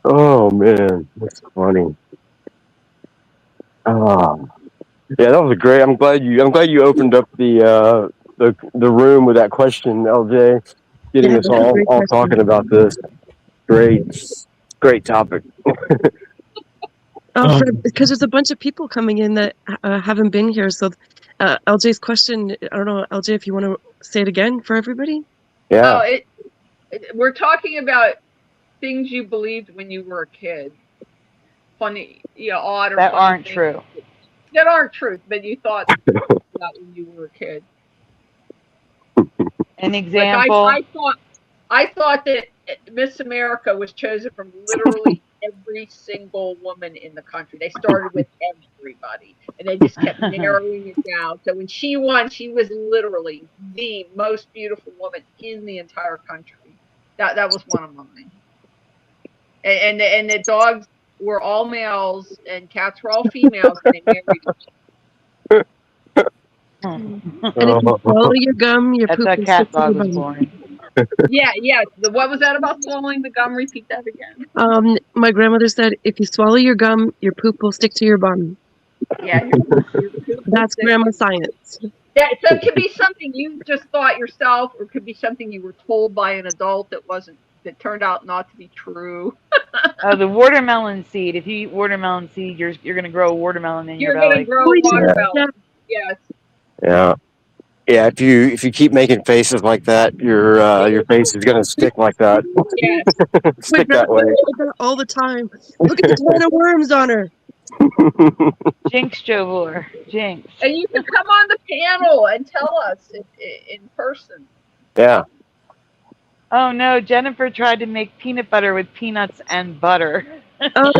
Oh man, that's funny. Yeah, that was great. I'm glad you opened up the room with that question, LJ, getting us all talking about this. Great topic. Because there's a bunch of people coming in that haven't been here. So LJ's question, I don't know, LJ, if you want to say it again for everybody. Yeah. Oh, we're talking about things you believed when you were a kid. Funny, odd or that funny aren't things true. That aren't true, but you thought about when you were a kid. An example. Like I thought that Miss America was chosen from literally every single woman in the country. They started with everybody, and they just kept narrowing it down. So when she won, she was literally the most beautiful woman in the entire country. That was one of mine. And the dogs were all males, and cats were all females, and they married. And if you swallow your gum, your poop That's will how cat stick to your dog was bum. born. Yeah. What was that about swallowing the gum? Repeat that again. My grandmother said, if you swallow your gum, your poop will stick to your bum. Yeah. That's grandma science. Yeah, so it could be something you just thought yourself, or it could be something you were told by an adult that turned out not to be true. The watermelon seed. If you eat watermelon seed, you're going to grow a watermelon in your belly. You're going to grow a watermelon. Yes. Yeah. Yeah, if you keep making faces like that, your face is gonna stick like that. Yes. Stick that way. All the time. Look at the ton of worms on her. Jinx, Jovor. Jinx. And you can come on the panel and tell us in person. Yeah. Oh no, Jennifer tried to make peanut butter with peanuts and butter. Oh.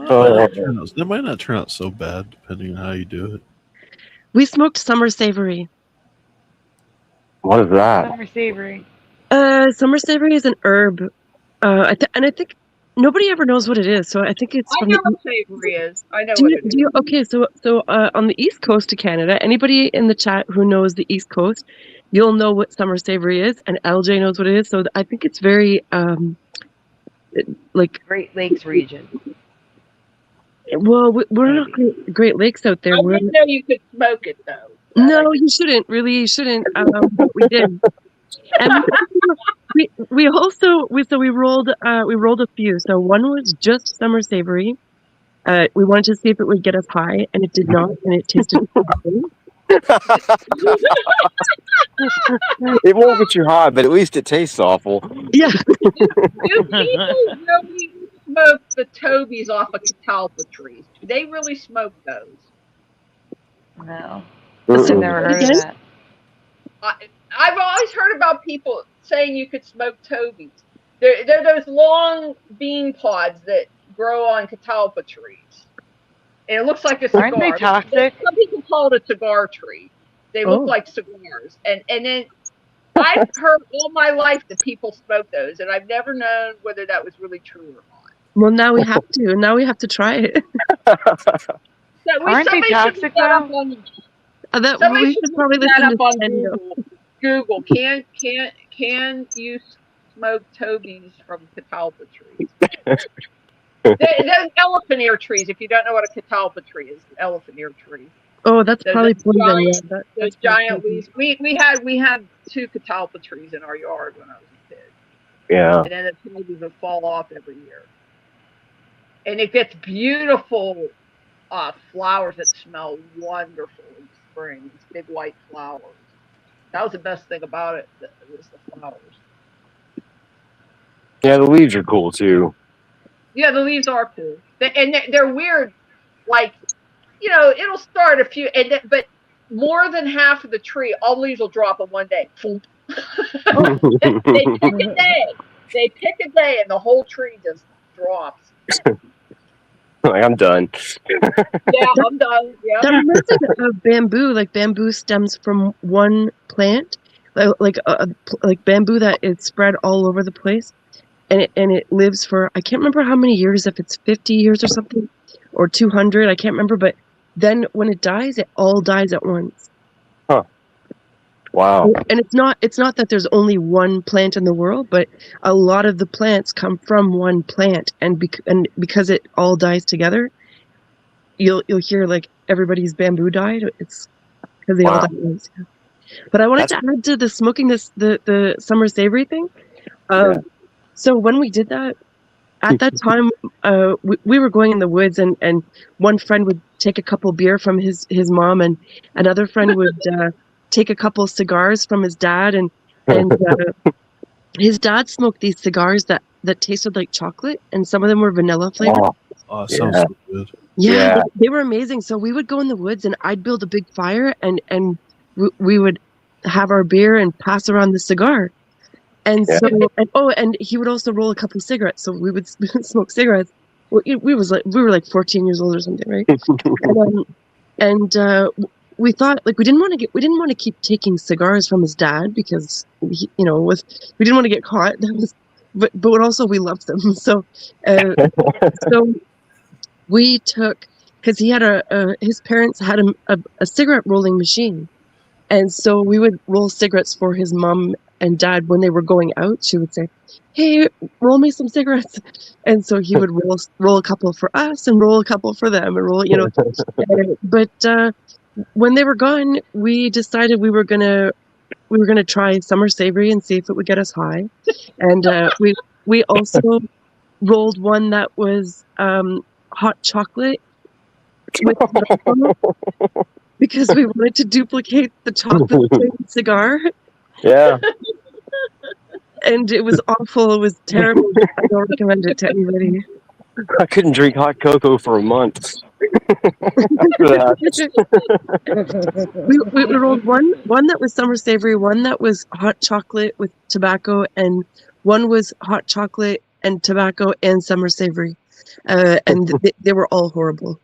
That might not turn out so bad, depending on how you do it. We smoked summer savory. What is that? Summer savory. Summer savory is an herb, and I think nobody ever knows what it is. So I think it's. I know what savory is. I know what it is. Okay, so on the east coast of Canada, anybody in the chat who knows the east coast, you'll know what summer savory is, and LJ knows what it is. So I think it's very like Great Lakes region. Well, we're not Great Lakes out there. I didn't know you could smoke it though. No, you shouldn't. Really, you shouldn't. But we did. And we rolled a few. So one was just summer savory. We wanted to see if it would get us high, and it did not, and it tasted awful. It won't get you high, but at least it tastes awful. Yeah. Do people really smoke the Tobies off of catalpa trees? Do they really smoke those? No. I've never heard of that. I've always heard about people saying you could smoke Tobies. They're those long bean pods that grow on catalpa trees. And it looks like a cigar. Aren't they toxic? Some people call it a cigar tree. They look like cigars. And then I've heard all my life that people smoke those, and I've never known whether that was really true or not. Well, now we have to. Now we have to try it. Aren't they toxic though? Somebody we should should probably look that listen up to on Google. Can you smoke Toby's from catalpa trees. Those elephant ear trees. If you don't know what a catalpa tree is, elephant ear tree. Oh, that's Those probably poison. giant, Yeah, those that's probably giant poison. leaves. We had 2 catalpa trees in our yard when I was a kid. Yeah. And then the leaves would fall off every year. And it gets beautiful flowers that smell wonderful in spring. These big white flowers. That was the best thing about it. Was the flowers. Yeah, the leaves are cool too. Yeah, the leaves are cool. They're weird. Like, you know, it'll start a few, but more than half of the tree, all the leaves will drop in one day. They pick a day. They pick a day, and the whole tree just drops. Like, I'm done. Yeah, I'm done. Yeah. That reminds me of bamboo. Like bamboo stems from one plant, like bamboo that is spread all over the place, and it lives for, I can't remember how many years. If it's 50 years or something, or 200, I can't remember. But then when it dies, it all dies at once. Huh. Wow. And it's not that there's only one plant in the world, but a lot of the plants come from one plant, and because it all dies together, you'll hear like everybody's bamboo died. It's because they all died at once. Yeah. But I wanted to add to the smoking the summer savory thing. Yeah. So when we did that, at that time, we were going in the woods, and one friend would take a couple beer from his mom, and another friend would take a couple cigars from his dad, and his dad smoked these cigars that tasted like chocolate, and some of them were vanilla flavored. Oh, sounds so good. Yeah, they were amazing. So we would go in the woods, and I'd build a big fire, and we would have our beer and pass around the cigar. And so, and he would also roll a couple of cigarettes. So we would smoke cigarettes. We were like 14 years old or something, right? We thought, like, we didn't want to keep taking cigars from his dad because we didn't want to get caught. But also we loved them. So we took, because he had his parents had a cigarette rolling machine, and so we would roll cigarettes for his mom and dad when they were going out. She would say, "Hey, roll me some cigarettes," and so he would roll a couple for us and roll a couple for them and roll, But when they were gone, we decided we were gonna try summer savory and see if it would get us high, and we also rolled one that was hot chocolate with because we wanted to duplicate the chocolate cigar. Yeah. And it was awful. It was terrible. I don't recommend it to anybody. I couldn't drink hot cocoa for a month. After that. we rolled one that was summer savory, one that was hot chocolate with tobacco, and one was hot chocolate and tobacco and summer savory. And they were all horrible.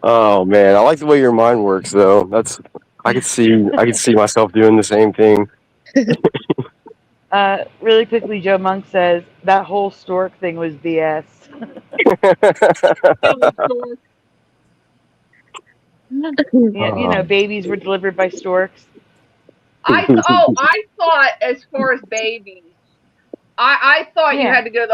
Oh man, I like the way your mind works though. I could see myself doing the same thing. Really quickly, Joe Monk says that whole stork thing was BS. Babies were delivered by storks. I thought as far as babies, I thought you had to go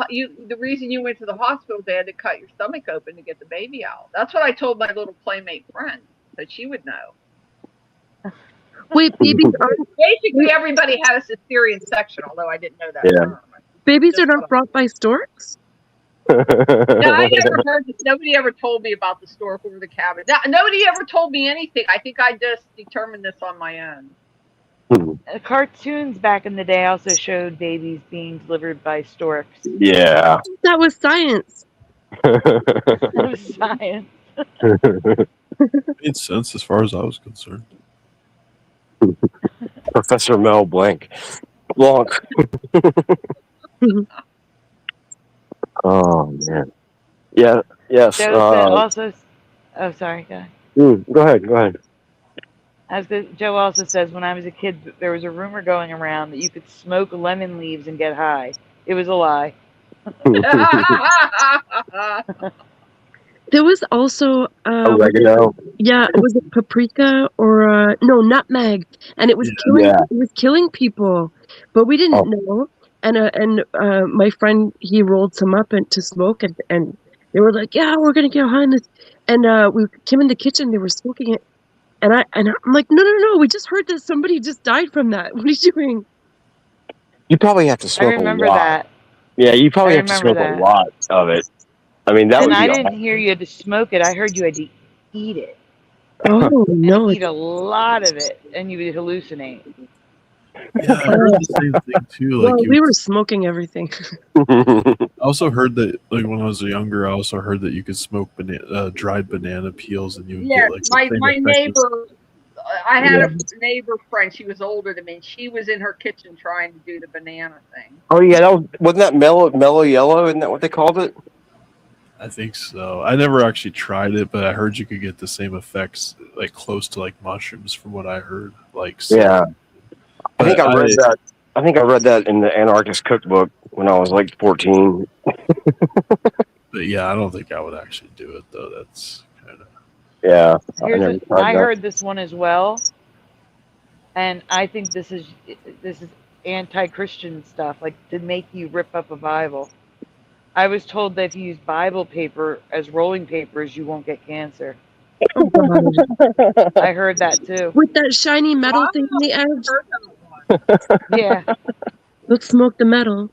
the reason you went to the hospital, they had to cut your stomach open to get the baby out. That's what I told my little playmate friend, so she would know. Wait, babies aren't... Basically, everybody had a cesarean section, although I didn't know that term. Babies are not brought by storks? No, I never heard this. Nobody ever told me about the stork or the cabin. Nobody ever told me anything. I think I just determined this on my own. Cartoons back in the day also showed babies being delivered by storks. Yeah. That was science. That was science. Made sense as far as I was concerned. Professor Mel Blanc. Oh man. Yeah. Yes. Also, oh sorry. Go ahead. Go ahead. Joe also says, when I was a kid, there was a rumor going around that you could smoke lemon leaves and get high. It was a lie. There was also Oregano. yeah, was it paprika or no, nutmeg, and it was killing people, but we didn't know. And my friend, he rolled some up and to smoke, and they were like, yeah, we're gonna get high on this, and we came in the kitchen, they were smoking it, and I'm like, no, we just heard that somebody just died from that. What are you doing? You probably have to I smoke a remember lot. that. Yeah, you probably I have to remember smoke a that. lot of it. I mean, that And would I be didn't hear you had to smoke it. I heard you had to eat it. Oh And no, eat a lot of it, and you would hallucinate. Yeah, I heard the same thing too. well, Like we were smoking everything. I also heard that, like when I was younger, I also heard that you could smoke dried banana peels, and you would Yeah, get like the same my effect as- neighbor, I had a neighbor friend. She was older than me. And she was in her kitchen trying to do the banana thing. Oh yeah, wasn't that mellow yellow? Isn't that what they called it? I think so. I never actually tried it, but I heard you could get the same effects, like close to like mushrooms, from what I heard. Like yeah, I think I read that. I think I read that in the Anarchist Cookbook when I was like 14. But yeah, I don't think I would actually do it though. That's kind of I heard this one as well, and I think this is anti-Christian stuff, like to make you rip up a Bible. I was told that if you use Bible paper as rolling papers, you won't get cancer. I heard that too. With that shiny metal thing on the edge. Yeah. Let's smoke the metal.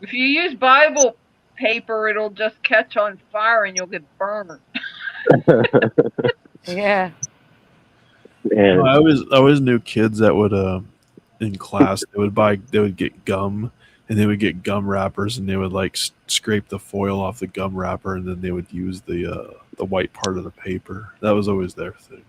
If you use Bible paper, it'll just catch on fire and you'll get burned. Yeah. I always knew kids that would in class they would get gum, and they would get gum wrappers, and they would like scrape the foil off the gum wrapper, and then they would use the white part of the paper. That was always their thing.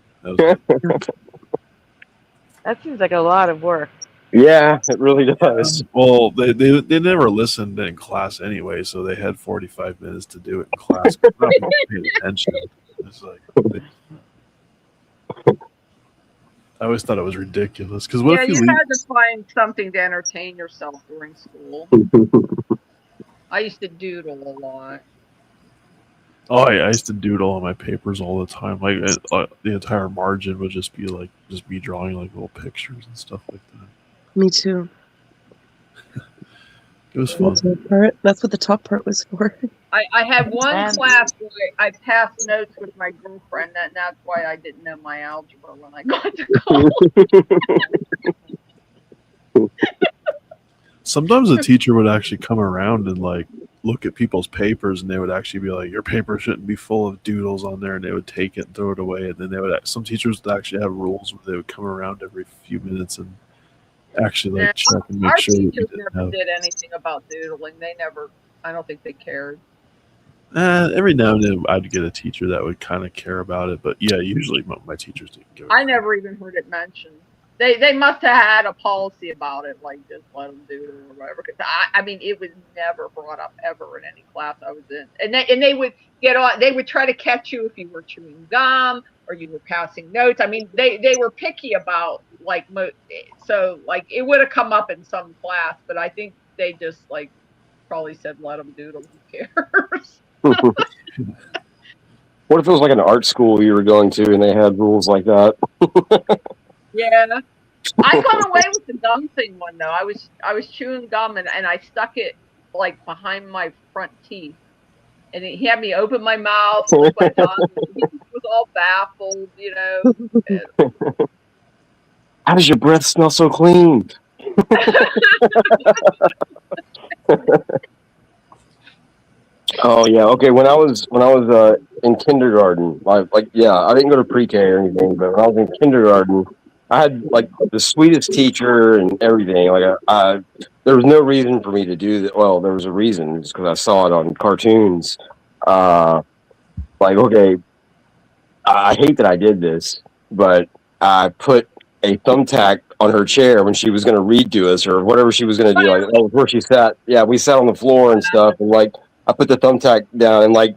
That seems like a lot of work. Yeah, it really does. Well, they never listened in class anyway, so they had 45 minutes to do it in class. Not paying attention. It's like I always thought it was ridiculous because what if you had to find something to entertain yourself during school. I used to doodle a lot. Oh yeah, I used to doodle on my papers all the time. Like the entire margin would just be me drawing like little pictures and stuff like that. Me too. It was fun. That's what the top part was for. I had one class where I passed notes with my girlfriend, and that's why I didn't know my algebra when I got to college. Sometimes the teacher would actually come around and like look at people's papers, and they would actually be like, "Your paper shouldn't be full of doodles on there," and they would take it and throw it away. And then some teachers would actually have rules where they would come around every few minutes and actually like check and make sure. Our teachers never did anything about doodling. They never. I don't think they cared. Every now and then I'd get a teacher that would kind of care about it, but yeah, usually my teachers didn't give a I never even heard it mentioned. They must have had a policy about it, like just let them do it or whatever. Because I mean, it was never brought up ever in any class I was in. And they would get on. They would try to catch you if you were chewing gum or you were passing notes. I mean, they were picky about like so like it would have come up in some class, but I think they just like probably said let them doodle. Who cares? What if it was like an art school you were going to and they had rules like that? Yeah, I got away with the gum thing one though. I was chewing gum and I stuck it like behind my front teeth, and he had me open my mouth, hold my tongue. He was all baffled, you know. How does your breath smell so clean? Oh yeah, okay. When I was in kindergarten, I didn't go to pre-K or anything, but when I was in kindergarten, I had like the sweetest teacher and everything. Like there was no reason for me to do that. Well, there was a reason, just because I saw it on cartoons. Like okay, I hate that I did this, but I put a thumbtack on her chair when she was going to read to us or whatever she was going to do. Like that was where she sat. Yeah, we sat on the floor and stuff, and like. I put the thumbtack down, and like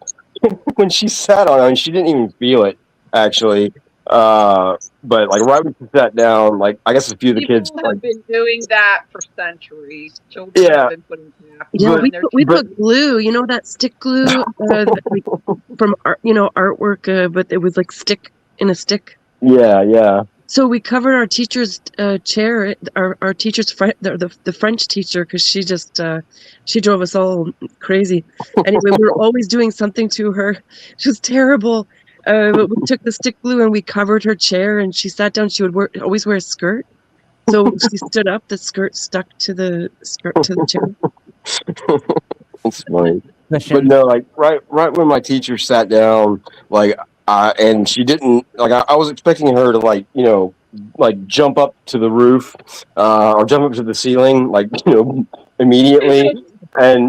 when she sat on it, and she didn't even feel it actually. But like right when she sat down, like I guess a few of the kids, People have like, been doing that for centuries. Children yeah, have been putting taffy Yeah, but on their we but put glue. You know that stick glue, like from art, artwork, but it was like stick in a stick. yeah. So we covered our teacher's chair, our teacher's the French teacher, because she drove us all crazy. Anyway, we were always doing something to her. She was terrible. But we took the stick glue and we covered her chair, and she sat down. She would always wear a skirt. So when she stood up, the skirt stuck to the chair. It's funny. But Question. no, like right when my teacher sat down, like and she didn't like I was expecting her to like like jump up to the roof or jump up to the ceiling like immediately,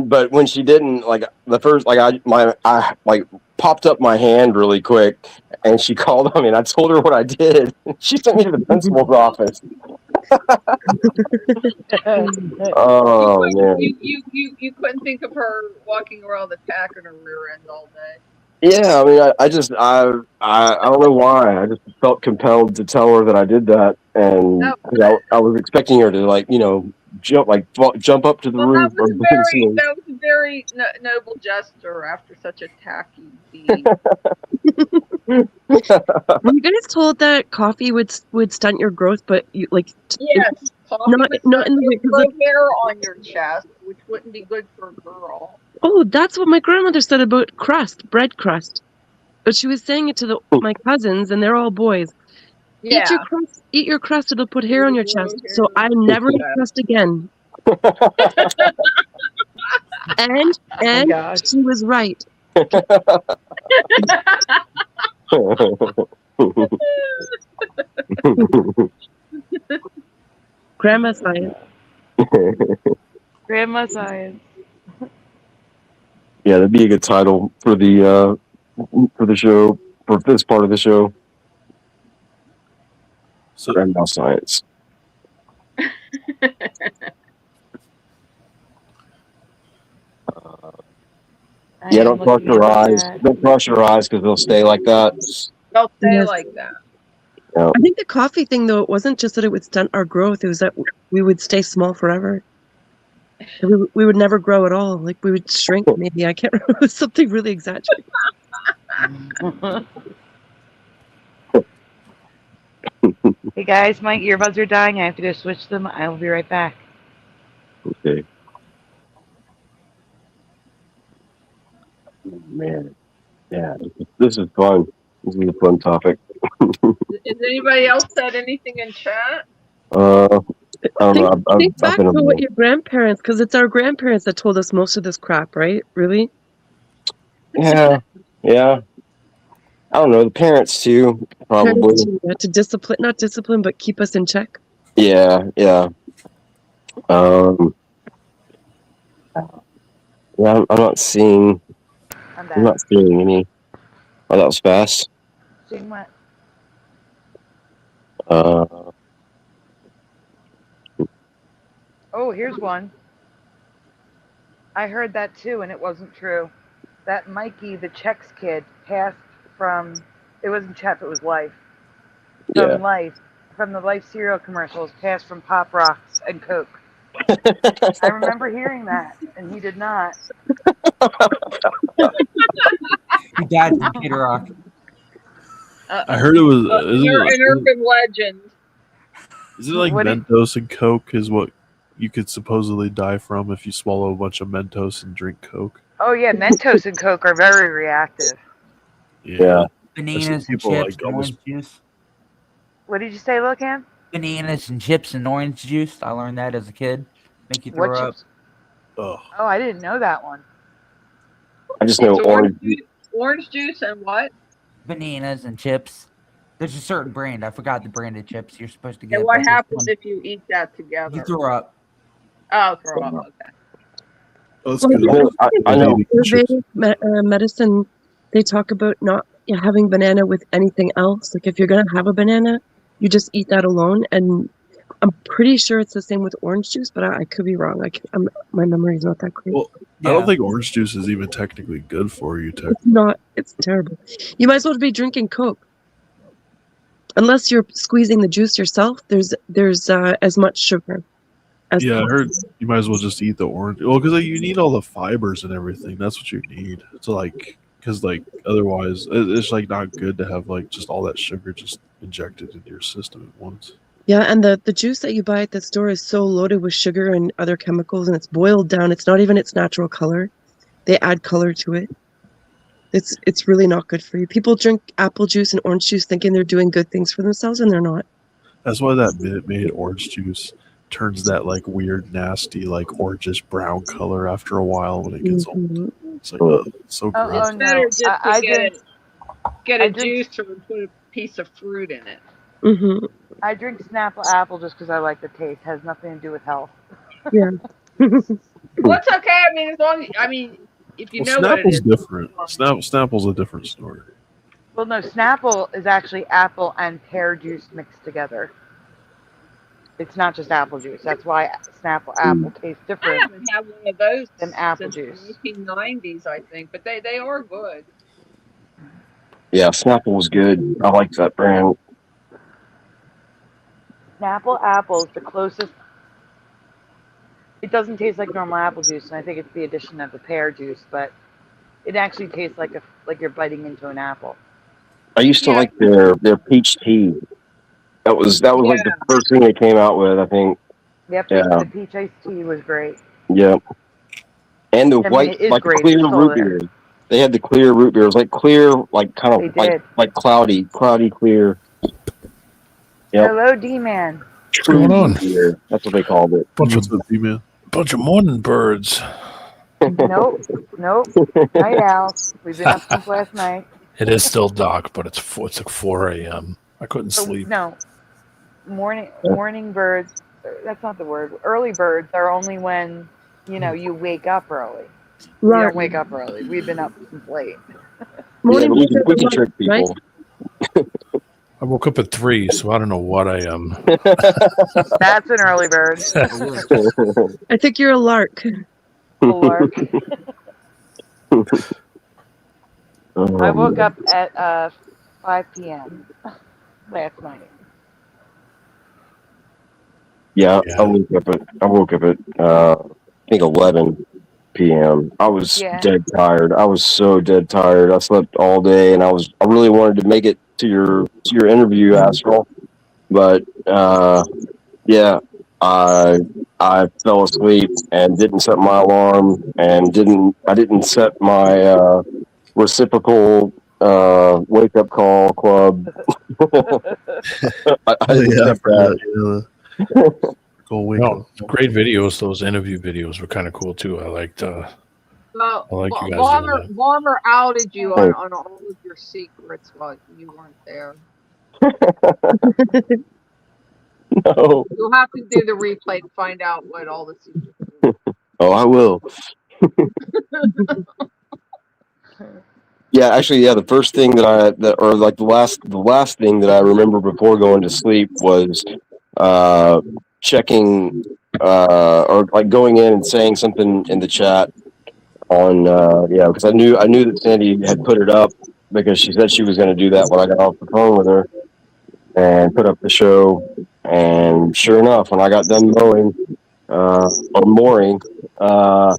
but when she didn't, like the first like I like popped up my hand really quick and she called on me and I told her what I did. She sent me to the principal's office. Oh man. You couldn't think of her walking around the tack in her rear end all day. Yeah, I mean, I don't know why. I just felt compelled to tell her that I did that, and No. 'cause I was expecting her to jump up to the Well, roof. that was a very noble gesture after such a tacky deed. Were you guys told that coffee would stunt your growth, but you like Yes, coffee not would in the way grow because hair on your chest, which wouldn't be good for a girl. oh, that's what my grandmother said about bread crust. But she was saying it to my cousins, and they're all boys. Yeah. Eat your crust, it'll put hair on your It'll grow chest. hair So I on your never ate chest. crust again. And gosh. she was right. Grandma science. Grandma science. Yeah, that'd be a good title for the show, for this part of the show. So Grandma science. Yeah, don't cross your eyes. Don't cross your eyes because they'll stay like that. They'll stay Yes. like that. Yeah. I think the coffee thing, though, it wasn't just that it would stunt our growth; it was that we would stay small forever. We would never grow at all. Like we would shrink. Maybe I can't remember. It was something really exaggerated. Hey guys, my earbuds are dying. I have to go switch them. I will be right back. Okay. Man, yeah, this is fun. This is a fun topic. Has anybody else said anything in chat? I don't know. Think I've back been to what your grandparents, because it's our grandparents that told us most of this crap, right? Really? Yeah. I don't know. The parents too, probably. Parents to discipline, not discipline, but keep us in check. Yeah. Yeah, I'm not seeing. I'm I'm not seeing any. Oh, that was fast. Seeing what? Oh, here's one. I heard that too, and it wasn't true. That Mikey, the Chex kid, passed from, it wasn't Chef, it was Life. From Yeah. Life, from the Life cereal commercials, passed from Pop Rocks and Coke. I remember hearing that, and he did not. He died from Kid Rock. I heard it was. An urban legend. Is it like What Mentos and Coke is what you could supposedly die from if you swallow a bunch of Mentos and drink Coke? Oh yeah, Mentos and Coke are very reactive. Yeah. Bananas and people chips like and almost- orange juice. What did you say, Locan? Bananas and chips and orange juice. I learned that as a kid. Make you What throw up. chips? Ugh. Oh, I didn't know that one. I just know It's orange. orange juice and what? Bananas and chips. There's a certain brand. I forgot the brand of chips you're supposed to get. And but what there's happens one- if you eat that together? you throw up? Oh, throw up. Okay. Oh, that's Well, good. I know. Ayurvedic medicine, they talk about not having banana with anything else. Like if you're gonna have a banana, you just eat that alone. And I'm pretty sure it's the same with orange juice, but I could be wrong. My memory is not that great. Well, I don't think orange juice is even technically good for you. It's not. It's terrible. You might as well be drinking Coke. unless you're squeezing the juice yourself, there's as much sugar as Yeah, I possible. heard you might as well just eat the orange. Well, because you need all the fibers and everything. That's what you need. So like, because like otherwise, it's like not good to have like just all that sugar just injected into your system at once. Yeah, and the juice that you buy at the store is so loaded with sugar and other chemicals, and it's boiled down. It's not even its natural color. They add color to it. It's really not good for you. People drink apple juice and orange juice thinking they're doing good things for themselves, and they're not. That's why that Minute Maid orange juice turns that like weird, nasty, like orangish brown color after a while when it gets old. It's like it's so Oh, gross. oh, no. Better just to I get a drink- juicer and put a piece of fruit in it. Mm-hmm. I drink Snapple apple just because I like the taste. It has nothing to do with health. Yeah. Well, it's okay. I mean, as long as if you know what it Snapple's is. different. Snapple's a different story. Well, no, Snapple is actually apple and pear juice mixed together. It's not just apple juice. That's why Snapple apple tastes I different. haven't had one of those Than apple since juice. the 1990s, I think, but they are good. Yeah, Snapple was good. I like that brand. Snapple apple is the closest. It doesn't taste like normal apple juice, and I think it's the addition of the pear juice, but it actually tastes like you're biting into an apple. I used to Yeah. like their peach tea. That was like the first thing they came out with, I think. Yep, Yeah. the peach iced tea was great. Yeah. And the I mean, white, it is like great. clear It's still root there. beer. They had the clear root beer. It was like clear, like kind of They did. like cloudy clear. Yep. Hello, D-Man. What's going on? Beer. That's what they called it. Bunch What's of up, man? morning birds. Nope. Night owl. We've been up since last night. It is still dark, but it's like 4 a.m. I couldn't Oh, sleep. no. Morning birds. That's not the word. Early birds are only when, you wake up early. We Right. don't wake up early. We've been up since late. Morning Yeah, birds we are can the trick ones, people. I woke up at 3, so I don't know what I am. That's an early bird. I think you're a lark. A lark. I woke up at 5 p.m. last night. Yeah, Yeah. I woke up at I think 11 p.m. I was Yeah. dead tired. I was so dead tired. I slept all day, and I really wanted to make it to your interview, Astral, but yeah, I fell asleep and didn't set my alarm, and I didn't set my reciprocal wake up call club. I didn't set that. Go wake No, up. great videos. Those interview videos were kind of cool too. I liked. Well, I like you guys doing that. Bomber outed you on all of your secrets while you weren't there. No. You'll have to do the replay to find out what all the secrets are. Oh, I will. Yeah, actually, yeah. The first thing the last thing that I remember before going to sleep was checking or like going in and saying something in the chat on because I knew that Sandy had put it up because she said she was going to do that when I got off the phone with her and put up the show. And sure enough, when I got done mowing or mooring, how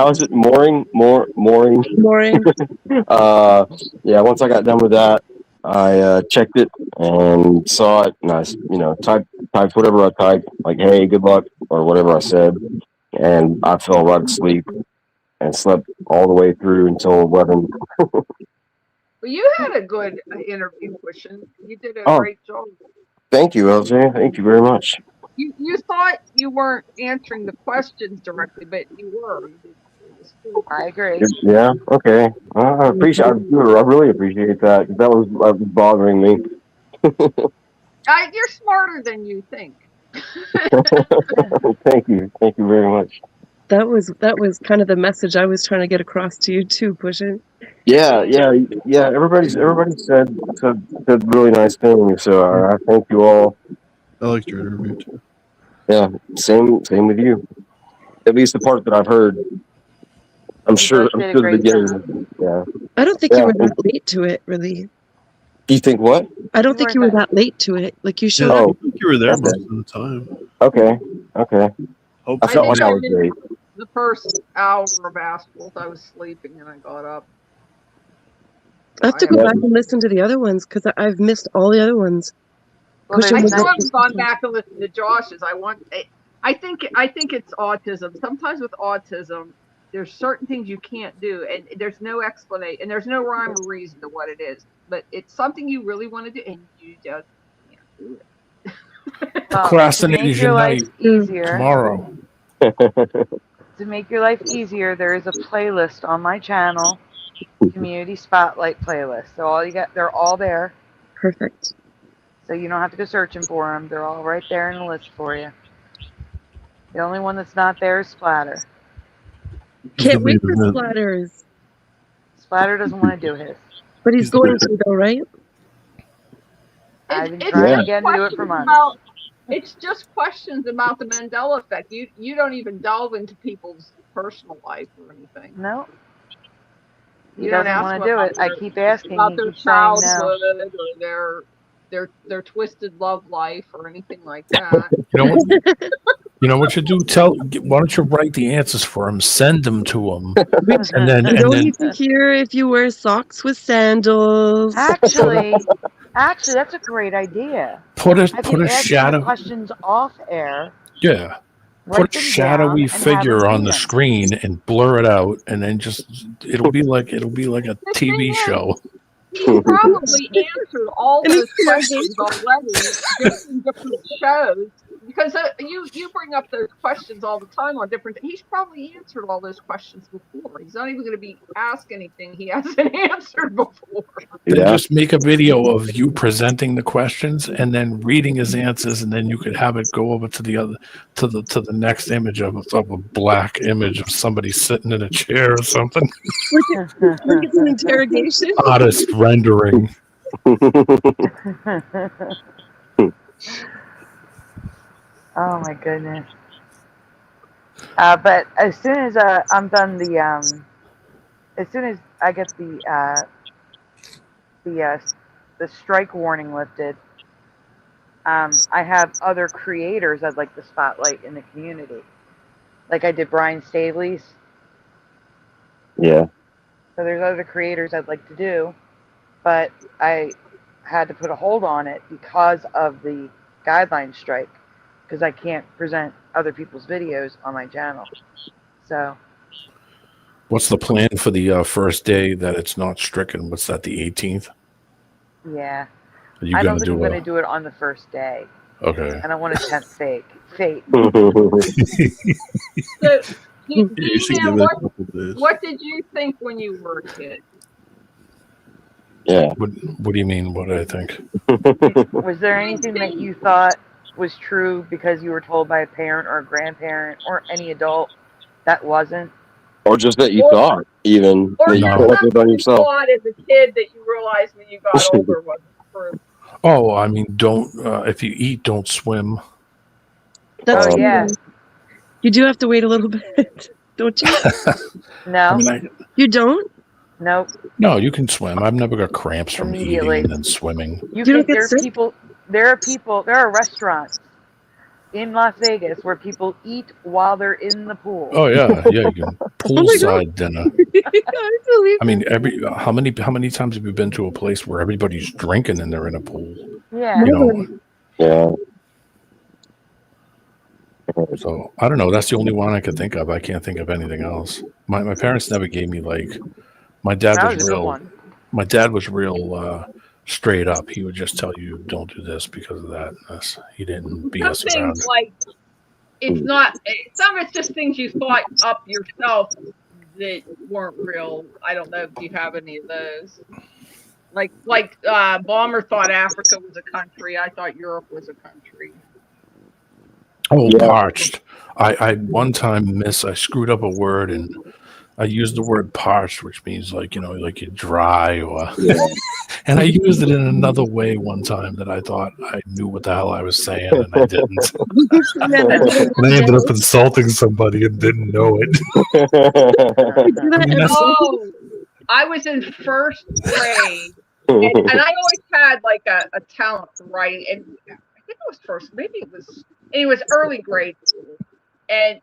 is it mooring? Mooring. Morning. Yeah, once I got done with that, I checked it and saw it, and I typed whatever I typed, like "Hey, good luck" or whatever I said, and I fell right asleep and slept all the way through until 11. Well, you had a good interview, Cushion. You did a great job. Thank you, LJ. Thank you very much. You thought you weren't answering the questions directly, but you were. I agree. Yeah. Okay. I appreciate. I really appreciate that. That was bothering me. You're smarter than you think. Thank you. Thank you very much. That was kind of the message I was trying to get across to you too, Cushion. Yeah. Everybody said really nice things. So I thank you all. I liked your interview too. Yeah, same with you. At least the part that I've heard. I'm sure did a the great beginning. Yeah. I don't think you were that late to it, really. You think what? I don't think you were weren't that late to it. Like you Yeah, showed I up. think you were there Okay. most of the time. Okay. I Hopefully. felt like think I I was did. late. The first hour of Astrals, I was sleeping and I got up. I have to go back and listen to the other ones because I've missed all the other ones. Well, Push there's I was still not- haven't gone back and listened to Josh's. I think it's autism. Sometimes with autism, there's certain things you can't do, and there's no explanation, and there's no rhyme or reason to what it is. But it's something you really want to do, and you just can't do it. to Procrastinate make is your your life night easier. tomorrow. To make your life easier, there is a playlist on my channel, Community Spotlight playlist. So they're all there. Perfect. So you don't have to go searching for them. They're all right there in the list for you. The only one that's not there is Splatter. Can't wait for He's the splatters. Splatter doesn't want to do his. But he's He's the going best. to though, right? I've been It's trying to just get him to do it for questions months. about- It's just questions about the Mandela effect. You don't even delve into people's personal life or anything. No. He You don't doesn't ask want them to do about it. I their- keep asking. about He their keeps saying no. childhood or their twisted love life or anything like that. You know what you do? Why don't you write the answers for him? Send them to him, and then You don't need to hear if you wear socks with sandals. Actually, that's a great idea. put I a can put a ask him the shadow. questions off air. Yeah, write put a them shadowy down, and have figure him on read the them. screen and blur it out, and then it'll be like a TV thing is, show. He probably answered all those questions already just in different shows. Because you bring up those questions all the time on different. He's probably answered all those questions before. He's not even going to be asked anything he hasn't answered before. Then Yeah. just make a video of you presenting the questions and then reading his answers, and then you could have it go over to the next image of a black image of somebody sitting in a chair or something. Like it's an interrogation. Artist rendering. Oh my goodness. But as soon as I'm done as soon as I get the strike warning lifted, I have other creators I'd like to spotlight in the community. Like I did Brian Staley's. Yeah. So there's other creators I'd like to do, but I had to put a hold on it because of the guideline strike, because I can't present other people's videos on my channel. So What's the plan for the first day that it's not stricken? What's that, the 18th? yeah, Are you I don't gonna think I'm do going to do it on the first day. Okay. I don't want to tempt fate. So, You should give it a couple days. what did you think when you were a kid? Yeah. What do you mean? What do I think? Was there anything that you thought was true because you were told by a parent or a grandparent or any adult that wasn't? Or just that you Or- thought, even Or that you No. felt like it on you yourself. thought as a kid that you realized when you got older wasn't true? Oh, I mean, don't if you eat, don't swim. That's Oh, true. yeah. You do have to wait a little bit, don't you? No, I mean, You don't? nope. no, you can swim. I've never got cramps from eating Immediately. and then swimming. You don't can, get sick? there are restaurants in Las Vegas where people eat while they're in the pool. Oh yeah, yeah. You can poolside dinner. I believe I mean, how many times have you been to a place where everybody's drinking and they're in a pool? Yeah. You know. Yeah. So I don't know. That's the only one I could think of. I can't think of anything else. My parents never gave me like. My dad That was was a good real. one. My dad was real straight up. He would just tell you, "Don't do this because of that." And this. He didn't BS Some around. things like it's not. Some of it's just things you thought up yourself that weren't real. I don't know if you have any of those. Like Balmer thought Africa was a country. I thought Europe was a country. Oh, Yeah. parched. I one time I screwed up a word and I used the word parched, which means like you're dry or. Yeah. And I used it in another way one time that I thought I knew what the hell I was saying, and I didn't. And I ended up insulting somebody and didn't know it. Do that I mean, every- Oh, I was in first grade and I always had like a talent for writing, and I think it was maybe it was early grade school, and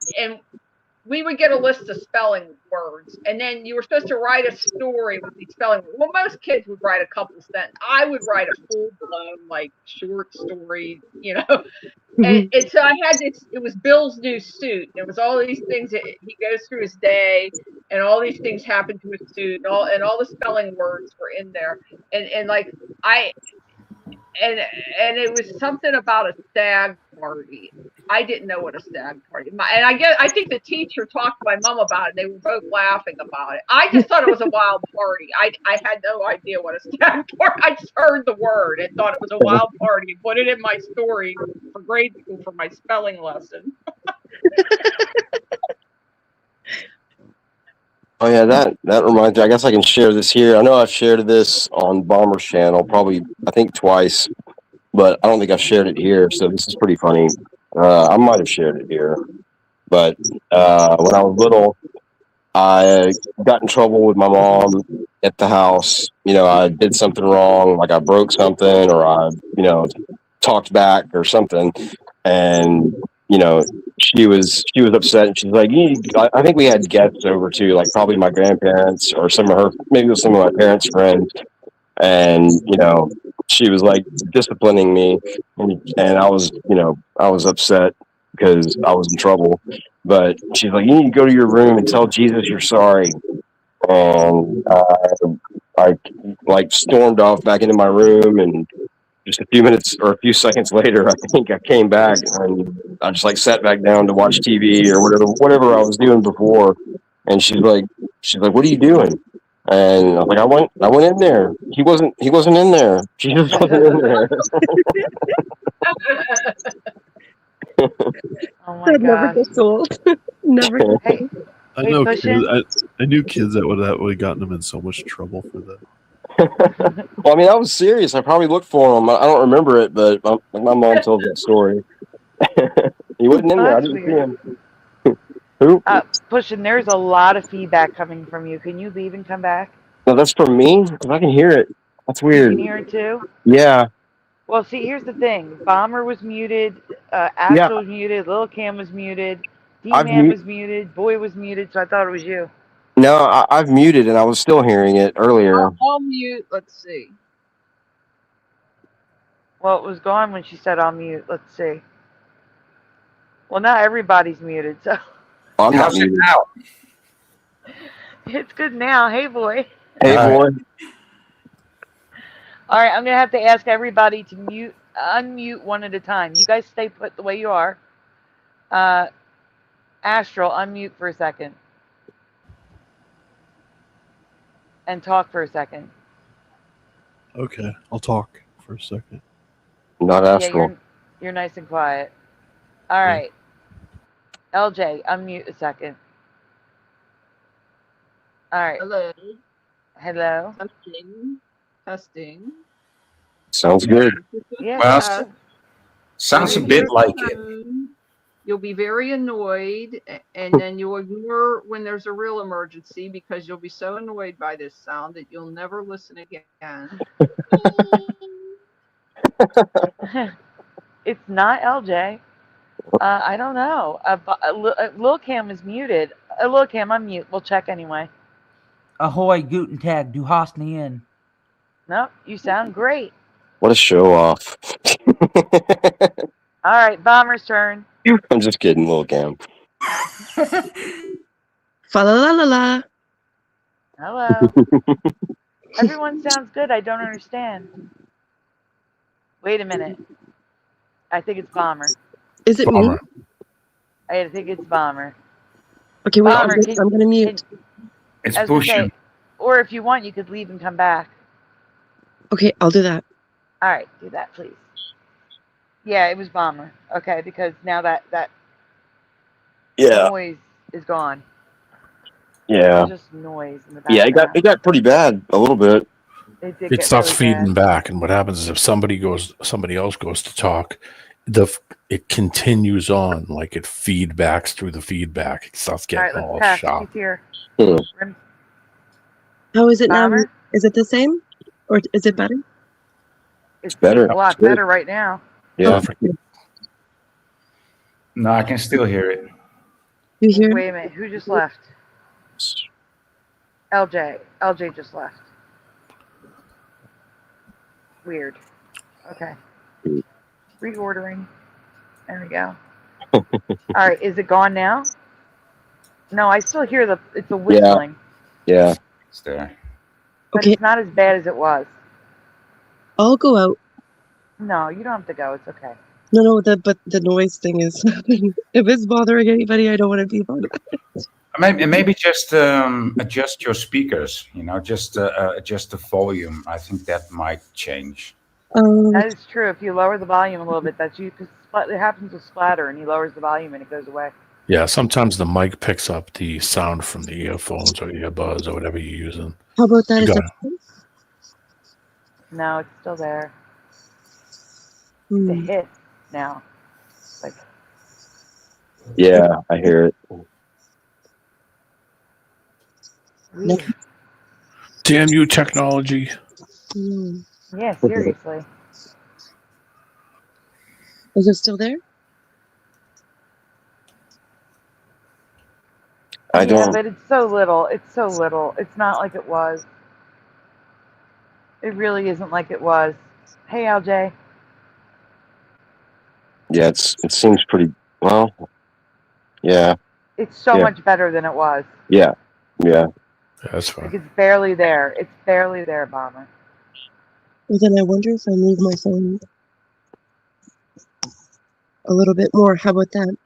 we would get a list of spelling words, and then you were supposed to write a story with these spelling words. Well, most kids would write a couple of sentences. I would write a full-blown, like, short story, you know. And so I had this, it was Bill's new suit. It was all these things that he goes through his day, and all these things happen to his suit, and all the spelling words were in there. And like, and it was something about a stag party. I didn't know what a stag party. And I think the teacher talked to my mom about it. And they were both laughing about it. I just thought it was a wild party. I had no idea what a stag party. I just heard the word and thought it was a wild party and put it in my story for grade school for my spelling lesson. Oh yeah, that reminds me. I guess I can share this here. I know I've shared this on Bomber's channel, probably I think twice, but I don't think I've shared it here. So this is pretty funny. I might have shared it here, but when I was little, I got in trouble with my mom at the house. You know, I did something wrong, like I broke something, or I, you know, talked back or something, and you know, she was upset, and she's like, I think we had guests over too, like probably my grandparents or some of my parents' friends, and you know, she was like disciplining me, and I was upset because I was in trouble. But she's like, you need to go to your room and tell Jesus you're sorry. And I like stormed off back into my room, and just a few minutes or a few seconds later, I think I came back and I just like sat back down to watch TV or whatever I was doing before. And she's like, what are you doing? And I'm like, I went in there. He wasn't in there. She just wasn't in there. Oh my That never gosh. gets old. Never. Hey, I Wait, know push kids. I knew kids that would have gotten them in so much trouble for that. Well, I mean, I was serious. I probably looked for him. I don't remember it, but my mom told that story. He wasn't in there. I That's didn't see weird. him. Who? Pushing, there's a lot of feedback coming from you. Can you leave and come back? No, that's from me. Because I can hear it. That's You weird. can hear it too? Yeah. Well, see, here's the thing. Bomber was muted. Astral was muted. Lil Cam was muted. D-Man was muted. Boy was muted, so I thought it was you. No, I've muted, and I was still hearing it earlier. I'll mute. Let's see. Well, it was gone when she said I'll mute. Let's see. Well, now everybody's muted, so I'm not How's it muted. now? it's good now. Hey, boy. Hey, boy. All right, I'm going to have to ask everybody to unmute one at a time. You guys stay put the way you are. Astral, unmute for a second. And talk for a second. Okay, I'll talk for a second. Not Astral. Yeah, you're nice and quiet. All right. LJ, unmute a second. All right. Hello. Hello. Testing. Sounds good. Yeah. Well, sounds a bit like it. You'll be very annoyed, and then you'll ignore when there's a real emergency because you'll be so annoyed by this sound that you'll never listen again. It's not LJ. I don't know. Lil Cam is muted. Lil Cam, unmute. We'll check anyway. Ahoy, Guten Tag, du hast nie. Nope, you sound great. What a show off. All right, Bomber's turn. I'm just kidding, Lil Cam. Fa la la la la. Hello. Everyone sounds good. I don't understand. Wait a minute. I think it's Bomber. Is it Bomber. me? I think it's Bomber. Okay, wait. Bomber, I'm gonna mute. It's I was gonna pushing. say, or if you want, you could leave and come back. Okay, I'll do that. All right, do that, please. Yeah, it was Bomber. Okay, because now that noise is gone. Yeah. It's just noise in the background. Yeah, it got pretty bad a little bit. It starts feeding back, and what happens is if somebody else goes to talk, it continues on, like it feedbacks through the feedback. It starts getting all pass. sharp. He's here. How is it Bomber? now? Is it the same? Or is it better? It's better. a lot It's good. better right now. Yeah. No, I can still hear it. You hear? Wait a minute. Who just left? LJ. LJ just left. Weird. Okay. Reordering. There we go. All right. Is it gone now? No, I still hear it's a whistling. Yeah. It's there. But Okay, it's not as bad as it was. I'll go out. No, you don't have to go. It's okay. No, but the noise thing is. If it's bothering anybody, I don't want to be bothered. Maybe just adjust your speakers. Just adjust the volume. I think that might change. That is true. If you lower the volume a little bit, that's you. Because it happens with splatter, and he lowers the volume and it goes away. Yeah, sometimes the mic picks up the sound from the earphones or earbuds or whatever you're using. How about that? Is Got that No, it's still there. Hmm. The hit now. Like, Yeah, I hear it. weird. Damn you, technology. Hmm. Yeah, seriously. Is it still there? I Yeah, don't. but it's so little. It's so little. It's not like it was. It really isn't like it was. Hey, LJ. Yeah, it seems pretty well. Yeah. It's so Yeah. much better than it was. Yeah. Yeah, that's Like, fine. it's barely there. It's barely there, Bomber. Well, then I wonder if I move my phone a little bit more. How about that?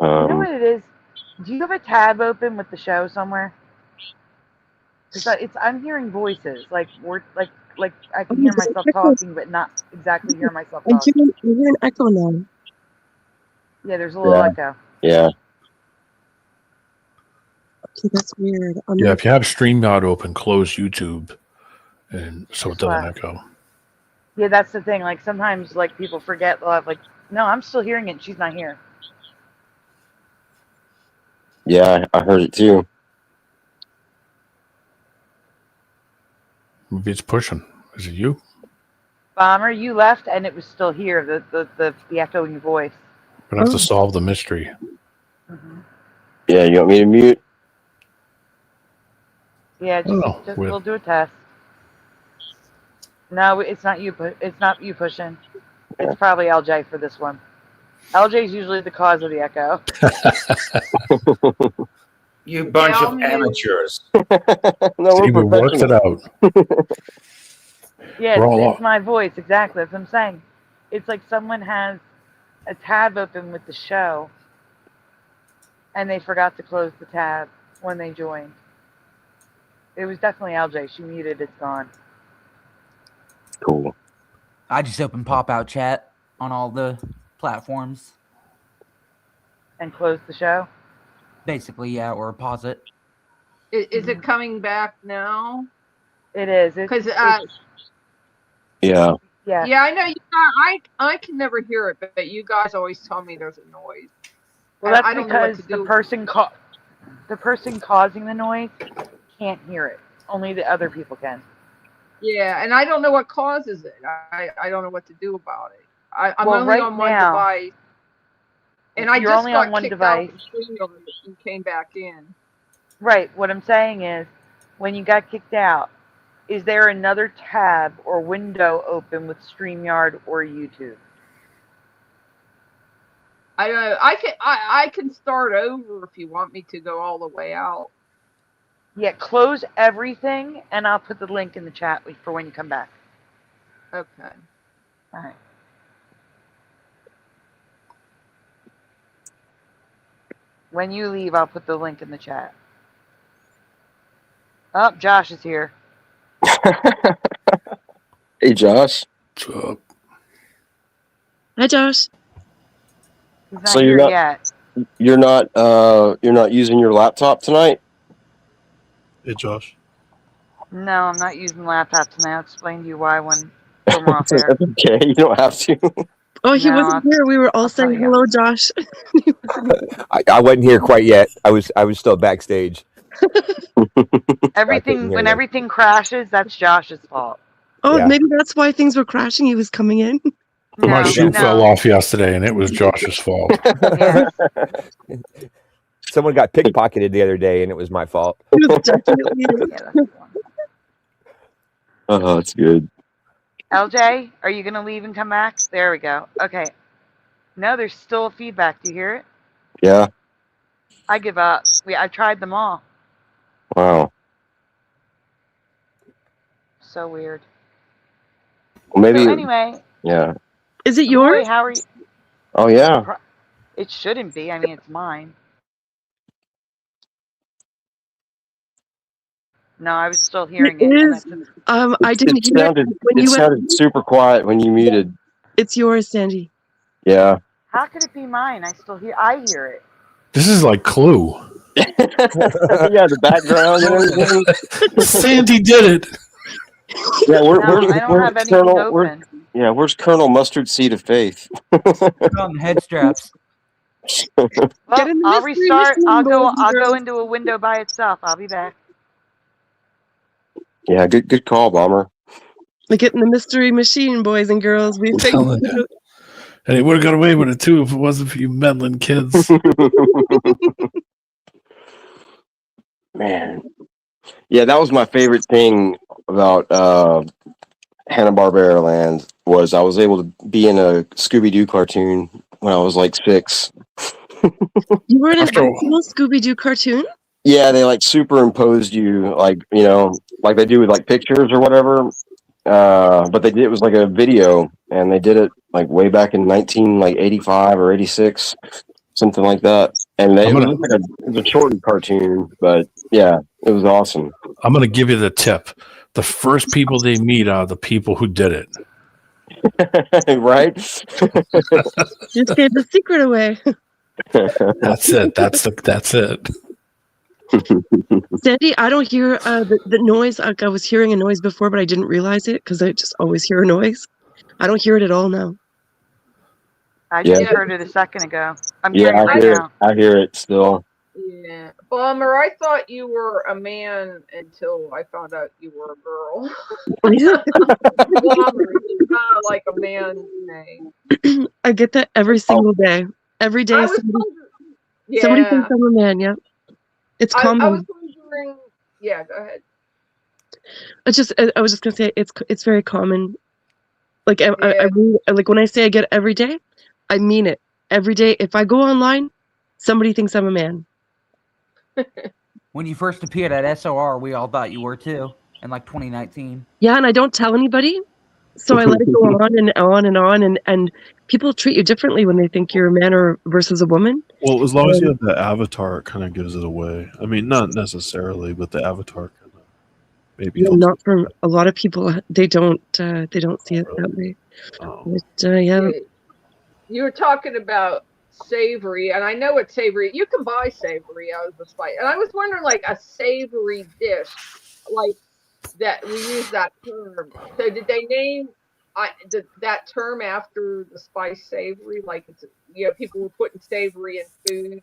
You know what it is? Do you have a tab open with the show somewhere? Because I'm hearing voices. Like I can Oh, hear there's an myself echo. talking, but not exactly hear myself I talking. hear an echo now. Yeah, there's a little Yeah. echo. Yeah. Okay, that's weird. Yeah, if you have StreamYard open, close YouTube, and so it doesn't Left. echo. Yeah, that's the thing. Like sometimes, like people forget. They'll have like, no, I'm still hearing it. She's not here. Yeah, I heard it too. Maybe it's pushing. Is it you? Bomber, you left, and it was still here. The echoing voice. We're gonna have to solve the mystery. Mm-hmm. Yeah, you want me to mute? Yeah, just we'll do a test. No, it's not you. It's not you pushing. It's probably LJ for this one. LJ's usually the cause of the echo. You bunch of amateurs. No, See, we worked it out. Yeah, We're all it's my voice. Exactly. That's what I'm saying. It's like someone has a tab open with the show, and they forgot to close the tab when they joined. It was definitely LJ. She muted. It's gone. Cool. I just opened pop-out chat on all the platforms. And closed the show? Basically, yeah, or pause it. Is it coming back now? It is. Because Yeah. yeah, I know you guys, I can never hear it, but you guys always tell me there's a noise. Well, that's I don't know what because to do. the person causing the noise can't hear it. Only the other people can. Yeah, and I don't know what causes it. I don't know what to do about it. I'm Well, only right on one now, device. And I you're just only got on one kicked device. out of the StreamYard and came back in. Right. What I'm saying is, when you got kicked out, is there another tab or window open with StreamYard or YouTube? I don't know. I can start over if you want me to go all the way out. Yeah, close everything, and I'll put the link in the chat for when you come back. Okay. All right. When you leave, I'll put the link in the chat. Oh, Josh is here. Hey, Josh. What's up? Hi, Josh. He's not So here yet. you're not using your laptop tonight? Hey, Josh. No, I'm not using the laptop tonight. I'll explain to you why when we're off air. That's okay. You don't have to. Oh, he No, wasn't here. We were all tell saying you. hello, Josh. I wasn't here quite yet. I was still backstage. Everything hear when you. everything crashes, that's Josh's fault. Oh, Yeah. maybe that's why things were crashing. He was coming in. My No, shoe fell no. off yesterday, and it was Josh's fault. Yeah. Someone got pickpocketed the other day, and it was my fault. It was definitely. Yeah, that's the one. Oh, that's good. LJ, are you gonna leave and come back? There we go. Okay. No, there's still feedback. Do you hear it? Yeah. I give up. I tried them all. Wow. So weird. Well, maybe. So anyway, Yeah. Is it Lori, yours? how are you? Oh yeah. It shouldn't be. I mean, it's mine. No, I was still hearing it. And is. I didn't It hear sounded. it when It you went. sounded super quiet when you muted. It's yours, Sandy. Yeah. how could it be mine? I hear it. This is like Clue. Yeah, the background and everything. Sandy did it. Yeah, No, I don't have anything open. Where's Colonel Mustard Seed of Faith? Put on the head straps. Well, Get in the I'll mystery restart. machine, I'll boys and go girls. into a window by itself. I'll be back. Yeah, good call, Bomber. Like get in the mystery machine, boys and girls. We think. Telling you. And he would have got away with it too if it wasn't for you meddling kids. Man. Yeah, that was my favorite thing about Hanna-Barbera Land was I was able to be in a Scooby-Doo cartoon when I was like 6. You were in an After- actual Scooby-Doo cartoon? Yeah, they like superimposed you like, like they do with like pictures or whatever. But they did, it was like a video, and they did it like way back in 1985 or 86, something like that. And it was a shortened cartoon, but yeah, it was awesome. I'm going to give you the tip. The first people they meet are the people who did it. Right? You just gave the secret away. That's it. That's it. Sandy, I don't hear the noise. Like I was hearing a noise before, but I didn't realize it because I just always hear a noise. I don't hear it at all now. I just heard it a second ago. I'm Yeah, hearing it right now. I hear it still. Yeah, Bomber, I thought you were a man until I found out you were a girl. Bomber, it's kind of like a man's name. I get that every single day. Every day, somebody thinks I'm a man. Yeah, it's common. I was wondering. Yeah, go ahead. I was just gonna say it's very common. Like I really, like when I say I get it every day, I mean it. Every day, if I go online, somebody thinks I'm a man. When you first appeared at SOR, we all thought you were too, in like 2019. Yeah, and I don't tell anybody, so I let it go on and on and on, and people treat you differently when they think you're a man or versus a woman. Well, as long as you have the avatar, it kind of gives it away. I mean, not necessarily, but the avatar kind of maybe. Yeah, not for a lot of people. They don't see it that way. But, yeah. You were talking about savory, and I know it's savory. You can buy savory out of the spice, and I was wondering, like a savory dish, like that we use that term. So did they name that term after the spice savory? Like it's people were putting savory in food,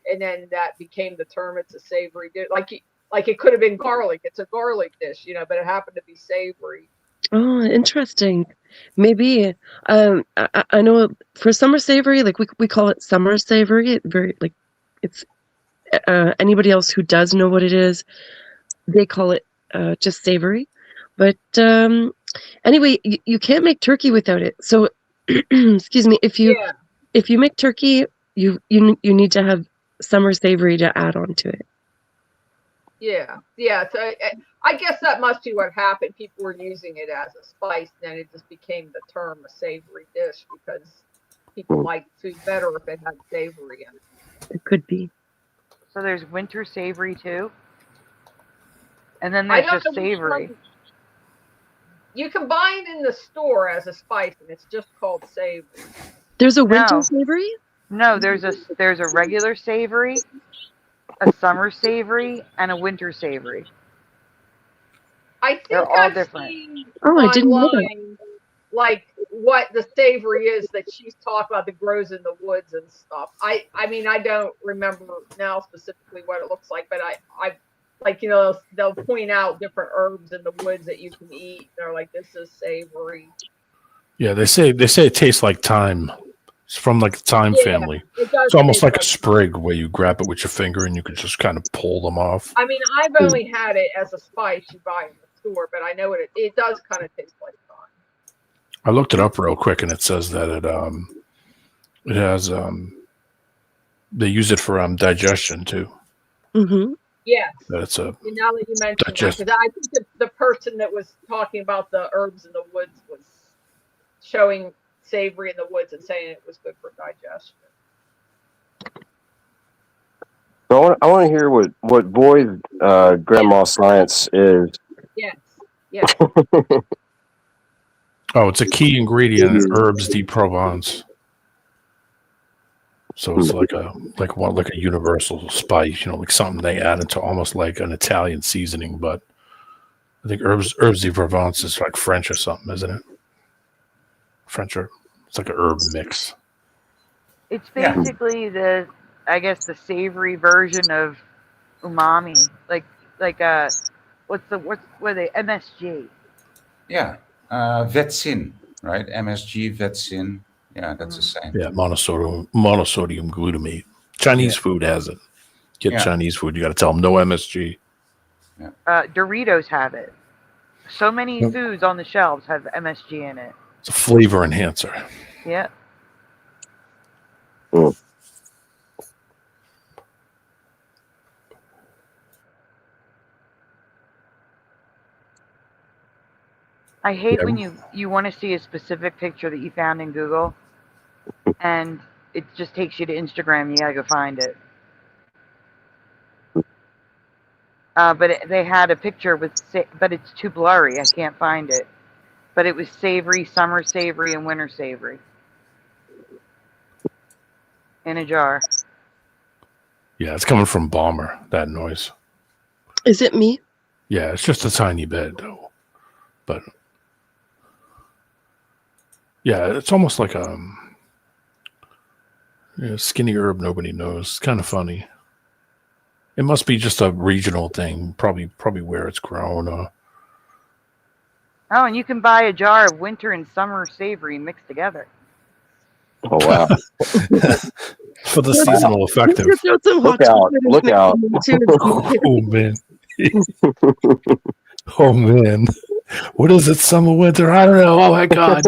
and then that became the term. It's a savory dish. Like it could have been garlic. It's a garlic dish, but it happened to be savory. Oh, interesting. Maybe. I know for summer savory, like we call it summer savory. It very like it's anybody else who does know what it is, they call it just savory. But anyway, you can't make turkey without it. So excuse me, if you make turkey, you need to have summer savory to add on to it. Yeah. So I guess that must be what happened. People were using it as a spice, and then it just became the term a savory dish because people liked food better if it had savory in it. It could be. So there's winter savory too, and then there's just savory. You can buy it in the store as a spice, and it's just called savory. There's a winter savory? No, there's a regular savory, a summer savory, and a winter savory. I think they're all different. Oh, I didn't know that. like what the savory is that she's talking about that grows in the woods and stuff. I mean, I don't remember now specifically what it looks like, but I like, you know, they'll point out different herbs in the woods that you can eat. They're like, this is savory. Yeah, they say it tastes like thyme. It's from like the thyme family. It's almost like a sprig where you grab it with your finger and you can just kind of pull them off. I mean, I've only had it as a spice you buy in the store, but I know it does kind of taste like thyme. I looked it up real quick and it says that it has they use it for digestion too. Mm-hmm. Yes. That's now that you mentioned that, because I think the person that was talking about the herbs in the woods was showing savory in the woods and saying it was good for digestion. So I want to hear what Boyd's grandma science is. Yes. Yes. Oh, it's a key ingredient in herbs de Provence. So it's like a universal spice, you know, like something they add into almost like an Italian seasoning. But I think herbs de Provence is like French or something, isn't it? French, or it's like an herb mix. It's basically the savory version of umami, like what are they, MSG? Yeah, vetsin, right? MSG, vetsin. Yeah, that's the same. Yeah, monosodium glutamate. Chinese food has it. Get Chinese food, you got to tell them no MSG. Yeah. Doritos have it. So many foods on the shelves have MSG in it. It's a flavor enhancer. Yeah. I hate when you want to see a specific picture that you found in Google, and it just takes you to Instagram. You gotta go find it. But they had a picture but it's too blurry. I can't find it. But it was savory, summer savory, and winter savory in a jar. Yeah, it's coming from Bomber, that noise. Is it me? Yeah, it's just a tiny bit, though. But yeah, it's almost like a skinny herb nobody knows. It's kind of funny. It must be just a regional thing, probably where it's grown. Oh, and you can buy a jar of winter and summer savory mixed together. Oh, wow. For the seasonal effective. Look out. Oh, man. Oh, man. What is it, summer, winter? I don't know. Oh, my God.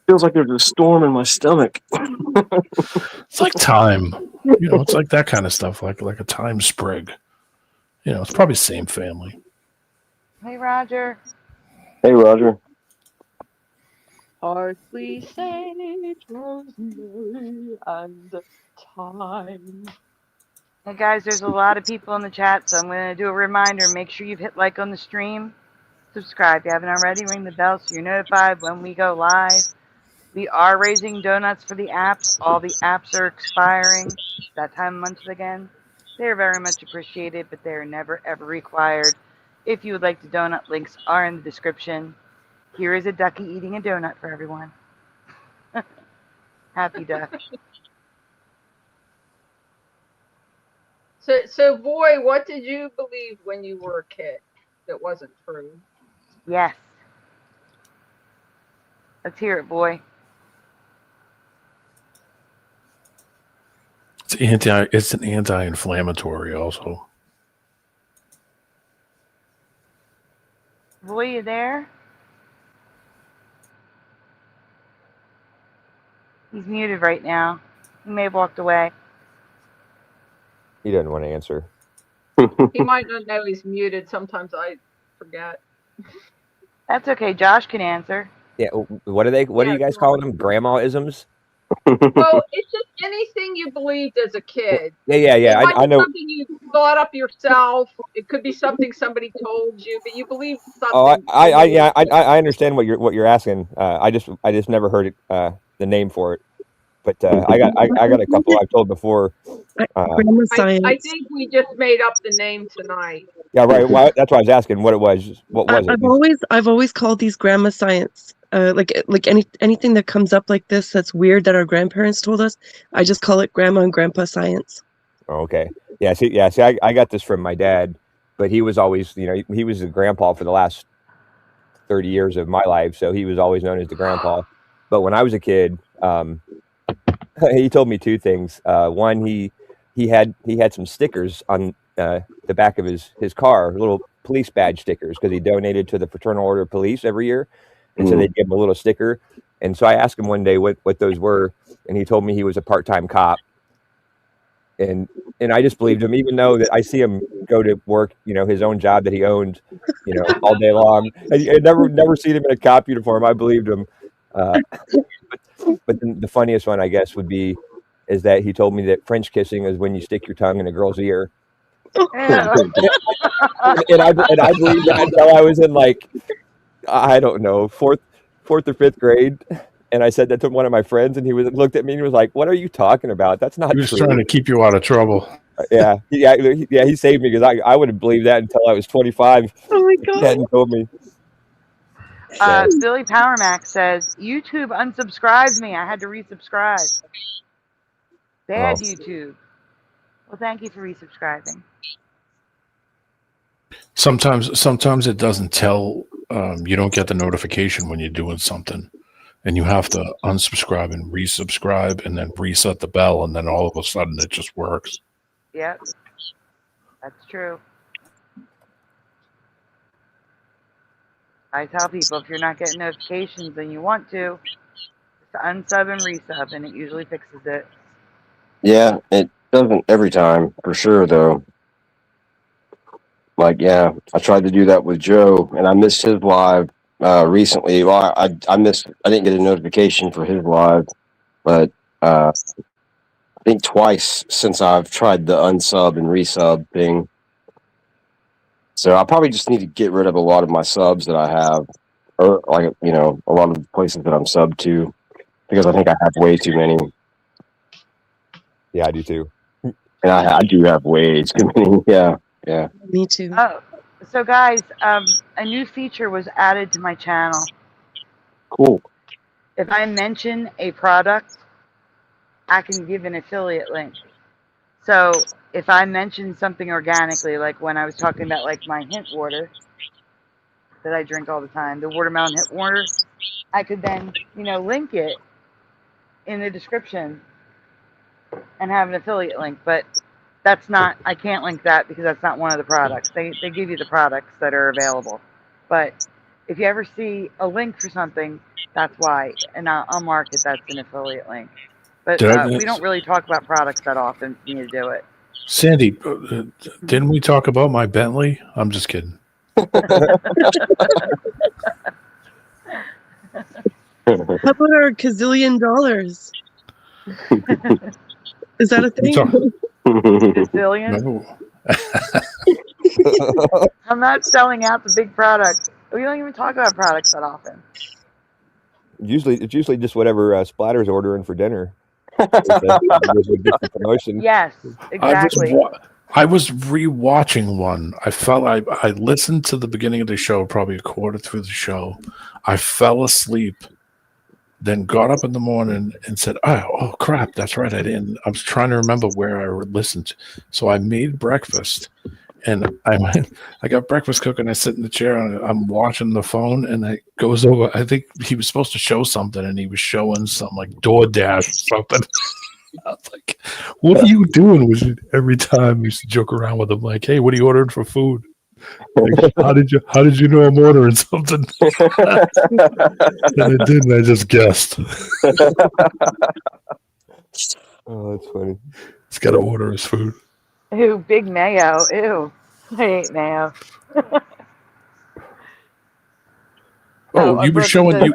Feels like there's a storm in my stomach. It's like thyme. You know, it's like that kind of stuff, like a thyme sprig. You know, it's probably the same family. Hey, Roger. Hey, Roger. Parsley, sage, rosemary, and thyme. Hey, guys, there's a lot of people in the chat, so I'm going to do a reminder. Make sure you've hit like on the stream. Subscribe if you haven't already. Ring the bell so you're notified when we go live. We are raising donuts for the apps. All the apps are expiring that time of month again. They're very much appreciated, but they're never, ever required. If you would like the donut, links are in the description. Here is a ducky eating a donut for everyone. Happy duck. So, boy, what did you believe when you were a kid that wasn't true? Yes. Let's hear it, boy. It's an anti-inflammatory also. Boy, you there? He's muted right now. He may have walked away. He doesn't want to answer. He might not know he's muted. Sometimes I forget. That's okay. Josh can answer. Yeah. What are they? What are you guys calling them? Grandma-isms? Well, it's just anything you believed as a kid. Yeah. It might I be know. something you thought up yourself. It could be something somebody told you, but you believe something. Oh, I understand what you're asking. I just never heard it, the name for it. But I got a couple I've told before. Grandma I Science. think we just made up the name tonight. Yeah, right. Well, that's why I was asking what it was. What was it? I've always called these Grandma Science. Like anything that comes up like this that's weird that our grandparents told us, I just call it Grandma and Grandpa Science. Oh, okay. Yeah. See, I got this from my dad, but he was always, he was the grandpa for the last 30 years of my life, so he was always known as the grandpa. But when I was a kid, he told me two things. One, he had some stickers on the back of his car, little police badge stickers, because he donated to the Fraternal Order of Police every year, and so they'd give him a little sticker. And so I asked him one day what those were, and he told me he was a part-time cop. And I just believed him, even though that I see him go to work, his own job that he owned, all day long. I never seen him in a cop uniform. I believed him. But the funniest one, I guess, is that he told me that French kissing is when you stick your tongue in a girl's ear. and I believed that until I was in I don't know, fourth or fifth grade. And I said that to one of my friends, and he looked at me and was like, "What are you talking about? That's not true." He was trying to keep you out of trouble. Yeah, he saved me, because I wouldn't believe that until I was 25. Oh my God! He hadn't told me. Billy Powermax says YouTube unsubscribed me. I had to resubscribe. Bad YouTube. Well, thank you for resubscribing. Sometimes it doesn't tell. You don't get the notification when you're doing something. And you have to unsubscribe and resubscribe and then reset the bell, and then all of a sudden it just works. Yep. That's true. I tell people, if you're not getting notifications and you want to, just unsub and resub, and it usually fixes it. Yeah, it doesn't every time, for sure, though. I tried to do that with Joe, and I missed his live recently. Well, I didn't get a notification for his live, but I think twice since I've tried the unsub and resub thing. So I probably just need to get rid of a lot of my subs that I have, or a lot of the places that I'm subbed to, because I think I have way too many. Yeah, I do too. And I do have way too many. Yeah. Me too. Oh, so guys, a new feature was added to my channel. Cool. If I mention a product, I can give an affiliate link. So if I mention something organically, like when I was talking about my hint water that I drink all the time, the watermelon hint water, I could then, link it in the description and have an affiliate link. But that's not, I can't link that because that's not one of the products. They give you the products that are available. But if you ever see a link for something, that's why. And I'll mark it, that's an affiliate link. But we don't really talk about products that often for me to do it. Sandy, didn't we talk about my Bentley? I'm just kidding. How about our $1,000,000,000? Is that a thing? $1,000,000,000? No. I'm not selling out the big product. We don't even talk about products that often. It's usually just whatever Splatter's ordering for dinner. Promotion. Yes, exactly. I was rewatching one. I listened to the beginning of the show, probably a quarter through the show. I fell asleep, then got up in the morning and said, oh crap, that's right. I was trying to remember where I listened. So I made breakfast, and I got breakfast cooking. I sit in the chair and I'm watching the phone, and it goes over. I think he was supposed to show something, and he was showing something like DoorDash or something. I was like, what are you doing? Every time we used to joke around with him, like, hey, what are you ordering for food? Like, how did you know I'm ordering something? And I didn't. I just guessed. Oh, that's funny. He's got to order his food. Ew, big mayo. Ew, I hate mayo. You were showing you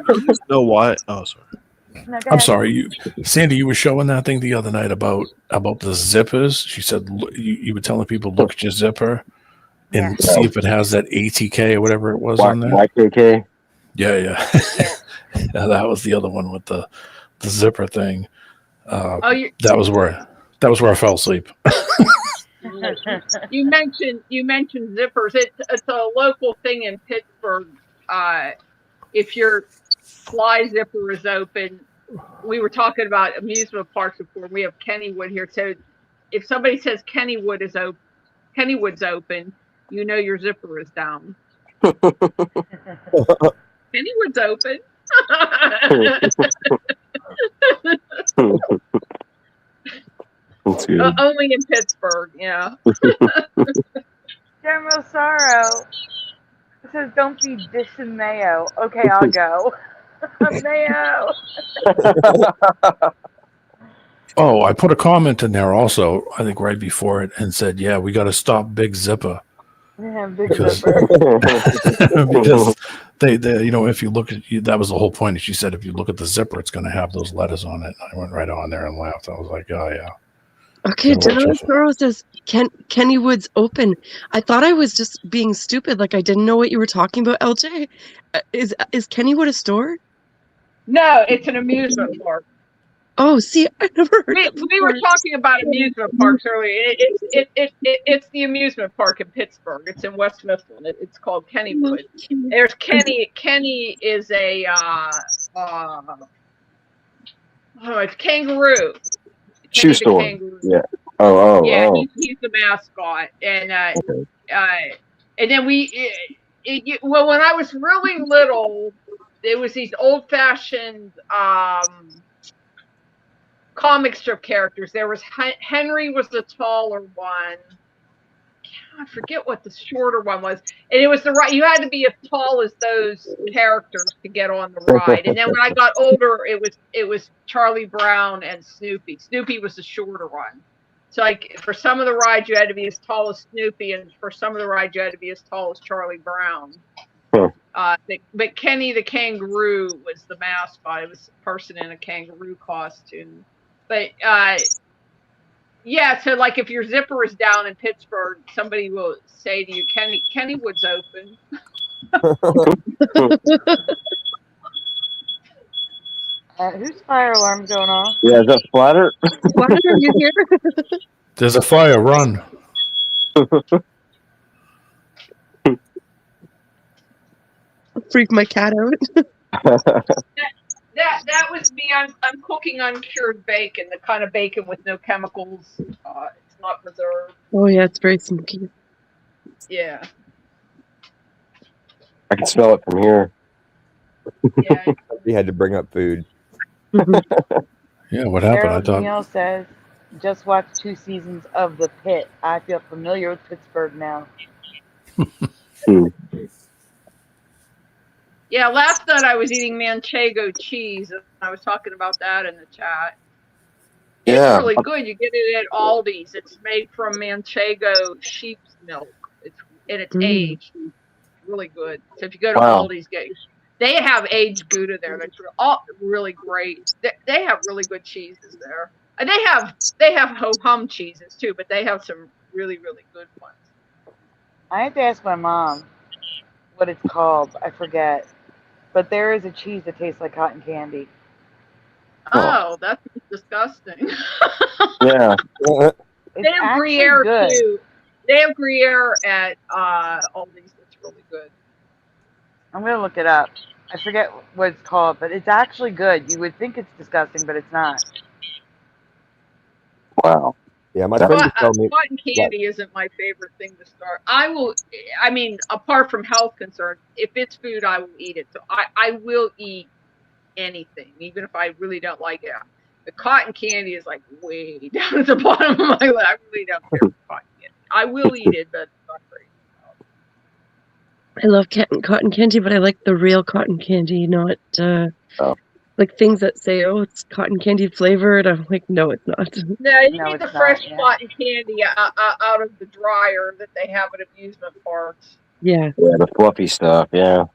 know what? Oh, sorry. No, I'm sorry, Sandy. You were showing that thing the other night about the zippers. She said you were telling people look at your zipper and see if it has that ATK or whatever it was on there. YKK. Yeah. That was the other one with the zipper thing. That was where I fell asleep. You mentioned zippers. It's a local thing in Pittsburgh. If your fly zipper is open, we were talking about amusement parks before. We have Kennywood here, so if somebody says Kennywood's open, you know your zipper is down. Kennywood's open. Only in Pittsburgh, yeah. General Sorrow says, "Don't be dishing mayo." Okay, I'll go. Mayo. Oh, I put a comment in there also, I think right before it, and said, yeah, we got to stop Big Zipper. Yeah, Big Because, Zipper. because they, you know, if you look at, that was the whole point. She said, if you look at the zipper, it's going to have those letters on it. I went right on there and laughed. I was like, oh, yeah. Okay, General Sorrow says Kennywood's open. I thought I was just being stupid, like I didn't know what you were talking about, LJ. Is Kennywood a store? No, it's an amusement park. Oh, see, I never heard we were talking about amusement parks earlier. It's the amusement park in Pittsburgh. It's in West Mifflin. It's called Kennywood. There's Kenny. Kenny is a it's kangaroo. Shoe store. Kangaroo. Yeah. Yeah, he's the mascot, and then well, when I was really little, there was these old-fashioned comic strip characters. There was Henry was the taller one. I forget what the shorter one was, and it was you had to be as tall as those characters to get on the ride. And then when I got older, it was Charlie Brown and Snoopy. Snoopy was the shorter one. So like for some of the rides you had to be as tall as Snoopy, and for some of the rides you had to be as tall as Charlie Brown. But Kenny the kangaroo was the mascot. It was a person in a kangaroo costume. But yeah, so like if your zipper is down in Pittsburgh, somebody will say to you, Kennywood's open. Whose fire alarm's going off? Yeah, is that Splatter? Splatter, are you here? There's a fire, run. Freak my cat out. That was me. I'm cooking uncured bacon, the kind of bacon with no chemicals. It's not preserved. Oh yeah, it's very smoky. Yeah. I can smell it from here. Yeah. You had to bring up food. Yeah, what happened? Harold I thought. Neal says, "Just watched 2 seasons of The Pit. I feel familiar with Pittsburgh now." Yeah, last night I was eating manchego cheese, and I was talking about that in the chat. Yeah. It's really good. You get it at Aldi's. It's made from manchego sheep's milk. It's aged. Really good. So if you go to Aldi's, they have aged Gouda there. That's really great. They have really good cheeses there. And they have ho-hum cheeses too, but they have some really, really good ones. I have to ask my mom what it's called. I forget. But there is a cheese that tastes like cotton candy. Oh, that's disgusting. Yeah. They have Gruyere too. They have Gruyere at Aldi's. It's really good. I'm going to look it up. I forget what it's called, but it's actually good. You would think it's disgusting, but it's not. Wow. Yeah, my friend told me cotton candy isn't my favorite thing to start. I mean, apart from health concerns, if it's food, I will eat it. So I will eat anything, even if I really don't like it. The cotton candy is like way down at the bottom of my list. I really don't care for cotton candy. I will eat it, but it's not great. I love cotton candy, but I like the real cotton candy, not like things that say, "Oh, it's cotton candy flavored." I'm like, no, it's not. No, you need the fresh cotton candy out of the dryer that they have at amusement parks. Yeah. Yeah, the fluffy stuff. Yeah.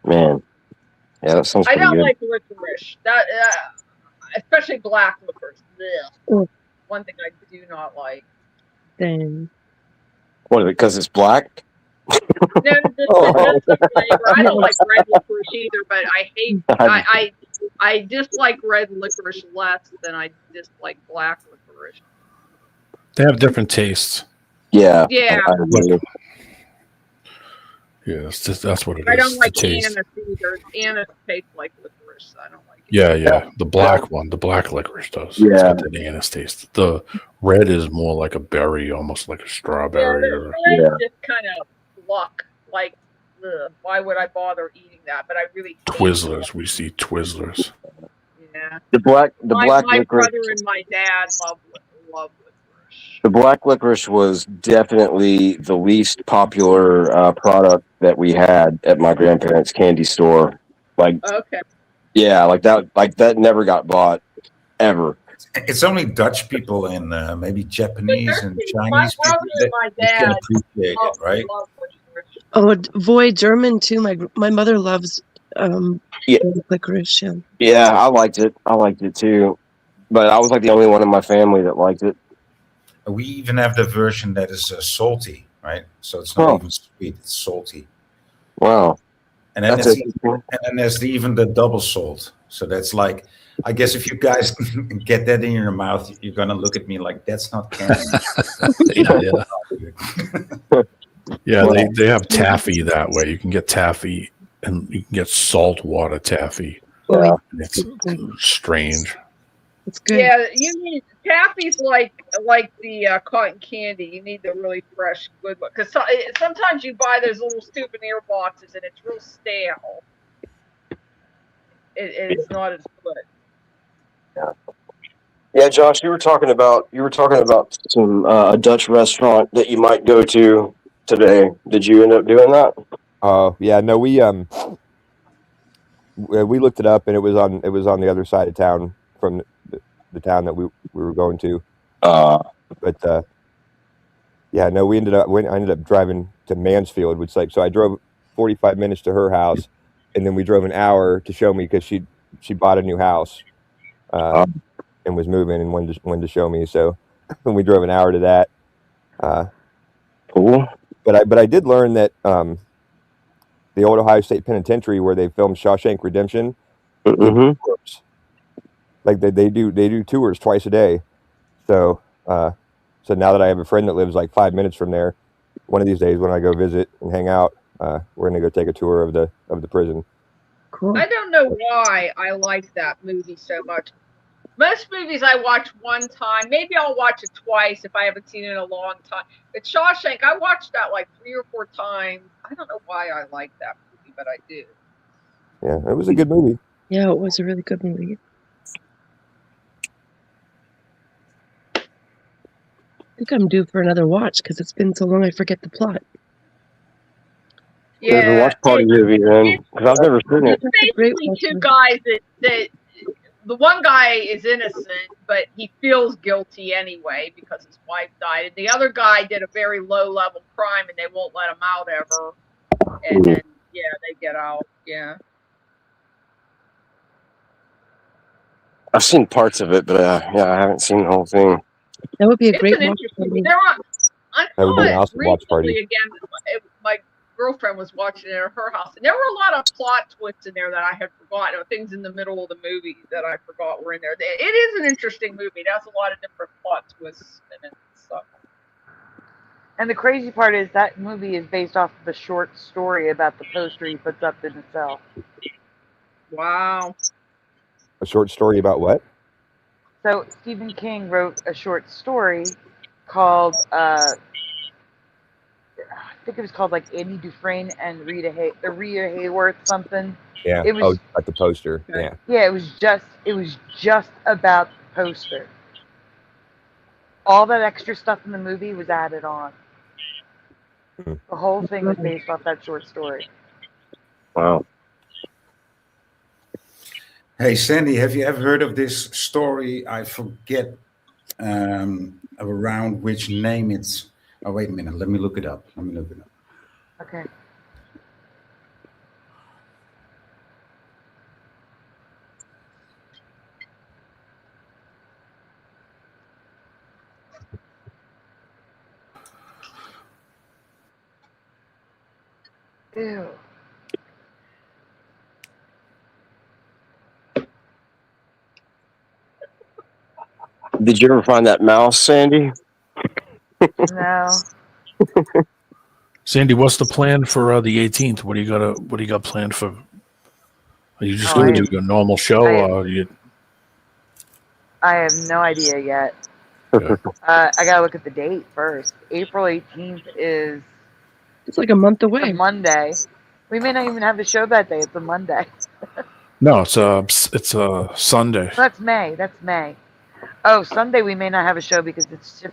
Man. Yeah, that sounds pretty good. I don't like licorice. That especially black licorice. One thing I do not like. Dang. What, because it's black? No, Oh, that's the flavor. I don't like red licorice either, but I dislike red licorice less than I dislike black licorice. They have different tastes. yeah. Yeah, I agree. Yeah, it's just, that's what it I is. don't The like taste. anise either. Anise tastes like licorice. I don't like it. Yeah. The black one, the black licorice does. It's Yeah. got that anise taste. The red is more like a berry, almost like a Yeah, strawberry. the Or red Yeah. just kind of luck. Like, ugh, why would I bother eating that? But I really hate Twizzlers. We see Twizzlers. Yeah. The black My licorice. brother and my dad love licorice. The black licorice was definitely the least popular product that we had at my grandparents' candy store. Like, Okay. yeah, like that never got bought ever. It's only Dutch people and maybe Japanese and My Chinese brother people and my that can dad appreciate it, right? love licorice. Oh, Voy German too. My mother loves Yeah. licorice. Yeah. Yeah, I liked it. I liked it too. But I was like the only one in my family that liked it. We even have the version that is salty, right? So it's not even sweet; it's salty. Wow. And then That's and then there's even the double salt. So that's like, I guess if you guys get that in your mouth, you're gonna look at me like that's not canon. Yeah, they have taffy that way. You can get taffy, and you can get saltwater taffy. Yeah. It's strange. It's good. Yeah, you need taffy's like the cotton candy. You need the really fresh, good one. Because sometimes you buy those little souvenir boxes and it's real stale. It's not as good. Yeah, Josh, you were talking about some a Dutch restaurant that you might go to today. Did you end up doing that? Yeah, no, we looked it up and it was on the other side of town from the town that we were going to. But yeah, no, I ended up driving to Mansfield, which so I drove 45 minutes to her house, and then we drove an hour to show me because she bought a new house and was moving and wanted to show me. So we drove an hour to that. Cool. But I did learn that the old Ohio State Penitentiary where they filmed Shawshank Redemption, like they do tours twice a day. So now that I have a friend that lives like 5 minutes from there, one of these days when I go visit and hang out, we're gonna go take a tour of the prison. Cool. I don't know why I like that movie so much. Most movies I watch one time. Maybe I'll watch it twice if I haven't seen it in a long time. But Shawshank, I watched that like 3 or 4 times. I don't know why I like that movie, but I do. Yeah, it was a good movie. Yeah, it was a really good movie. I think I'm due for another watch because it's been so long I forget the plot. There's a watch party movie then, because I've never seen it. It's basically two guys that the one guy is innocent, but he feels guilty anyway because his wife died. And the other guy did a very low-level crime, and they won't let him out ever. And then, yeah, they get out. Yeah. I've seen parts of it, but yeah, I haven't seen the whole thing. That would be a great It's an watch interesting. party. I That would saw be an it awesome watch party. recently again. My girlfriend was watching it at her house, and there were a lot of plot twists in there that I had forgotten, or things in the middle of the movie that I forgot were in there. It is an interesting movie. It has a lot of different plot twists in it and stuff. And the crazy part is that movie is based off of a short story about the poster he puts up in the cell. Wow. A short story about what? So Stephen King wrote a short story called I think it was called like Andy Dufresne and Rita Hayworth something. Yeah. It was like the poster. Yeah. Yeah, it was just about the poster. All that extra stuff in the movie was added on. The whole thing was based off that short story. Wow. Hey, Sandy, have you ever heard of this story? I forget around which name it's. Oh, wait a minute. Let me look it up. Okay. Ew. Did you ever find that mouse, Sandy? No. Sandy, what's the plan for the 18th? What do you got planned for? Are you just Oh, going to do your normal show, or you? I have no idea yet. Okay. I gotta look at the date first. April 18th is It's like a month a away. Monday. We may not even have a show that day. It's a Monday. No, it's a Sunday. That's May. That's May. Oh, Sunday we may not have a show because it's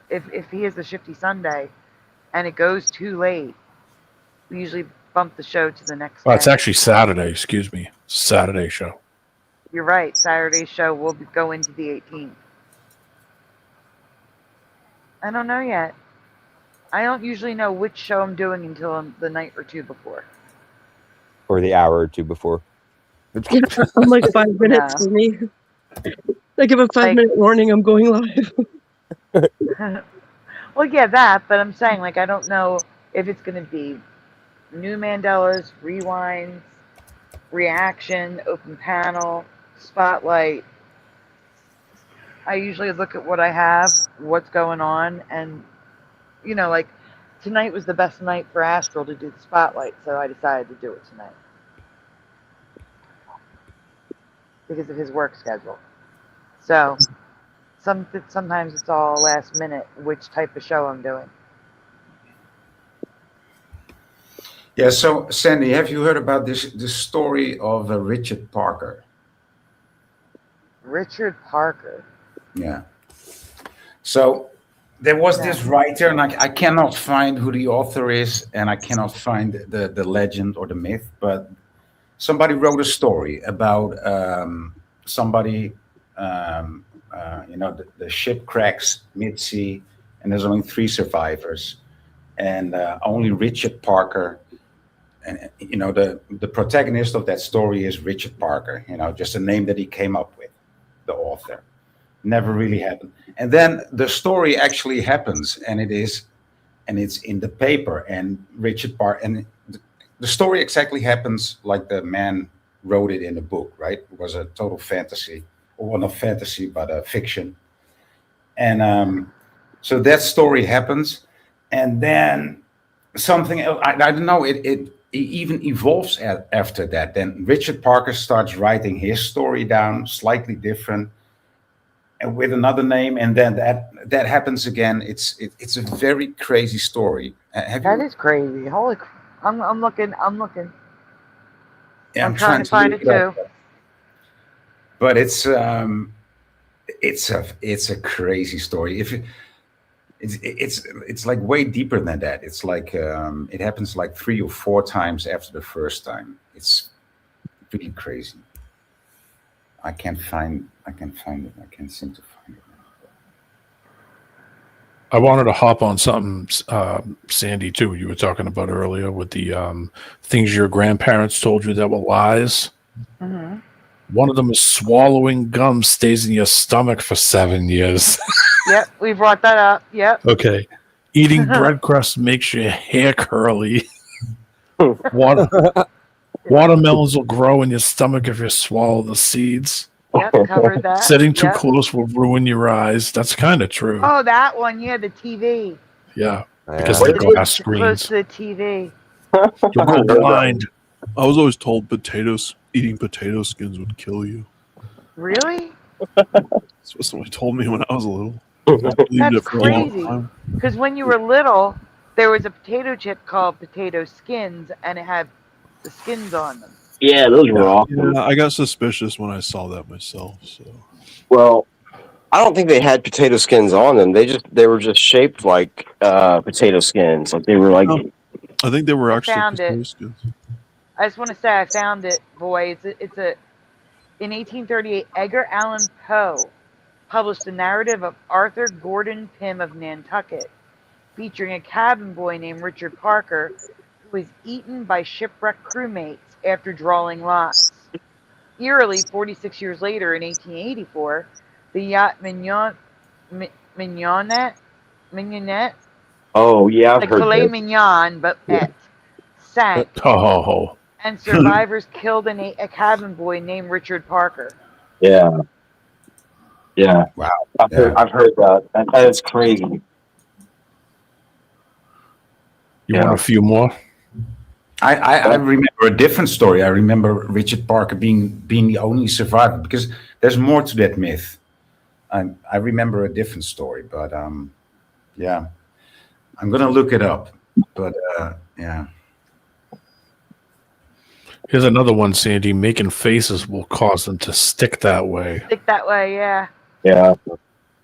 if he has a Shifty Sunday, and it goes too late, we usually bump the show to the next Oh, day. it's actually Saturday. Excuse me, Saturday show. You're right. Saturday's show will go into the 18th. I don't know yet. I don't usually know which show I'm doing until the night or two before. Or the hour or two before. Yeah, I'm like 5 minutes for me. I give a 5-minute warning. I'm going live. Well, yeah, that. But I'm saying, like, I don't know if it's going to be new Mandelas, rewinds, reaction, open panel, spotlight. I usually look at what I have, what's going on, and, you know, like, tonight was the best night for Astral to do the spotlight, so I decided to do it tonight. Because of his work schedule. So, sometimes it's all last minute, which type of show I'm doing. Yeah, so Sandy, have you heard about this story of Richard Parker? Richard Parker. Yeah. So there was this writer, and I cannot find who the author is, and I cannot find the legend or the myth, but somebody wrote a story about somebody, the ship cracks mid-sea, and there's only 3 survivors, and only Richard Parker, and the protagonist of that story is Richard Parker, just a name that he came up with, the author. Never really happened. And then the story actually happens, and it's in the paper, and Richard Parker, and the story exactly happens like the man wrote it in the book, right? It was a total fantasy, or well, not fantasy, but a fiction. And so that story happens, and then something else, I don't know, it even evolves after that. Then Richard Parker starts writing his story down, slightly different, and with another name, and then that happens again. It's a very crazy story. That is crazy. Holy, I'm looking. Yeah, I'm trying to find it too. But it's a crazy story. It's like way deeper than that. It's like it happens like 3 or 4 times after the first time. It's really crazy. I can't find it. I can't seem to find it. I wanted to hop on something, Sandy, too. You were talking about earlier with the things your grandparents told you that were lies. Mm-hmm. One of them is swallowing gum stays in your stomach for 7 years. Yep, we brought that up. Yep. Okay. Eating bread crust makes your hair curly. Watermelons will grow in your stomach if you swallow the seeds. Yep, covered that. Sitting too close will ruin your eyes. That's kind of true. Oh, that one. Yeah, the TV. Yeah, because of the glass screens. Close to the TV. You'll go blind. I was always told eating potato skins would kill you. Really? That's what somebody told me when I was little. That's crazy. Because when you were little, there was a potato chip called potato skins, and it had the skins on them. Yeah, those were awesome. Yeah, I got suspicious when I saw that myself. So, well, I don't think they had potato skins on them. They were just shaped like potato skins. Like they were like. I think they were actually potato skins. I just want to say I found it, boy. It's in 1838, Edgar Allan Poe published a narrative of Arthur Gordon Pym of Nantucket, featuring a cabin boy named Richard Parker, who was eaten by shipwrecked crewmates after drawing lots. Eerily, 46 years later, in 1884, the yacht Mignonette. Oh yeah, I've like heard filet that. mignon, but sank, Oh, and survivors killed a cabin boy named Richard Parker. Yeah. Yeah. Wow. I've heard that. That is crazy. you want a few more? I remember a different story. I remember Richard Parker being the only survivor, because there's more to that myth. I remember a different story, but yeah, I'm gonna look it up. But yeah. Here's another one, Sandy. Making faces will cause them to stick that way. Stick that way, yeah. Yeah.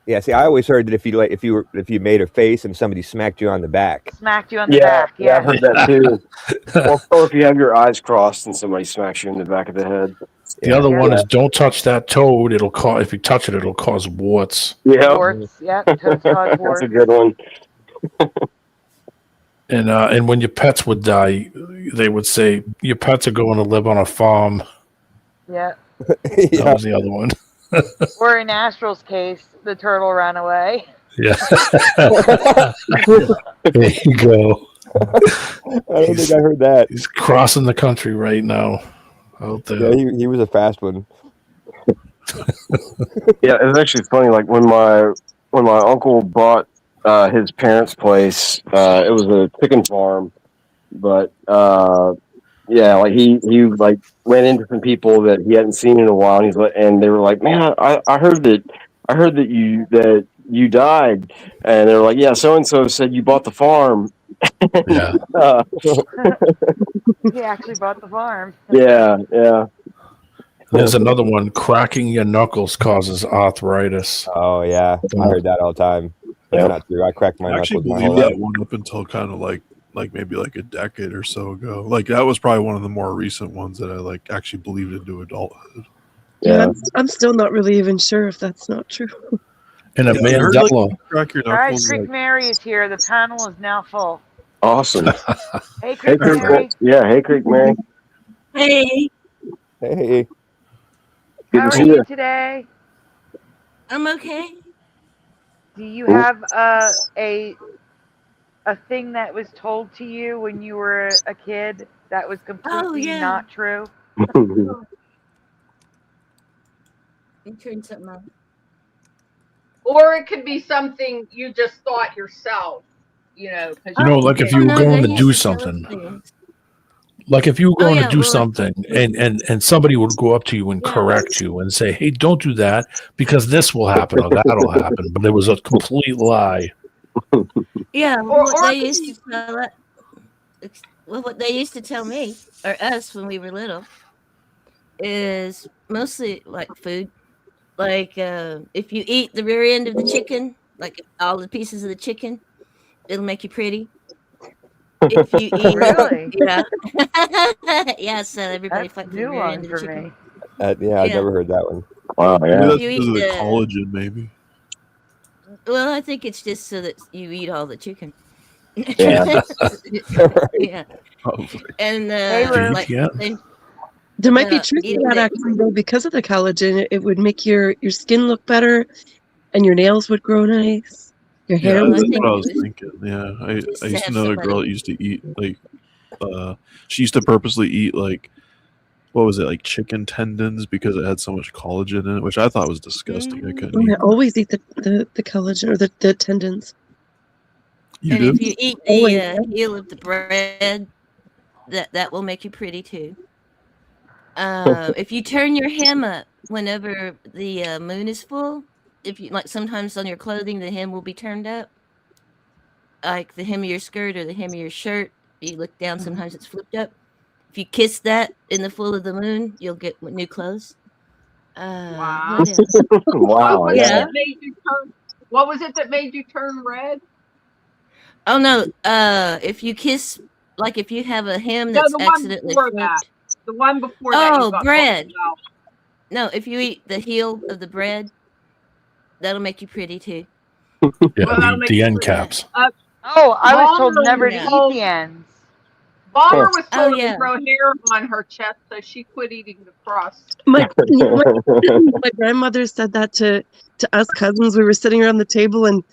Yeah, see, I always heard that if you made a face and somebody smacked you on the back. Smacked you on the back, Yeah, I've heard that too. or if you have your eyes crossed and somebody smacks you in the back of the head. The other one is don't touch that toad. It'll cause, if you touch it, it'll cause warts. Yeah. Warts, yeah. Toads cause warts. That's a good one. And when your pets would die, they would say your pets are going to live on a farm. Yeah. That was the other one. Or in Astral's case, the turtle ran away. Yeah. There you go. I don't think I heard that. He's crossing the country right now. Out there. Yeah, he was a fast one. Yeah, it was actually funny. Like when my uncle bought his parents' place, it was a chicken farm, but yeah, like he like ran into some people that he hadn't seen in a while, and he's like, and they were like, "Man, I heard that you died," and they were like, "Yeah, so and so said you bought the farm." Yeah. He actually bought the farm. Yeah. There's another one. Cracking your knuckles causes arthritis. Oh yeah, I heard that all the time. That's not true. I cracked my I actually knuckles my believe whole life. that one up until kind of like maybe like a decade or so ago. Like that was probably one of the more recent ones that I like actually believed into adulthood. Yeah, I'm still not really even sure if that's not true. And a Yeah, I heard, like, Mandela. crack your All right, knuckles. Creek Like, Mary is here. The panel is now full. Awesome. Hey, Hey, Creek Creek. Mary. Yeah. Hey, Creek Mary. Hey, Hey, Good How to are see you you. today? I'm okay. Do you have a thing that was told to you when you were a kid that was completely yeah. not true? You turned something on. Or it could be something you just thought yourself, you know. 'Cause You know, like if you were going to do something. Like if you were going to do something and somebody would go up to you and correct you and say, "Hey, don't do that because this will happen or that'll happen," but it was a complete lie. Yeah, what they used to tell me or us when we were little is mostly like food. Like if you eat the rear end of the chicken, like all the pieces of the chicken, it'll make you pretty. If you eat, Really? yeah, yeah. So everybody That's fucked a the new rear one end of for the chicken. me. yeah, I've never heard that one. Wow. maybe Yeah. that's You because of eat the the- collagen, maybe. Well, I think it's just so that you eat all the chicken. Yeah. Yeah. Probably. And Lou. like Yeah. There might be Yeah, truth to eating that it. actually, though, because of the collagen. It would make your skin look better, and your nails would grow nice. Your Yeah, hair I would. that's think what I it was was thinking. Yeah, I just to used to have know a somebody- girl that used to eat like she used to purposely eat like what was it, like chicken tendons because it had so much collagen in it, which I thought was disgusting. I couldn't Oh, I eat. always eat the collagen or the tendons. You And do? if you eat the heel of the bread, that will make you pretty too. If you turn your hem up whenever the moon is full, if you like, sometimes on your clothing the hem will be turned up, like the hem of your skirt or the hem of your shirt. You look down, sometimes it's flipped up. If you kiss that in the full of the moon, you'll get new clothes. Wow. What else? Wow. What was Yeah. it that made you turn? What was it that made you turn red? Oh no! If you kiss, like if you have a hem No, that's the one accidentally before flipped. that. The one before that. Oh, you got bread. talked about. No, if you eat the heel of the bread, that'll make you pretty too. Yeah, Well, that'll make the you end pretty. caps. Oh, I was told Mom never to yeah. eat the ends. Bomber was Oh, told yeah. to grow hair on her chest, so she quit eating the crust. My grandmother said that to us cousins. We were sitting around the table, and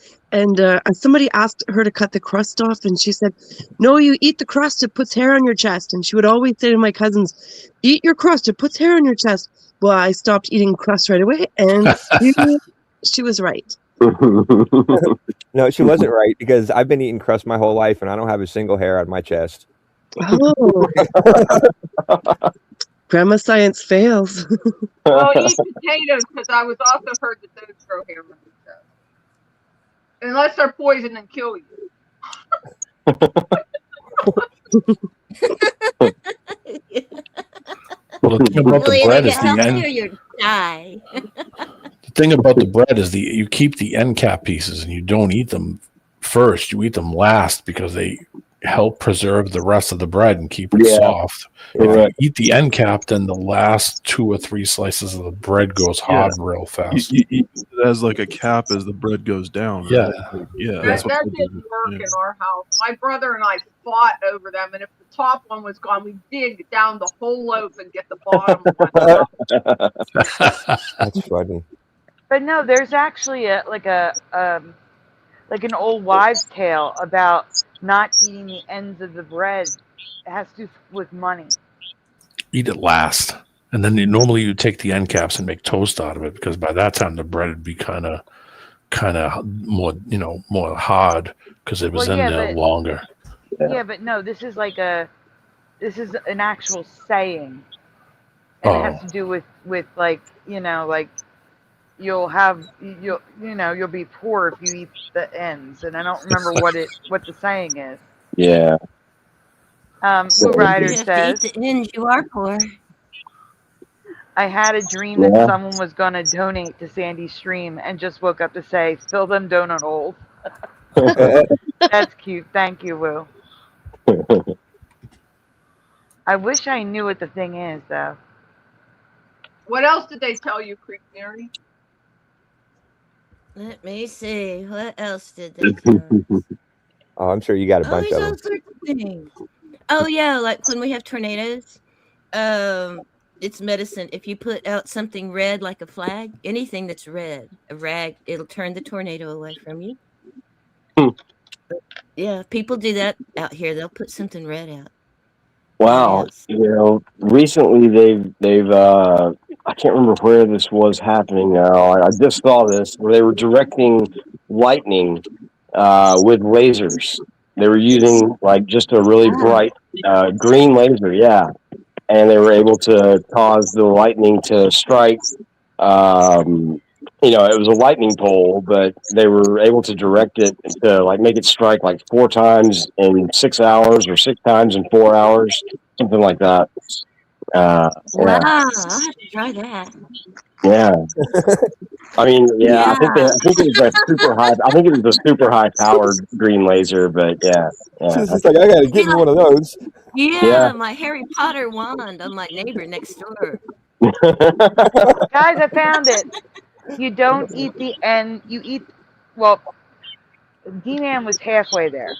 somebody asked her to cut the crust off, and she said, "No, you eat the crust. It puts hair on your chest." And she would always say to my cousins, "Eat your crust. It puts hair on your chest." Well, I stopped eating crust right away, and she was right. No, she wasn't right, because I've been eating crust my whole life, and I don't have a single hair on my chest. Oh, Grandma Science fails. Well, eat potatoes, because I was also heard that those grow hair on your chest. Unless they're poison and kill you. Well, the thing about the Well, bread either is get the healthy or end. you die. The thing about the bread is you keep the end cap pieces and you don't eat them first. You eat them last because they help preserve the rest of the bread and keep it soft. If you eat the end cap, then the last 2 or 3 slices of the bread goes hard real fast. You eat it as like a cap as the bread goes down. Yeah. Right? Yeah. That didn't work in our house. My brother and I fought over them, and if the top one was gone, we'd dig down the whole loaf and get the bottom one. That's funny. But no, there's actually like an old wives' tale about not eating the ends of the bread. It has to do with money. Eat it last, and then normally you take the end caps and make toast out of it, because by that time the bread would be kind of more more hard because it was in there longer. Yeah, but no, this is an actual saying, and it has to do with like you'll be poor if you eat the ends, and I don't remember what the saying is. Yeah. Blue Rider says, "Eat the ends, you are poor." I had a dream that someone was going to donate to Sandy's stream and just woke up to say, "Fill them donut holes." That's cute. Thank you, Woo. I wish I knew what the thing is, though. What else did they tell you, Creek Mary? Let me see. What else did they tell us? Oh, I'm sure you got a bunch of There's them. all sorts of things. Oh, yeah, like when we have tornadoes, it's medicine. If you put out something red like a flag, anything that's red, a rag, it'll turn the tornado away from you. Yeah, people do that out here. They'll put something red out. Wow. Recently they've I can't remember where this was happening now. I just saw this where they were directing lightning with lasers. They were using like just a really bright green laser, and they were able to cause the lightning to strike. It was a lightning pole, but they were able to direct it to like make it strike like 4 times in 6 hours or 6 times in 4 hours, something like that. Wow, I'll have to try that. Yeah. I mean, I think it was a super high. I think it was a super high powered green laser, but It's like, I gotta get me one of those. Yeah, my Harry Potter wand on my neighbor next door. Guys, I found it. You don't eat the end. You eat, D-Man was halfway there.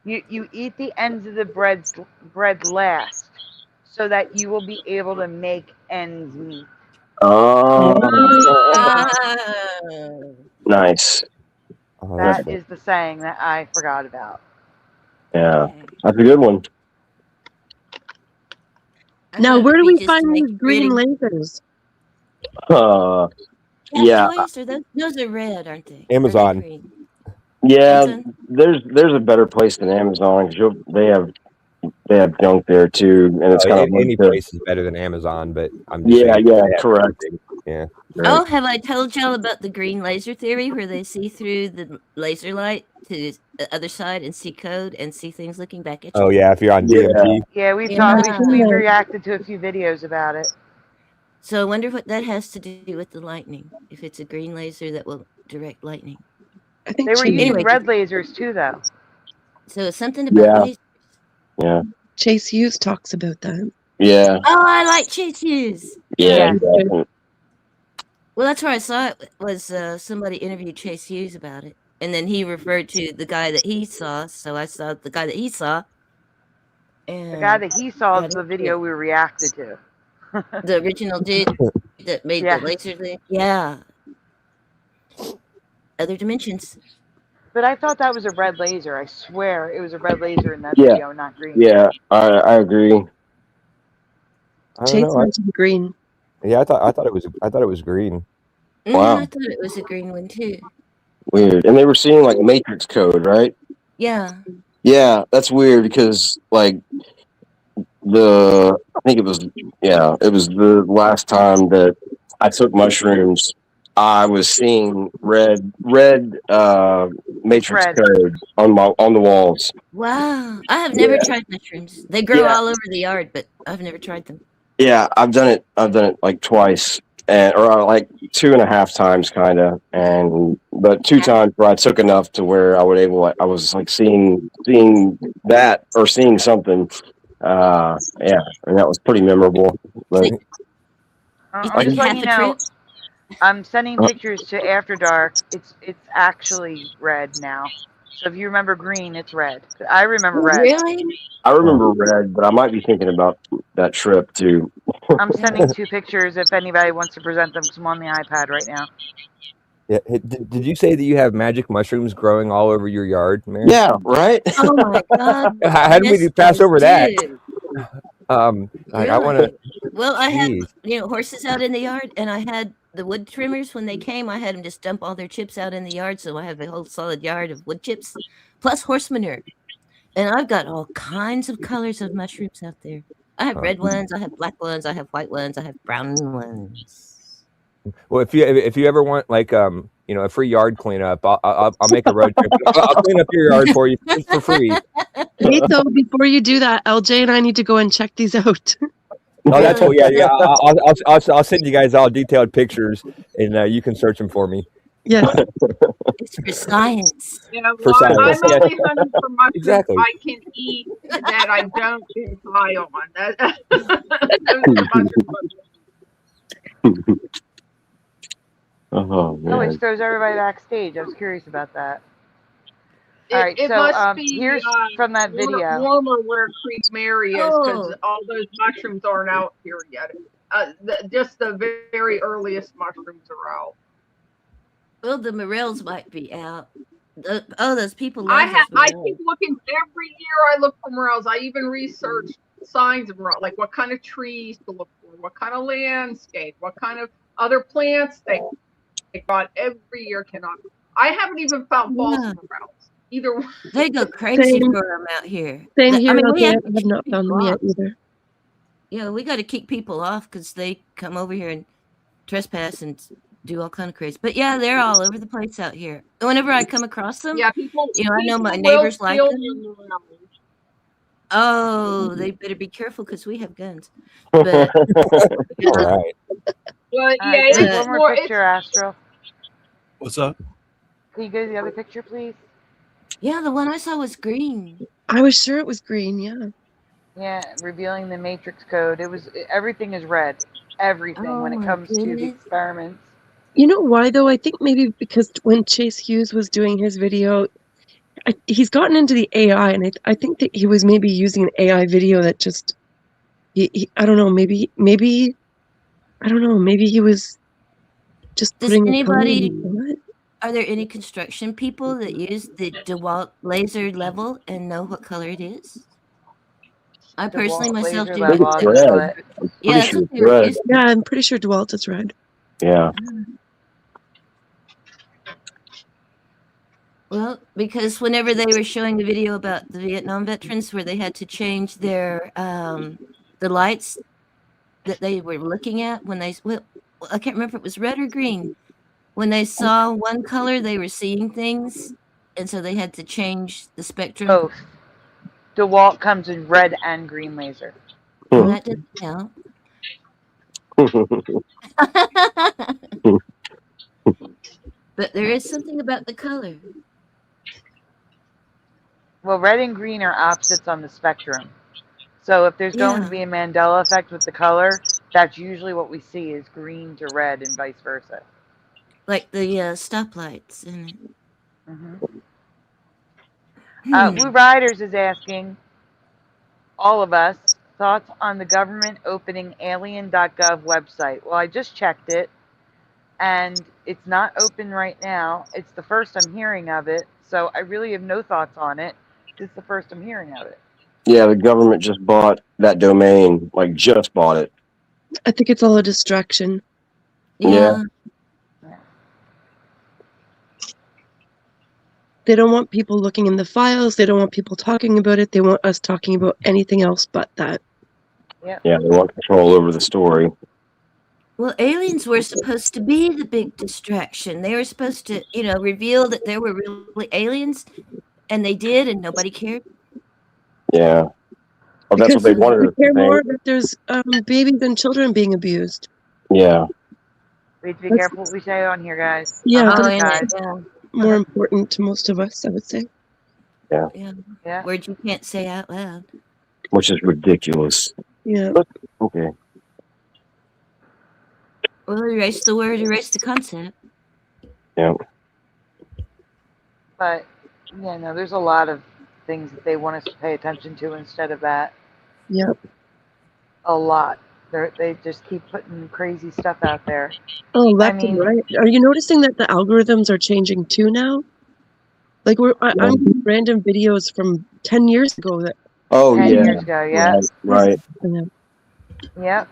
You eat the ends of the bread last, so that you will be able to make ends meet. Oh, nice. That is the saying that I forgot about. Yeah, that's a good one. Now, where do we find these green lasers? Those are red, aren't they? Amazon. Yeah, there's a better place than Amazon because they have junk there too, and it's kind of any place is better than Amazon. But I'm just saying, correct. Yeah. Right. Oh, have I told y'all about the green laser theory, where they see through the laser light to the other side and see code and see things looking back at you? Oh yeah, if you're on DMT. Yeah, we've reacted to a few videos about it. So I wonder what that has to do with the lightning. If it's a green laser that will direct lightning. I think they were using red lasers too, though. So it's something about lasers. Yeah. Chase Hughes talks about that. Yeah. Oh, I like Chase Hughes. Yeah. Well, that's where I saw it. Was somebody interviewed Chase Hughes about it, and then he referred to the guy that he saw. So I saw the guy that he saw, And The guy that he saw got the into video it. we reacted to. The original dude that made Yeah. the laser thing. Yeah. Other dimensions. But I thought that was a red laser. I swear it was a red laser in that Yeah. video, not green. Yeah, I agree. I don't Chase know. mentioned green. Yeah, I thought it was green. Wow. I thought it was a green one too. Weird. And they were seeing like matrix code, right? Yeah. Yeah, that's weird because like I think it was the last time that I took mushrooms, I was seeing red matrix Red. code on the walls. Wow. I have never tried mushrooms. They grow all over the yard, but I've never tried them. Yeah, I've done it like twice, or like 2.5 times, kind of, but 2 times where I took enough to where I was like seeing that or seeing something. Yeah, and that was pretty memorable. But I'm just letting you know. I'm sending pictures to After Dark. It's actually red now. So if you remember green, it's red. I remember red. Really? I remember red, but I might be thinking about that trip too. I'm sending 2 pictures if anybody wants to present them because I'm on the iPad right now. Yeah. Did you say that you have magic mushrooms growing all over your yard, Mary? Yeah, right. Oh my God. How did we pass over that? I Really? want to. Well, I had horses out in the yard, and I had the wood trimmers when they came. I had them just dump all their chips out in the yard, so I have a whole solid yard of wood chips plus horse manure. And I've got all kinds of colors of mushrooms out there. I have red ones, I have black ones, I have white ones, I have brown ones. Well, if you ever want like a free yard cleanup, I'll make a road trip. I'll clean up your yard for you for free. Wait, though, before you do that, LJ and I need to go and check these out. Oh, that's cool. Yeah. I'll send you guys all detailed pictures, and you can search them for me. Yeah. It's for science. Yeah, For well, science, I'm yeah. only hunting for mushrooms Exactly. I can eat that I don't get high on. Those are the mushrooms. Oh man. Oh, it throws everybody backstage. I was curious about that. All right, It so must be here's from that video. warmer where Creek Mary is because Oh. all those mushrooms aren't out here yet. Just the very earliest mushrooms are out. Well, the morels might be out. Those people I love those morels. keep looking every year. I look for morels. I even research signs of morels, like what kind of trees to look for, what kind of landscape, what kind of other plants they got every year. I haven't even found false morels either. One. They go crazy Same. for them out here. Same here. I mean, we LJ, have I have not found them yet either. Yeah, we got to kick people off because they come over here and trespass and do all kind of crazy. But yeah, they're all over the place out here. Whenever I come across them, Yeah, people. I know my people will neighbors like steal them. your morels. Oh, they better be careful because we have guns. But All right. But All yeah, right, there's it's one more. more picture, Astral. What's up? Can you go to the other picture, please? yeah, the one I saw was green. I was sure it was green, yeah. Yeah, revealing the matrix code. Everything is red. Everything when Oh it my comes to the goodness. experiments. You know why, though? I think maybe because when Chase Hughes was doing his video, he's gotten into the AI, and I think that he was maybe using an AI video that just, I don't know, maybe, I don't know, maybe he was just Does putting anybody? What? Are there any construction people that use the DeWalt laser level and know what color it is? I personally DeWalt myself laser do. I think level, it's I would call red. it. I'm Yeah, pretty that's sure what it's they were red. using. Yeah, I'm pretty sure DeWalt is red. Yeah. Well, because whenever they were showing the video about the Vietnam veterans where they had to change their the lights that they were looking at when they I can't remember if it was red or green. When they saw one color, they were seeing things, and so they had to change the spectrum. Both. DeWalt comes in red and green laser. Well, that doesn't count. But there is something about the color. Well, red and green are opposites on the spectrum. So if there's going to be a Mandela effect with the color, that's usually what we see is green to red and vice versa. Like the stoplights. And Blue Riders is asking, all of us, thoughts on the government opening alien.gov website. Well, I just checked it, and it's not open right now. It's the first I'm hearing of it, so I really have no thoughts on it. It's the first I'm hearing of it. Yeah, the government just bought that domain, like just bought it. I think it's all a distraction. Yeah. They don't want people looking in the files. They don't want people talking about it. They want us talking about anything else but that. Yep. Yeah, they want control over the story. Well, aliens were supposed to be the big distraction. They were supposed to, reveal that there were really aliens, and they did, and nobody cared. Yeah. Oh, that's what they wanted us We care to more think. that there's babies and children being abused. Yeah. We have to be careful what we say on here, guys. Yeah, I'm that's guys. more important to most of us, I would say. Yeah. Yeah. Words you can't say out loud. Which is ridiculous. Yeah. But, okay. Well, erase the word, erase the concept. Yeah. But, there's a lot of things that they want us to pay attention to instead of that. Yep. A lot. They just keep putting crazy stuff out there. Oh, left and right. Are you noticing that the algorithms are changing too now? Like I'm getting random videos from 10 years ago that. Oh, 10 yeah. years ago, yeah. Right. Yep.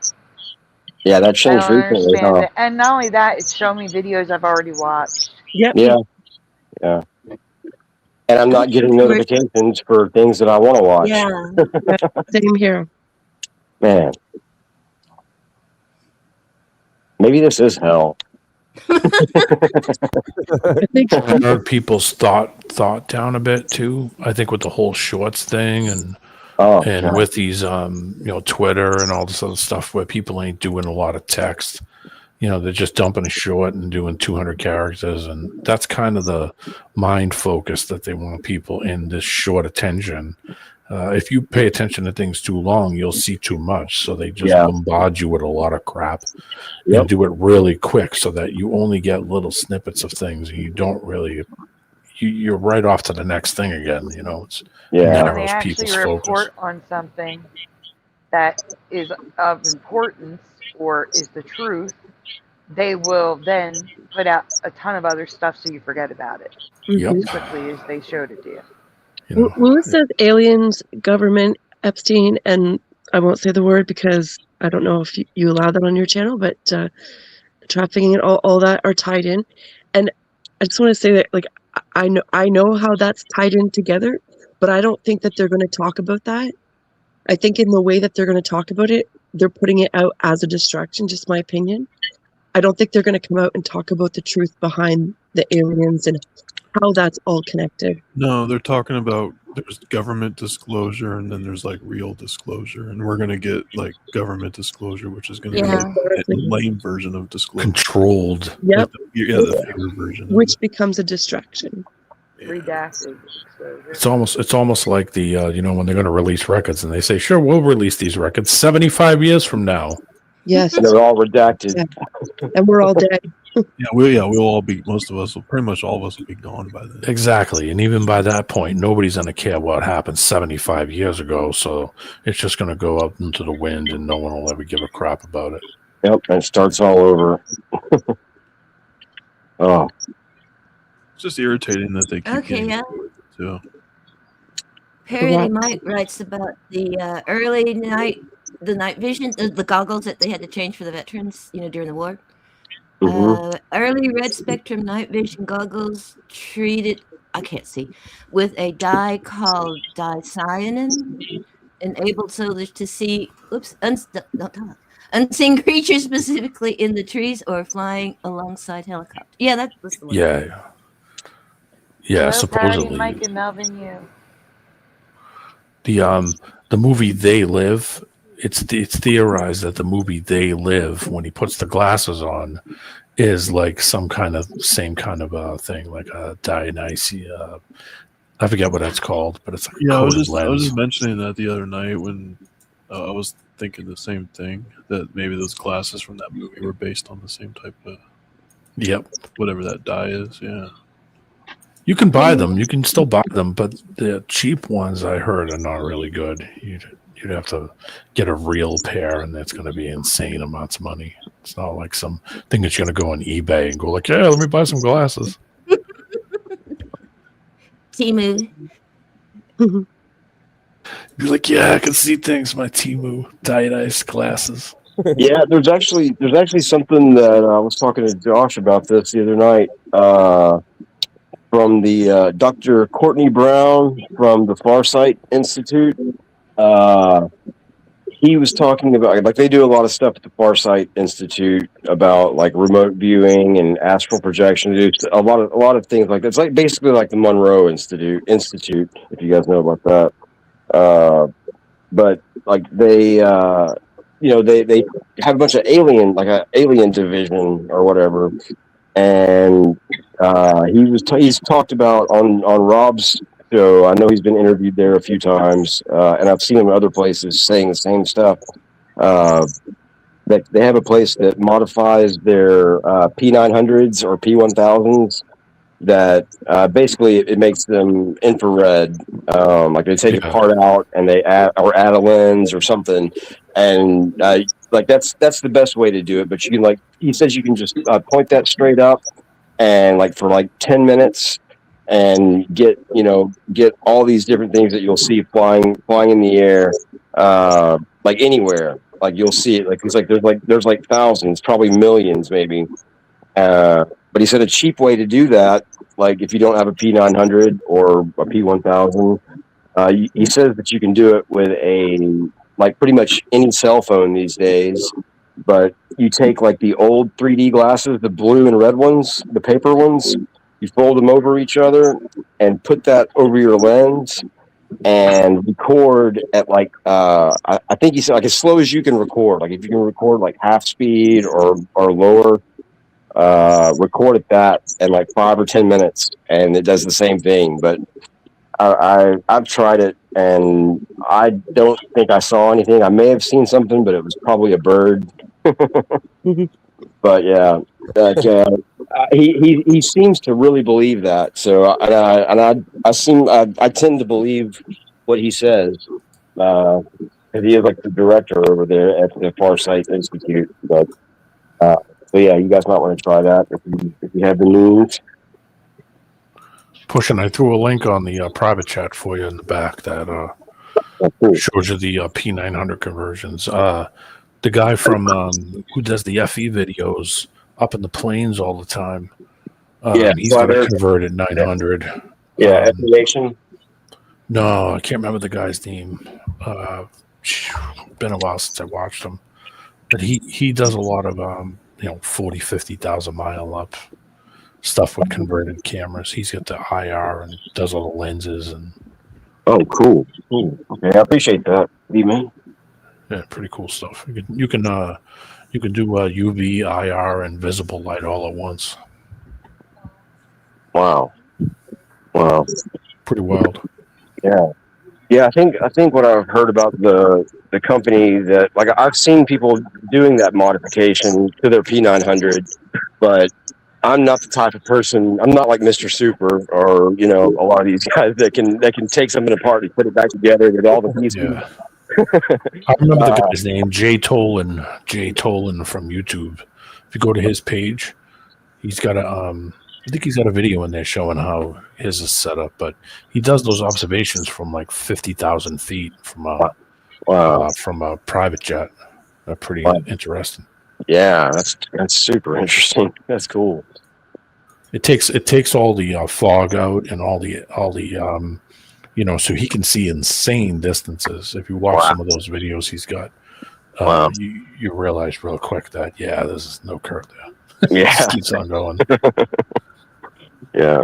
Yeah, that I changed don't recently, understand huh? it. And not only that, it's showing me videos I've already watched. Yep. Yeah. Yeah. And I'm not getting notifications for things that I want to watch. Yeah. Same here. Man. Maybe this is hell. I heard people's thought down a bit too. I think with the whole shorts thing and God. with these Twitter and all this other stuff where people ain't doing a lot of text. They're just dumping a short and doing 200 characters, and that's kind of the mind focus that they want people in this short attention. If you pay attention to things too long, you'll see too much. So they just bombard you with a lot of crap and do it really quick so that you only get little snippets of things and you don't really, you're right off to the next thing again. It's When narrows they actually people's report focus. on something that is of importance or is the truth, they will then put out a ton of other stuff so you forget about it Yep. as quickly as they showed it to you. Lewis says aliens, government, Epstein, and I won't say the word because I don't know if you allow that on your channel, but trafficking and all that are tied in. And I just want to say that, like, I know how that's tied in together, but I don't think that they're going to talk about that. I think in the way that they're going to talk about it, they're putting it out as a distraction, just my opinion. I don't think they're going to come out and talk about the truth behind the aliens and how that's all connected. No, they're talking about there's government disclosure and then there's like real disclosure, and we're gonna get like government disclosure, which is gonna be a lame version of disclosure. Controlled. Yep. Like the favorite version. Which becomes a distraction. Redacted. It's almost like the when they're going to release records and they say, sure, we'll release these records 75 years from now. Yes. And they're all redacted. Yeah. And we're all dead. We'll all be, pretty much all of us will be gone by then. Exactly. And even by that point, nobody's going to care what happened 75 years ago. So it's just going to go up into the wind and no one will ever give a crap about it. Yep. And it starts all over. Oh. It's just irritating that they keep getting yeah. too. Parody Mike writes about the early night vision, the goggles that they had to change for the veterans, during the war. Early red spectrum night vision goggles treated, I can't see, with a dye called dicyanin, enabled soldiers to see, unseen creatures specifically in the trees or flying alongside helicopters. Yeah, that was the one. Yeah, Hello, supposedly. Patty, Mike, and Melvin, you. The movie They Live, it's theorized that the movie They Live, when he puts the glasses on, is like same kind of thing, like a Dionysia. I forget what that's called, but it's like I was lens. just mentioning that the other night when I was thinking the same thing, that maybe those glasses from that movie were based on the same type of whatever that dye is. Yeah. You can buy them. You can still buy them, but the cheap ones I heard are not really good. You'd have to get a real pair, and that's going to be insane amounts of money. It's not like some thing that you're going to go on eBay and go like, yeah, let me buy some glasses. Timu. Be like, yeah, I can see things. My Timu Diet Ice glasses. Yeah, there's actually something that I was talking to Josh about this the other night. From the Dr. Courtney Brown from the Farsight Institute. He was talking about, like, they do a lot of stuff at the Farsight Institute about like remote viewing and astral projection. They do a lot of things like that. It's like basically like the Monroe Institute, if you guys know about that. But like they they have a bunch of alien division or whatever, and he's talked about on Rob's show. I know he's been interviewed there a few times, and I've seen him in other places saying the same stuff. That they have a place that modifies their P900s or P1000s. That basically it makes them infrared. Like they take a part out and they add a lens or something, and like that's the best way to do it. But you can, like he says, you can just point that straight up and like for like 10 minutes and get all these different things that you'll see flying in the air, like anywhere. Like you'll see it. Like it's like there's like thousands, probably millions, maybe. But he said a cheap way to do that, like if you don't have a P900 or a P1000, he says that you can do it with like pretty much any cell phone these days. But you take like the old 3D glasses, the blue and red ones, the paper ones, you fold them over each other and put that over your lens and record at like I think he said like as slow as you can record. Like if you can record like half speed or lower. Record at that in like 5 or 10 minutes, and it does the same thing. But I've tried it, and I don't think I saw anything. I may have seen something, but it was probably a bird. But yeah, he seems to really believe that. So I tend to believe what he says. Because he is like the director over there at the Farsight Institute, but. So yeah, you guys might want to try that if you have the means. Push, and I threw a link on the private chat for you in the back that shows you the P900 conversions. The guy from who does the FE videos up in the plains all the time. He's got a converted 900. Yeah, Affiliation. No, I can't remember the guy's name. Been a while since I watched him, but he does a lot of 40, 50,000 mile up stuff with converted cameras. He's got the IR and does all the lenses and. Oh, cool. Okay, I appreciate that, man. Yeah, pretty cool stuff. You can do UV, IR, and visible light all at once. Wow. Pretty wild. Yeah. I think what I've heard about the company that, like, I've seen people doing that modification to their P900, but I'm not the type of person. I'm not like Mr. Super or a lot of these guys that can take something apart and put it back together with all the pieces. Yeah. I remember the guy's name, Jay Tolan from YouTube. If you go to his page, he's got I think he's got a video in there showing how his is set up, but he does those observations from like 50,000 feet from a private jet. They're pretty interesting. Yeah, that's super interesting. That's cool. It takes all the fog out and all the so he can see insane distances. If you watch some of those videos he's got, you realize real quick that there's no curve there. Yeah, it just keeps on going. Yeah,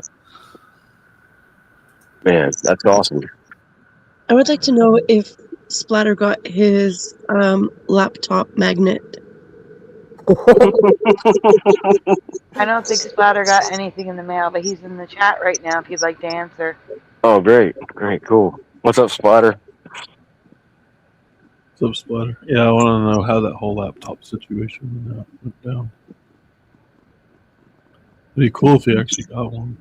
man, that's awesome. I would like to know if Splatter got his laptop magnet. I don't think Splatter got anything in the mail, but he's in the chat right now if you'd like to answer. Oh, great, cool. What's up, Splatter? What's up, Splatter? Yeah, I want to know how that whole laptop situation went down. It'd be cool if he actually got one.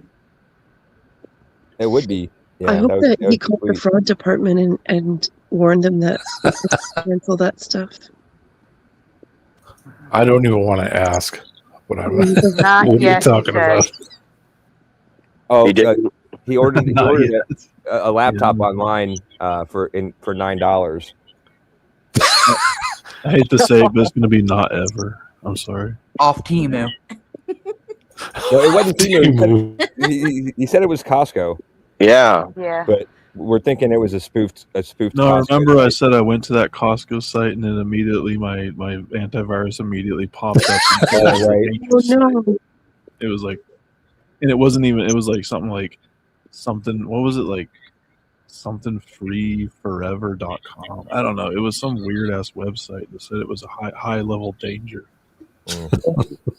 It would be. Yeah, I hope that he called the fraud department and warn them that cancel that stuff? I don't even want to ask what I'm. Not What are you yet, he talking about? says. Oh, He did. he ordered Not yet. a laptop Yeah. online for $9. I hate to say it, but it's going to be not ever. I'm sorry. Off Temu. No, it wasn't Temu. He said it was Costco, Yeah. Yeah. but we're thinking it was a spoofed. No, Costco remember I site. said I went to that Costco site and then immediately my antivirus immediately popped up. And Oh, right. Oh no! It was like, and it wasn't even. It was like something. What was it like? Something freeforever.com. I don't know. It was some weird ass website that said it was a high level danger.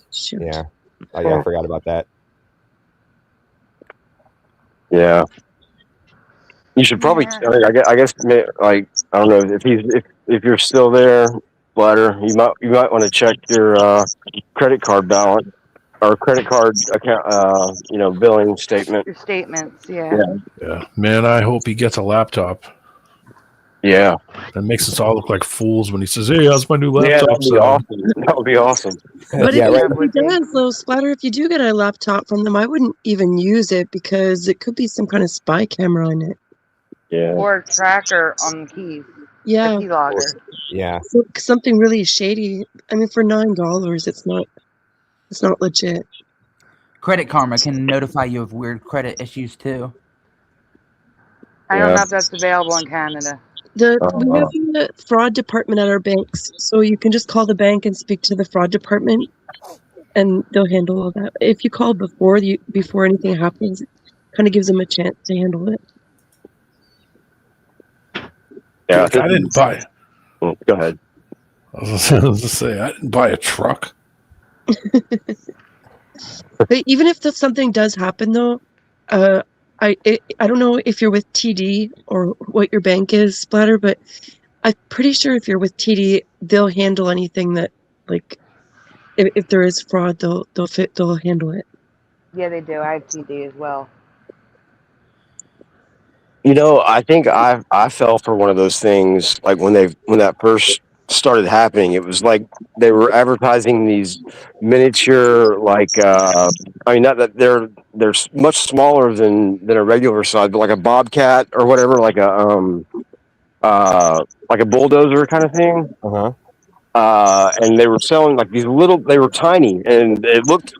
Shoot. Yeah. Oh, yeah, I forgot about that. Yeah. You should probably. Yeah. I guess. Like, I don't know if you're still there, Bladder. You might want to check your credit card balance or credit card account. Billing statement. Your statements, yeah. Yeah, man. I hope he gets a laptop. Yeah. That makes us all look like fools when he says, "Hey, how's my new Yeah, laptop?" that'd be awesome. That would be awesome. But Yeah, right. if he does, though, Splatter, if you do get a laptop from them, I wouldn't even use it because it could be some kind of spy camera on it. Yeah. Or a tracker on the keys. Yeah. A keylogger. Yeah. So, something really shady. I mean, for $9, it's not legit. Credit Karma can notify you of weird credit issues too. I don't know if that's available in Canada. We have the fraud department at our banks, so you can just call the bank and speak to the fraud department, and they'll handle all that. If you call before anything happens, it kind of gives them a chance to handle it. Yeah. Like, I didn't buy. Go ahead. I was going to say I didn't buy a truck. But even if something does happen, though, I don't know if you're with TD or what your bank is, Splatter, but I'm pretty sure if you're with TD, they'll handle anything that, like, if there is fraud, they'll handle it. Yeah, they do. I have TD as well. I think I fell for one of those things. Like when that first started happening, it was like they were advertising these miniature, like not that they're much smaller than a regular size, but like a bobcat or whatever, like a bulldozer kind of thing. And they were selling like these little. They were tiny, and it looked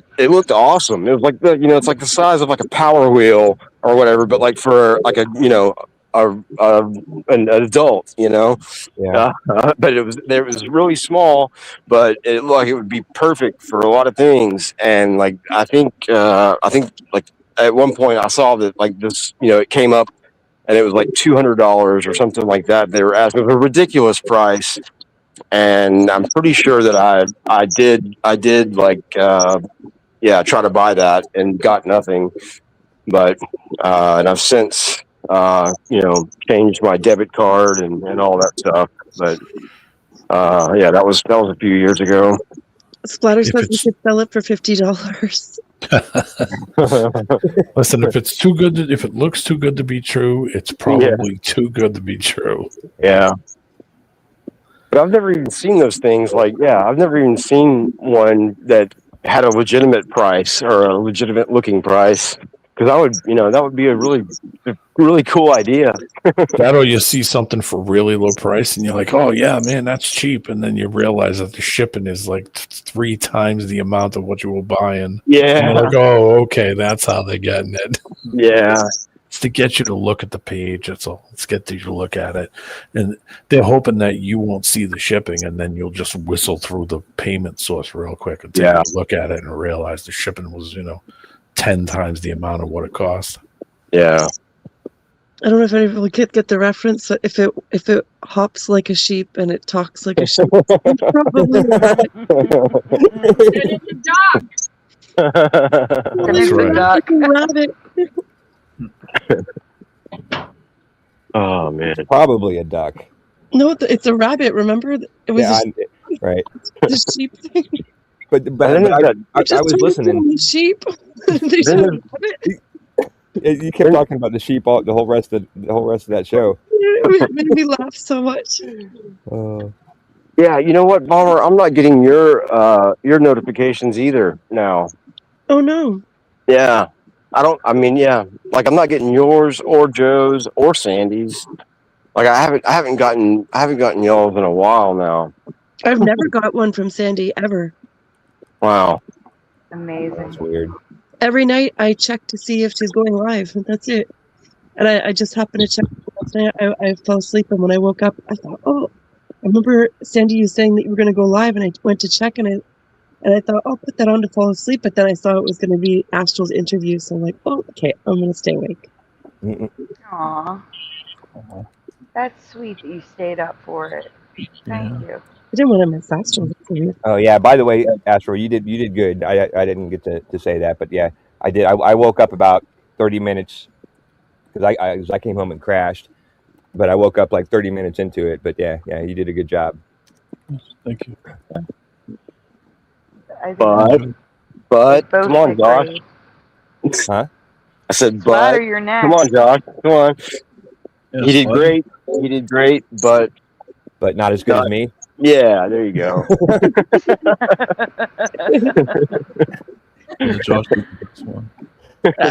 awesome. It was like it's like the size of like a Power Wheel or whatever, but like for like an adult, Yeah. but it was really small, but it looked like it would be perfect for a lot of things. And like I think like at one point I saw that like this, it came up and it was like $200 or something like that. They were asking for a ridiculous price, and I'm pretty sure that I did like try to buy that and got nothing. But and I've since changed my debit card and all that stuff. But that was a few years ago. Splatter says we could sell it for $50. Listen, if it's too good, if it looks too good to be true, it's probably too good to be true. Yeah. But I've never even seen those things. I've never even seen one that had a legitimate price or a legitimate looking price. Because that would be a really cool idea. That or you see something for really low price and you're like, oh yeah, man, that's cheap. And then you realize that the shipping is like 3 times the amount of what you were buying. Yeah. And you're like, oh, okay, that's how they're getting it. Yeah. It's to get you to look at the page. That's all. Let's get you to look at it. And they're hoping that you won't see the shipping and then you'll just whistle through the payment source real quick and take a look at it and realize the shipping was, 10 times the amount of what it cost. Yeah. I don't know if anybody could get the reference. But if it hops like a sheep and it talks like a sheep, it's probably a rabbit. It's a duck. That's right. Rabbit. Oh man, probably a duck. No, it's a rabbit. Remember, it was right. The sheep thing. But I was listening. The sheep. You kept talking about the sheep the whole rest of that show. It made me laugh so much. Yeah, you know what, Bomber? I'm not getting your notifications either now. Oh no. Yeah. I mean, yeah. Like I'm not getting yours or Joe's or Sandy's. Like I haven't gotten y'all's in a while now. I've never got one from Sandy ever. Wow. Amazing. That's weird. Every night I check to see if she's going live, and that's it. And I just happened to check last night. I fell asleep, and when I woke up, I thought, oh, I remember Sandy, you saying that you were going to go live, and I went to check, and I thought, I'll put that on to fall asleep, but then I saw it was going to be Astral's interview, so I'm like, oh, okay, I'm going to stay awake. Aw. That's sweet that you stayed up for it. Thank you. I didn't want to miss Astral's interview. Oh yeah. By the way, Astral, you did good. I didn't get to say that, but yeah, I did. I woke up about 30 minutes because I came home and crashed, but I woke up like 30 minutes into it. But yeah, you did a good job. Thank you. But come on, Josh. Huh? I said, Splatter, you're next. come on, Josh. Come on. Yeah, He did great. He did great, but not as good as me. Yeah, there you go. Yeah, Josh did the best one.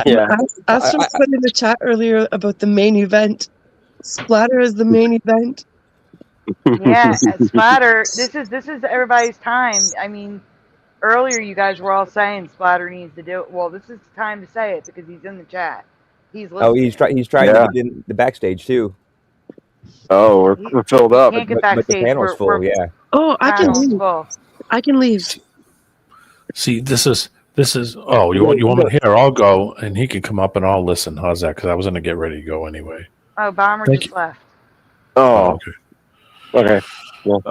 Yeah. Astral put in the chat earlier about the main event. Splatter is the main event. Yeah, Splatter. This is everybody's time. I mean, earlier you guys were all saying Splatter needs to do it. Well, this is the time to say it because he's in the chat. He's listening. Oh, he's trying to get in the backstage too. Oh, we're filled up. Can't get But the backstage. panel's full. Yeah. Oh, I can Panel's leave. full. I can leave. See, this is. Oh, you want me here? I'll go, and he can come up and I'll listen. How's that? Because I was gonna get ready to go anyway. Oh, Bomber Thank just you. left. Oh, okay. Well,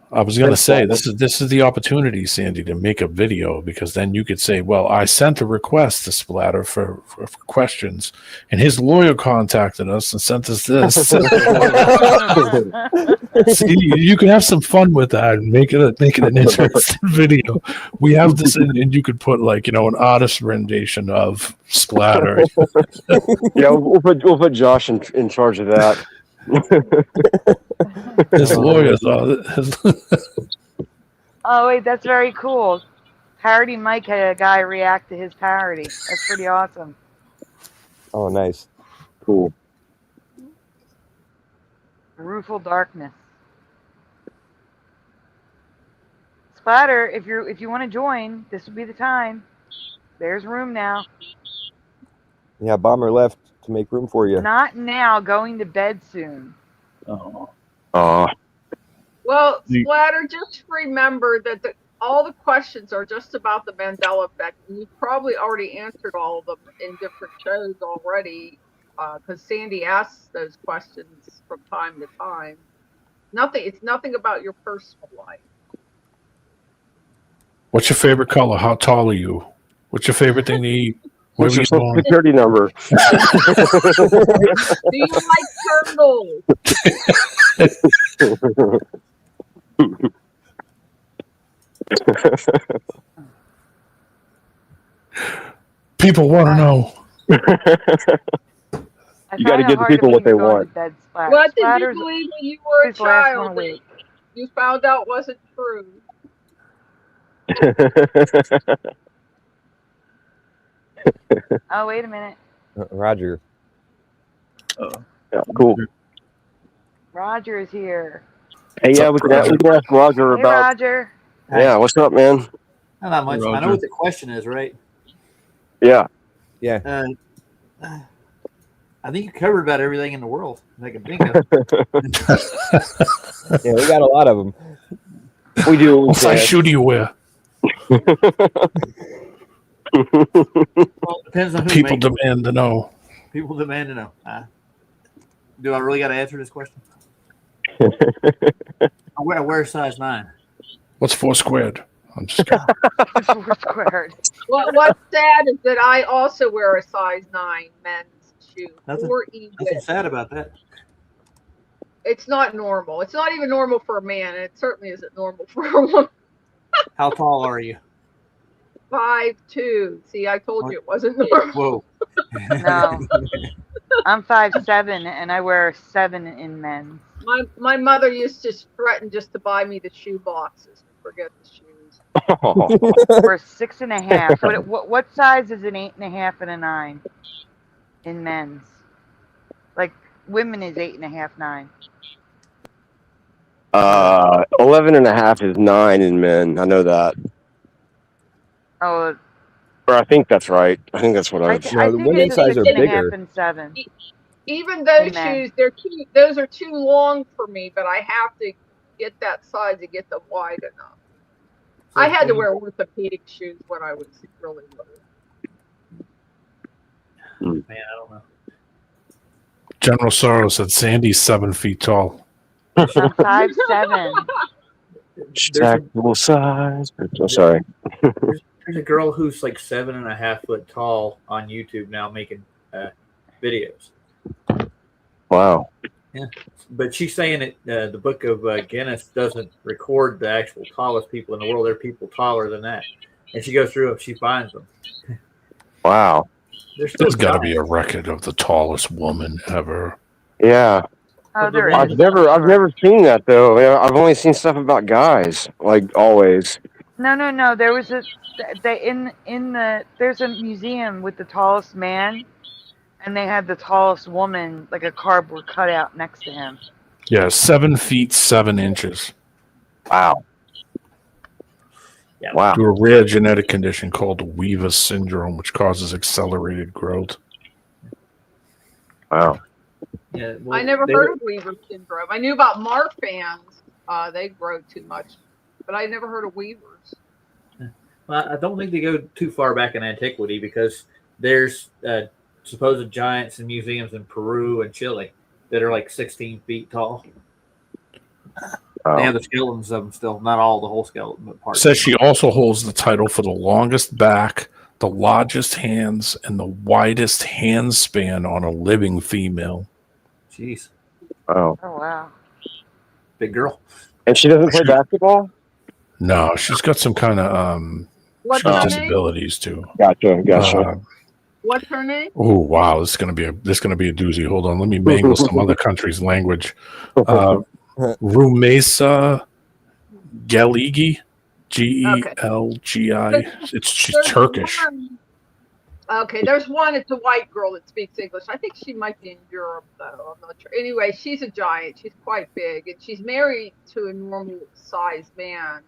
I was gonna say this is the opportunity, Sandy, to make a video because then you could say, "Well, I sent a request to Splatter for questions, and his lawyer contacted us and sent us this." See, you can have some fun with that and make it an interesting video. We have this, and you could put an artist rendition of Splatter. yeah, we'll put Josh in charge of that. His lawyers Oh wait, that's very cool. Parody Mike had a guy react to his parody. That's pretty awesome. Oh, nice. Cool. Rueful Darkness. Splatter, if you want to join, this would be the time. There's room now. Yeah, Bomber left to make room for you. Not now. Going to bed soon. Oh. Well, Splatter, just remember that all the questions are just about the Mandela effect. And you've probably already answered all of them in different shows already, because Sandy asks those questions from time to time. It's nothing about your personal life. What's your favorite color? How tall are you? What's your favorite thing to eat? What's your social security number? Do you like turtles? People want to know. You got to give the people what they want. What did you believe when you were a child? You found out wasn't true. Oh, wait a minute. Roger. Yeah, cool. Roger is here. Hey, yeah, we can ask Roger Hey, about. Roger. Yeah, what's up, man? Not much. I know what the question is, right? Yeah. Yeah. I think you covered about everything in the world. Like a bingo. Yeah, we got a lot of them. We do. What size shoe do you wear? Well, it depends on who People makes it. demand to know. People demand to know. Do I really got to answer this question? I wear size 9. What's 4 squared? I'm just kidding. 4 squared. Well, what's sad is that I also wear a size 9 men's shoe. Nothing sad about that. It's not normal. It's not even normal for a man. And it certainly isn't normal for a woman. How tall are you? 5'2". See, I told you it wasn't normal. Whoa. No. I'm 5'7", and I wear 7 in men's. My mother used to threaten just to buy me the shoe boxes. Forget the shoes. We're 6.5. What size is an 8.5 and a 9 in men's? Like women is 8.5, 9. 11.5 is 9 in men. I know that. Oh, Or I think that's right. I think that's what I I've. think it's women's a size are 6.5 bigger. and 7. Even those In men. shoes, those are too long for me, but I have to get that size to get them wide enough. So I had to when- wear orthopedic shoes when I was really little. Man, I don't know. General Sorrow said Sandy's 7 feet tall. I'm 5'7". Stackable size. I'm sorry. There's a girl who's like 7.5 foot tall on YouTube now making videos. Wow. Yeah, but she's saying that the book of Guinness doesn't record the actual tallest people in the world. There are people taller than that, and she goes through them. She finds them. Wow. There's got to be a record of the tallest woman ever. Yeah. Oh, there I've is. never seen that though. I've only seen stuff about guys, like always. No. There was there's a museum with the tallest man, and they had the tallest woman, like a cardboard cutout next to him. Yeah, 7 feet 7 inches. Wow. Yeah. Wow. Due to a rare genetic condition called Weaver syndrome, which causes accelerated growth. Wow. Yeah, well, I never heard of Weaver syndrome. I knew about Marfans. They grow too much, but I never heard of Weavers. Well, I don't think they go too far back in antiquity because there's supposed giants in museums in Peru and Chile that are like 16 feet tall. They have the skeletons of them still, not all the whole skeleton, but parts. Says she also holds the title for the longest back, the largest hands, and the widest hand span on a living female. Jeez. Oh. Oh wow. Big girl. And she doesn't play basketball? No, she's got some kind of What's her name? disabilities too. Gotcha. What's her name? Oh wow, this is gonna be a doozy. Hold on, let me mangle some other country's language. Rumesa Geligi, Gelgi. She's Turkish. Okay, there's one. It's a white girl that speaks English. I think she might be in Europe, though. I'm not sure. Anyway, she's a giant. She's quite big, and she's married to a normal-sized man.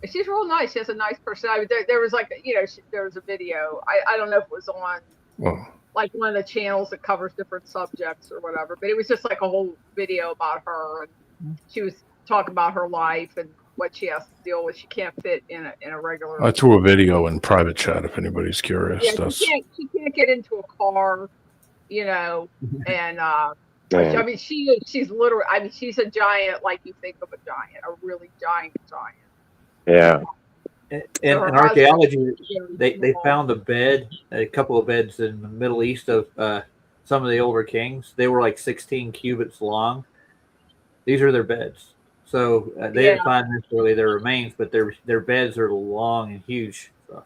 She's real nice. She has a nice personality. There was like, there was a video. I don't know if it was on like one of the channels that covers different subjects or whatever, but it was just like a whole video about her, and she was talking about her life and what she has to deal with. She can't fit in a regular. I threw a video in private chat if anybody's curious. Yeah, she can't get into a car, and I mean she's literally. I mean she's a giant, like you think of a giant, a really giant. Yeah. In archaeology, they found a couple of beds in the Middle East of some of the older kings. They were like 16 cubits long. These are their beds. So they didn't find necessarily their remains, but their beds are long and huge. So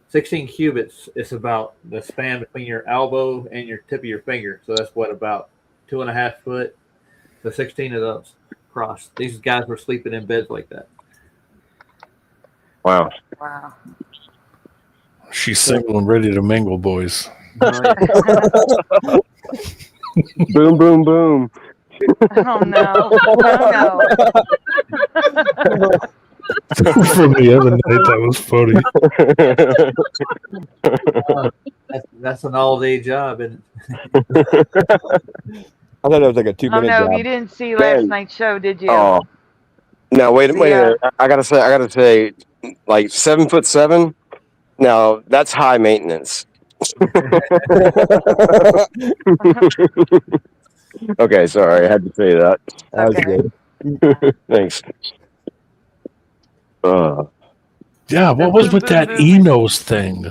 16 cubits is about the span between your elbow and your tip of your finger. So that's about 2.5 foot. So 16 of those across. These guys were sleeping in beds like that. Wow. She's single and ready to mingle, boys. Boom, boom, boom. Oh no. From the other night, that was funny. That's an all-day job, isn't it? I thought it was like a 2-minute job. Oh no, you didn't see last night's show, did you? Oh. No, wait a minute. I gotta say, like 7'7". Now that's high maintenance. Okay, sorry, I had to say that. That was good. Thanks. Yeah, what was with that Enos thing?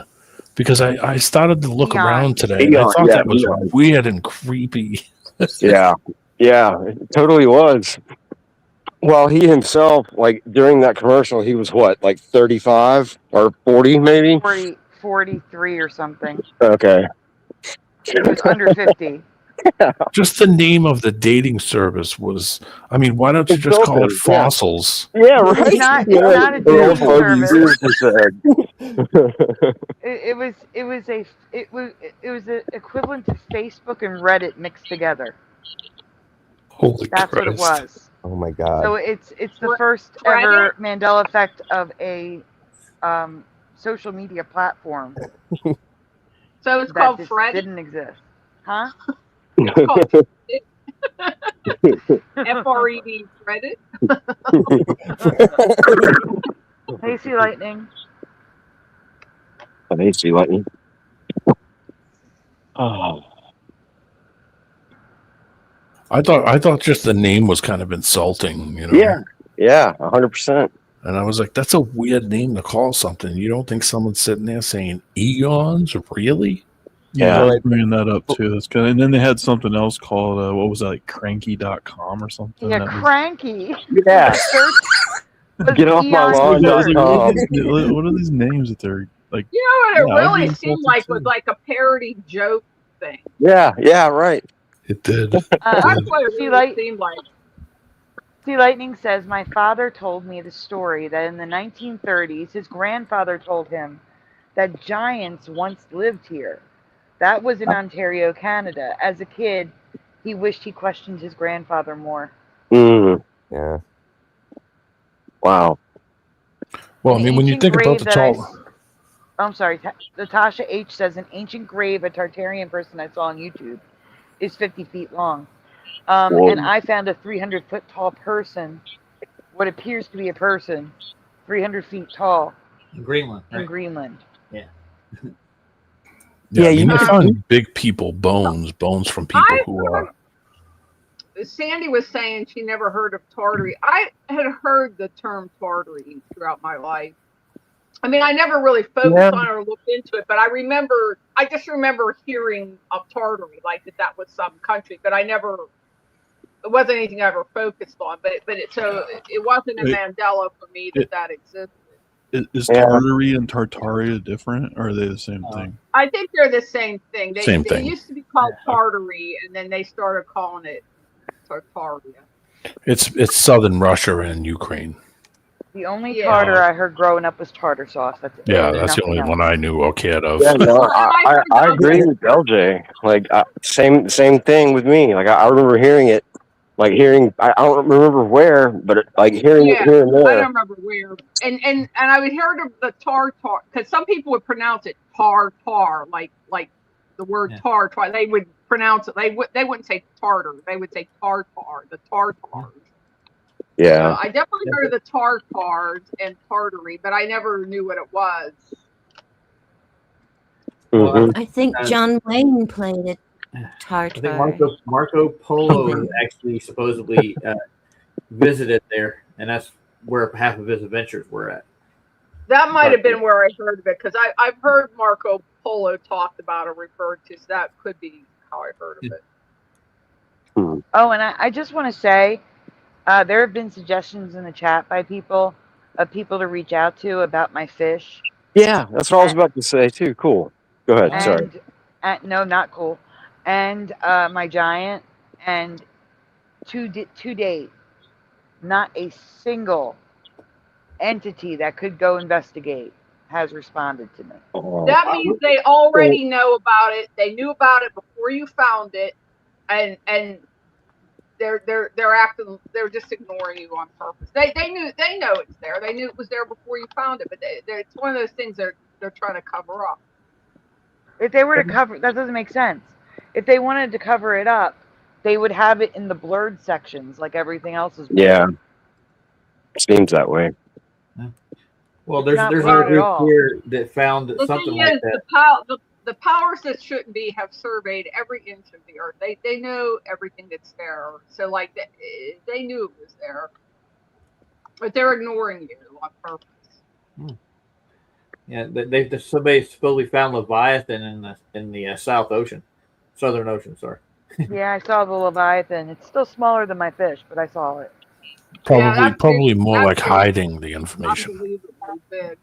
Because I started to look around today, and I thought that was weird and creepy. Yeah, it totally was. Well, he himself, like during that commercial, he was what, like 35 or 40 maybe? 43 or something. Okay. It was under 50. Just the name of the dating service was. I mean, why don't you just call it Fossils? Yeah, right. It's not a Or dating fogies. service. It was the equivalent to Facebook and Reddit mixed together. Holy That's Christ. what it was. Oh my God. So it's the first ever Mandela effect of a social media platform. So it's that called just Freddy? didn't exist, huh? It's called FRED Reddit. Hey, Sea Lightning. Hey, Sea Lightning. Oh. I thought just the name was kind of insulting, you know. Yeah, 100%. And I was like, that's a weird name to call something. You don't think someone's sitting there saying eons, really? Yeah, I So was it- bringing that up too. That's good. And then they had something else called what was that, like cranky.com or something? Yeah, that was- cranky. Yeah. Was Get off my Eon lawn. Search. What are these names that they're like? You know what it Yeah, I'd really be seemed insulted like too. was like a parody joke thing. Yeah, right. It did. That's what it Sea really seemed like. Sea Lightning says, my father told me the story that in the 1930s, his grandfather told him that giants once lived here. That was in Ontario, Canada. As a kid, he wished he questioned his grandfather more. Yeah. Wow. Well, I An mean, when you ancient think about grave the that tall, I'm sorry, Natasha H. says, an ancient grave, a Tartarian person I saw on YouTube, is 50 feet long. And I found a 300-foot tall person, what appears to be a person, 300 feet tall. In Greenland. In Greenland. Yeah. yeah, I mean, they you- found big people bones from people who are. Sandy was saying she never heard of Tartary. I had heard the term Tartary throughout my life. I mean, I never really focused on it or looked into it, but I just remember hearing of Tartary, like that was some country, but it wasn't anything I ever focused on. But it wasn't in Mandela for me that existed. Is Tartary and Tartaria different, or are they the same thing? I think they're the same thing. Same thing. They used to be called Tartary, and then they started calling it Tartaria. It's southern Russia and Ukraine. The only tartar I heard growing up was tartar sauce. That's it. Yeah, that's the only one I knew or cared of. Yeah, no, I agree with LJ. Like same thing with me. Like I remember hearing it, I don't remember where, but hearing it here and there. I don't remember where. And I would hear of the tartar because some people would pronounce it tar, like the word tar. They would pronounce it. They wouldn't say tartar. They would say tartar. The tartars. Yeah. I definitely heard of the tartars and Tartary, but I never knew what it was. I think John Wayne played it. I think Marco Polo actually supposedly visited there, and that's where half of his adventures were at. That might have been where I heard of it, because I've heard Marco Polo talked about or referred to, so that could be how I heard of it. Oh, and I just want to say, there have been suggestions in the chat by people to reach out to about my fish. Yeah, that's what I was about to say too. Cool. Go ahead. Sorry. No, not cool. And my giant, and to date, not a single entity that could go investigate has responded to me. That means they already know about it. They knew about it before you found it, and they're acting. They're just ignoring you on purpose. They know it's there. They knew it was there before you found it, but it's one of those things they're trying to cover up. If they were to cover, that doesn't make sense. If they wanted to cover it up, they would have it in the blurred sections like everything else is blurred. Yeah. Seems that way. Well, there's a blurred at group all. here that found The something thing like is, that. the powers that shouldn't be have surveyed every inch of the earth. They know everything that's there. So like they knew it was there, but they're ignoring you on purpose. Yeah, somebody supposedly found Leviathan in the Southern Ocean. Sorry. Yeah, I saw the Leviathan. It's still smaller than my fish, but I saw it. Probably more like hiding the information. Unbelievably big.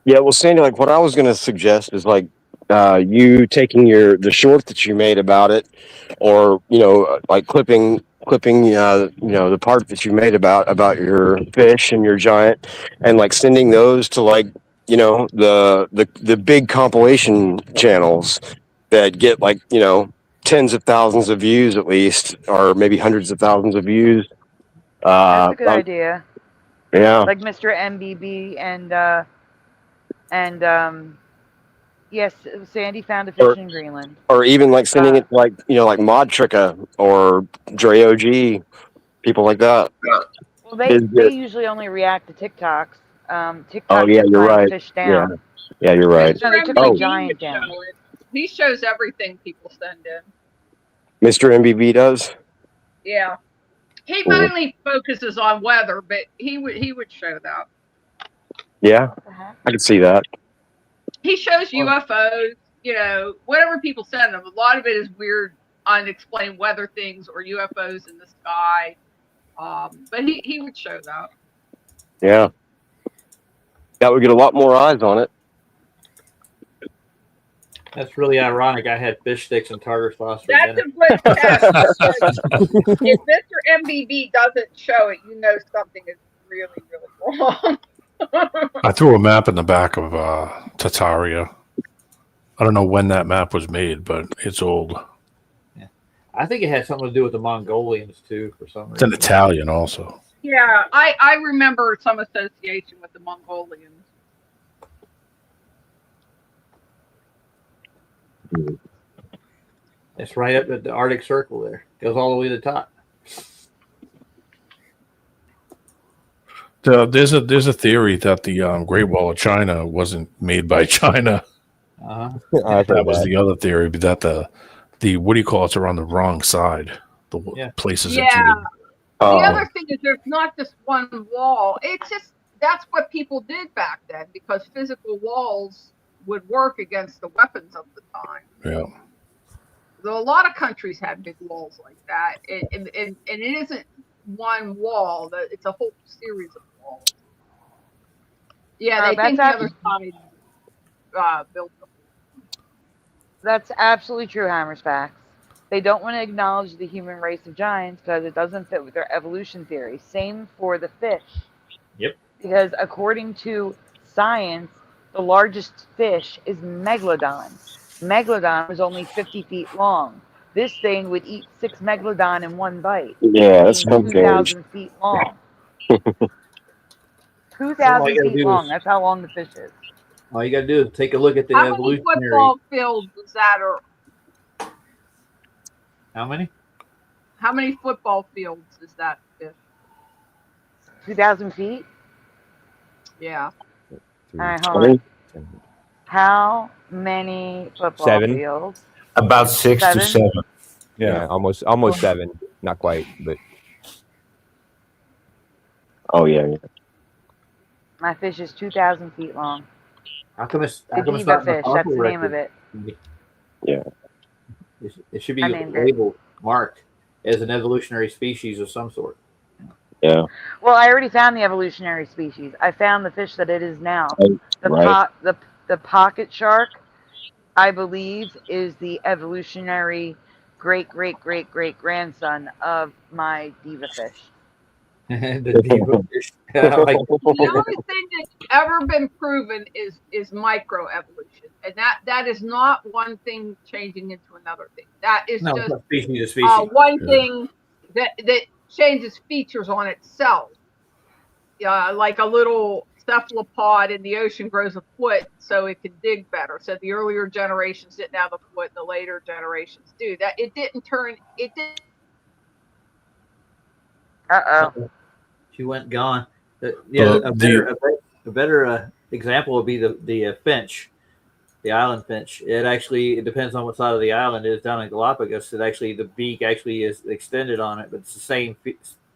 Yeah, well, Sandy, like what I was going to suggest is like you taking the short that you made about it, or like clipping the part that you made about your fish and your giant, and like sending those to like the big compilation channels that get like tens of thousands of views at least, or maybe hundreds of thousands of views. That's a good idea. Yeah. Like Mr. MBB and yes, Sandy found a fish in Greenland. Or even like sending it to like like Mod Tricka or Dre OG, people like that. Well, they usually only react to TikToks. TikTok yeah, took you're my right. fish down. Yeah, you're right. No, they took my giant down. He shows everything people send in. Mr. MBB does. Yeah, he Cool. mainly focuses on weather, but he would show that. Yeah, I can see that. He shows UFOs, whatever people send him. A lot of it is weird, unexplained weather things or UFOs in the sky. But he would show that. Yeah, that would get a lot more eyes on it. That's really ironic. I had fish sticks and tartar sauce for That's dinner. a good test. If Mr. MBB doesn't show it, you know something is really, really wrong. I threw a map in the back of Tataria. I don't know when that map was made, but it's old. Yeah. I think it had something to do with the Mongolians too, for some reason. It's in Italian also. Yeah, I remember some association with the Mongolians. It's right up at the Arctic Circle there. Goes all the way to the top. There's a theory that the Great Wall of China wasn't made by China. That was the other theory, but that the what do you call it? Are on the wrong side. The places that you would. The other thing is there's not just one wall. It's just that's what people did back then because physical walls would work against the weapons of the time. Yeah. So a lot of countries had big walls like that, and it isn't one wall. It's a whole series of walls. Yeah, they think the other side built them. That's absolutely true, Hammersbacks. They don't want to acknowledge the human race of giants because it doesn't fit with their evolution theory. Same for the fish. Yep. Because according to science, the largest fish is Megalodon. Megalodon was only 50 feet long. This thing would eat 6 Megalodon in one bite. Yeah, that's 2,000 feet long. 2,000 feet long. That's how long the fish is. All you got to do is take a look at the How many evolutionary. football fields was that? Or How many? how many football fields is that fish? 2,000 feet? Yeah. All right, hold on. How many football 7. fields? About 6 to 7. Yeah, almost 7. Not quite, but Oh yeah. My fish is 2,000 feet long. How come it's The not diva in the fish. fossil That's the name of record? it. Yeah. It should be I named it. labeled, marked as an evolutionary species of some sort. Yeah. Well, I already found the evolutionary species. I found the fish that it is now. Right. The pocket shark, I believe, is the evolutionary great grandson of my diva fish. The diva fish. I like it. The only thing that's ever been proven is microevolution, and that is not one thing changing into another thing. That is No, just species to species. one thing that changes features on itself. Like a little cephalopod in the ocean grows a foot so it can dig better. So the earlier generations didn't have a foot, the later generations do. That it didn't turn. It did. She went gone. A better example would be the finch, the island finch. It depends on what side of the island it is. Down in Galapagos, the beak actually is extended on it, but it's the same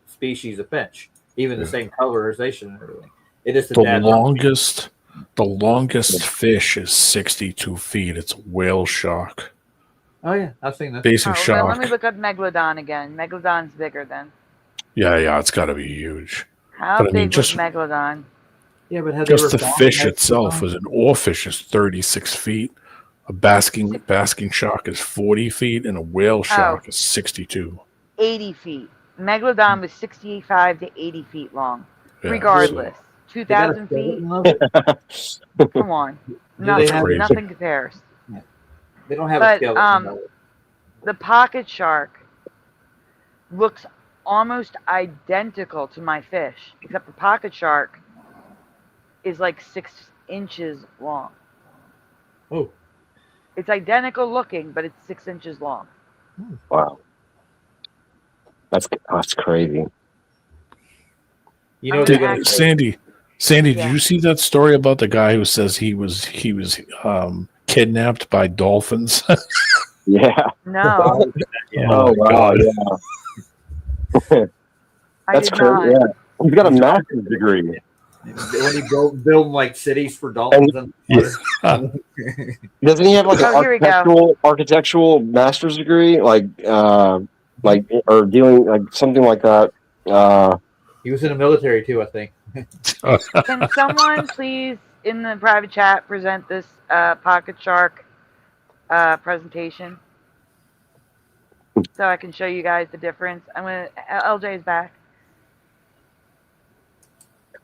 species of finch, even the same colorization and everything. It is The longest fish is 62 feet. It's a whale shark. Oh yeah, I've seen that. Basic shark. Let me look up Megalodon again. Megalodon's bigger then. Yeah, it's got to be huge. How But I mean, big was Megalodon? Yeah, but have Just they the ever found fish a itself Megalodon? is an oarfish is 36 feet. A basking shark is 40 feet, and a whale shark is 62. 80 feet. Megalodon was 65 to 80 feet long. Yeah, Regardless, They got a 2,000 skeleton feet. of it? Come on, That's nothing, nothing compares. Yeah. They don't have a But skeleton of it. the pocket shark looks almost identical to my fish, except the pocket shark is like 6 inches long. Oh. It's identical looking, but it's 6 inches long. Wow. That's crazy. You know, they got Sandy, did you see that story about the guy who says he was kidnapped by dolphins? Yeah. No. Oh, wow. Yeah. That's crazy. Yeah. He's got a master's degree. When he build like cities for dolphins. Doesn't he have like an architectural master's degree, or dealing like something like that? He was in the military too, I think. Can someone please in the private chat present this pocket shark presentation so I can show you guys the difference? LJ's back.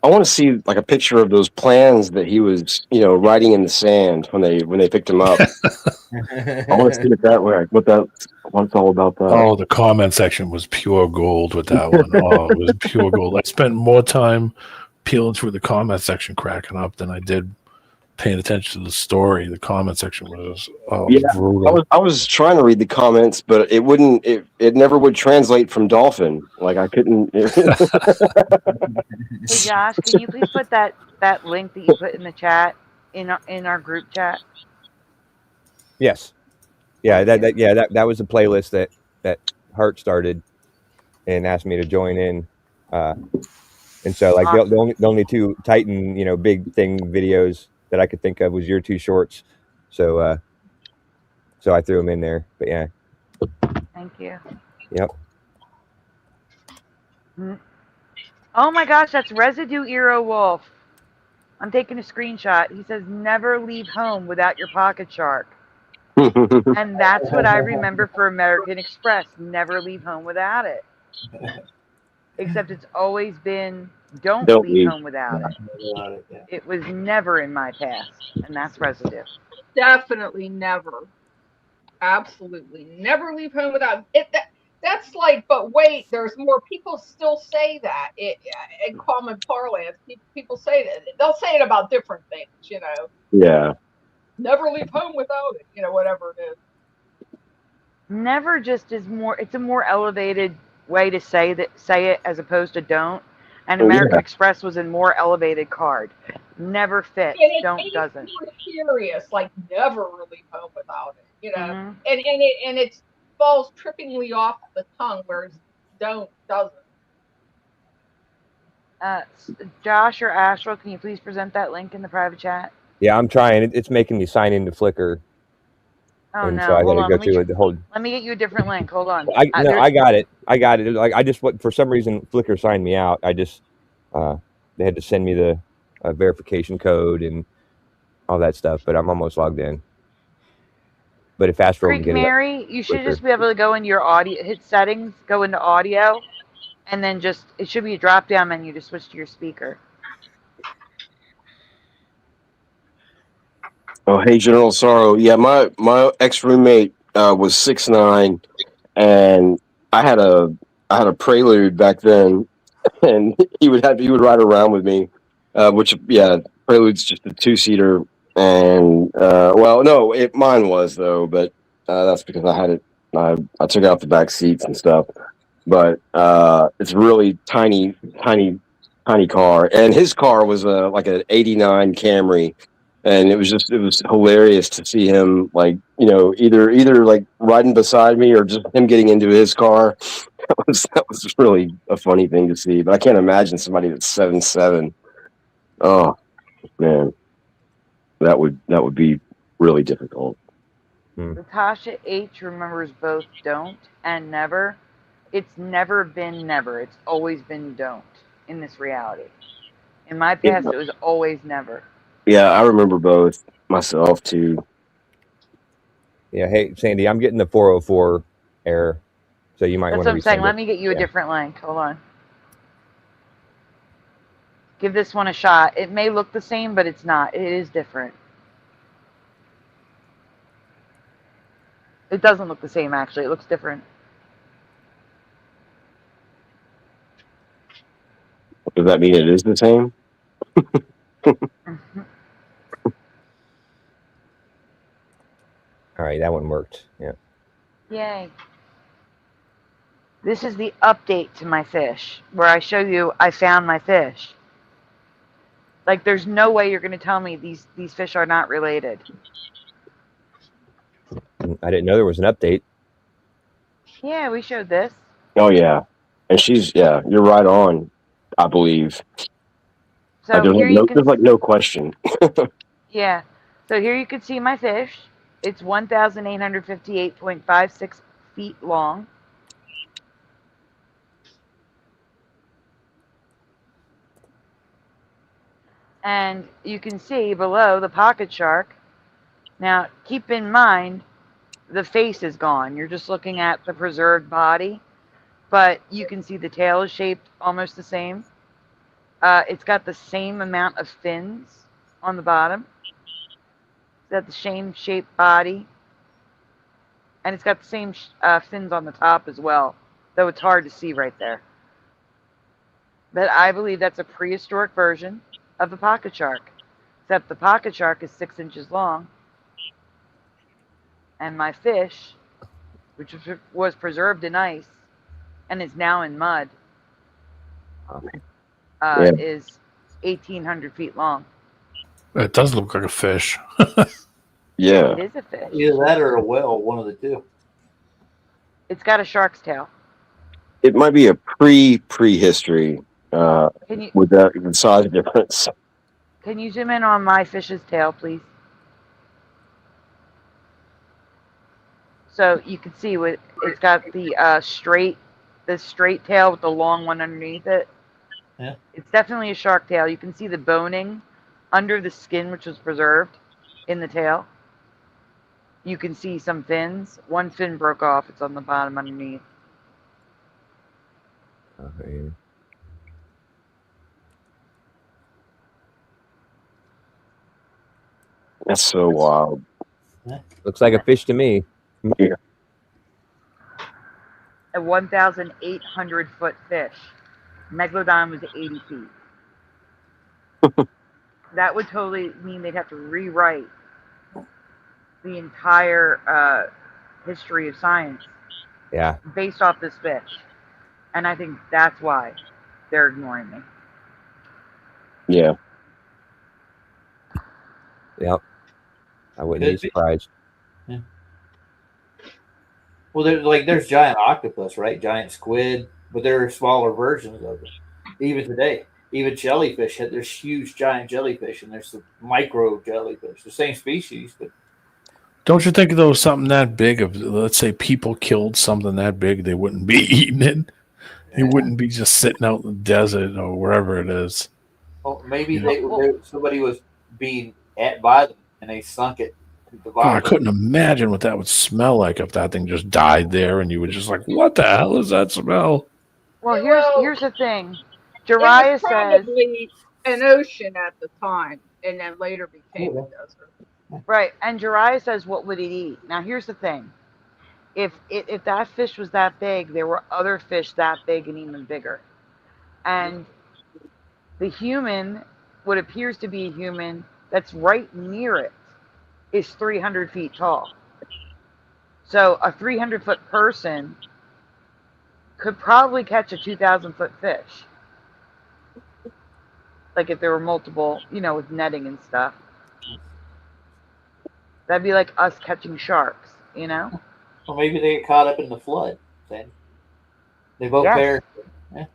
I want to see like a picture of those plans that he was, writing in the sand when they picked him up. I want to see it that way. What's all about that? Oh, the comment section was pure gold with that one. Oh, it was pure gold. I spent more time peeling through the comment section, cracking up, than I did paying attention to the story. The comment section was brutal. I was trying to read the comments, but it wouldn't. It never would translate from dolphin. Like I couldn't. Hey Josh, can you please put that link that you put in the chat in our group chat? Yes. Yeah, that was a playlist that Hart started and asked me to join in. And so like the only two Titan, big thing videos that I could think of was your two shorts. So I threw them in there. But yeah. Thank you. Yep. Oh my gosh, that's Residue Eero Wolf. I'm taking a screenshot. He says, never leave home without your pocket shark. And that's what I remember for American Express. Never leave home without it. Except it's always been, don't leave home without it. It was never in my past. And that's Residue. Definitely never. Absolutely. Never leave home without it. That's like, but wait, there's more. People still say that in common parlance. People say that. They'll say it about different things, Yeah. Never leave home without it, whatever it is. Never just is more, it's a more elevated way to say it as opposed to don't. And American Express was a more elevated card. Never fits, don't doesn't. Curious, like never leave home without it, and it falls trippingly off the tongue, whereas don't doesn't. Josh or Astral, can you please present that link in the private chat? Yeah, I'm trying. It's making me sign into Flickr. Oh and no! So I Hold gotta on. go to the whole. Let me get you a different link. Hold on. I got it. Like I just for some reason Flickr signed me out. I just they had to send me the verification code and all that stuff. But I'm almost logged in. But if Astral can get Mary, you should just be able to go into your audio, hit settings, go into audio, and then it should be a drop down menu to switch to your speaker. Oh, hey, General Sorrow. Yeah, my ex roommate was 6'9", and I had a Prelude back then, and he would ride around with me, which Prelude's just a 2-seater, and mine was though, but that's because I had it. I took out the back seats and stuff, but it's a really tiny car, and his car was like an '89 Camry. And it was hilarious to see him either like riding beside me or just him getting into his car. That was really a funny thing to see. But I can't imagine somebody that's 7'7". Oh man, that would be really difficult. Natasha H remembers both don't and never. It's never been never. It's always been don't in this reality. In my past, it was always never. Yeah, I remember both myself too. Yeah. Hey, Sandy, I'm getting the 404 error, so you might That's want what to I'm saying. resend Let it. me get you a Yeah. different link. Hold on. Give this one a shot. It may look the same, but it's not. It is different. It doesn't look the same, actually. It looks different. Does that mean it is the same? All right, that one worked. Yeah. Yay. This is the update to my fish, where I show you I found my fish. Like, there's no way you're going to tell me these fish are not related. I didn't know there was an update. Yeah, we showed this. Oh yeah, and you're right on. I believe. So here you can. There's like no question. Yeah. So here you can see my fish. It's 1,858.56 feet long. And you can see below the pocket shark. Now, keep in mind, the face is gone. You're just looking at the preserved body. But you can see the tail is shaped almost the same. It's got the same amount of fins on the bottom. It's got the same shaped body. And it's got the same fins on the top as well, though it's hard to see right there. But I believe that's a prehistoric version of the pocket shark, except the pocket shark is 6 inches long. And my fish, which was preserved in ice and is now in mud, is 1,800 feet long. It does look like a fish. Yeah. It is a fish. Either that or a whale, one of the two. It's got a shark's tail. It might be a prehistory with the size difference. Can you zoom in on my fish's tail, please? So you can see it's got the straight tail with the long one underneath it. Yeah. It's definitely a shark tail. You can see the boning under the skin, which was preserved in the tail. You can see some fins. One fin broke off. It's on the bottom underneath. Okay. That's so wild. Looks like a fish to me. Yeah. A 1,800 foot fish. Megalodon was 80 feet. That would totally mean they'd have to rewrite the entire history of science. Yeah. Based off this fish. And I think that's why they're ignoring me. Yeah. Yep. I wouldn't be surprised. Yeah. Well, there's giant octopus, right? Giant squid, but there are smaller versions of it. Even today, even jellyfish, there's huge giant jellyfish, and there's the micro jellyfish, the same species, but. Don't you think, though, something that big, of let's say people killed something that big, they wouldn't be eating it? It wouldn't be just sitting out in the desert or wherever it is. Well, maybe somebody was being by them, and they sunk it. Oh, I couldn't imagine what that would smell like if that thing just died there and you were just like, what the hell is that smell? Well, here's the thing. It Jiraiya was says probably an ocean at the time, and then later became a desert. right, and Jiraiya says, what would it eat? Now, here's the thing. If that fish was that big, there were other fish that big and even bigger. And the human, what appears to be a human that's right near it, is 300 feet tall. So a 300-foot person could probably catch a 2,000-foot fish. Like if there were multiple, with netting and stuff. That'd be like us catching sharks, Well, maybe they get caught up in the flood. Then they both perished. Yeah.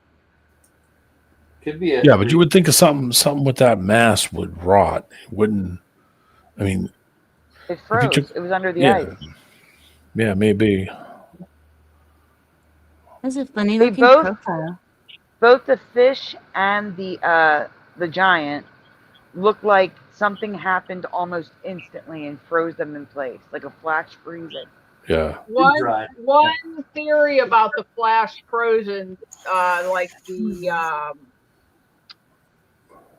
Could be Yeah, but you would think of something with that mass would rot. It wouldn't. I mean, it froze. It was under the ice. Yeah, maybe. That's a funny looking profile. Both the fish and the giant look like something happened almost instantly and froze them in place, like a flash freezing. Yeah. One theory about the flash frozen, like the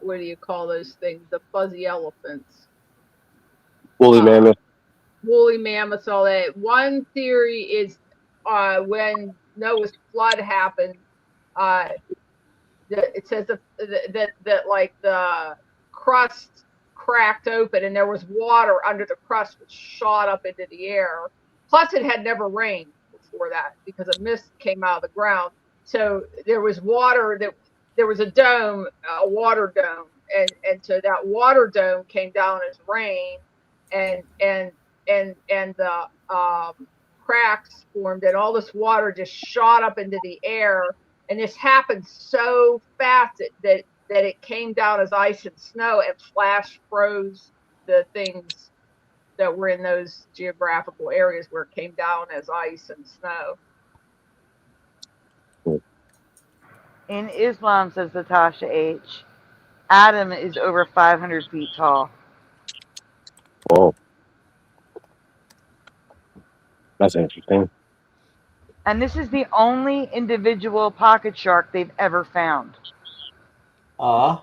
what do you call those things? The fuzzy elephants, Woolly mammoth. woolly mammoths, all that. One theory is when Noah's flood happened, it says that like the crust cracked open and there was water under the crust which shot up into the air. Plus, it had never rained before that because a mist came out of the ground. So there was water there was a dome, a water dome, and so that water dome came down as rain, and the cracks formed, and all this water just shot up into the air, and this happened so fast that it came down as ice and snow and flash froze the things that were in those geographical areas where it came down as ice and snow. In Islam, says Natasha H., Adam is over 500 feet tall. Whoa. That's interesting. And this is the only individual pocket shark they've ever found. The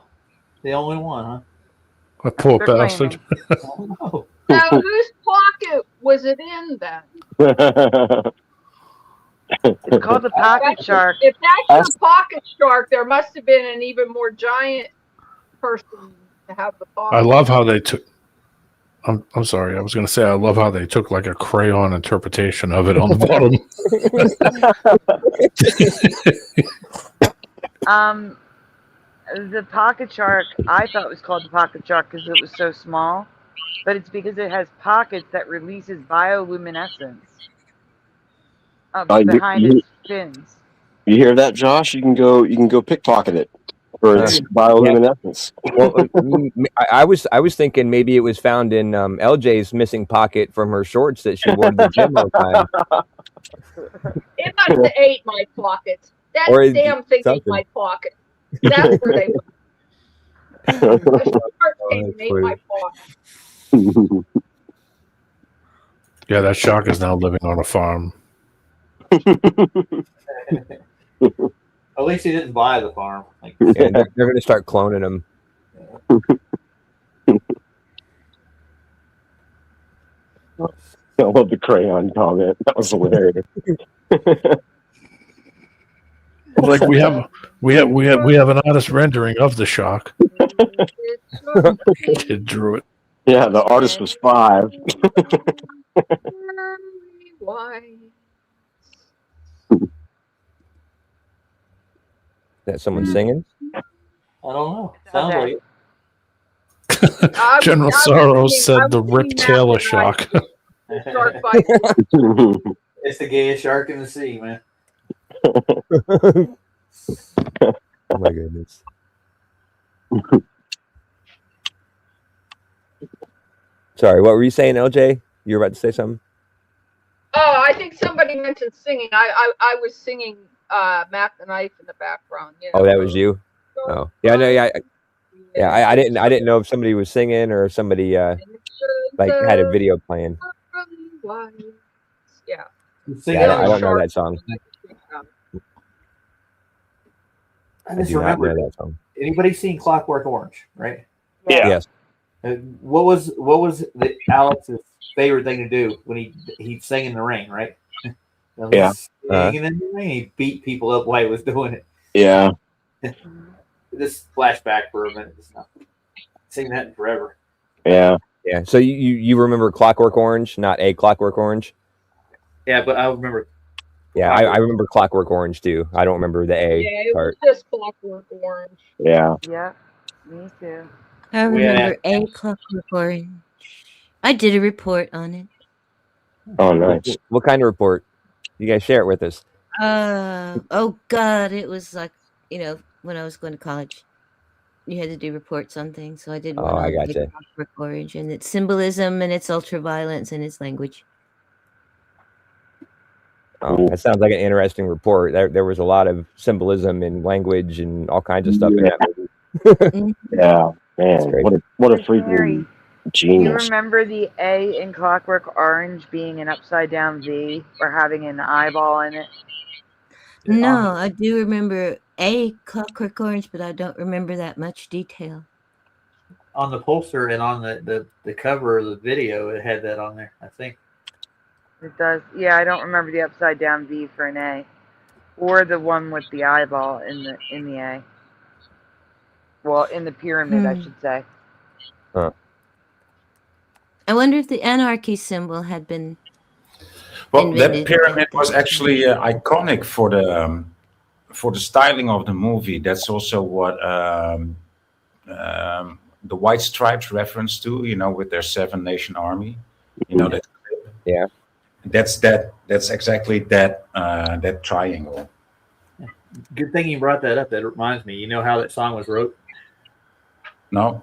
only one, huh? A poor They're bastard. Oh, Now, whose pocket was it in then? It's called the pocket shark. If that's your pocket shark, there must have been an even more giant person to have the pocket. I love how they took. I'm sorry. I was going to say I love how they took like a crayon interpretation of it on the bottom. The pocket shark, I thought was called the pocket shark because it was so small, but it's because it has pockets that releases bioluminescence behind its fins. You hear that, Josh? You can go pickpocket it for its bioluminescence. Well, I was thinking maybe it was found in LJ's missing pocket from her shorts that she wore to the gym one time. It must have ate my pockets. That Or damn thing ate something. my pocket. That's where they went. The shark came and ate my pocket. Yeah, that shark is now living on a farm. at least he didn't buy the farm. Like, Yeah, they're going to start cloning them. I love the crayon comment. That was hilarious. Like we have an honest rendering of the shark. Kid drew it. Yeah, the artist was 5. That someone singing? I don't know. Sounds like General Sorrow said the Rip Taylor shark. it's the gayest shark in the sea, man. Oh my goodness. Sorry, what were you saying, LJ? You were about to say something? Oh, I think somebody mentioned singing. I was singing Mac the Knife in the background. You know? Oh, that was you? Oh. Yeah, no, yeah. I didn't know if somebody was singing or if somebody like had a video playing. Yeah. Yeah, I don't know that song. I I just do not remember know that song. Anybody seen Clockwork Orange, right? Yeah. Yes. What was Alex's favorite thing to do when he'd sing in the rain, right? Yeah. Singing in the rain, he beat people up while he was doing it. Yeah. This flashback for a minute. It's not seen that in forever. Yeah. Yeah. So you remember Clockwork Orange, not A Clockwork Orange? Yeah, but I remember. Yeah, I remember Clockwork Orange too. I don't remember the A part. It was just Clockwork Orange. Yeah. Yeah, me too. I remember A Clockwork Orange. I did a report on it. Oh, nice. What kind of report? You guys share it with us. Oh God, it was like, when I was going to college, you had to do reports on things. So I did one on I gotcha. Clockwork Orange and its symbolism and its ultraviolence and its language. Oh, that sounds like an interesting report. There was a lot of symbolism and language and all kinds of stuff in that movie. Yeah. Man, great. what a Miss Mary, freaking do you genius. remember the A in Clockwork Orange being an upside down V or having an eyeball in it? No, I do remember a Clockwork Orange, but I don't remember that much detail. On the poster and on the cover of the video, it had that on there, I think. It does. Yeah, I don't remember the upside down V for an A, or the one with the eyeball in the A. Well, in the pyramid, I should say. Huh. I wonder if the anarchy symbol had been. Well, that invented pyramid at was that time. actually iconic for the styling of the movie. That's also what the White Stripes reference to, with their 7-nation army. That. Yeah. That's exactly that triangle. Good thing you brought that up. That reminds me. You know how that song was wrote? No.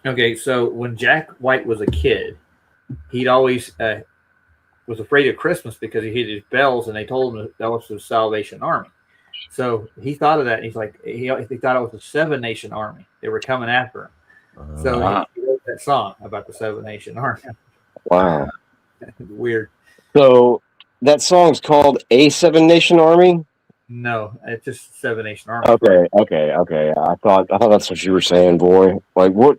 Okay, so when Jack White was a kid, he'd always was afraid of Christmas because he hit his bells, and they told him that was the Salvation Army. So he thought of that, and he's like, he thought it was the 7-nation army. They were coming after him. So he wrote that song about the 7-nation army. Wow. Weird. So that song's called A 7-Nation Army? No, it's just 7-nation army. Okay. I thought that's what you were saying, boy. Like what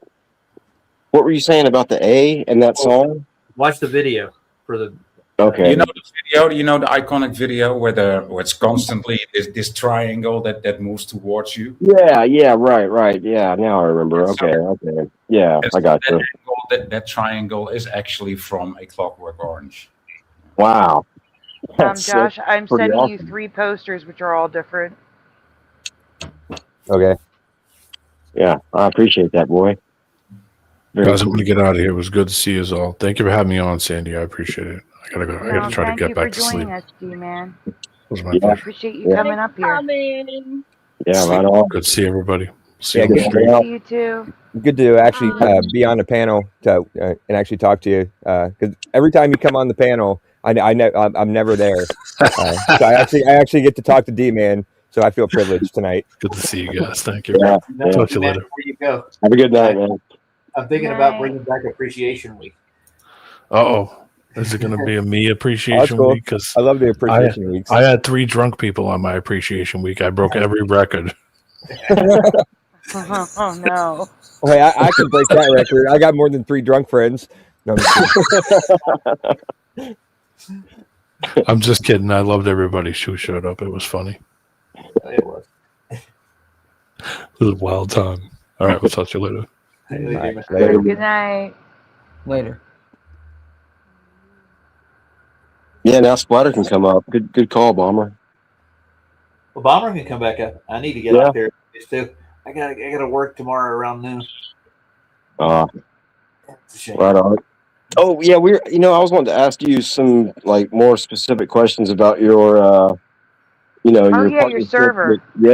were you saying about the A in that song? Watch the video for the. Okay. The video. The iconic video where it's constantly this triangle that moves towards you. Yeah, right. Yeah, now I remember. Okay. Yeah, I got you. That triangle is actually from A Clockwork Orange. Wow. Josh, I'm sending awesome. you 3 posters, which are all different. Okay. Yeah, I appreciate that, boy. Guys, I'm going to get out of here. It was good to see you all. Thank you for having me on, Sandy. I appreciate it. I gotta go. I gotta try to get back to sleep. Thank you for joining us, G-Man. It was my I pleasure. appreciate you coming up here. Yeah, right on. Good to see everybody. See Yeah, you on the good street. See you too. Good to actually be on the panel and actually talk to you. Because every time you come on the panel, I'm never there. So I actually get to talk to D-Man. So I feel privileged tonight. Good to see you guys. Thank you. Yeah. Talk to you later. Before you go, Have a good night, man. I'm thinking about bringing back Appreciation Week. Is it going to be a me appreciation cool. week? Because I love the appreciation weeks. I had 3 drunk people on my appreciation week. I broke every record. Oh no! Oh, hey, I can break that record. I got more than 3 drunk friends. No, I'm just kidding. I loved everybody who showed up. It was funny. It was. It was a wild time. All right, we'll talk to you later. Later. Good night. Later. Yeah, now Splatter can come up. Good call, Bomber. Well, Bomber can come back up. I need to get out there too. I gotta work tomorrow around noon. It's a shame. Right on. Oh yeah, I was wanting to ask you some like more specific questions about your your server. All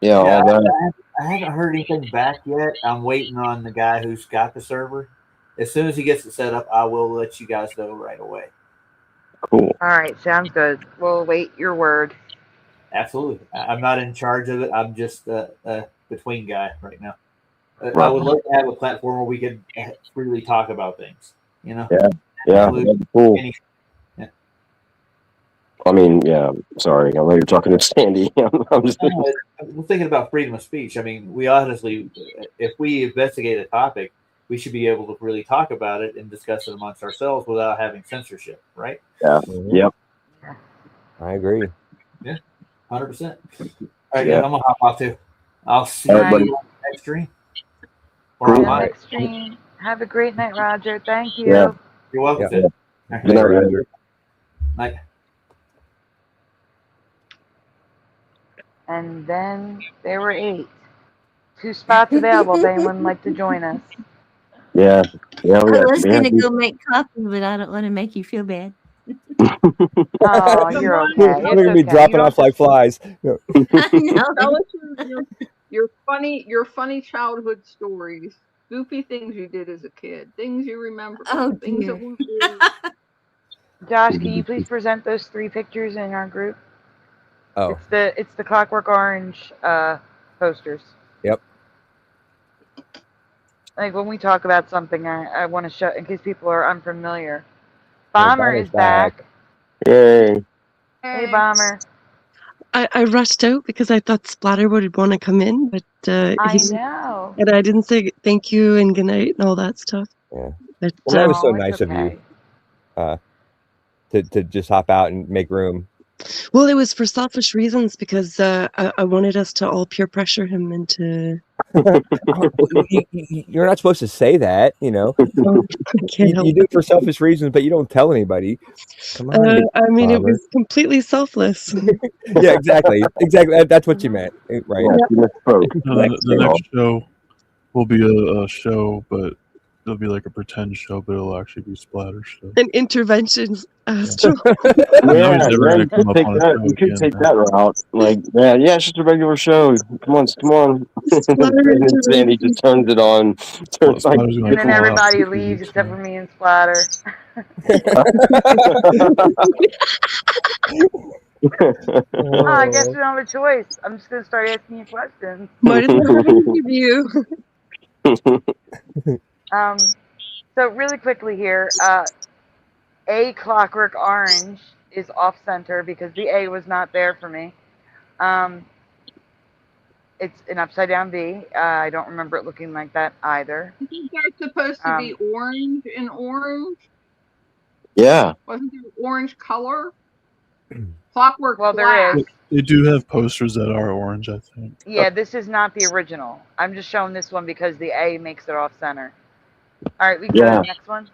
that. I haven't heard anything back yet. I'm waiting on the guy who's got the server. As soon as he gets it set up, I will let you guys know right away. Cool. All right, sounds good. We'll await your word. Absolutely. I'm not in charge of it. I'm just a between guy right now. Right. I would love to have a platform where we could freely talk about things. Yeah, that'd be cool. I mean, yeah. Sorry, I know you're talking to Sandy. I'm just. We're thinking about freedom of speech. I mean, we honestly, if we investigate a topic, we should be able to really talk about it and discuss it amongst ourselves without having censorship, right? Yeah. Yep. I agree. Yeah, 100%. All right, I'm gonna hop off too. I'll see you on the next stream. Next stream. Have a great night, Roger. Thank you. Yeah. You're welcome. Yeah. Good night, Roger. Night. And then there were 8. 2 spots available if anyone would like to join us. Yeah. I was gonna go make coffee, but I don't want to make you feel bad. Oh, you're okay. We're gonna be dropping off like flies. No. Tell us your funny childhood stories, goofy things you did as a kid, things you remember, things that weren't good. Josh, can you please present those 3 pictures in our group? Oh. It's the Clockwork Orange posters. Yep. Like when we talk about something, I want to show in case people are unfamiliar. Yeah, Bomber Bomber's is back. Yay. Hey, Bomber. I rushed out because I thought Splatter would want to come in, but I he didn't. know. And I didn't say thank you and good night and all that stuff. Yeah. But, Well, that was so Oh, it's nice of you okay. to just hop out and make room. well, it was for selfish reasons because I wanted us to all peer pressure him into. You're not supposed to say that, you know. Oh, I can't help You do it. it for selfish reasons, but you don't tell anybody. Come on. I mean, it Bomber. was completely selfless. Yeah, exactly. Exactly. That's what you meant, right? Yeah, you misspoke. No, the next show will be a show, but it'll be like a pretend show, but it'll actually be Splatter show. An intervention, Astral. Yeah, he's never gonna come up on a show you could again, take man. that route. Like, yeah, it's just a regular show. Come on. And then Sandy just turns it on. Turns like, And then everybody leaves except for me and Splatter. Oh, I guess we don't have a choice. I'm just gonna start asking you questions. Might as well interview. So really quickly here, A Clockwork Orange is off center because the A was not there for me. It's an upside down B. I don't remember it looking like that either. I think they're supposed to be orange and orange. Yeah. Wasn't there orange color? Clockwork Well, there black. is. They do have posters that are orange, I think. Yeah, this is not the original. I'm just showing this one because the A makes it off center. All right, we go to the next one.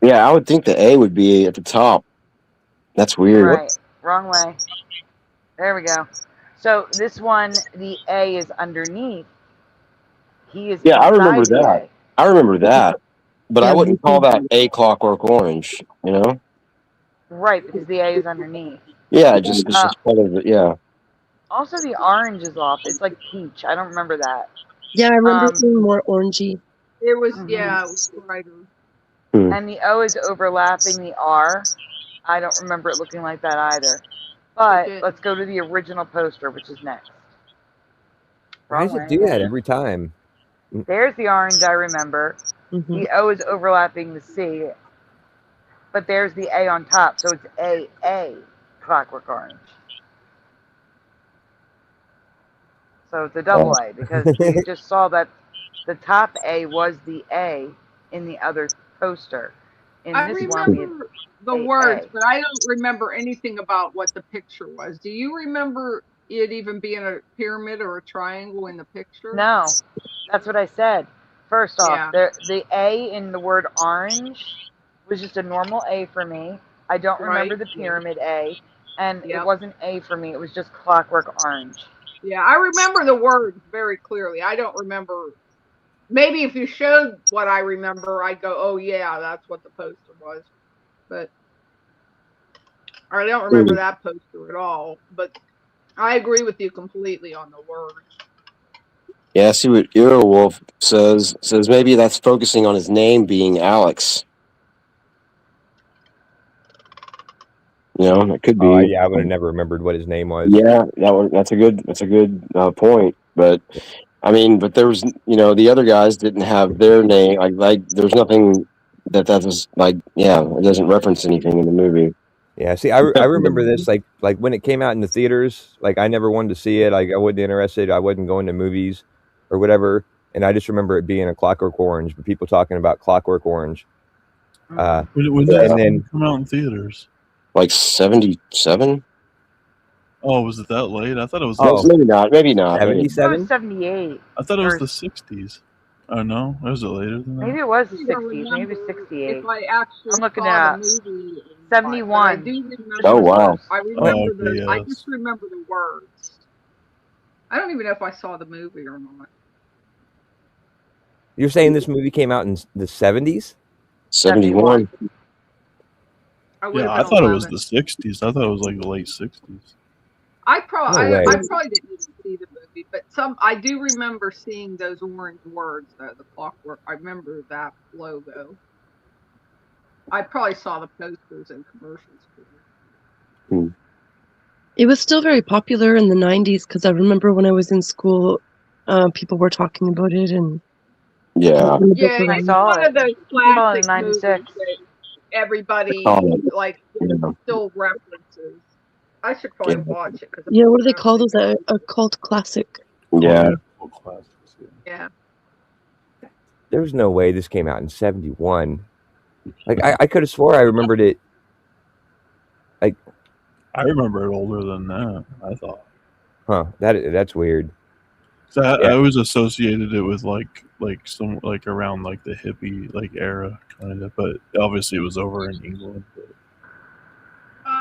Yeah, I would think the A would be at the top. That's weird. Right, wrong way. There we go. So this one, the A is underneath. He is. Yeah, I remember inside the that. A. I remember that. But Yeah, I wouldn't call that A Clockwork Orange, you know? Right, because the A is underneath. Yeah, it's just part of it, yeah. Also, the orange is off. It's like peach. I don't remember that. Yeah, I remember it being more orangey. It was, yeah, it was brighter. And the O is overlapping the R. I don't remember it looking like that either. But let's go to the original poster, which is next. Why does it do that every time? There's the orange I remember. The O is overlapping the C. But there's the A on top, so it's A Clockwork Orange. So it's a double A because we just saw that the top A was the A in the other poster. In I this remember the A, words, A. but I don't remember anything about what the picture was. Do you remember it even being a pyramid or a triangle in the picture? No, that's what I said. First off, Yeah. the A in the word orange was just a normal A for me. I don't remember Right. the pyramid A, and Yep. it wasn't A for me. It was just Clockwork Orange. Yeah, I remember the words very clearly. I don't remember. Maybe if you showed what I remember, I'd go, "Oh yeah, that's what the poster was." But I don't remember that poster at all. But I agree with you completely on the words. Yeah, I see what Earwolf says. Says maybe that's focusing on his name being Alex. You know, it could be. Oh, yeah, I would have never remembered what his name was. Yeah, that's a good point. But I mean, but there was, you know, the other guys didn't have their name. Like there's nothing that was like, yeah, it doesn't reference anything in the movie. Yeah, see, I remember this like when it came out in the theaters. Like I never wanted to see it. Like I wasn't interested. I wasn't going to movies or whatever. And I just remember it being a Clockwork Orange. But people talking about Clockwork Orange. When did and that then come out in theaters? Like 77. Oh, was it that late? I thought it was. Maybe not. Maybe not. 77? 78. I thought it was the 60s. Oh no, was it later than that? Maybe it was the I don't 60s. Maybe it was 68. If I actually I'm looking it saw up. the movie, 71. I do remember. Oh, wow. I remember okay, I yes. just remember the words. I don't even know if I saw the movie or not. You're saying this movie came out in the 70s? 71. Yeah, I thought it was the 60s. I thought it was like the late 60s. I probably No way. I probably didn't even see the movie, but I do remember seeing those orange words though, the Clockwork. I remember that logo. I probably saw the posters and commercials for it. It was still very popular in the 90s because I remember when I was in school, people were talking about it and Yeah. Yeah, I it's saw one it. of those Saw it in classic movies '96. that everybody like Yeah. still references. I should Yeah. probably watch it because Yeah, what do they call those? A cult classic. Yeah. yeah. There's no way this came out in 71. Like I could have swore I remembered it. Like I remember it older than that. I thought. Huh? That's weird. So I Yeah. always associated it with like some like around like the hippie like era kind of, but obviously it was over in England.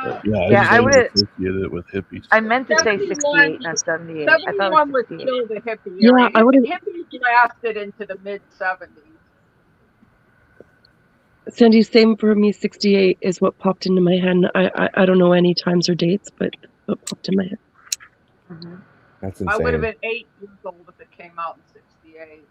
But yeah, I Yeah, just I always would've- associated it with hippies. I meant to say 71 68, not 78. I thought it 71 was was 68. still the hippie Yeah, era. I would've- Hippies lasted into the mid 70s. Sandy, same for me. 68 is what popped into my head. I don't know any times or dates, but what popped in my head. Mm-hmm. That's I would have insane. been 8 years old if it came out in 68.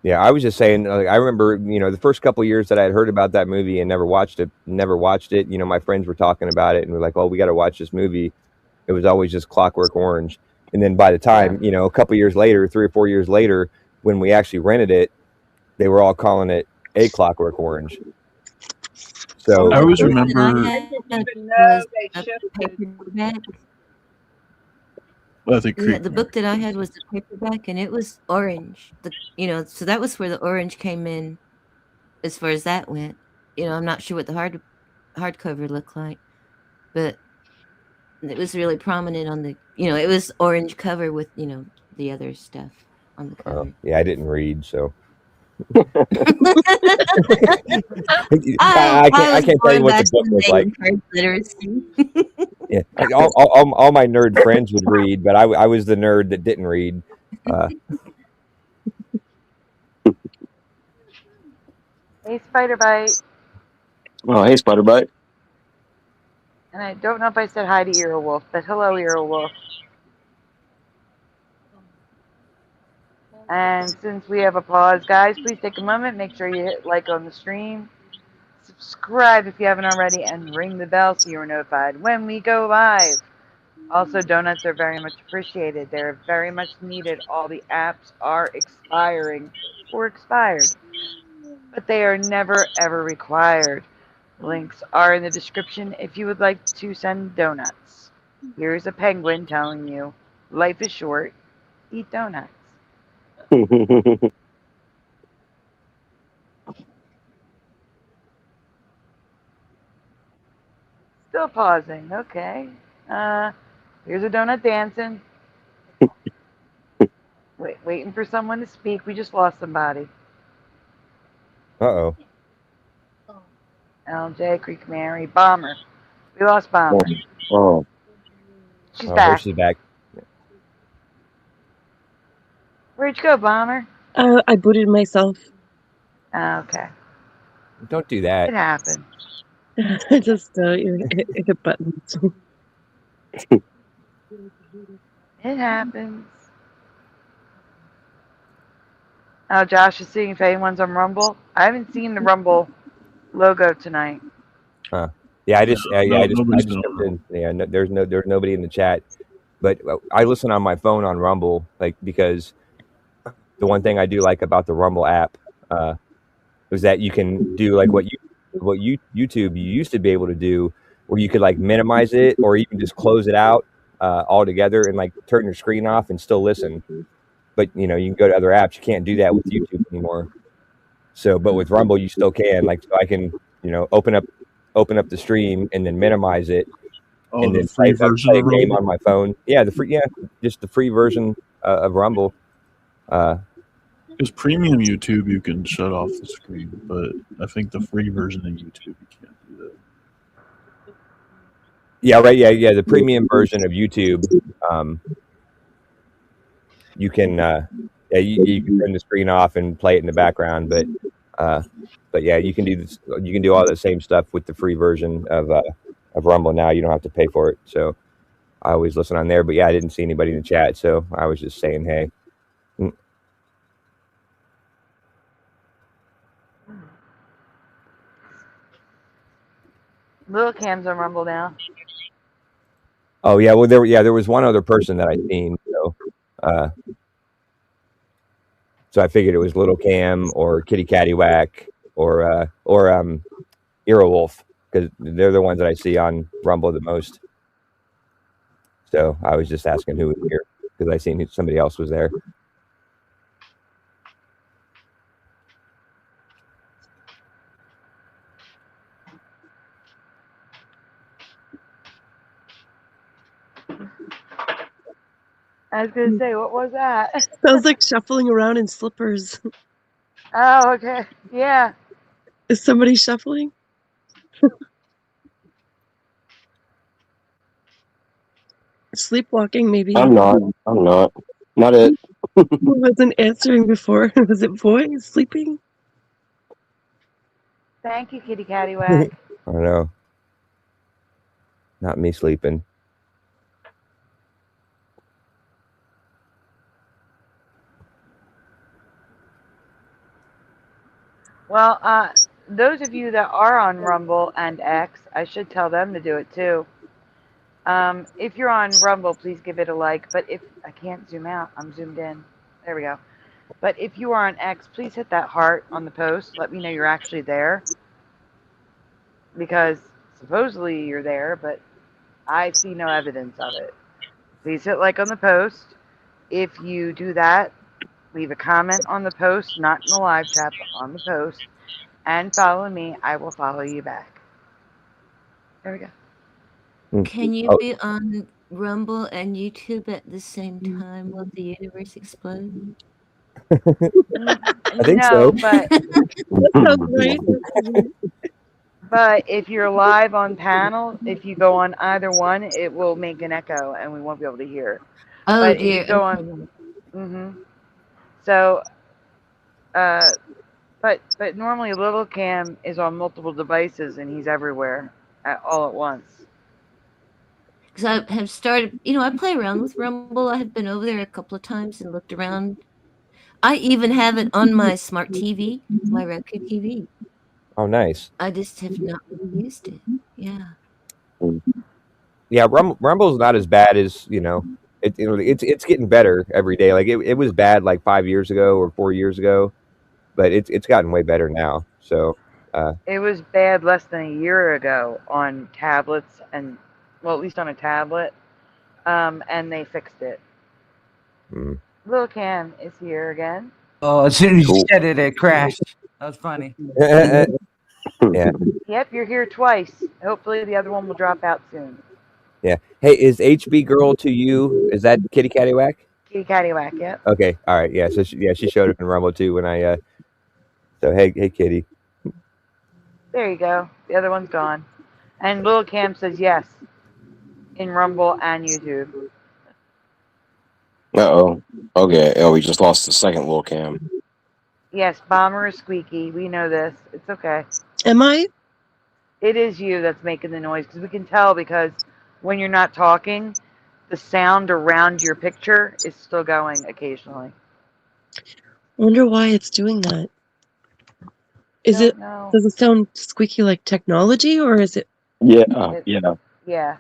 Yeah, I was just saying. Like, I remember, the first couple of years that I had heard about that movie and never watched it. My friends were talking about it and were like, "Oh, we got to watch this movie." It was always just Clockwork Orange. And then by the time, a couple years later, 3 or 4 years later, when we actually rented it, they were all calling it A Clockwork Orange. So I always The book remember. that I had was a paperback. Well, I think Yeah, Creek. the book that I had was the paperback, and it was orange. So that was where the orange came in, as far as that went. I'm not sure what the hardcover looked like, but it was really prominent on the. It was orange cover with the other stuff on the cover. yeah, I didn't read, so I I was can't tell you born what back the book in was the like. day of literacy. Yeah, like all my nerd friends would read, but I was the nerd that didn't read. Hey, Spider Bite. Oh, hey, Spider Bite. And I don't know if I said hi to Earwolf, but hello, Earwolf. And since we have a pause, guys, please take a moment. Make sure you hit like on the stream. Subscribe if you haven't already, and ring the bell so you're notified when we go live. Also, donuts are very much appreciated. They're very much needed. All the apps are expiring or expired, but they are never ever required. Links are in the description if you would like to send donuts. Here's a penguin telling you, life is short, eat donuts. Still pausing, okay. Here's a donut dancing. Waiting for someone to speak. We just lost somebody. Uh-oh. LJ, Creek Mary, Bomber. We lost Bomber. Oh. She's There back. she's back. Where'd you go, Bomber? I booted myself. Okay. Don't do that. It happened. I just hit a button. So. It happens. Oh, Josh is seeing if anyone's on Rumble. I haven't seen the Rumble logo tonight. Huh. Yeah, I just nobody's jumped in. Yeah, there's nobody in the chat, but I listen on my phone on Rumble, like, because the one thing I do like about the Rumble app is that you can do like what YouTube you used to be able to do, where you could like minimize it or even just close it out altogether and like turn your screen off and still listen. But you can go to other apps. You can't do that with YouTube anymore. So, but with Rumble, you still can. Like, so I can open up the stream and then minimize it, and then play a game on my phone. Yeah, just the free version of Rumble. Because premium YouTube, you can shut off the screen, but I think the free version of YouTube, you can't do that. Yeah, right. Yeah. The premium version of YouTube, you can, you can turn the screen off and play it in the background. But yeah, you can do this. You can do all the same stuff with the free version of Rumble now. You don't have to pay for it. So I always listen on there. But yeah, I didn't see anybody in the chat, so I was just saying, hey. Little Cam's on Rumble now. Oh yeah, well there was one other person that I seen. So I figured it was Little Cam or Kitty Cattywhack or Earwolf, because they're the ones that I see on Rumble the most. So I was just asking who was here because I seen somebody else was there. I was gonna say, what was that? Sounds like shuffling around in slippers. Oh, okay. Yeah. Is somebody shuffling? Sleepwalking, maybe. I'm not. Not it. Who wasn't answering before? Was it boy sleeping? Thank you, Kitty Cattywhack. I don't know. Not me sleeping. Well, those of you that are on Rumble and X, I should tell them to do it too. If you're on Rumble, please give it a like. But if I can't zoom out, I'm zoomed in. There we go. But if you are on X, please hit that heart on the post. Let me know you're actually there. Because supposedly you're there, but I see no evidence of it. Please hit like on the post. If you do that, leave a comment on the post, not in the live chat, but on the post. And follow me. I will follow you back. There we go. Can you Oh, be on Rumble and YouTube at the same time? Will the universe explode? I think No, so. but That sounds right. but if you're live on panel, if you go on either one, it will make an echo and we won't be able to hear. Oh But if dear. you go on, so, but normally Little Cam is on multiple devices and he's everywhere all at once. Because I have started, I play around with Rumble. I have been over there a couple of times and looked around. I even have it on my smart TV, my Roku TV. Oh, nice. I just have not really used it. Yeah. Yeah, Rumble's not as bad as it's getting better every day. Like it was bad like 5 years ago or 4 years ago, but it's gotten way better now. So It was bad less than a year ago on tablets and, well, at least on a tablet, and they fixed it. Lil Cam is here again. Oh, as soon as Cool. you said it, it crashed. That was funny. yeah. Yep, you're here twice. Hopefully the other one will drop out soon. Yeah. Hey, is HB Girl to you? Is that Kitty Cattywhack? Kitty Cattywhack, yep. Okay. All right. Yeah. So she showed up in Rumble too when I. So hey Kitty. There you go. The other one's gone. And Lil Cam says yes in Rumble and YouTube. Uh-oh. Okay. Oh, we just lost the second Lil Cam. Yes, Bomber is squeaky. We know this. It's okay. Am I? It is you that's making the noise because we can tell because when you're not talking, the sound around your picture is still going occasionally. I wonder why it's doing that. Does it sound squeaky like technology or is it? Yeah. Yeah.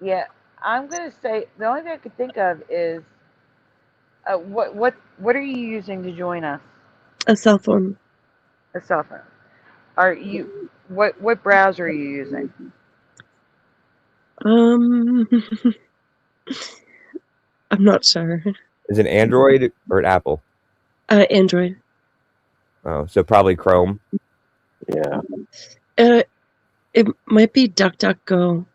Yeah. I'm gonna say the only thing I could think of is what are you using to join us? A cell phone. A cell phone. Are you what browser are you using? I'm not sure. Is it Android or an Apple? Android. Oh, so probably Chrome. Yeah. It might be DuckDuckGo.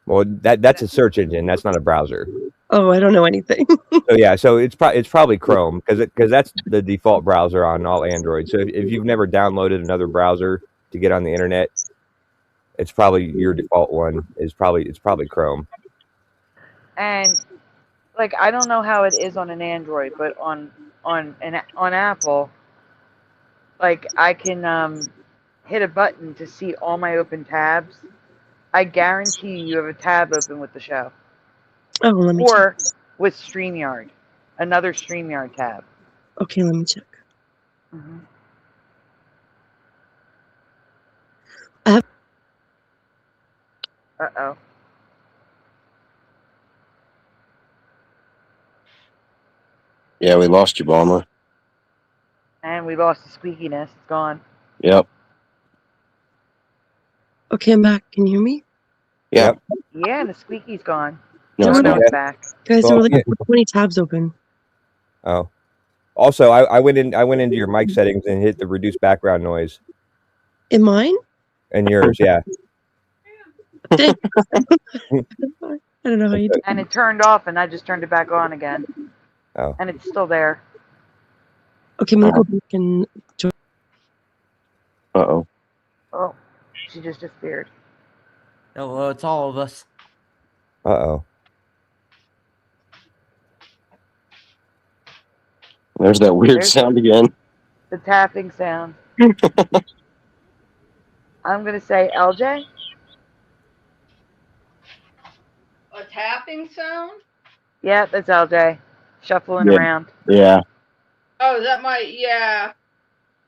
Well, that's a search engine. That's not a browser. Oh, I don't know anything. So yeah, so it's probably Chrome because that's the default browser on all Androids. So if you've never downloaded another browser to get on the internet, it's probably your default one. It's probably Chrome. And like I don't know how it is on an Android, but on Apple, like I can hit a button to see all my open tabs. I guarantee you have a tab open with the show. Oh, let me or check. with StreamYard, another StreamYard tab. Okay, let me check. Uh-oh. Yeah, we lost you, Bomber. And we lost the squeakiness. It's gone. Yep. Okay, I'm back. Can you hear me? Yeah. Yeah, the squeaky's gone. No, Oh, it's no, not. it's back. Guys, there Well, were like yeah. 20 tabs open. Oh. Also, I went into your mic settings and hit the reduce background noise. In mine? And yours, yeah. I don't know how you do. And it turned off, and I just turned it back on again. Oh. And it's still there. Okay, I'm gonna go back and join. Uh-oh. Oh, she just disappeared. Oh, well, it's all of us. Uh-oh. There's that weird There's sound again. the tapping sound. I'm going to say LJ. A tapping sound? Yeah, that's LJ. Shuffling Yeah. around. Yeah. Oh, that might, yeah.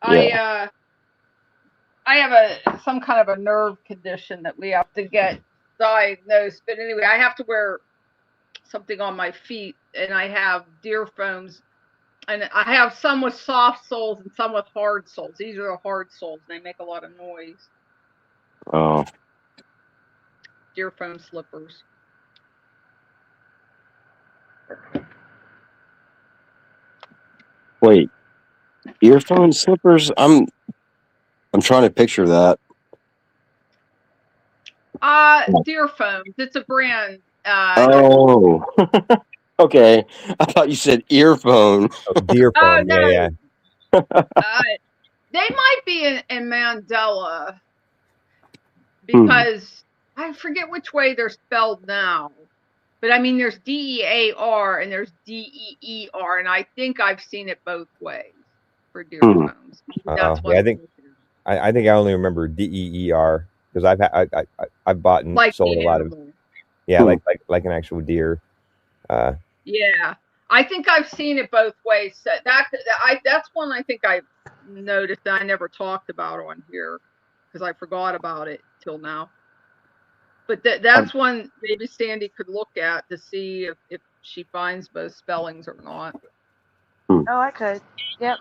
Yeah. I have some kind of a nerve condition that we have to get diagnosed. But anyway, I have to wear something on my feet, and I have deer foams, and I have some with soft soles and some with hard soles. These are the hard soles. They make a lot of noise. Oh. Deer foam slippers. Wait. Earphone slippers? I'm trying to picture that. Deer foams. It's a brand. Oh. Okay. I thought you said earphone. Oh, deer phone. no. Yeah. They might be in Mandela because I forget which way they're spelled now. But I mean, there's DEAR and there's DEER, and I think I've seen it both ways for deer foams. That's what Yeah, I think I only remember DEER because I've bought and like sold a lot of. Yeah, like an actual deer. Yeah, I think I've seen it both ways. So that's one I think I noticed that I never talked about on here because I forgot about it till now. But that's one maybe Sandy could look at to see if she finds both spellings or not. Oh, I could. Yep.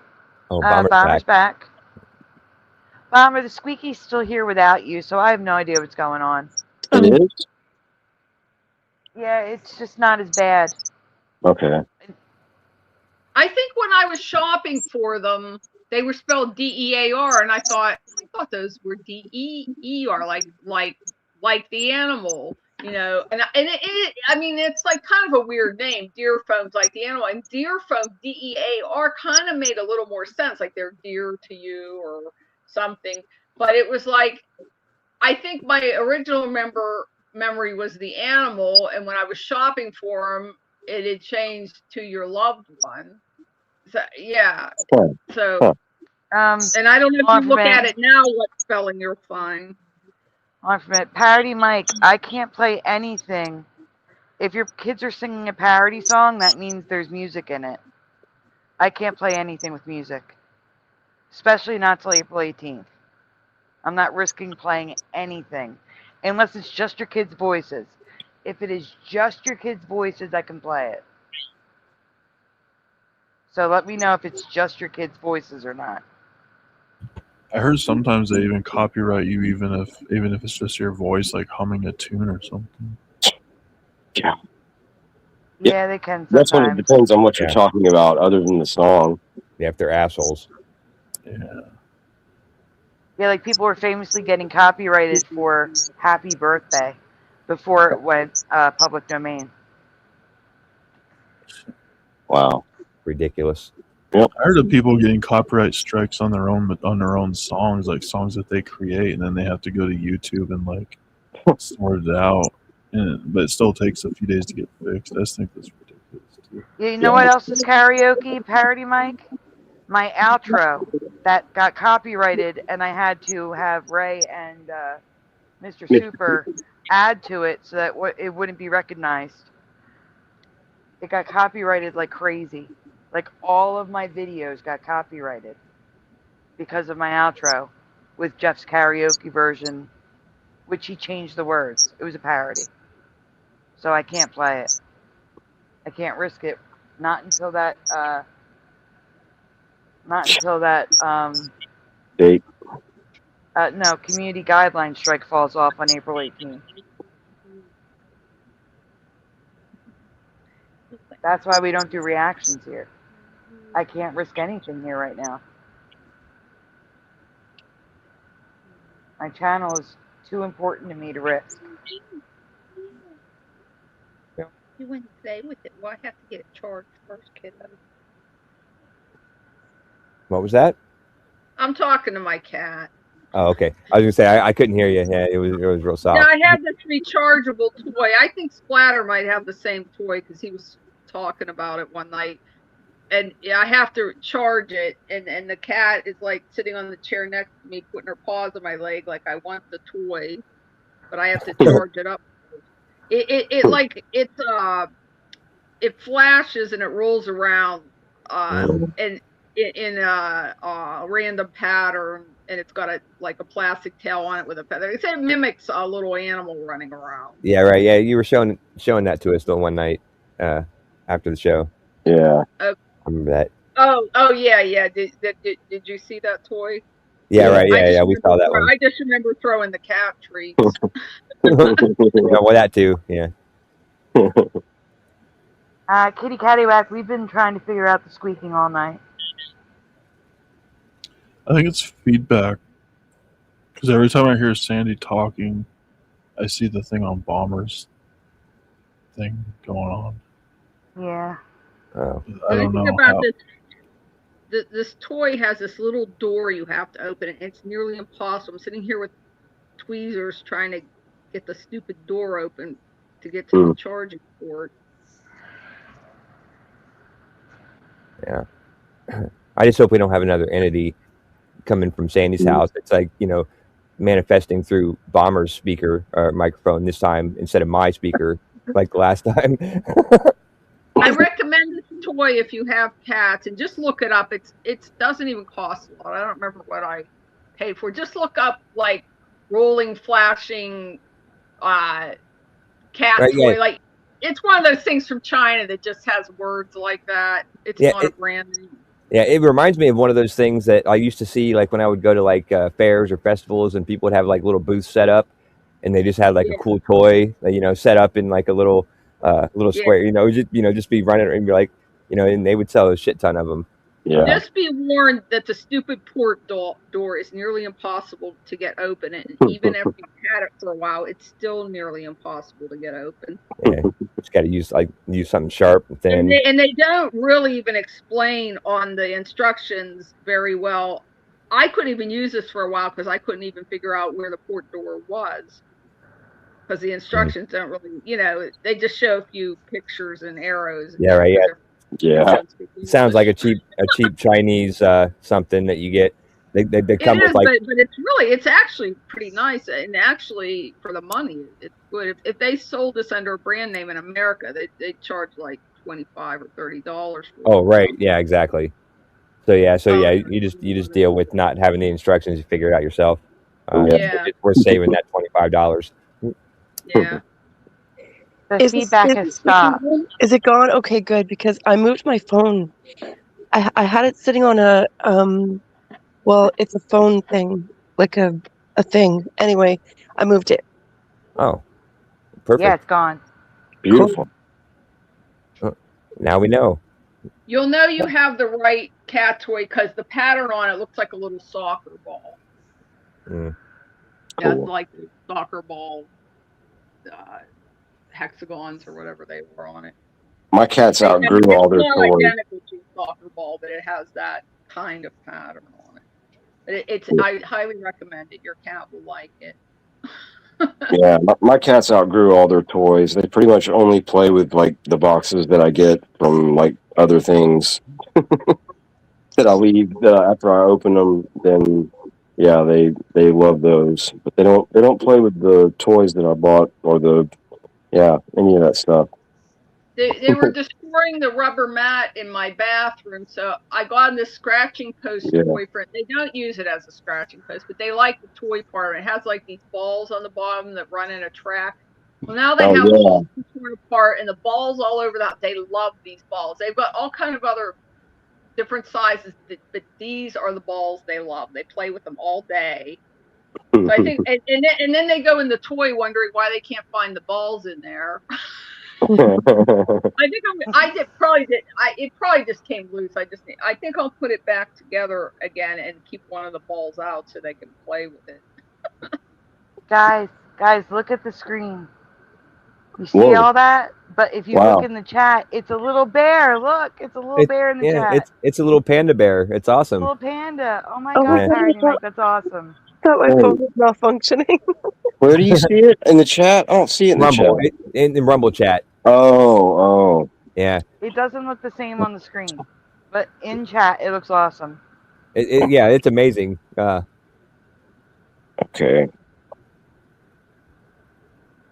Oh, Bomber's back. Bomber, the squeaky's still here without you, so I have no idea what's going on. It is? Yeah, it's just not as bad. Okay. I think when I was shopping for them, they were spelled DEAR, and I thought those were DEER, like the animal, you know. And I mean, it's like kind of a weird name, deer foams, like the animal, and deer foam DEAR kind of made a little more sense, like they're dear to you or something. But it was like, I think my original memory was the animal, and when I was shopping for them, it had changed to your loved one. So yeah. So and I don't know if you look at it now what spelling you'll find. On from it. Parody Mike, I can't play anything. If your kids are singing a parody song, that means there's music in it. I can't play anything with music. Especially not till April 18th. I'm not risking playing anything. Unless it's just your kids' voices. If it is just your kids' voices, I can play it. So let me know if it's just your kids' voices or not. I heard sometimes they even copyright you even if it's just your voice, like humming a tune or something. Yeah. Yeah, they can sometimes. That's when it depends on what you're talking about, other than the song. Yeah, if they're assholes. Yeah. Yeah, like people were famously getting copyrighted for Happy Birthday before it went public domain. Wow. Ridiculous. Yep. I heard of people getting copyright strikes on their own songs, like songs that they create, and then they have to go to YouTube and like sort it out. But it still takes a few days to get fixed. I just think that's ridiculous too. You know what else is karaoke, Parody Mike? My outro that got copyrighted, and I had to have Ray and Mr. Super add to it so that it wouldn't be recognized. It got copyrighted like crazy. Like all of my videos got copyrighted because of my outro with Jeff's karaoke version, which he changed the words. It was a parody. So I can't play it. I can't risk it Not until that. Not until that. Date. No, community guideline strike falls off on April 18th. That's why we don't do reactions here. I can't risk anything here right now. My channel is too important to me to risk. You wouldn't play with it. Well, I have to get it charged first, kiddo. What was that? I'm talking to my cat. Oh, okay. I was gonna say I couldn't hear you. Yeah, it was real soft. Yeah, I have this rechargeable toy. I think Splatter might have the same toy because he was talking about it one night. And yeah, I have to charge it, and the cat is like sitting on the chair next to me, putting her paws on my leg, like I want the toy, but I have to charge it up. It like it flashes and it rolls around, and in a random pattern, and it's got a plastic tail on it with a feather. It mimics a little animal running around. Yeah, right. Yeah, you were showing that to us the one night after the show. Yeah. Okay. I remember that. Oh yeah. Did you see that toy? Yeah, right. Yeah, we saw that one. I just remember throwing the cat treats. Yeah, well, that too. Yeah. Kitty Caddywhack, we've been trying to figure out the squeaking all night. I think it's feedback. Because every time I hear Sandy talking, I see the thing on Bomber's thing going on. Yeah. Oh. I don't know about this toy has this little door you have to open. It's nearly impossible. I'm sitting here with tweezers trying to get the stupid door open to get to the charging port. Yeah. I just hope we don't have another entity coming from Sandy's house. It's like, manifesting through Bomber's speaker or microphone this time instead of my speaker like the last time. I recommend this toy if you have cats, and just look it up. It doesn't even cost a lot. I don't remember what I paid for. Just look up like rolling, flashing cat right, toy. yeah. Like it's one of those things from China that just has words like that. It's not a brand name. Yeah, it reminds me of one of those things that I used to see like when I would go to like fairs or festivals, and people would have like little booths set up, and they just had like a cool toy, set up in like a little square, just be running and be like, and they would sell a shit ton of them. Yeah. Just be warned that the stupid port door is nearly impossible to get open, and even if you've had it for a while, it's still nearly impossible to get open. Yeah, just got to use something sharp and thin. And they don't really even explain on the instructions very well. I couldn't even use this for a while because I couldn't even figure out where the port door was, because the instructions don't really, they just show a few pictures and arrows. Yeah, right. Yeah. It sounds like a cheap Chinese something that you get. They come with like. But it's actually pretty nice, and actually for the money, it's good. If they sold this under a brand name in America, they charge like $25 or $30. Oh right, yeah, exactly. So you just deal with not having the instructions. You figure it out yourself. It's worth saving that $25. Yeah. The feedback has stopped. Is it gone? Okay, good, because I moved my phone. I had it sitting on a it's a phone thing, like a thing. Anyway, I moved it. Oh, perfect. Yeah, it's gone. Beautiful. Cool. Now we know. You'll know you have the right cat toy because the pattern on it looks like a little soccer ball. Mm. Yeah, it's like the soccer ball hexagons or whatever they were on it. My cats outgrew all their It's not toys. identical to a soccer ball, but it has that kind of pattern on it. I highly recommend it. Your cat will like it. Yeah, my cats outgrew all their toys. They pretty much only play with like the boxes that I get from like other things that I leave after I open them. Then yeah, they love those, but they don't play with the toys that I bought or any of that stuff. They were destroying the rubber mat in my bathroom, so I got this scratching post toy for it. They don't use it as a scratching post, but they like the toy part. It has like these balls on the bottom that run in a track. Well, now they have holes torn apart and the balls all over that. They love these balls. They've got all kind of other different sizes, but these are the balls they love. They play with them all day. So I think, and then they go in the toy wondering why they can't find the balls in there. I think it probably just came loose. I think I'll put it back together again and keep one of the balls out so they can play with it. Guys, look at the screen. You see all that? But if you look in the chat, it's a little bear. Look, it's a little bear in the chat. It's a little panda bear. It's awesome. Little panda. Oh my God, Parody Mike, that's awesome. Thought my phone was malfunctioning. Where do you see it in the chat? I don't see it in Rumble, the chat. in Rumble chat. Oh, yeah. It doesn't look the same on the screen, but in chat it looks awesome. Yeah, it's amazing. Okay.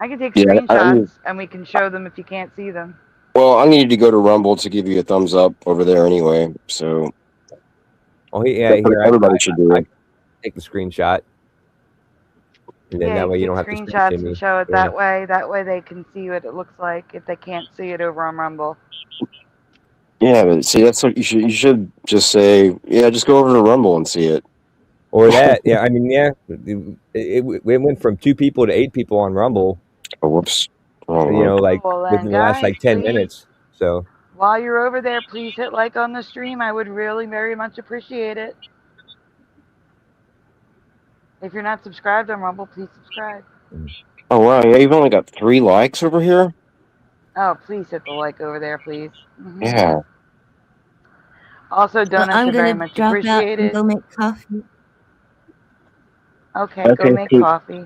I can take screenshots and we can show them if you can't see them. Well, I needed to go to Rumble to give you a thumbs up over there anyway. So. Oh yeah, here everybody should do it. Take the screenshot, and then Yeah, that way you don't have to screenshots screen and show it that way. That way they can see what it looks like if they can't see it over on Rumble. Yeah, but see, that's what you should just say. Yeah, just go over to Rumble and see it. Or that, yeah. I mean, yeah, it went from 2 people to 8 people on Rumble. Oh, whoops. You know, like Well, then, within the last like 10 please, minutes. So while you're over there, please hit like on the stream. I would really very much appreciate it. If you're not subscribed on Rumble, please subscribe. Oh wow, yeah, you've only got 3 likes over here. Oh, please hit the like over there, please. Mm-hmm. Yeah. Also, donuts I'm are very gonna much drop out appreciated. and go make coffee. Okay, go make coffee.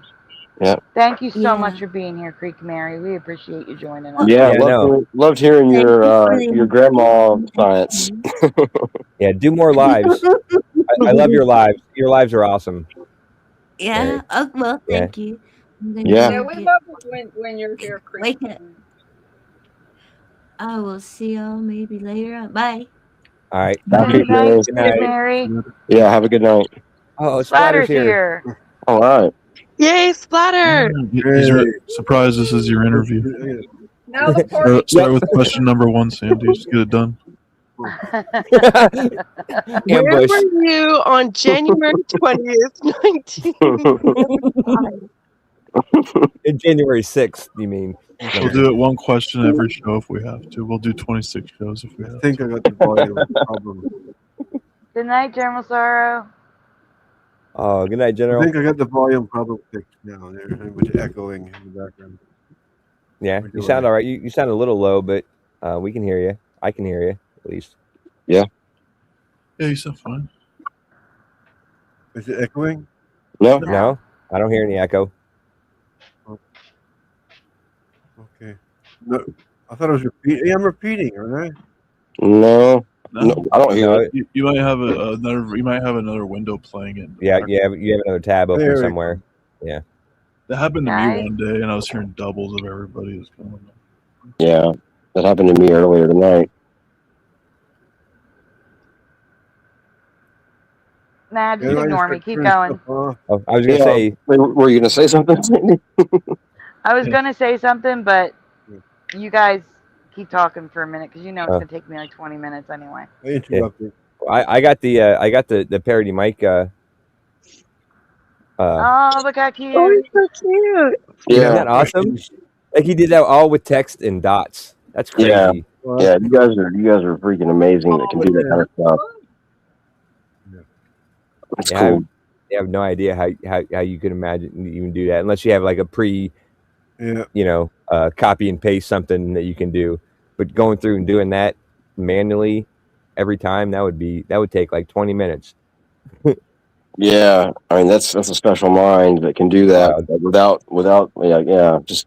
Yeah. Thank you so much for being here, Creek Mary. We appreciate you joining us. Yeah, loved hearing your grandma science. yeah, do more lives. I love your lives. Your lives are awesome. Yeah. Oh, well, thank you. Yeah. We love it when you're here, Creek. Wake up. I will see y'all maybe later on. Bye. All right. Good night, Mary. Yeah, have a good night. Oh, Splatter's here. All right. Yay, Splatter! Surprise! This is your interview. Now the party. Start with question number 1, Sandy. Just get it done. Where were you on January 20th, 1995? In January 6th, you mean? We'll do it 1 question every show if we have to. We'll do 26 shows if we have to. I think I got the volume problem. Good night, General Sorrow. Oh, good night, General. I think I got the volume problem fixed now. There's much echoing in the background. Yeah, you sound all right. You sound a little low, but we can hear you. I can hear you, at least. Yeah. Yeah, you sound fine. Is it echoing? No, I don't hear any echo. Okay. No, I thought I was repeating. I'm repeating, right? No, I don't hear it. You might have another. You might have another window playing it. Yeah, you have another tab open somewhere. Yeah. That happened to me one day, and I was hearing doubles of everybody was going on. Yeah, that happened to me earlier tonight. Nah, just ignore me. Keep going. Oh, I was gonna say. Were you gonna say something? I was gonna say something, but you guys keep talking for a minute because you know it's gonna take me like 20 minutes anyway. Yeah. I got the parody mic. Oh, look how cute! Oh, he's so cute. Yeah, isn't that awesome? Like he did that all with text and dots. That's crazy. Yeah, you guys are freaking amazing that can do that kind of stuff. That's cool. I have no idea how you could imagine even do that unless you have like a copy and paste something that you can do. But going through and doing that manually every time, that would take like 20 minutes. Yeah, I mean that's a special mind that can do that without just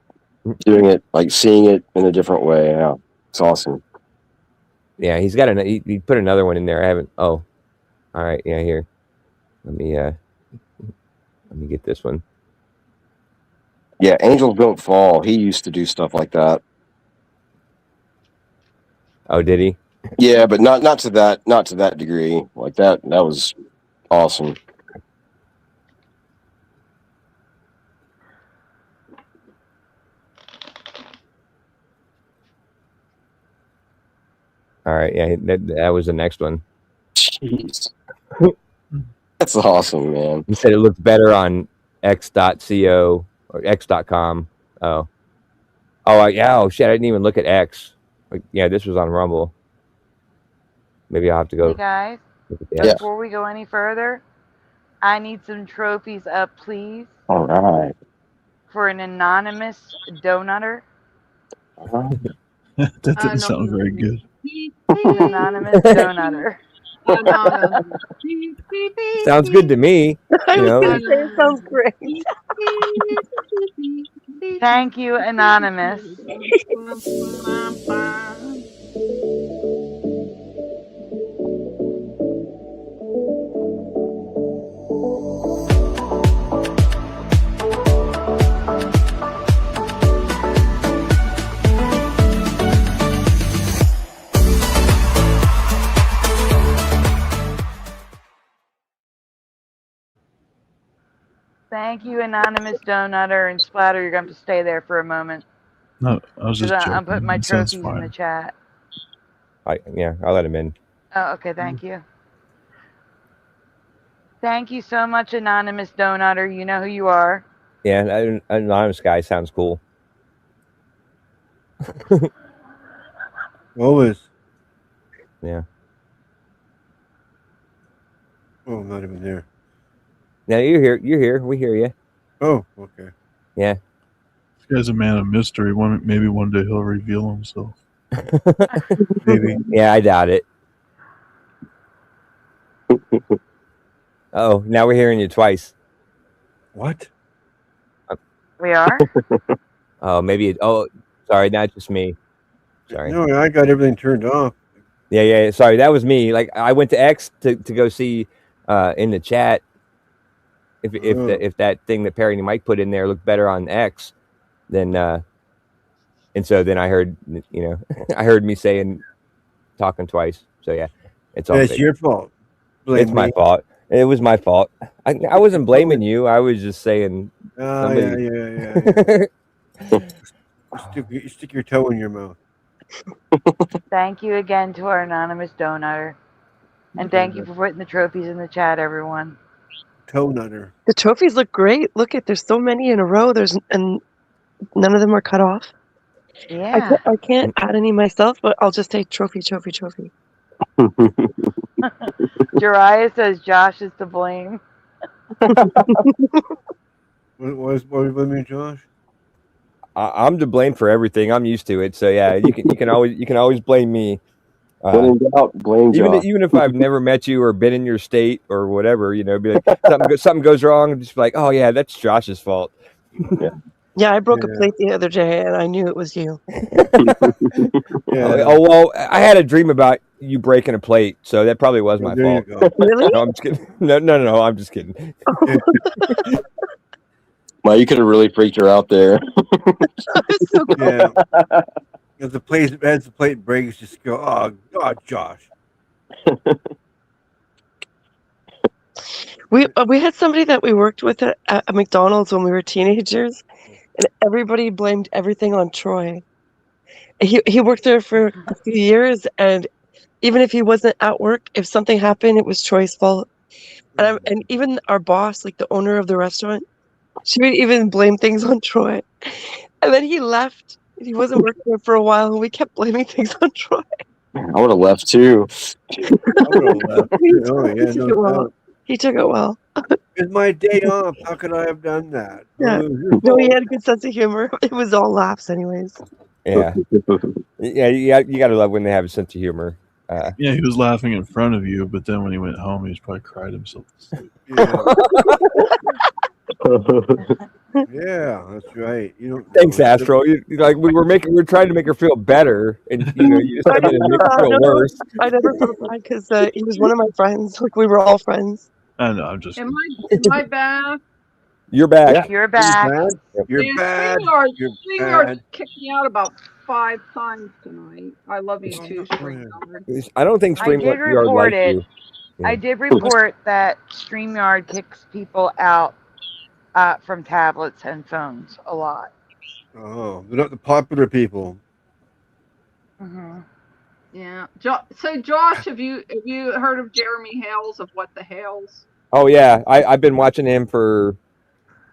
doing it, like seeing it in a different way. Yeah, it's awesome. Yeah, he's got he put another one in there. I haven't. Oh, all right. Yeah, here. Let me get this one. Yeah, Angels Don't Fall. He used to do stuff like that. Oh, did he? Yeah, but not to that degree. Like that was awesome. All right, yeah, that was the next one. Jeez. That's awesome, man. He said it looked better on x.co or x.com. Oh, yeah. Oh shit! I didn't even look at X. Like, yeah, this was on Rumble. Maybe I'll have to Hey go. guys, Look at the X. before we go any further, I need some trophies up, please, All right. for an anonymous donutter. That doesn't sound very good. An anonymous donutter. Sounds good to me. I You was know, gonna say it sounds great. Thank you, anonymous. Thank you, anonymous donutter, and Splatter. You're going to have to stay there for a moment. No, I was just joking. I'm putting my It sounds trophies in the fine. chat. I'll let him in. Oh, okay. Thank you. Thank you so much, anonymous donutter. You know who you are. Yeah, an anonymous guy sounds cool. Always. Yeah. Oh, I'm not even there. Now you're here. You're here. We hear you. Oh, okay. Yeah. This guy's a man of mystery. Maybe one day he'll reveal himself. Maybe. Yeah, I doubt it. Oh, now we're hearing you twice. What? We are? Oh, maybe. Sorry, not just me. Sorry. No, I got everything turned off. Yeah. Sorry, that was me. Like, I went to X to go see in the chat if that thing that Perry and Mike put in there looked better on X, then and so then I heard I heard me talking twice. So yeah, it's all. It's your fault. It's my fault. It was my fault. I wasn't blaming you. I was just saying. Somebody... Yeah. You stick your toe in your mouth. Thank you again to our anonymous donator. And thank you for putting the trophies in the chat, everyone. Toe nutter. The trophies look great. Look at, there's so many in a row. And none of them are cut off. Yeah. I can't add any myself, but I'll just say trophy. Jariah says Josh is to blame. What do you mean, Josh? I'm to blame for everything. I'm used to it. So yeah, you can always blame me. When in doubt, blame Josh. Even if I've never met you or been in your state or whatever, be like something goes wrong, just be like, oh yeah, that's Josh's fault. Yeah, I broke a plate the other day, and I knew it was you. Oh well, I had a dream about you breaking a plate, so that probably was my fault. Really? No, I'm just kidding. No, I'm just kidding. Well, you could have really freaked her out there. So cool. Yeah. As the plate breaks, just go, oh God, Josh. We had somebody that we worked with at McDonald's when we were teenagers, and everybody blamed everything on Troy. He worked there for a few years, and even if he wasn't at work, if something happened, it was Troy's fault. And even our boss, like the owner of the restaurant, she would even blame things on Troy. And then he left. He wasn't working there for a while, and we kept blaming things on Troy. I would have left too. He took it well. It's my day off. How could I have done that? Yeah. No, he had a good sense of humor. It was all laughs, anyways. Yeah. You got to love when they have a sense of humor. Yeah, he was laughing in front of you, but then when he went home, he was probably cried himself to sleep. Yeah, that's right. Thanks, Astral. We're trying to make her feel better, and you just make her feel worse. I never felt bad because he was one of my friends. Like, we were all friends. I know. I'm just. Am I back? You're back. Yeah. You're back. You're bad. StreamYard kicked me out about 5 times tonight. I love you too, StreamYard. I don't think StreamYard likes you. I did report that StreamYard kicks people out from tablets and phones a lot. Oh, they're not the popular people. Mm-hmm. Yeah. So Josh, have you heard of Jeremy Hales of What the Hales? Oh yeah, I've been watching him for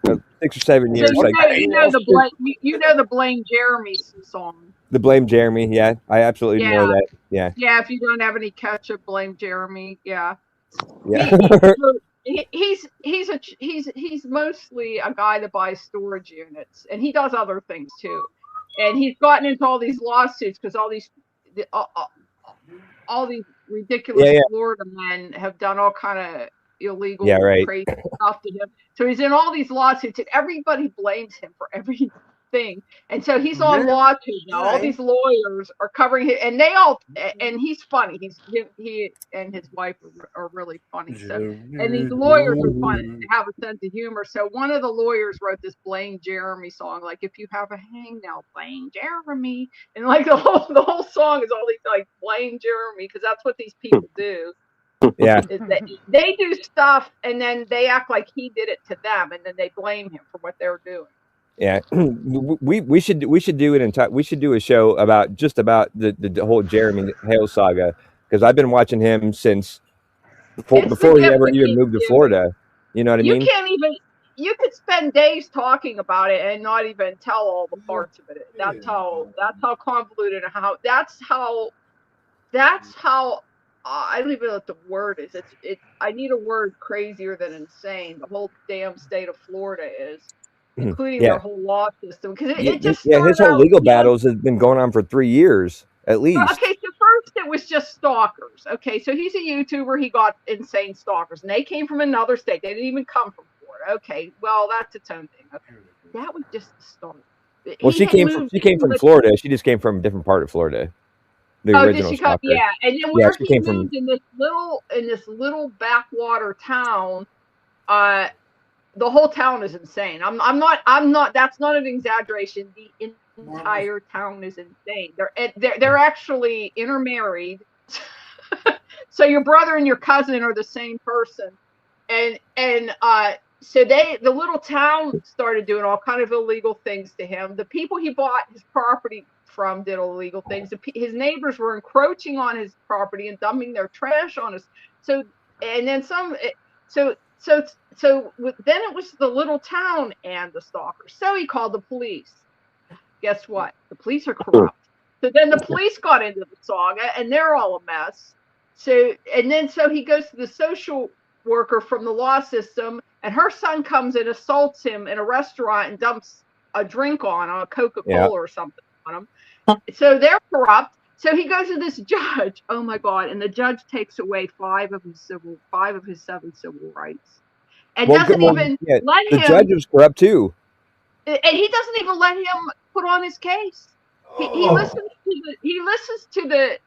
6 or 7 So years. Like you know the Blame Jeremy song. the Blame Jeremy. Yeah, I absolutely Yeah. know that. Yeah. Yeah, if you don't have any ketchup, blame Jeremy. Yeah. Yeah. He's mostly a guy that buys storage units, and he does other things too. And he's gotten into all these lawsuits because all these ridiculous Florida men have done all kind of illegal, crazy stuff to him. So he's in all these lawsuits, and everybody blames him for everything. And so he's on lawsuits now. All these lawyers are covering him, and and he's funny. He and his wife are really funny. So, and these lawyers are funny, have a sense of humor. So one of the lawyers wrote this Blame Jeremy song, like, if you have a hangnail, blame Jeremy. And like the whole song is all these like blame Jeremy, because that's what these people do. Yeah. They do stuff and then they act like he did it to them, and then they blame him for what they're doing. Yeah, we should do we should do a show about the whole Jeremy Hale saga, because I've been watching him since before he ever even moved to Florida. You know what I mean? You can't even. You could spend days talking about it and not even tell all the parts of it. That's how convoluted and that's how I don't even know what the word is. I need a word crazier than insane. The whole damn state of Florida is. Including their whole law system, because it just his whole legal battles has been going on for 3 years at least. Okay, so first it was just stalkers. Okay, so he's a YouTuber. He got insane stalkers, and they came from another state. They didn't even come from Florida. Okay, well that's its own thing. Okay, that was just the start. Well, she came from Florida. She just came from a different part of Florida. The original did she come? stalker. Yeah, and then where she he came moved from in this little backwater town, the whole town is insane. I'm not. That's not an exaggeration. The entire town is insane. They're actually intermarried. So your brother and your cousin are the same person, and so the little town started doing all kind of illegal things to him. The people he bought his property from did illegal things. His neighbors were encroaching on his property and dumping their trash on us. So then it was the little town and the stalkers. So he called the police. Guess what? The police are corrupt. So then the police got into the saga, and they're all a mess. So he goes to the social worker from the law system, and her son comes and assaults him in a restaurant and dumps a drink on a Coca-Cola or something on him. So they're corrupt. So he goes to this judge. Oh my God! And the judge takes away 5 of his 7 civil rights, and doesn't even let him. The judge was corrupt too. And he doesn't even let him put on his case. He listens to the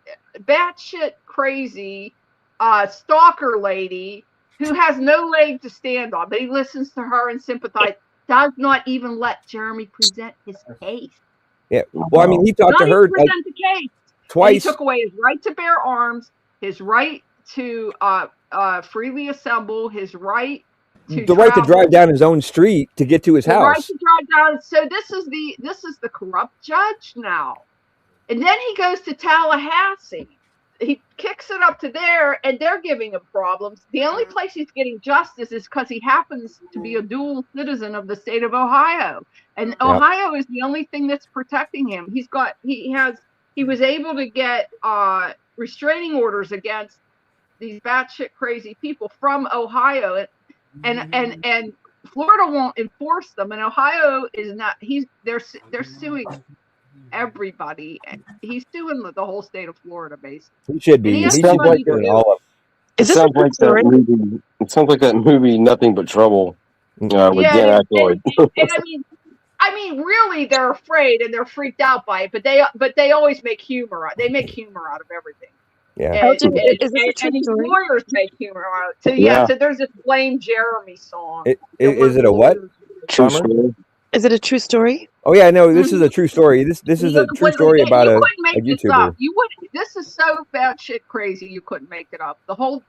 batshit crazy stalker lady who has no leg to stand on, but he listens to her and sympathizes. Does not even let Jeremy present his case. Yeah. Well, I mean, he talked to her like twice. And he took away his right to bear arms, his right to freely assemble, his right to right to drive down his own street to get to his house. Right to drive down. So this is the corrupt judge now. And then he goes to Tallahassee. He kicks it up to there, and they're giving him problems. The only place he's getting justice is because he happens to be a dual citizen of the state of Ohio. And Ohio is the only thing that's protecting him. He was able to get restraining orders against these batshit crazy people from Ohio, and Florida won't enforce them. And Ohio is not. They're suing everybody. He's suing the whole state of Florida, basically. He should be. It sounds like that movie, Nothing But Trouble, with Dan Aykroyd. And I mean, really, they're afraid and they're freaked out by it. But they always make humor. They make humor out of everything. Yeah. And these lawyers make humor out of it. So there's this Blame Jeremy song. Is it a what? True story. Is it a true story? Oh yeah, no, this is a true story. This is a true story about a YouTuber. This is so batshit crazy. You couldn't make it up. The whole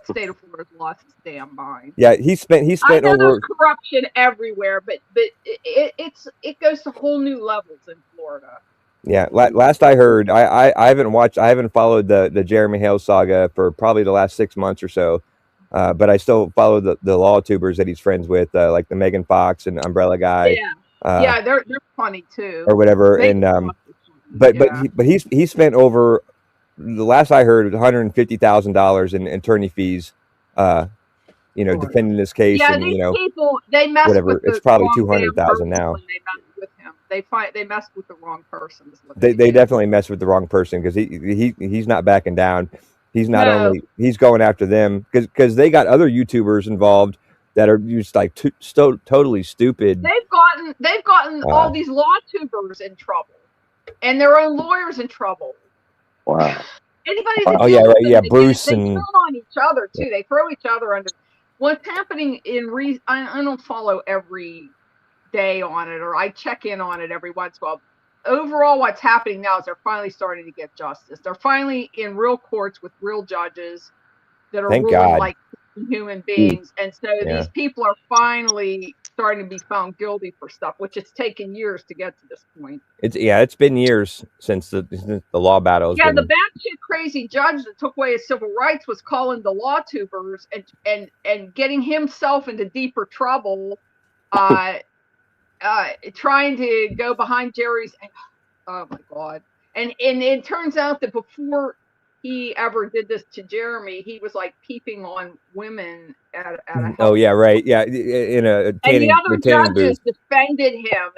state of Florida's lost its damn mind. Yeah, he spent I know over there's corruption everywhere, but it goes to whole new levels in Florida. Yeah, last I heard, I haven't followed the Jeremy Hale saga for probably the last 6 months or so, but I still follow the law tubers that he's friends with, like the Megan Fox and Umbrella Guy, Yeah, they're funny too. or whatever. Megan And Fox is funny, but he spent over, the last I heard, $150,000 in attorney fees, defending this case, yeah, and these people, they mess whatever. with the It's probably wrong damn 200,000 person now. when they mess with him. They mess with the wrong person. Is what They do. definitely mess with the wrong person, because he's not backing down. He's not No. only, he's going after them because they got other YouTubers involved that are just like totally stupid. They've gotten all these law tubers in trouble, and their own lawyers in trouble. Wow. Anybody that Oh yeah, deals right. with Yeah, them, Bruce they and turn on each other too. They throw each other under. What's happening I don't follow every day on it, or I check in on it every once in a while. Overall, what's happening now is they're finally starting to get justice. They're finally in real courts with real judges that are Thank ruling God. like human beings. And so Yeah. these people are finally starting to be found guilty for stuff, which it's taken years to get to this point. It's been years since the law battle has Yeah, been. the batshit crazy judge that took away his civil rights was calling the law tubers and getting himself into deeper trouble, trying to go behind Jerry's. Oh my God! And it turns out that before he ever did this to Jeremy, he was like peeping on women at a Oh yeah, right. Yeah, in a and tanning, the other tanning judges booth. defended him,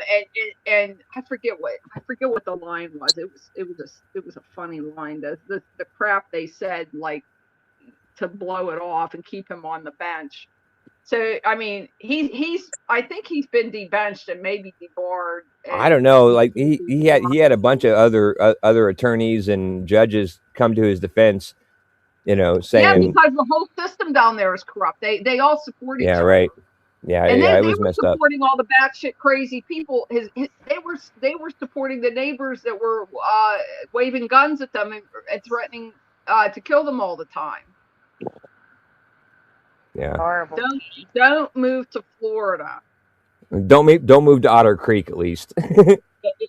and I forget what the line was. It was a funny line. The crap they said, like, to blow it off and keep him on the bench. So I mean, I think he's been debenched and maybe debarred. I don't know. Like he had a bunch of other attorneys and judges come to his defense, saying, yeah, because the whole system down there is corrupt. They all support each other. Right. Yeah, and it they was were messed up. supporting all the batshit crazy people. They were supporting the neighbors that were waving guns at them and threatening to kill them all the time. Yeah. Horrible. Don't move to Florida. Don't move to Otter Creek, at least.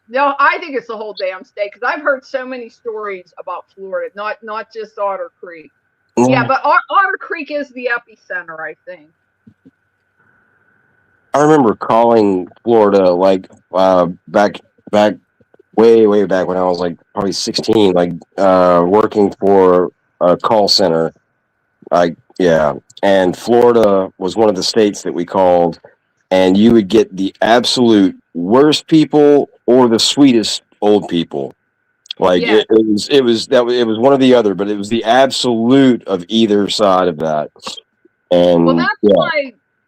No, I think it's the whole damn state, because I've heard so many stories about Florida, not just Otter Creek. Yeah, but Otter Creek is the epicenter, I think. I remember calling Florida like back way back when I was like probably 16, like working for a call center. And Florida was one of the states that we called, and you would get the absolute worst people or the sweetest old people. Like it was one or the other, but it was the absolute of either side of that. And well,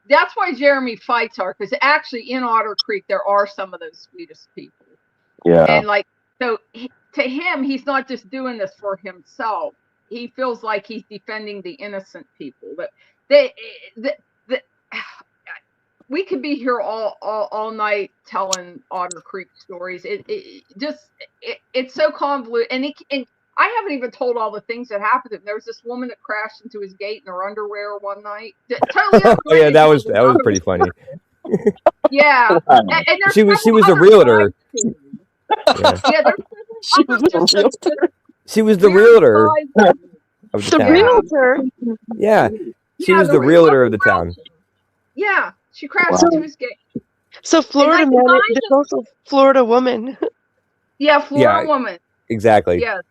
that's why Jeremy fights hard, because actually in Otter Creek there are some of those sweetest people. Yeah. And like, so to him, he's not just doing this for himself. He feels like he's defending the innocent people. But we could be here all night telling Otter Creek stories. It's so convoluted, and I haven't even told all the things that happened to him. There was this woman that crashed into his gate in her underwear one night. Totally Oh yeah, that was pretty funny. Yeah, and she was a realtor. She was the realtor of the town. Realtor. Yeah, she was the realtor of the town. Yeah, she crashed into his gate. So Florida man, there's also Florida woman. Yeah, Florida woman. Exactly. Yes.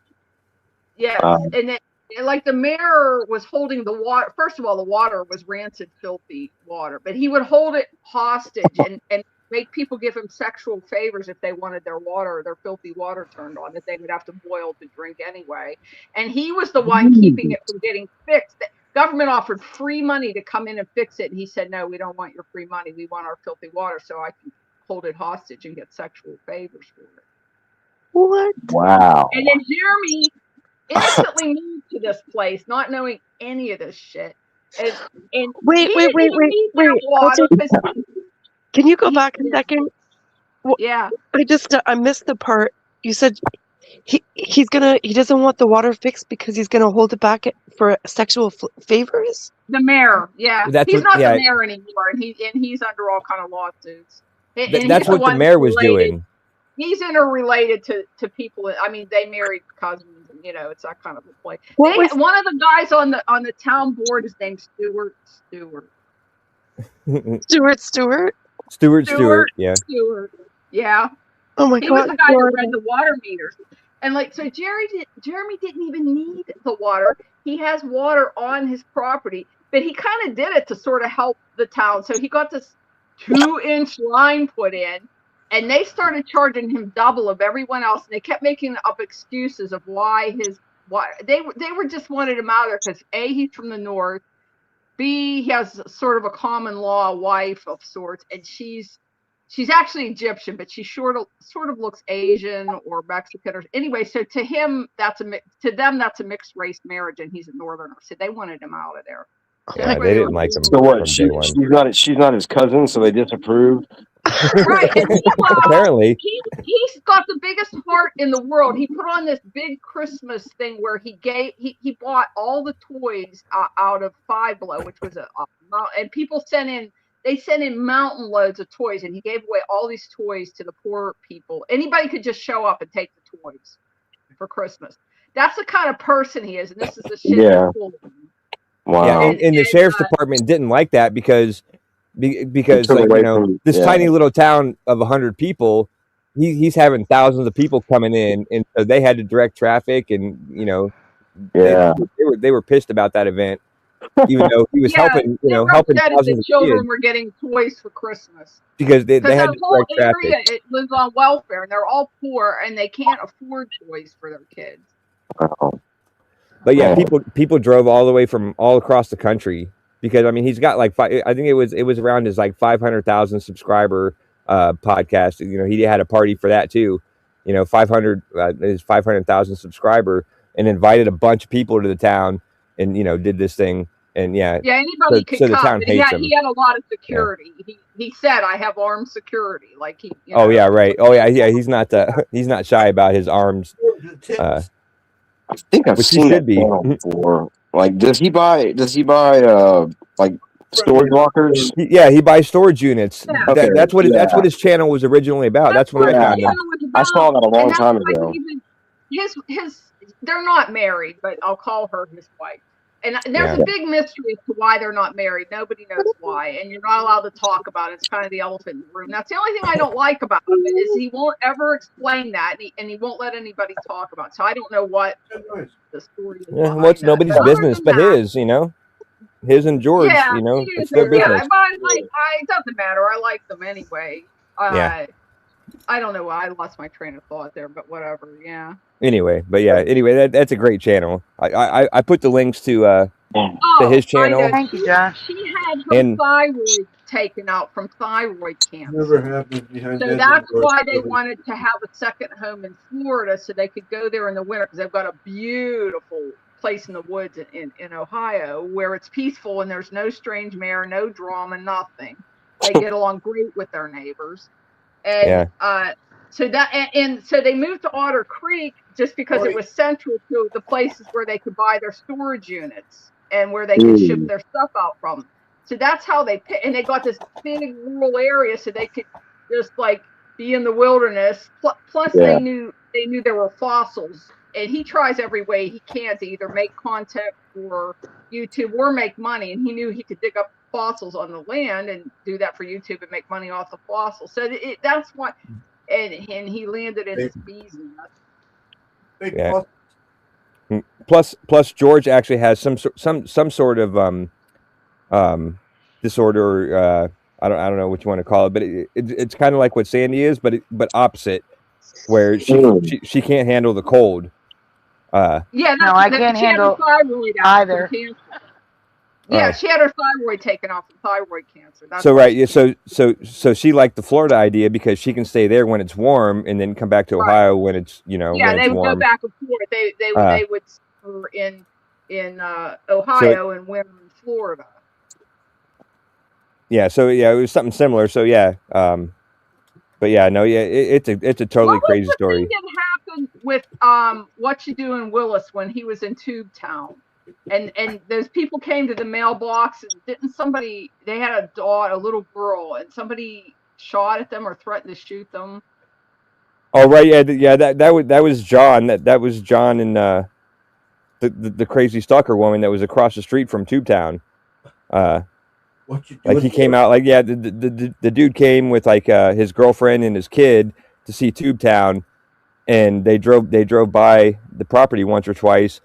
Yes. And then, like, the mayor was holding the water. First of all, the water was rancid, filthy water, but he would hold it hostage and make people give him sexual favors if they wanted their filthy water turned on, that they would have to boil to drink anyway. And he was the one keeping it from getting fixed. The government offered free money to come in and fix it. And he said, no, we don't want your free money. We want our filthy water so I can hold it hostage and get sexual favors for it. What? Wow. And then Jeremy instantly moved to this place, not knowing any of this shit. And wait. Can you go back a second? Yeah. I missed the part. You said he doesn't want the water fixed because he's gonna hold it back for sexual favors. The mayor, yeah. He's not the mayor anymore, and he's under all kind of lawsuits. That's what the mayor was doing. he's interrelated to people. I mean, they married cousins, and it's that kind of a play. One of the guys on the town board is named Stewart. Stewart. Yeah. Stewart. Yeah. Oh my He God. was the guy who read the water meters. And so Jeremy didn't even need the water. He has water on his property, but he kind of did it to sort of help the town. So he got this 2-inch line put in, and they started charging him double of everyone else. And they kept making up excuses of why they were just wanted him out of there because A, he's from the north, B, he has sort of a common law wife of sorts, and she's actually Egyptian, but she sort of looks Asian or Mexican or anyway. So to him, that's a mixed race marriage, and he's a northerner. So they wanted him out of there. Yeah, they didn't like him. So what? She's not his cousin, so they disapproved. Right, and meanwhile, Apparently, he's got the biggest heart in the world. He put on this big Christmas thing where he bought all the toys out of Five Below, which was and people sent in mountain loads of toys, and he gave away all these toys to the poor people. Anybody could just show up and take the toys for Christmas. That's the kind of person he is, and this is the shit. Yeah. Wow. Yeah, and the sheriff's department didn't like that because like, this tiny little town of 100 people, he's having thousands of people coming in, and so they had to direct traffic, and they were pissed about that event, even though he was helping thousands of children kids were getting toys for Christmas because they had to whole direct area traffic. it lives on welfare, and they're all poor, and they can't afford toys for their kids. Wow. But yeah, people drove all the way from all across the country because I mean he's got like I think it was around his like 500,000 subscriber podcast. He had a party for that too. 500 his 500,000 subscriber, and invited a bunch of people to the town, and did this thing, and anybody could so the come. town hates him. He had a lot of security. Yeah. He said, "I have armed security." Like he. Oh yeah, right. Oh yeah. He's not shy about his arms. I think I've seen that channel before. Like, does he buy like storage lockers? Yeah, he buys storage units. Yeah. Okay. That's what his channel was originally about. That's what I found out. I saw that a long time ago. They're not married, but I'll call her his wife. And there's a big mystery as to why they're not married. Nobody knows why, and you're not allowed to talk about it. It's kind of the elephant in the room. That's the only thing I don't like about him is he won't ever explain that, and he won't let anybody talk about it. So I don't know what the story is. Yeah, well, it's nobody's business but his, his and George. It's their business. But it doesn't matter. I like them anyway. I don't know why I lost my train of thought there, but whatever. Yeah. Anyway, that's a great channel. I put the links to his channel. Thank you, Josh. She had her thyroid taken out from thyroid cancer. Never happened behind so that's why they wanted to have a second home in Florida, so they could go there in the winter, because they've got a beautiful place in the woods in Ohio where it's peaceful and there's no strange mayor, no drama, nothing. They get along great with their neighbors. And so they moved to Otter Creek just because it was central to the places where they could buy their storage units and where they could ship their stuff out from. So that's how they picked, and they got this big rural area so they could just like be in the wilderness. Plus they knew there were fossils, and he tries every way he can to either make content for YouTube or make money, and he knew he could dig up fossils on the land and do that for YouTube and make money off the fossils. So that's why, and he landed in this bee's nest. Yeah. Plus George actually has some sort of disorder. I don't know what you want to call it, but it's kind of like what Sandy is, but opposite, where she can't handle the cold. I can't handle either. Yeah, she had her thyroid taken off from thyroid cancer. That's so she liked the Florida idea because she can stay there when it's warm and then come back to Ohio when it's when they would warm. go back and forth. They would summer in Ohio and winter in Florida. Yeah, so it was something similar. So it's a totally crazy story. What was the thing that happened with What You Do in Willis when he was in Tube Town? And those people came to the mailbox, and they had a little girl, and somebody shot at them or threatened to shoot them. Oh right, yeah. That was John. That was John and the crazy stalker woman that was across the street from Tubetown. What you Like doing he came here? out, like the dude came with like his girlfriend and his kid to see Tubetown, and they drove by the property once or twice,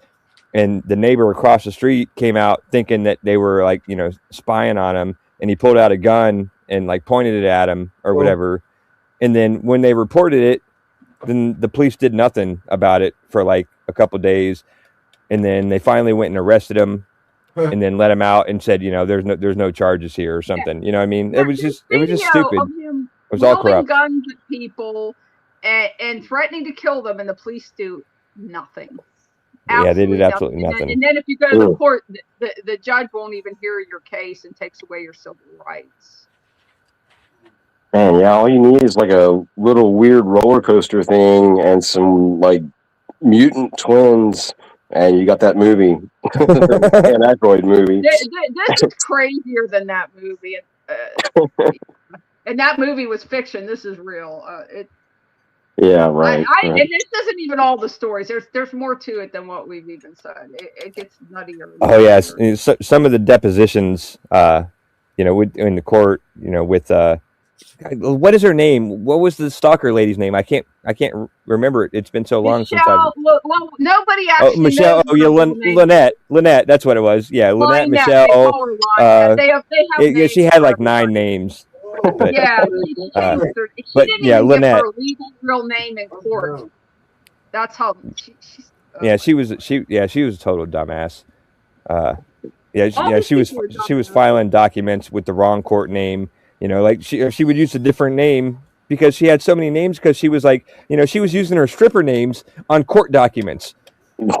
and the neighbor across the street came out thinking that they were like spying on him, and he pulled out a gun and like pointed it at him or whatever, and then when they reported it, then the police did nothing about it for like a couple days, and then they finally went and arrested him. And then let him out and said, there's no charges here or something. You know what I mean? Yeah, It was just video stupid. of him It was all wielding corrupt. guns at people and threatening to kill them, and the police do nothing. Yeah, they did absolutely nothing. And then if you go to the court, the judge won't even hear your case and takes away your civil rights. Man, yeah, all you need is like a little weird roller coaster thing and some like mutant twins, and you got that movie, an Aykroyd movie. This is crazier than that movie, and that movie was fiction. This is real. Yeah, right. And this isn't even all the stories. There's more to it than what we've even said. It gets nuttier. Oh yes, some of the depositions, in the court, with what is her name? What was the stalker lady's name? I can't remember it. It's been so long since I've. Well, nobody actually. Michelle. knows Lynette. That's what it was. Yeah, Lynette. Michelle. They have names she had like 9 names. But, yeah, she didn't even Lynette. give her legal real name in court. That's how she was a total dumbass. She was filing documents with the wrong court name. Like she would use a different name because she had so many names, because she was like, she was using her stripper names on court documents.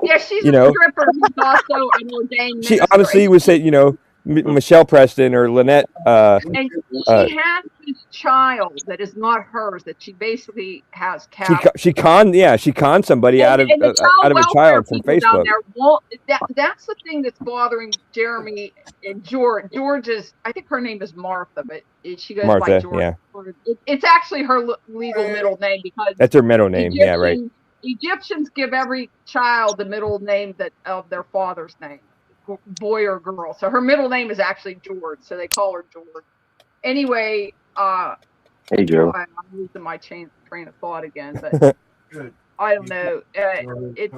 Yeah, she's a stripper who's also an ordained She minister. honestly would say, Michelle Preston or Lynette. And she has this child that is not hers, that she basically has captured. She conned somebody out of a child from Facebook. That's the thing that's bothering Jeremy and George. George's, I think her name is Martha, but she goes Martha, by George. yeah. It's actually her legal middle name, because That's her middle name. Yeah, right. Egyptians give every child the middle name of their father's name, boy or girl. So her middle name is actually George, so they call her George. Anyway, hey Joe. I'm losing my train of thought again, but I don't know. It's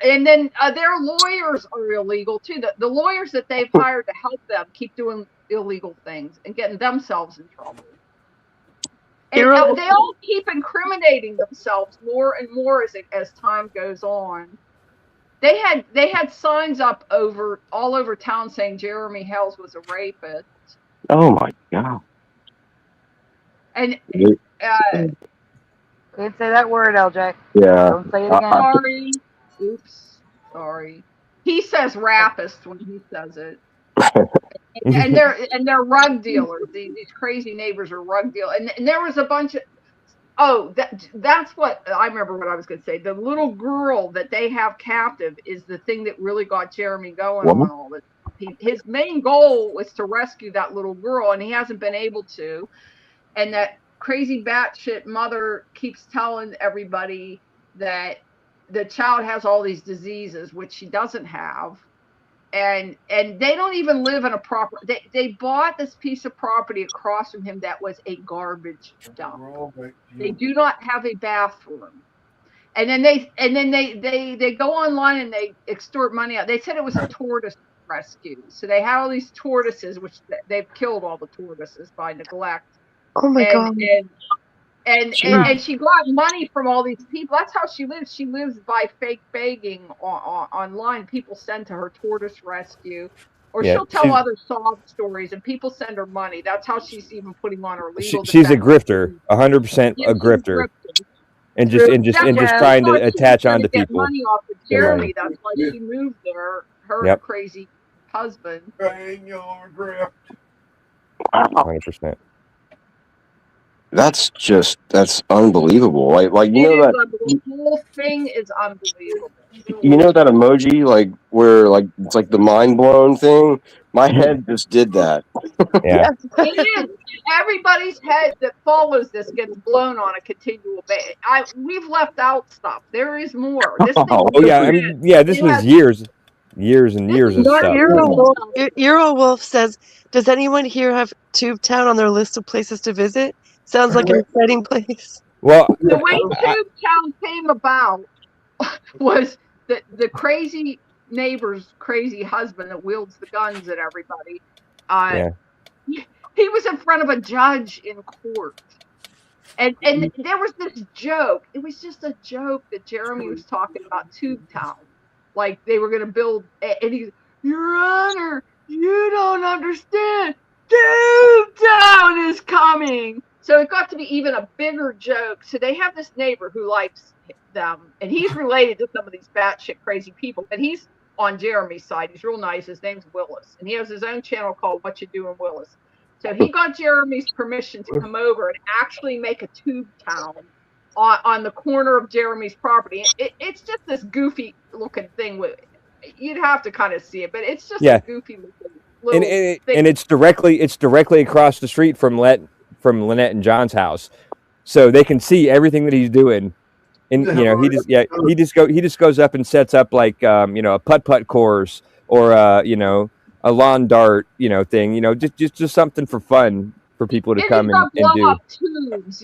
and then their lawyers are illegal too. The lawyers that they've hired to help them keep doing illegal things and getting themselves in trouble. And they all keep incriminating themselves more and more as time goes on. They had signs up all over town saying Jeremy Hells was a rapist. Oh my God. And Didn't say that word, LJ. Yeah. Don't say it again. Sorry. Oops. Sorry. He says rapist when he says it. and they're rug dealers. These crazy neighbors are rug dealers. And there was a bunch of that's what I remember. What I was going to say. The little girl that they have captive is the thing that really got Jeremy going on all this. His main goal was to rescue that little girl, and he hasn't been able to. And that crazy batshit mother keeps telling everybody that the child has all these diseases, which she doesn't have. And they don't even live in a proper. They bought this piece of property across from him that was a garbage dump. They do not have a bathroom. And then they go online and they extort money out. They said it was a tortoise rescue. So they had all these tortoises, which they've killed all the tortoises by neglect. Oh my God. And she got money from all these people. That's how she lives. She lives by fake begging online. People send to her tortoise rescue, or she'll tell other sob stories, and people send her money. That's how she's even putting on her legal. She's a grifter, 100% a grifter, and just trying to attach onto people. Money off of Jeremy. That's why she moved there. Her crazy husband. Paying your grift. 100%. That's unbelievable. Like you It know is that unbelievable. The whole thing is unbelievable. you know that emoji like where like it's like the mind blown thing. My head just did that. Yeah. It is. Everybody's head that follows this gets blown on a continual basis. We've left out stuff. There is more. This thing. Oh yeah, I mean, yeah. This was years and years of stuff. Wolf says, "Does anyone here have Tubetown on their list of places to visit? Sounds like an exciting place." Well, The way Tubetown came about was the crazy neighbor's crazy husband that wields the guns at everybody. Yeah. He was in front of a judge in court. And there was this joke. It was just a joke that Jeremy was talking about Tubetown. Like they were going to build, and he's, Your Honor, you don't understand. Tubetown is coming. So it got to be even a bigger joke. So they have this neighbor who likes them, and he's related to some of these batshit crazy people. And he's on Jeremy's side. He's real nice. His name's Willis, and he has his own channel called What You Doing, Willis. So he got Jeremy's permission to come over and actually make a tube town on the corner of Jeremy's property. It's just this goofy looking thing. You'd have to kind of see it, but it's just a goofy looking little thing. And it's directly across the street from Lynette and John's house, so they can see everything that he's doing. And he just goes up and sets up like a putt course or a lawn dart thing, just something for fun for people to come and do. Up tubes,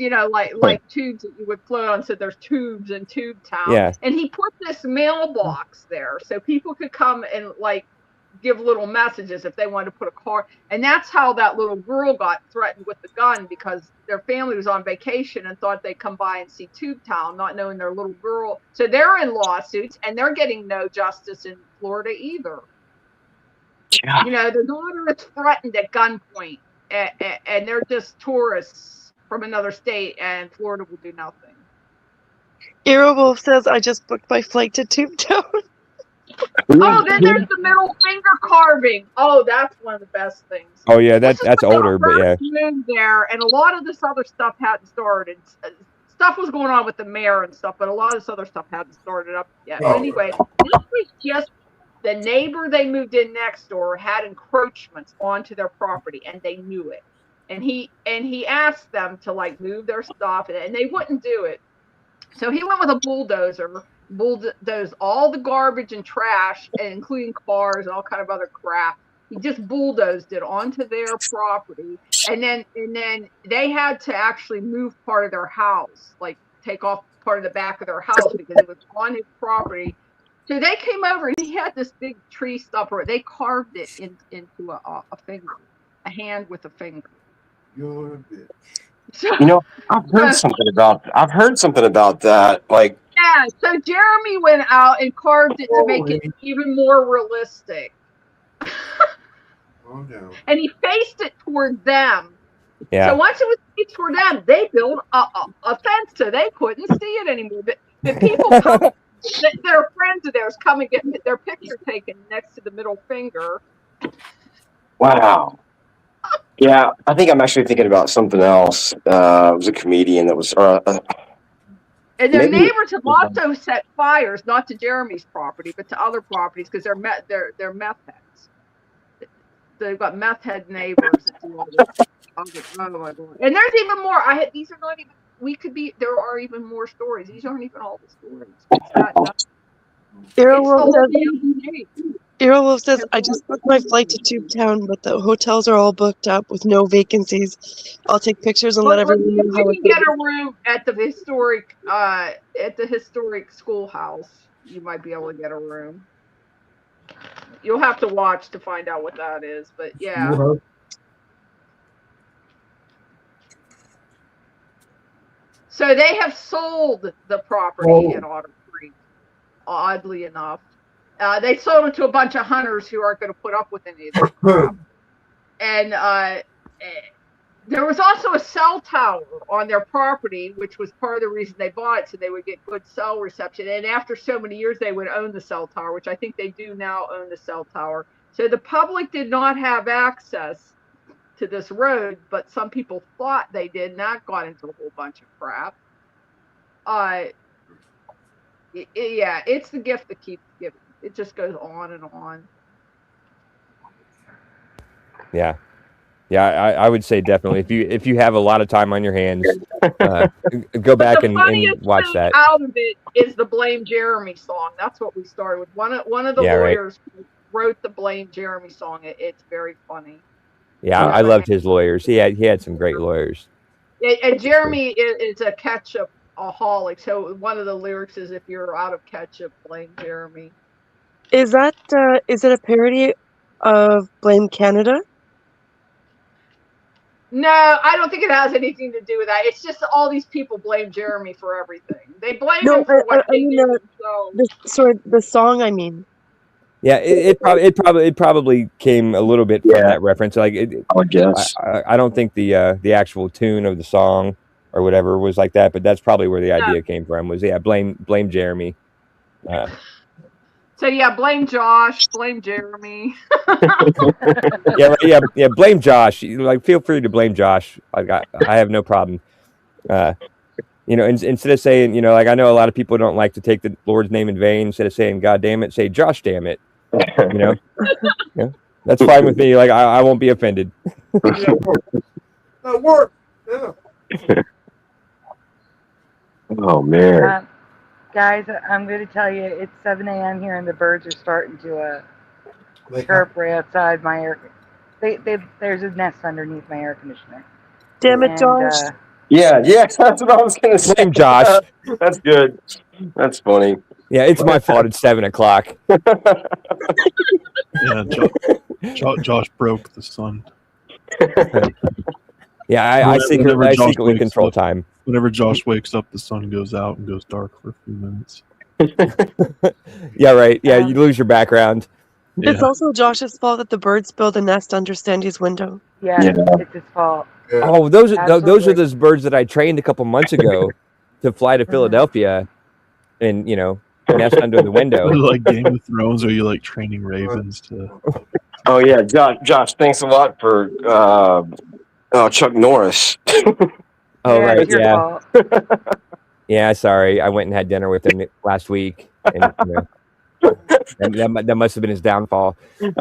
like tubes that you would float on. So there's tubes in Tubetown. Yeah. And he put this mailbox there so people could come and like give little messages if they wanted to put a car. And that's how that little girl got threatened with the gun, because their family was on vacation and thought they'd come by and see Tubetown, not knowing their little girl. So they're in lawsuits and they're getting no justice in Florida either. Yeah. The daughter is threatened at gunpoint, and they're just tourists from another state, and Florida will do nothing. Eero Wolf says, "I just booked my flight to Tubetown." Oh, then there's the middle finger carving. Oh, that's one of the best things. Oh yeah, that's older, but yeah. Moved there, and a lot of this other stuff hadn't started. Stuff was going on with the mayor and stuff, but a lot of this other stuff hadn't started up yet. Oh. Anyway, this was just. The neighbor they moved in next door had encroachments onto their property, and they knew it. And he asked them to like move their stuff, and they wouldn't do it. So he went with a bulldozer, bulldozed all the garbage and trash, and including cars and all kind of other crap. He just bulldozed it onto their property, and then they had to actually move part of their house, like take off part of the back of their house because it was on his property. So they came over, and he had this big tree stubber. They carved it into a finger, a hand with a finger. You're a bitch. So, I've heard something about that. Like, yeah. So Jeremy went out and carved it to make it even more realistic. Calm down. And he faced it toward them. Yeah. So once it was faced toward them, they built a fence so they couldn't see it anymore. But the people come. Their friends of theirs come and get their picture taken next to the middle finger. wow. Yeah, I think I'm actually thinking about something else. It was a comedian that was. And their Maybe- neighbors have also set fires, not to Jeremy's property, but to other properties, because they're meth heads. They've got meth head neighbors that do all this. Oh my God. And there's even more. These are not even. There are even more stories. These aren't even all the stories. Eero Wolf says, "I just booked my flight to Tubetown, but the hotels are all booked up with no vacancies. I'll take pictures and let everyone know how You it can get goes." a room at the historic schoolhouse. You might be able to get a room. You'll have to watch to find out what that is, but yeah. So they have sold the property in Otter Creek, oddly enough. They sold it to a bunch of hunters who aren't going to put up with any of this crap. And there was also a cell tower on their property, which was part of the reason they bought it, so they would get good cell reception. And after so many years, they would own the cell tower, which I think they do now own the cell tower. So the public did not have access to this road, but some people thought they did, and that got into a whole bunch of crap. Yeah, it's the gift that keeps giving. It just goes on and on. Yeah. Yeah, I would say definitely if you have a lot of time on your hands, go back and watch that. Out of it is the Blame Jeremy song. That's what we started with. One of the lawyers wrote the Blame Jeremy song. It's very funny. Yeah, I loved his lawyers. He had some great lawyers. And Jeremy is a ketchup-aholic. So one of the lyrics is, "If you're out of ketchup, blame Jeremy." Is it a parody of Blame Canada? No, I don't think it has anything to do with that. It's just all these people blame Jeremy for everything. They blame him for what they did themselves. The song, I mean. Yeah, it probably came a little bit from that reference. Like, I guess I don't think the actual tune of the song or whatever was like that, but that's probably where the idea came from. Was blame Jeremy. So yeah, blame Josh, blame Jeremy. yeah. Blame Josh. Like, feel free to blame Josh. I have no problem. Instead of saying, like, I know a lot of people don't like to take the Lord's name in vain. Instead of saying "God damn it," say "Josh damn it." Yeah, that's fine with me. Like, I won't be offended. That worked. Yeah. Oh man. Guys, I'm going to tell you, it's 7 a.m. here, and the birds are starting to chirp right outside my air. There's a nest underneath my air conditioner. Damn it, Josh. Yeah, that's what I was going to say. Blame Josh. That's good. That's funny. Yeah, it's my fault. It's 7 o'clock. Yeah, Josh broke the sun. Yeah, I secretly control time. Whenever Josh wakes up, the sun goes out and goes dark for a few minutes. Yeah, right. Yeah, you lose your background. It's also Josh's fault that the birds build a nest under Sandy's window. Yeah, it's his fault. Oh, those are those birds that I trained a couple months ago to fly to Philadelphia and, nest under the window. Like Game of Thrones, or are you like training ravens to... Oh yeah, Josh, thanks a lot for Chuck Norris. Oh, right, yeah. Yeah, sorry. I went and had dinner with him last week. And, that must have been his downfall. And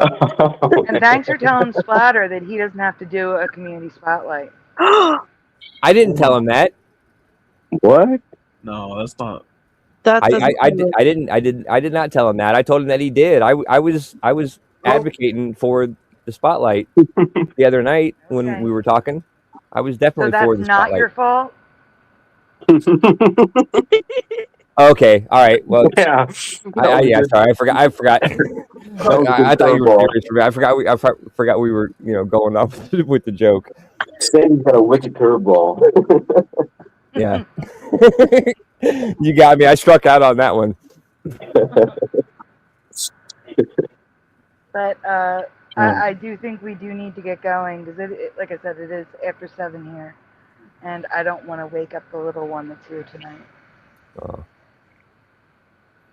thanks for telling Splatter that he doesn't have to do a community spotlight. I didn't tell him that. What? No, that's not. I did not tell him that. I told him that he did. I was advocating for the spotlight the other night when we were talking. I was definitely for the spotlight. So that's not your fault? Okay, all right. Well, yeah. Sorry, I forgot. I thought you were serious. I forgot we were, going off with the joke. Sandy's got a wicked curveball. Yeah. You got me. I struck out on that one. But I do think we do need to get going, because like I said, it is after 7 here, and I don't want to wake up the little one that's here tonight. Oh.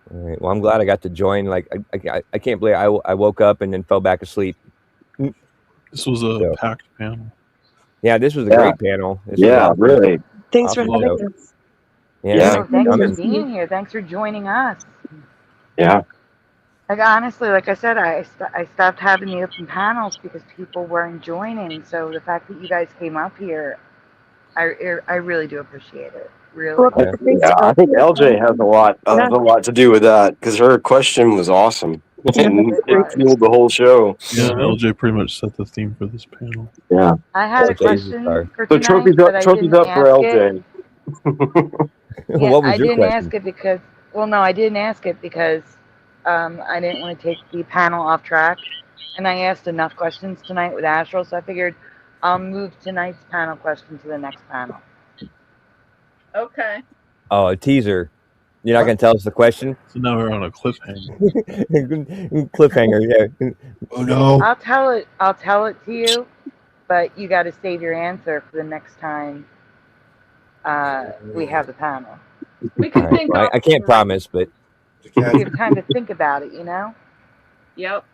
All right. Well, I'm glad I got to join. Like, I can't believe I woke up and then fell back asleep. This was a packed panel. Yeah, this was a great panel. Really. Thanks for having us. Yeah. Thanks for being here. Thanks for joining us. Yeah. Like, honestly, like I said, I stopped having the open panels because people weren't joining. So the fact that you guys came up here, I really do appreciate it. Really. Yeah, I think LJ has a lot to do with that, because her question was awesome. And it fueled the whole show. Yeah, LJ pretty much set the theme for this panel. Yeah. I had a question for So tonight, trophies up for LJ. What was I your didn't question? ask it because, I didn't ask it because I didn't want to take the panel off track, and I asked enough questions tonight with Astral, so I figured I'll move tonight's panel question to the next panel. Okay. Oh, a teaser. You're not going to tell us the question? So now we're on a cliffhanger. Cliffhanger, yeah. Oh no. I'll tell it to you, but you got to save your answer for the next time we have the panel. We can think. Well, I can't promise, but You have time to think about it, Yep.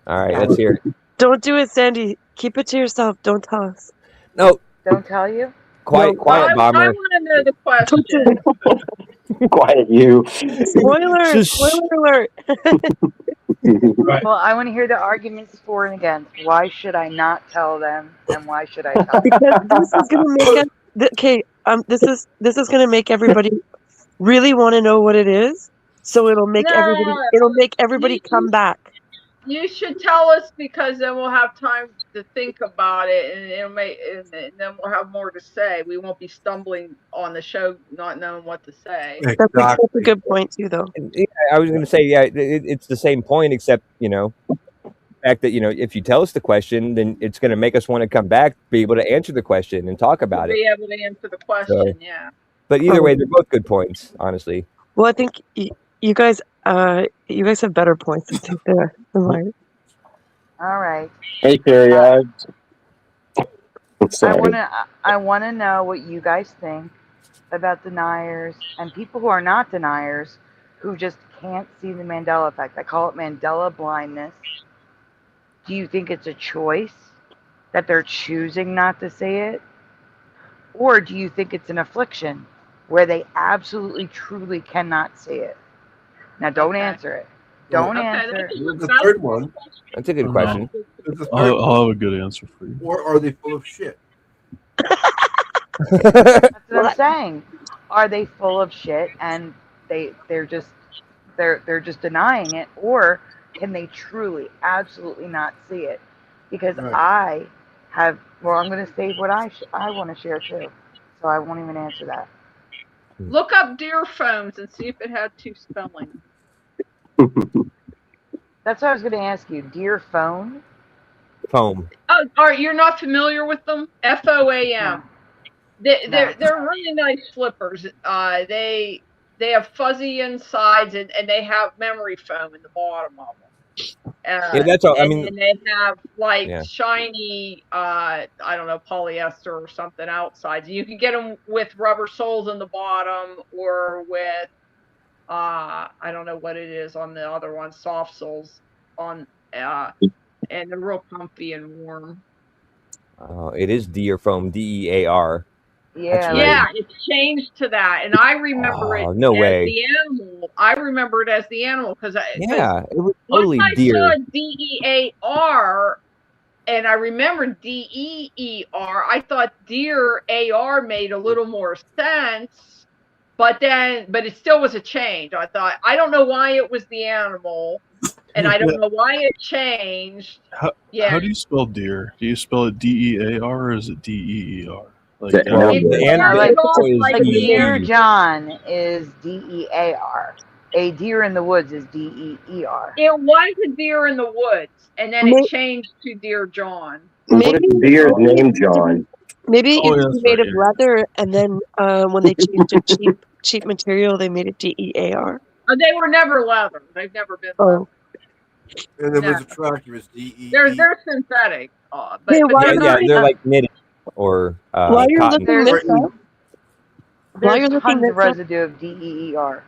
all right, let's hear it. Don't do it, Sandy. Keep it to yourself. Don't tell us. No, Don't tell you? quiet, No. quiet, I bomber. want to know the question. Quiet you. Spoiler! Spoiler alert! Well, I want to hear the arguments for and against. Why should I not tell them, and why should I tell them? Because this is gonna make us. Okay, this is gonna make everybody really want to know what it is. So it'll make everybody. No. It'll make everybody come back. You should tell us, because then we'll have time to think about it, and and then we'll have more to say. We won't be stumbling on the show, not knowing what to say. That's a good point too, though. Yeah, I was going to say, yeah, it's the same point, except the fact that if you tell us the question, then it's going to make us want to come back, be able to answer the question and talk about it. Be able to answer the question, yeah. But either way, they're both good points, honestly. Well, I think you guys have better points, I think, than mine. All right. Hey, Carrie. I wanna know what you guys think about deniers and people who are not deniers, who just can't see the Mandela effect. I call it Mandela blindness. Do you think it's a choice that they're choosing not to see it? Or do you think it's an affliction where they absolutely, truly cannot see it? Now, don't answer it. Don't answer. The third one. That's a good question. I'll have a good answer for you. Or are they full of shit? That's what I'm saying. Are they full of shit and they're just denying it, or can they truly, absolutely not see it? Because Right. I'm going to save what I want to share too, so I won't even answer that. Look up deer foams and see if it had two spellings. That's what I was going to ask you. Deer phone? Foam. Oh, you're not familiar with them? FOAM. They're really nice flippers. They have fuzzy insides and they have memory foam in the bottom of them. Yeah, that's all. And they have shiny, I don't know, polyester or something outside. You can get them with rubber soles in the bottom, or with I don't know what it is on the other one, soft soles on, and they're real comfy and warm. It is deer foam, DEAR. Yeah, it's changed to that, and I remember it no as way. the animal. I remember it as the animal because It was totally once I deer. saw DEAR, and I remember DEER, I thought deer AR made a little more sense, but it still was a change. I thought, I don't know why it was the animal, and I don't know why it changed. How do you spell deer? Do you spell it DEAR or is it DEER? Like Deer John is DEAR. A deer in the woods is DEER. It was a deer in the woods, and then it changed to Deer John. What if the deer is named John? Maybe it's made of leather, and then when they changed to cheap material, they made it DEAR. They were never leather. They've never been leather. And then what's attractive is DE. They're synthetic. They're like knitted or cotton. There's tons of residue of DEER.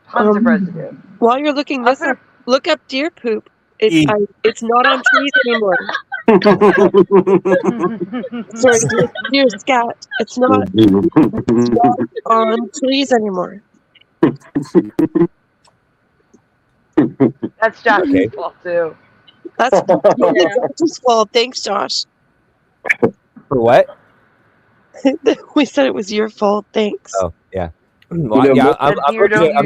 Tons of residue. While you're looking this up, look up deer poop. It's not on trees anymore. Sorry, deer scat. It's not on trees anymore. That's Josh's fault too. That's Josh's fault. Thanks, Josh. For what? We said it was your fault. Thanks. Oh, yeah. Well, yeah, I'm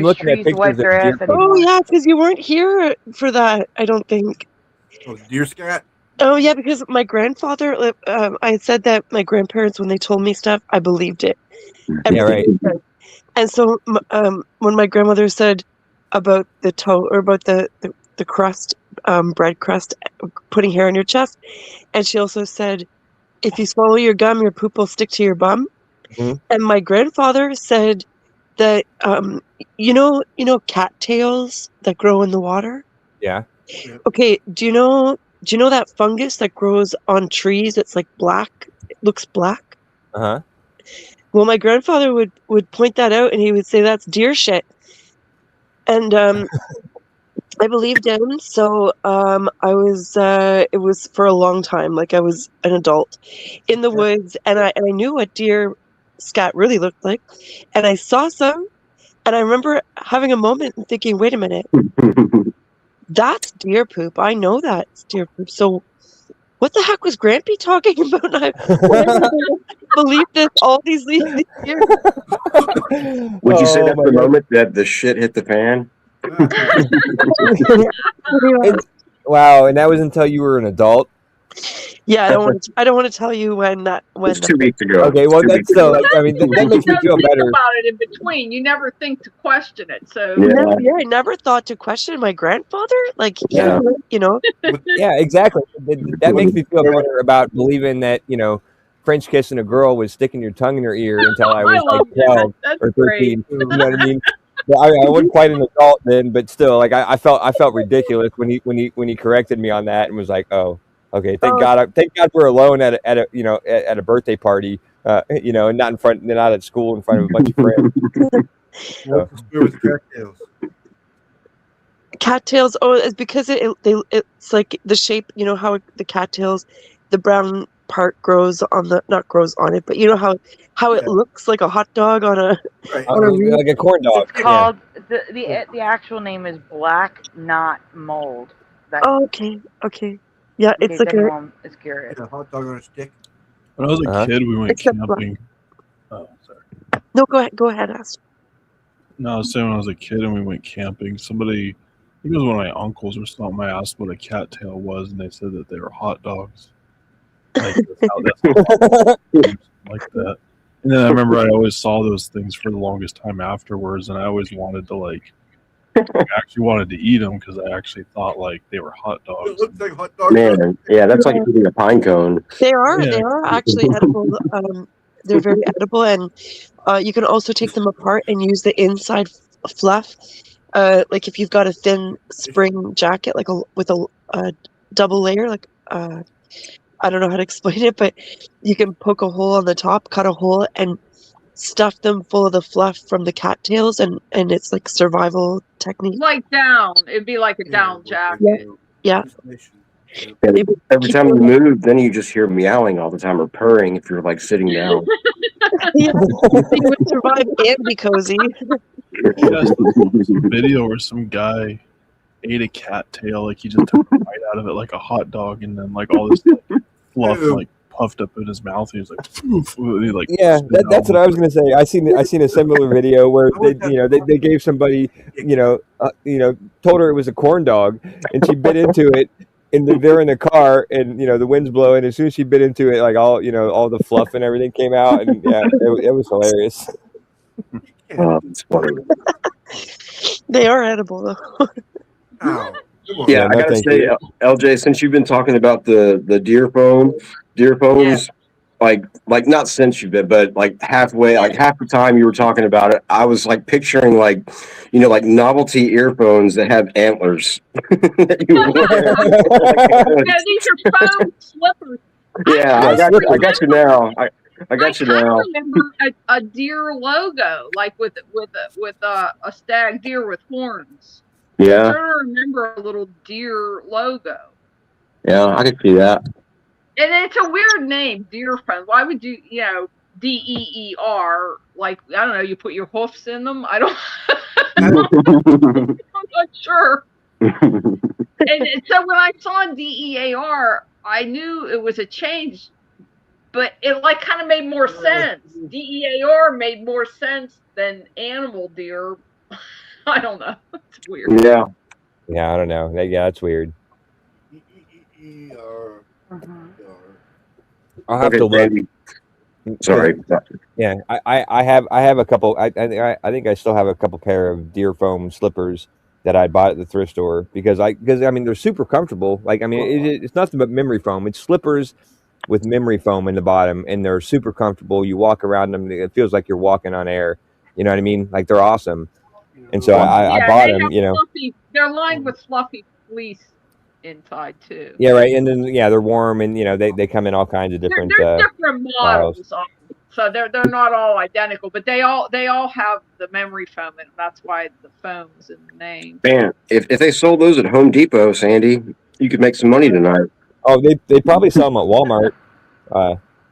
looking at pictures of deer. Oh, yeah, because you weren't here for that, I don't think. Oh, deer scat? Oh, yeah, because my grandfather, I said that my grandparents, when they told me stuff, I believed it. Yeah, right. And so when my grandmother said about the toe, or about the crust, bread crust, putting hair on your chest, and she also said, if you swallow your gum, your poop will stick to your bum. Mm-hmm. And my grandfather said that, you know cattails that grow in the water? Yeah. Okay, do you know that fungus that grows on trees? It's like black. It looks black. Uh-huh. Well, my grandfather would point that out, and he would say that's deer shit. And I believed in, so I was. It was for a long time. Like I was an adult in the woods, and I knew what deer scat really looked like, and I saw some, and I remember having a moment and thinking, "Wait a minute, that's deer poop. I know that's deer poop." So, what the heck was Grampy talking about? And I believed this all these years. Would you say that's the moment that the shit hit the fan? Wow, and that was until you were an adult. Yeah, I don't want to tell you when that. It's 2 weeks ago. Okay, well that's still. Like, I mean, that makes me feel think better. about it in between. You never think to question it. So Yeah, I never thought to question my grandfather. Like, Yeah. you know. Yeah, exactly. That makes me feel better about believing that, you know, French kissing a girl was sticking your tongue in her ear until I was love like 12 that. or That's great. 13. You know what I mean? Well, I wasn't quite an adult then, but still, like I felt ridiculous when he corrected me on that and was like, "Oh, okay, thank God we're alone at a you know at a birthday party, you know, and not at school in front of a bunch of friends." So. Cattails. Oh, it's because it's like the shape. You know how the cattails, the brown part grows on the not grows on it, but you know how it looks like a hot dog on a reed? Like a corn dog. It's called the actual name is black knot mold. That, okay. Yeah, in it's case like anyone is curious. A hot dog on a stick. When I was a kid, we went Except camping. Oh, sorry. No, go ahead, Ast. No, I was saying when I was a kid and we went camping, somebody, I think it was one of my uncles or something, I asked what a cattail was, and they said that they were hot dogs. Like, like that. And then I remember I always saw those things for the longest time afterwards, and I always wanted to, like, I actually wanted to eat them because I actually thought, like, they were hot dogs. It looks like hot dogs. Man, yeah, that's like eating a pine cone. They are actually edible. They're very edible, and you can also take them apart and use the inside fluff. Like if you've got a thin spring jacket, like with a double layer, like I don't know how to explain it, but you can poke a hole on the top, cut a hole, and stuff them full of the fluff from the cattails, and it's like survival technique. Like down. It'd be like a down jacket. Yeah. Every time you move, then you just hear meowing all the time or purring if you're like sitting down. Yeah, you would survive and be cozy. Some video where some guy ate a cattail, like he just took a bite out of it like a hot dog, and then like all this like, fluff like puffed up in his mouth. He was like, "Poof," he, like yeah, that's what I was gonna say. I seen a similar video where they gave somebody told her it was a corn dog, and she bit into it. And they're in the car, and the wind's blowing. As soon as she bit into it, like all the fluff and everything came out, and yeah, it was hilarious. Oh, it's funny. They are edible though. Yeah, I gotta say, LJ, since you've been talking about the deer phones, like not since you've been, but like halfway, like half the time you were talking about it, I was like picturing like novelty earphones that have antlers. Yeah, these are foam slippers. Yeah, I got you now. I got you now. I remember a deer logo, like with a stag deer with horns. Yeah. I don't remember a little deer logo. Yeah, I can see that. And it's a weird name, deer phone. Why would you, DEER? Like, I don't know, you put your hoofs in them? I'm not sure. And so when I saw DEAR, I knew it was a change, but it like kind of made more sense. DEAR made more sense than animal deer. I don't know. It's weird. Yeah. Yeah, I don't know. Yeah, that's weird. I'll have to look. Sorry. Yeah, I have a couple. I think I still have a couple pair of deer foam slippers that I bought at the thrift store because I mean they're super comfortable. Like I mean it's nothing but memory foam. It's slippers with memory foam in the bottom, and they're super comfortable. You walk around them, it feels like you're walking on air. You know what I mean? Like they're awesome. And so I bought them. They're lined with fluffy fleece inside too. Yeah, right. And then they're warm, and they come in all kinds of different. There's different models of So they're not all identical, but they all have the memory foam in them. That's why the foam is in the name. Man, if they sold those at Home Depot, Sandy, you could make some money tonight. Oh, they probably sell them at Walmart.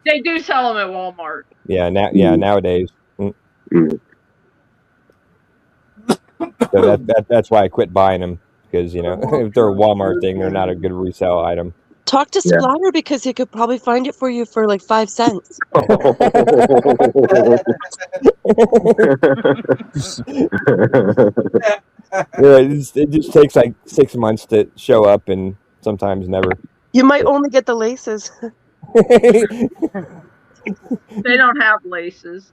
They do sell them at Walmart. Yeah, nowadays. So that's why I quit buying them, because if they're a Walmart thing, they're not a good resale item. Talk to Splatter because he could probably find it for you for like 5 cents. It just takes like 6 months to show up, and sometimes never. You might only get the laces. They don't have laces.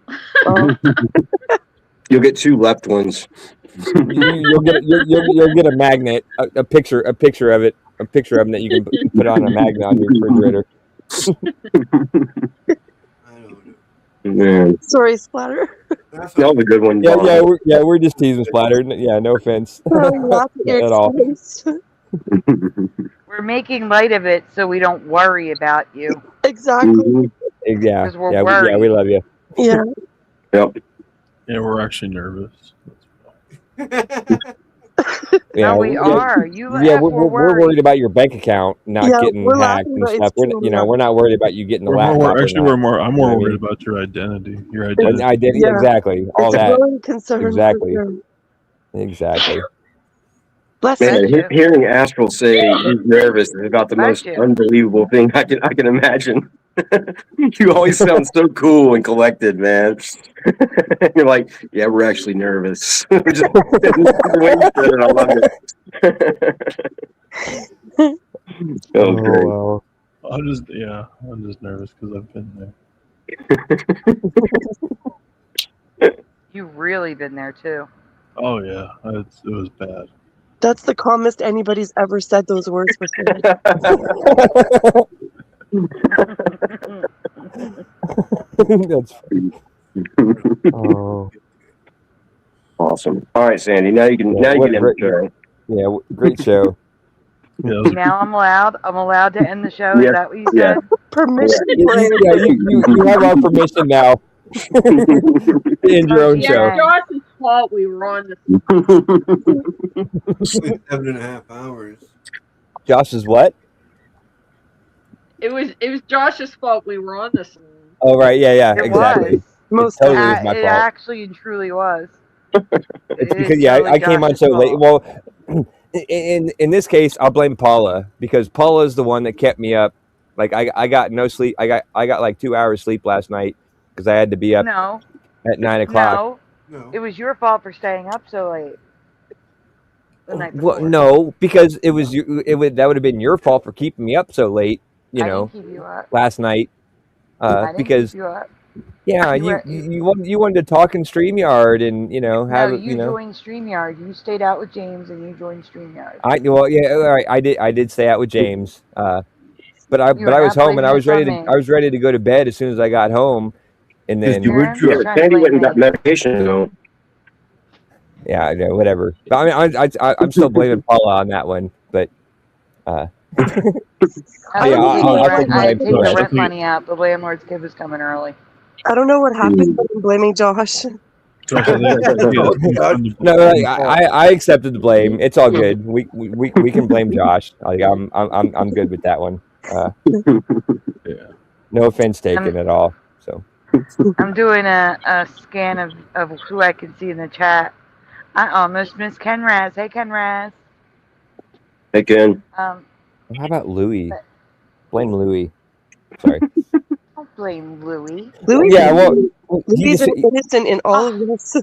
You'll get 2 left ones. You'll get a magnet, a picture of it, a picture of them that you can put on a magnet on your refrigerator. Man. Sorry, Splatter. That was a good one. We're just teasing Splatter. Yeah, no offense at all. We're making light of it so we don't worry about you. Exactly. Yeah, Because we're yeah, worried. we love you. Yeah. Yep. Yeah, we're actually nervous. Yeah, No, we are. You Yeah, we're we're worried about your bank account not getting we're hacked laughing, and but stuff. it's true, We're not worried about you getting the I'm laptop. more worried about your identity. Your identity. Identity, Yeah. exactly. All It's a that. growing concern. Exactly. For sure. Exactly. Bless Man, you. hearing Astral say he's nervous is about the most unbelievable thing I can imagine. You always sound so cool and collected, man. You're like, yeah, we're actually nervous. We're just waiting for it. I love it. Oh, great. Wow. I'm just nervous because I've been there. You've really been there too. Oh yeah, it was bad. That's the calmest anybody's ever said those words before. That's funny. Oh. Awesome. All right, Sandy. Now you can end the show. Yeah, great show. Now I'm allowed to end the show. Is that what you said? Permission. Yeah, you have our permission now. End your own show. Josh's fault we were on this. 7.5 hours. Josh's what? It was Josh's fault we were on this. Oh right, yeah, It exactly. was. It totally was my It fault. actually and truly was. It's because I came on so late. Well, in this case, I'll blame Paula, because Paula is the one that kept me up. Like I got no sleep. I got like 2 hours sleep last night because I had to be up at 9 o'clock. No, it was your fault for staying up so late. The night before. Well, no, because that would have been your fault for keeping me up so late. I didn't keep you up. Last night. I didn't Because keep you up. yeah, you wanted to talk in StreamYard and have you joined StreamYard. You stayed out with James and you joined StreamYard. All right. I did stay out with James. But I was home and I was ready to go to bed as soon as I got home, and then Sandy went and got medication though. Yeah, whatever. But I mean, I'm still blaming Paula on that one, but I'll take take the rent money out. The landlord's kid was coming early. I don't know what happened, but I'm blaming Josh. No, I accepted the blame. It's all good. We can blame Josh. Like, I'm good with that one. No offense taken at all. So I'm doing a scan of who I can see in the chat. I almost missed Ken Raz. Hey, Ken Raz. Hey, Ken. How about Louis? Blame Louis. Sorry. Don't blame Louis. Louis? Yeah, well, Louis is innocent in all of this.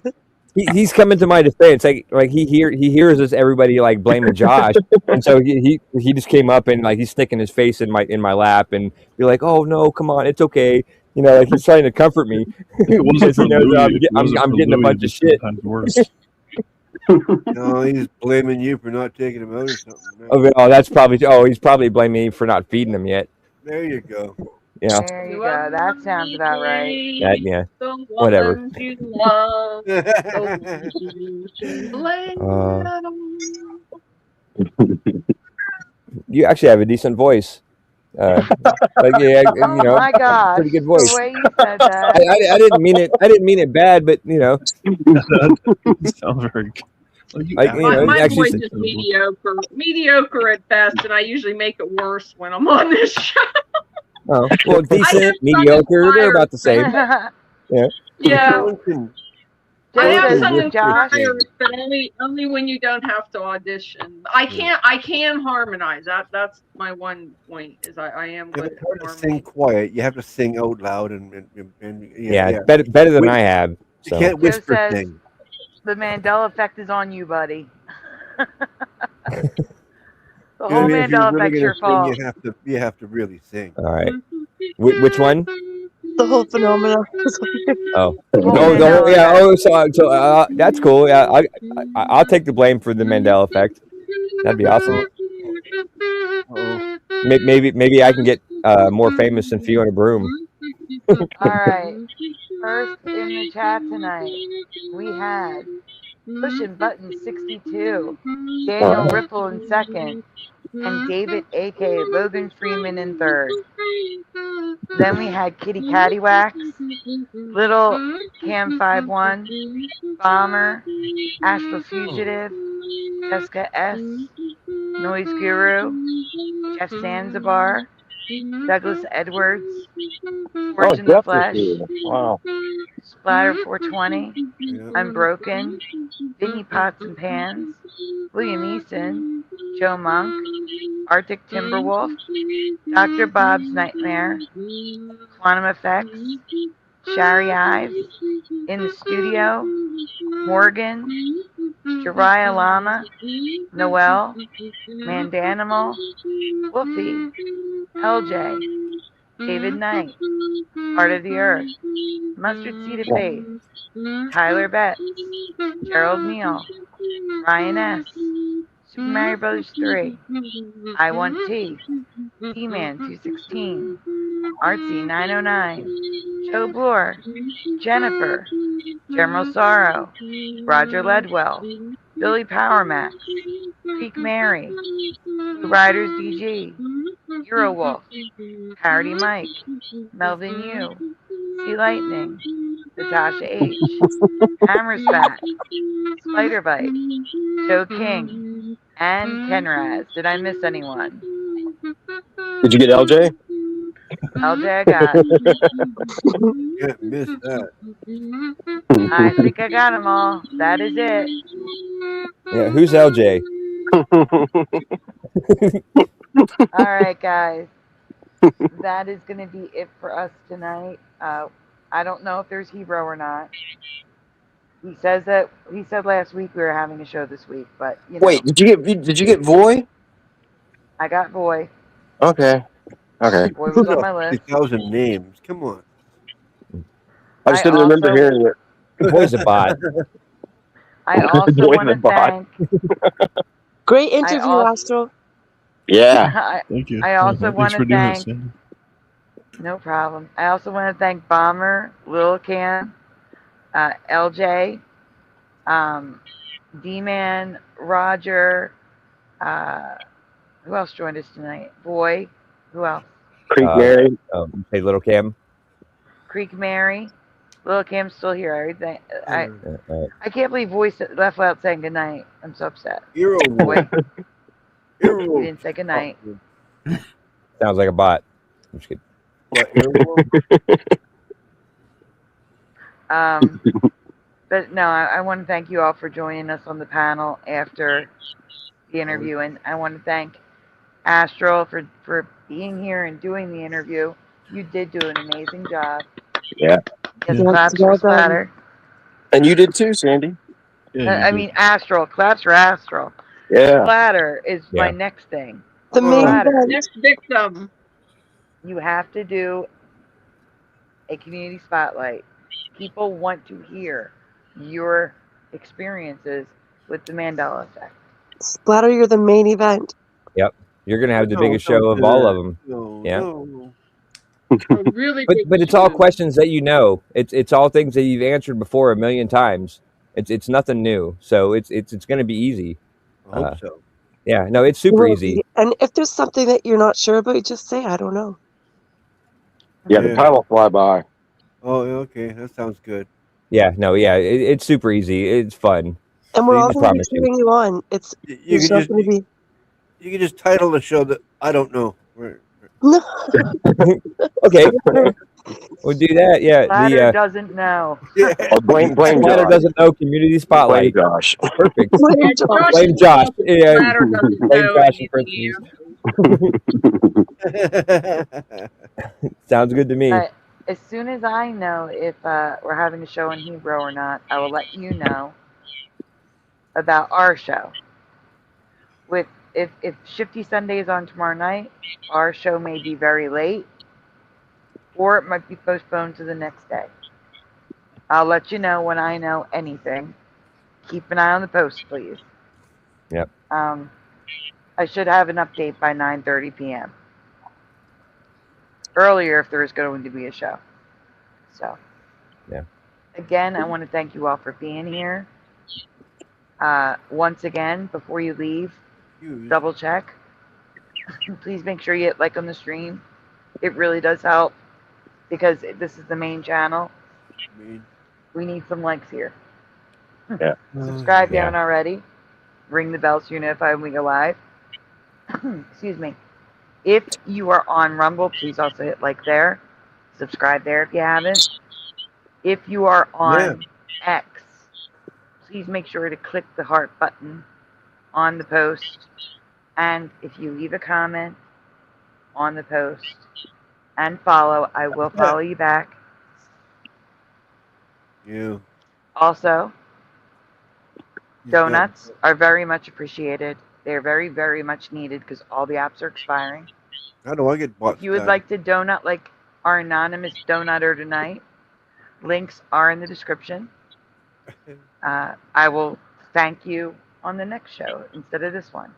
he's coming to my defense. Like he hears us, everybody like blaming Josh, and so he just came up and like he's sticking his face in my lap and be like, "Oh no, come on, it's okay." Like he's trying to comfort me because he knows I'm getting a bunch of shit. No, he's blaming you for not taking him out or something. Oh, that's probably. Oh, he's probably blaming me for not feeding him yet. There you go. Yeah. There you go. That sounds about right. Yeah. Whatever. You actually have a decent voice. But yeah, Oh my gosh! pretty good voice. The way you said that. I didn't mean it. I didn't mean it bad, but sounds very good. My voice is mediocre at best, and I usually make it worse when I'm on this show. Oh, well, decent, mediocre, they're about the same. Yeah. Yeah. I have some Josh. inspires, but only when you don't have to audition. I can harmonize. That's my one point. Is I am good It's at hard to harmony. sing quiet. You have to sing out loud and Yeah, better than I have. You So. can't Joe whisper says things. the Mandela effect is on you, buddy. The You know whole what I mean? If you're Mandela really effect's your gonna fault. sing, you have to really sing. All right. Which one? The whole phenomena. Oh, Whole the whole, Mandela yeah. effect. So that's cool. Yeah, I'll take the blame for the Mandela effect. That'd be awesome. Maybe I can get more famous than Fiona Broom. All right. First in the chat tonight, we had pushing button 62, Daniel Ripple in second, and David A.K. Logan Freeman in third. Then we had Kitty Cattywax, Little Cam 51, Bomber, Astral Fugitive, Jessica S, Noise Guru, Jeff Zanzibar, Douglas Edwards, Fortune the Flesh, Wow. Splatter 420, Unbroken, Vinny Pots and Pans, William Easton, Joe Monk, Arctic Timberwolf, Dr. Bob's Nightmare, Quantum Effects, Shari Ives, In the Studio, Morgan, Jariah Lama, Noel, Mandanimal, Wolfie, LJ, David Knight, Heart of the Earth, Mustard Seed of Faith, Tyler Betts, Gerald Neal, Ryan S, Super Mario Bros. 3, I Want Tea, D-Man 216, Artsy 909, Joe Bloor, Jennifer, General Sorrow, Roger Ledwell, Billy Powermax, Creek Mary, Blue Riders DG, Hero Wolf, Parody Mike, Melvin U, Sea Lightning, Natasha H, Hammersback, Spiderbite, Joe King, and Kenraz. Did I miss anyone? Did you get LJ? LJ I got. Can't miss that. I think I got them all. That is it. Yeah, who's LJ? All right, guys. That is going to be it for us tonight. I don't know if there's Hero or not. He said last week we were having a show this week, but you know. Wait, did you get Voy? I got Boy. Okay. Boy was on my list. 3,000 names. Come on. I just didn't remember hearing it. Boy's a bot. I also want to thank. Great interview, Astral. Yeah. Thank you. I also Thanks want for to doing it, thank. Sandy. No problem. I also want to thank Bomber, Lil Cam, LJ, D-Man, Roger. Who else joined us tonight? Boy. Who else? Creek Mary. Hey, Little Cam. Creek Mary. Lil Cam's still here. I can't believe Voice left without saying goodnight. I'm so upset. Hero Boy. Hero He didn't say goodnight. Sounds like a bot. I'm just kidding. But no, I want to thank you all for joining us on the panel after the interview, and I want to thank Astral for being here and doing the interview. You did do an amazing job. Yeah. Yes, claps for Splatter. And you did too, Sandy. I mean, Astral. Claps for Astral. Yeah. Splatter is my next thing. The main Next victim. You have to do a community spotlight. People want to hear your experiences with the Mandela effect. Splatter, you're the main event. Yep. You're going to have the biggest show of all of them. Yeah. Really But it's all questions that you know. It's all things that you've answered before a million times. It's nothing new. So it's going to be easy. I hope so. Yeah, no, it's super easy. And if there's something that you're not sure about, just say, I don't know. Yeah, the time will fly by. Oh, okay. That sounds good. Yeah, no, yeah, it's super easy. It's fun. And we're you all I going to be promise you. cheering you on. You There's could not just going to be. you could just title the show that I don't know. No. Okay, we'll do that. Yeah, Ladder doesn't know. Or blame Ladder Josh. doesn't know community spotlight. Blame Josh. Perfect. Blame Josh. Blame Josh. Yeah, Ladder doesn't blame know Josh in anything. parentheses. Sounds good to me. But as soon as I know if we're having a show in Hebrew or not, I will let you know about our show. If Shifty Sunday is on tomorrow night, our show may be very late, or it might be postponed to the next day. I'll let you know when I know anything. Keep an eye on the post, please. Yep. I should have an update by 9:30 p.m. Earlier if there is going to be a show. So, yeah. Again, I want to thank you all for being here. Once again, before you leave, double check. Please make sure you hit like on the stream. It really does help because this is the main channel. We need some likes here. Yeah. Subscribe if you haven't already. Ring the bell so you're notified when we go live. Excuse me. If you are on Rumble, please also hit like there. Subscribe there if you haven't. If you are on X, please make sure to click the heart button on the post. And if you leave a comment on the post and follow, I will follow you back. Yeah. Also, donuts are very much appreciated. They're very, very much needed because all the apps are expiring. How do I get bought? If you would like to donut like our anonymous donutter tonight, links are in the description. I will thank you on the next show instead of this one.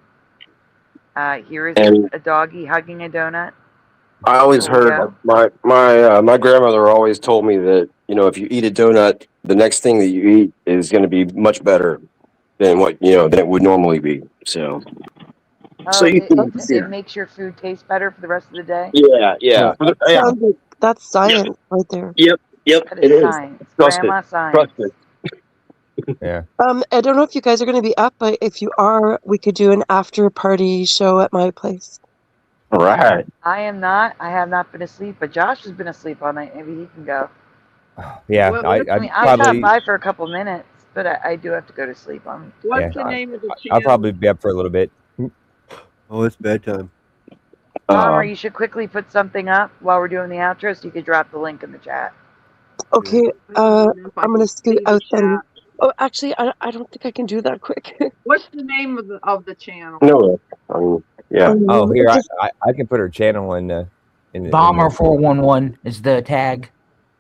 Here is a doggy hugging a donut. I always heard my grandmother always told me that, you know, if you eat a donut, the next thing that you eat is going to be much better than what, you know, than it would normally be. So, It makes your food taste better for the rest of the day. yeah. Sounds like that's science right there. Yep. That is science. Grandma science. Yeah. I don't know if you guys are going to be up, but if you are, we could do an after party show at my place. All right. I am not. I have not been asleep, but Josh has been asleep all night. Maybe he can go. Yeah, I'll stop by for a couple minutes, but I do have to go to sleep on. What's the name of the channel? I'll probably be up for a little bit. Oh, it's bedtime. Or you should quickly put something up while we're doing the outro, so you could drop the link in the chat. Okay, I'm going to scoot out then. Oh, actually, I don't think I can do that quick. What's the name of the channel? No. Yeah. Oh, here I can put her channel in the Bomber 411 is the tag.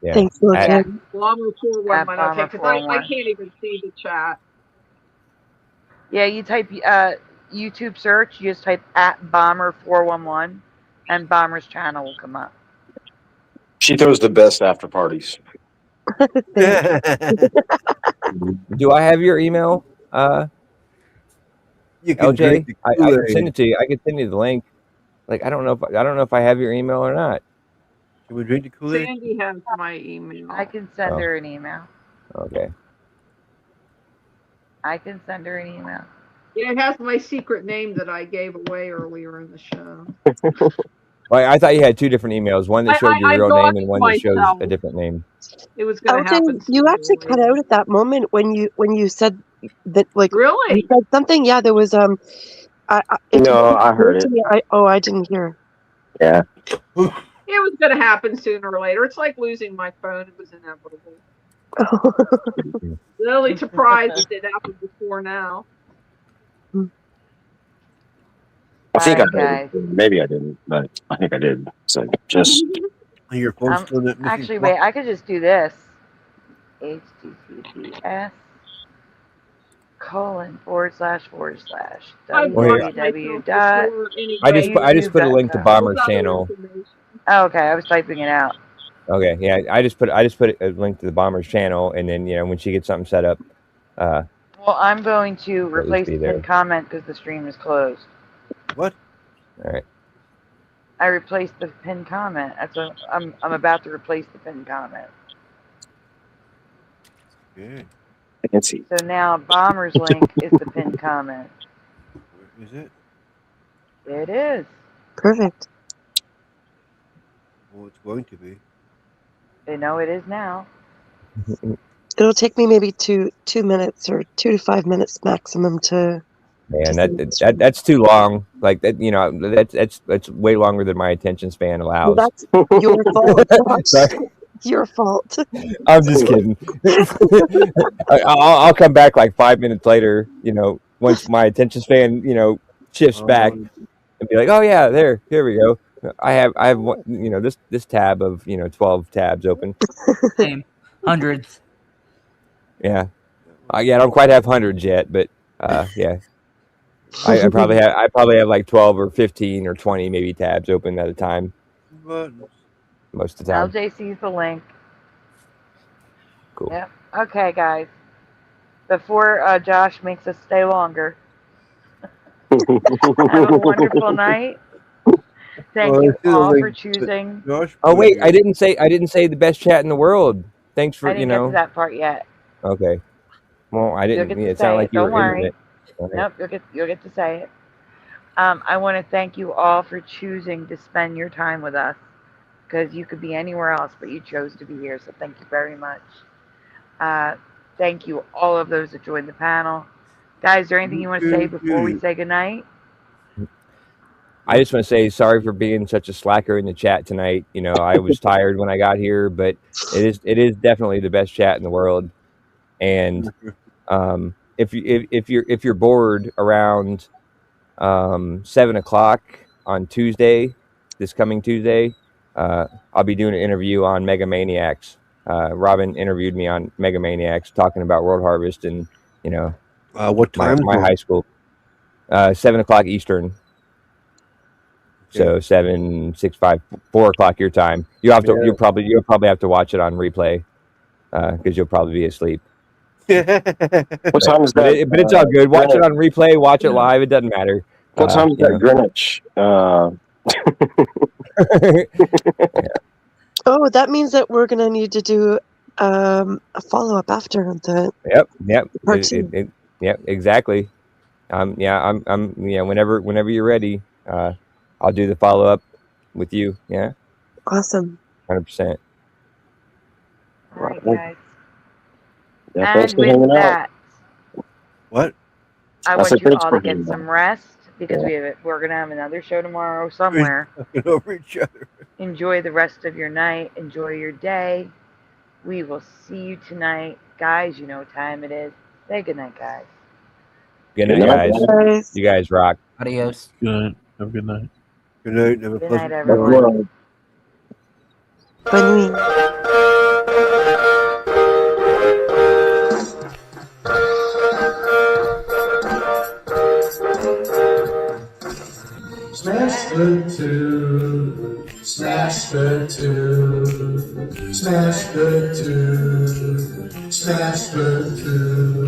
Yeah. Thanks, Bomber 411. Okay, because I can't even see the chat. Yeah, you type YouTube search. You just type @Bomber411, and Bomber's channel will come up. She throws the best after parties. Do I have your email? You can LJ, I can Kool-Aid. send it to you. I can send you the link. Like I don't know if I have your email or not. Can we drink the Kool-Aid? Sandy has my email. I can send her an email. Okay. I can send her an email. Yeah, it has my secret name that I gave away earlier in the show. Well, I thought you had two different emails. One that showed your real name and one that shows myself. a different name. It was going to happen. You actually cut out at that moment when you said that, like, really? you said something. Yeah, there was No, I heard it. I didn't hear. Yeah. It was going to happen sooner or later. It's like losing my phone. It was inevitable. The only surprise is it happened before now. I think Alright, I did. Maybe I didn't, but I think I did. So just your phone's still that missing Actually, wait. I could just do this. https:// www. I just put a link to Bomber's channel. Oh, okay, I was typing it out. Okay, yeah, I just put a link to the Bomber's channel, and then when she gets something set up. Well, Well, I'm going to Or at least replace be the pinned there. comment because the stream is closed. What? All right. I replaced the pinned comment. That's what I'm about to replace the pinned comment. Okay. Fancy. So now Bomber's link is the pinned comment. Where is it? It is. Perfect. Well, it's going to be. They know it is now. It'll take me maybe 2 minutes or 2 to 5 minutes maximum to. Man, that's too long. Like that, you know, that's way longer than my attention span allows. Well, that's your fault. Sorry. Your fault. I'm just kidding. I'll come back like 5 minutes later, you know, once my attention span, you know, shifts back, and be like, oh yeah, here we go. I have you know, this tab of, you know, 12 tabs open. Same. Hundreds. Yeah. I don't quite have hundreds yet, but yeah. I probably have like 12 or 15 or 20 maybe tabs open at a time. Most of the time. LJ sees the link. Cool. Yep. Okay, guys. Before Josh makes us stay longer. Have a wonderful night. Thank you all for choosing. Oh wait, I didn't say the best chat in the world. Thanks for I didn't get to that part yet. Okay. Well, I You'll didn't. get to It say sounded like it. you Don't were worry. into it. Okay. Nope, you'll get to say it. I want to thank you all for choosing to spend your time with us, because you could be anywhere else, but you chose to be here. So thank you very much. Thank you all of those that joined the panel. Guys, is there anything you want to say before we say goodnight? I just want to say sorry for being such a slacker in the chat tonight. You know, I was tired when I got here, but it is definitely the best chat in the world. And if you're bored around 7:00 on Tuesday, this coming Tuesday, I'll be doing an interview on Megamaniacs. Robin interviewed me on Megamaniacs, talking about World Harvest and, you know, what time? my high school. 7:00 Eastern. So 7, 6, 5, 4 o'clock your time. You'll probably have to watch it on replay because you'll probably be asleep. What time is that? But it's all good. Watch it on replay. Watch it live. It doesn't matter. What time is that Greenwich? Oh, that means that we're gonna need to do a follow-up after the. Yep. Part two. Yep. Exactly. I'm whenever you're ready, I'll do the follow-up with you. Yeah. Awesome. 100%. All right, guys. Yeah, thanks And for hanging with out. that, What? I I want said you thanks all for to get hanging some rest because we're gonna have another show tomorrow somewhere. Talking over each other. Enjoy the rest of your night. Enjoy your day. We will see you tonight, guys. You know what time it is. Say goodnight, guys. Good night, guys. You guys rock. Adios. Good night. Have a good night. Good night. Have a Good pleasant night, everyone. Bonne nuit. Smash the two, smash the two, smash the two, smash the two.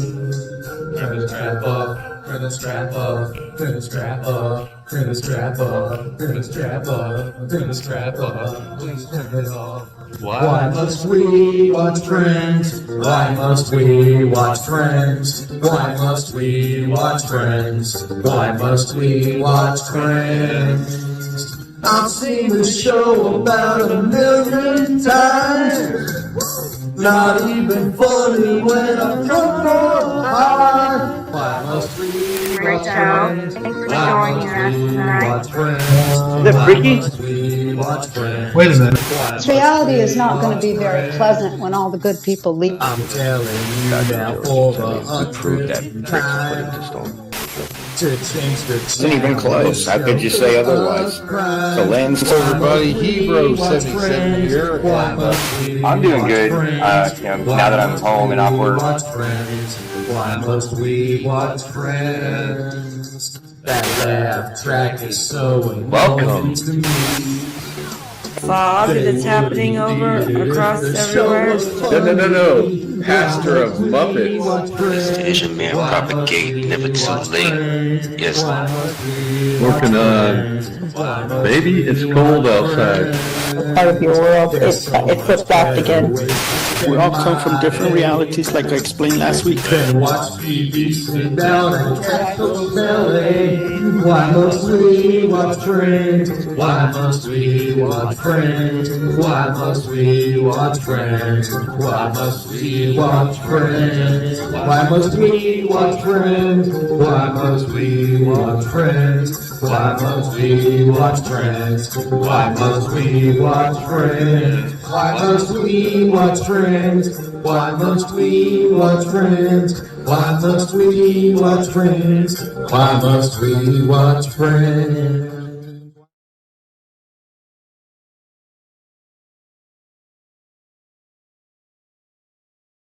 Gonna scrap up, gonna scrap up, gonna scrap up, gonna scrap up, gonna scrap up, gonna scrap up, please turn it off. Why must we watch Friends? Why must we watch Friends? Why must we watch Friends? Why must we watch Friends? I've seen this show about 1,000,000 times. Not even funny when I'm drunk or high. Why must we Great watch show. Friends? Thanks for Why joining must us we tonight. watch Friends? Is that freaky? Why must we watch Friends? Wait a minute. Why Reality must is not we going to watch be very Friends? pleasant when all the good people leave. I'm telling you now for the 100th time to change the Isn't even close. How could you say otherwise? The land's everybody, Hebrew 77 here. I'm doing good. Now that I'm home and off work. Why must we watch Friends? That laugh track is so annoying to me. fog that's happening over across everywhere? No. Pastor of Muppets. The Asian man propagate, never too late. Yes. Working on Baby, It's Cold Outside. Part of your world, it flipped back again. We all come from different realities, like I explained last week. Watch TV, sit down and catch those LA. Why must we watch Friends? Why must we watch Friends? Why must we watch Friends? Why must we watch Friends? Why must we watch Friends? Why must we watch Friends? Why must we watch Friends? Why must we watch Friends? Why must we watch Friends? Why must we watch Friends? Why must we watch Friends? Why must we watch Friends?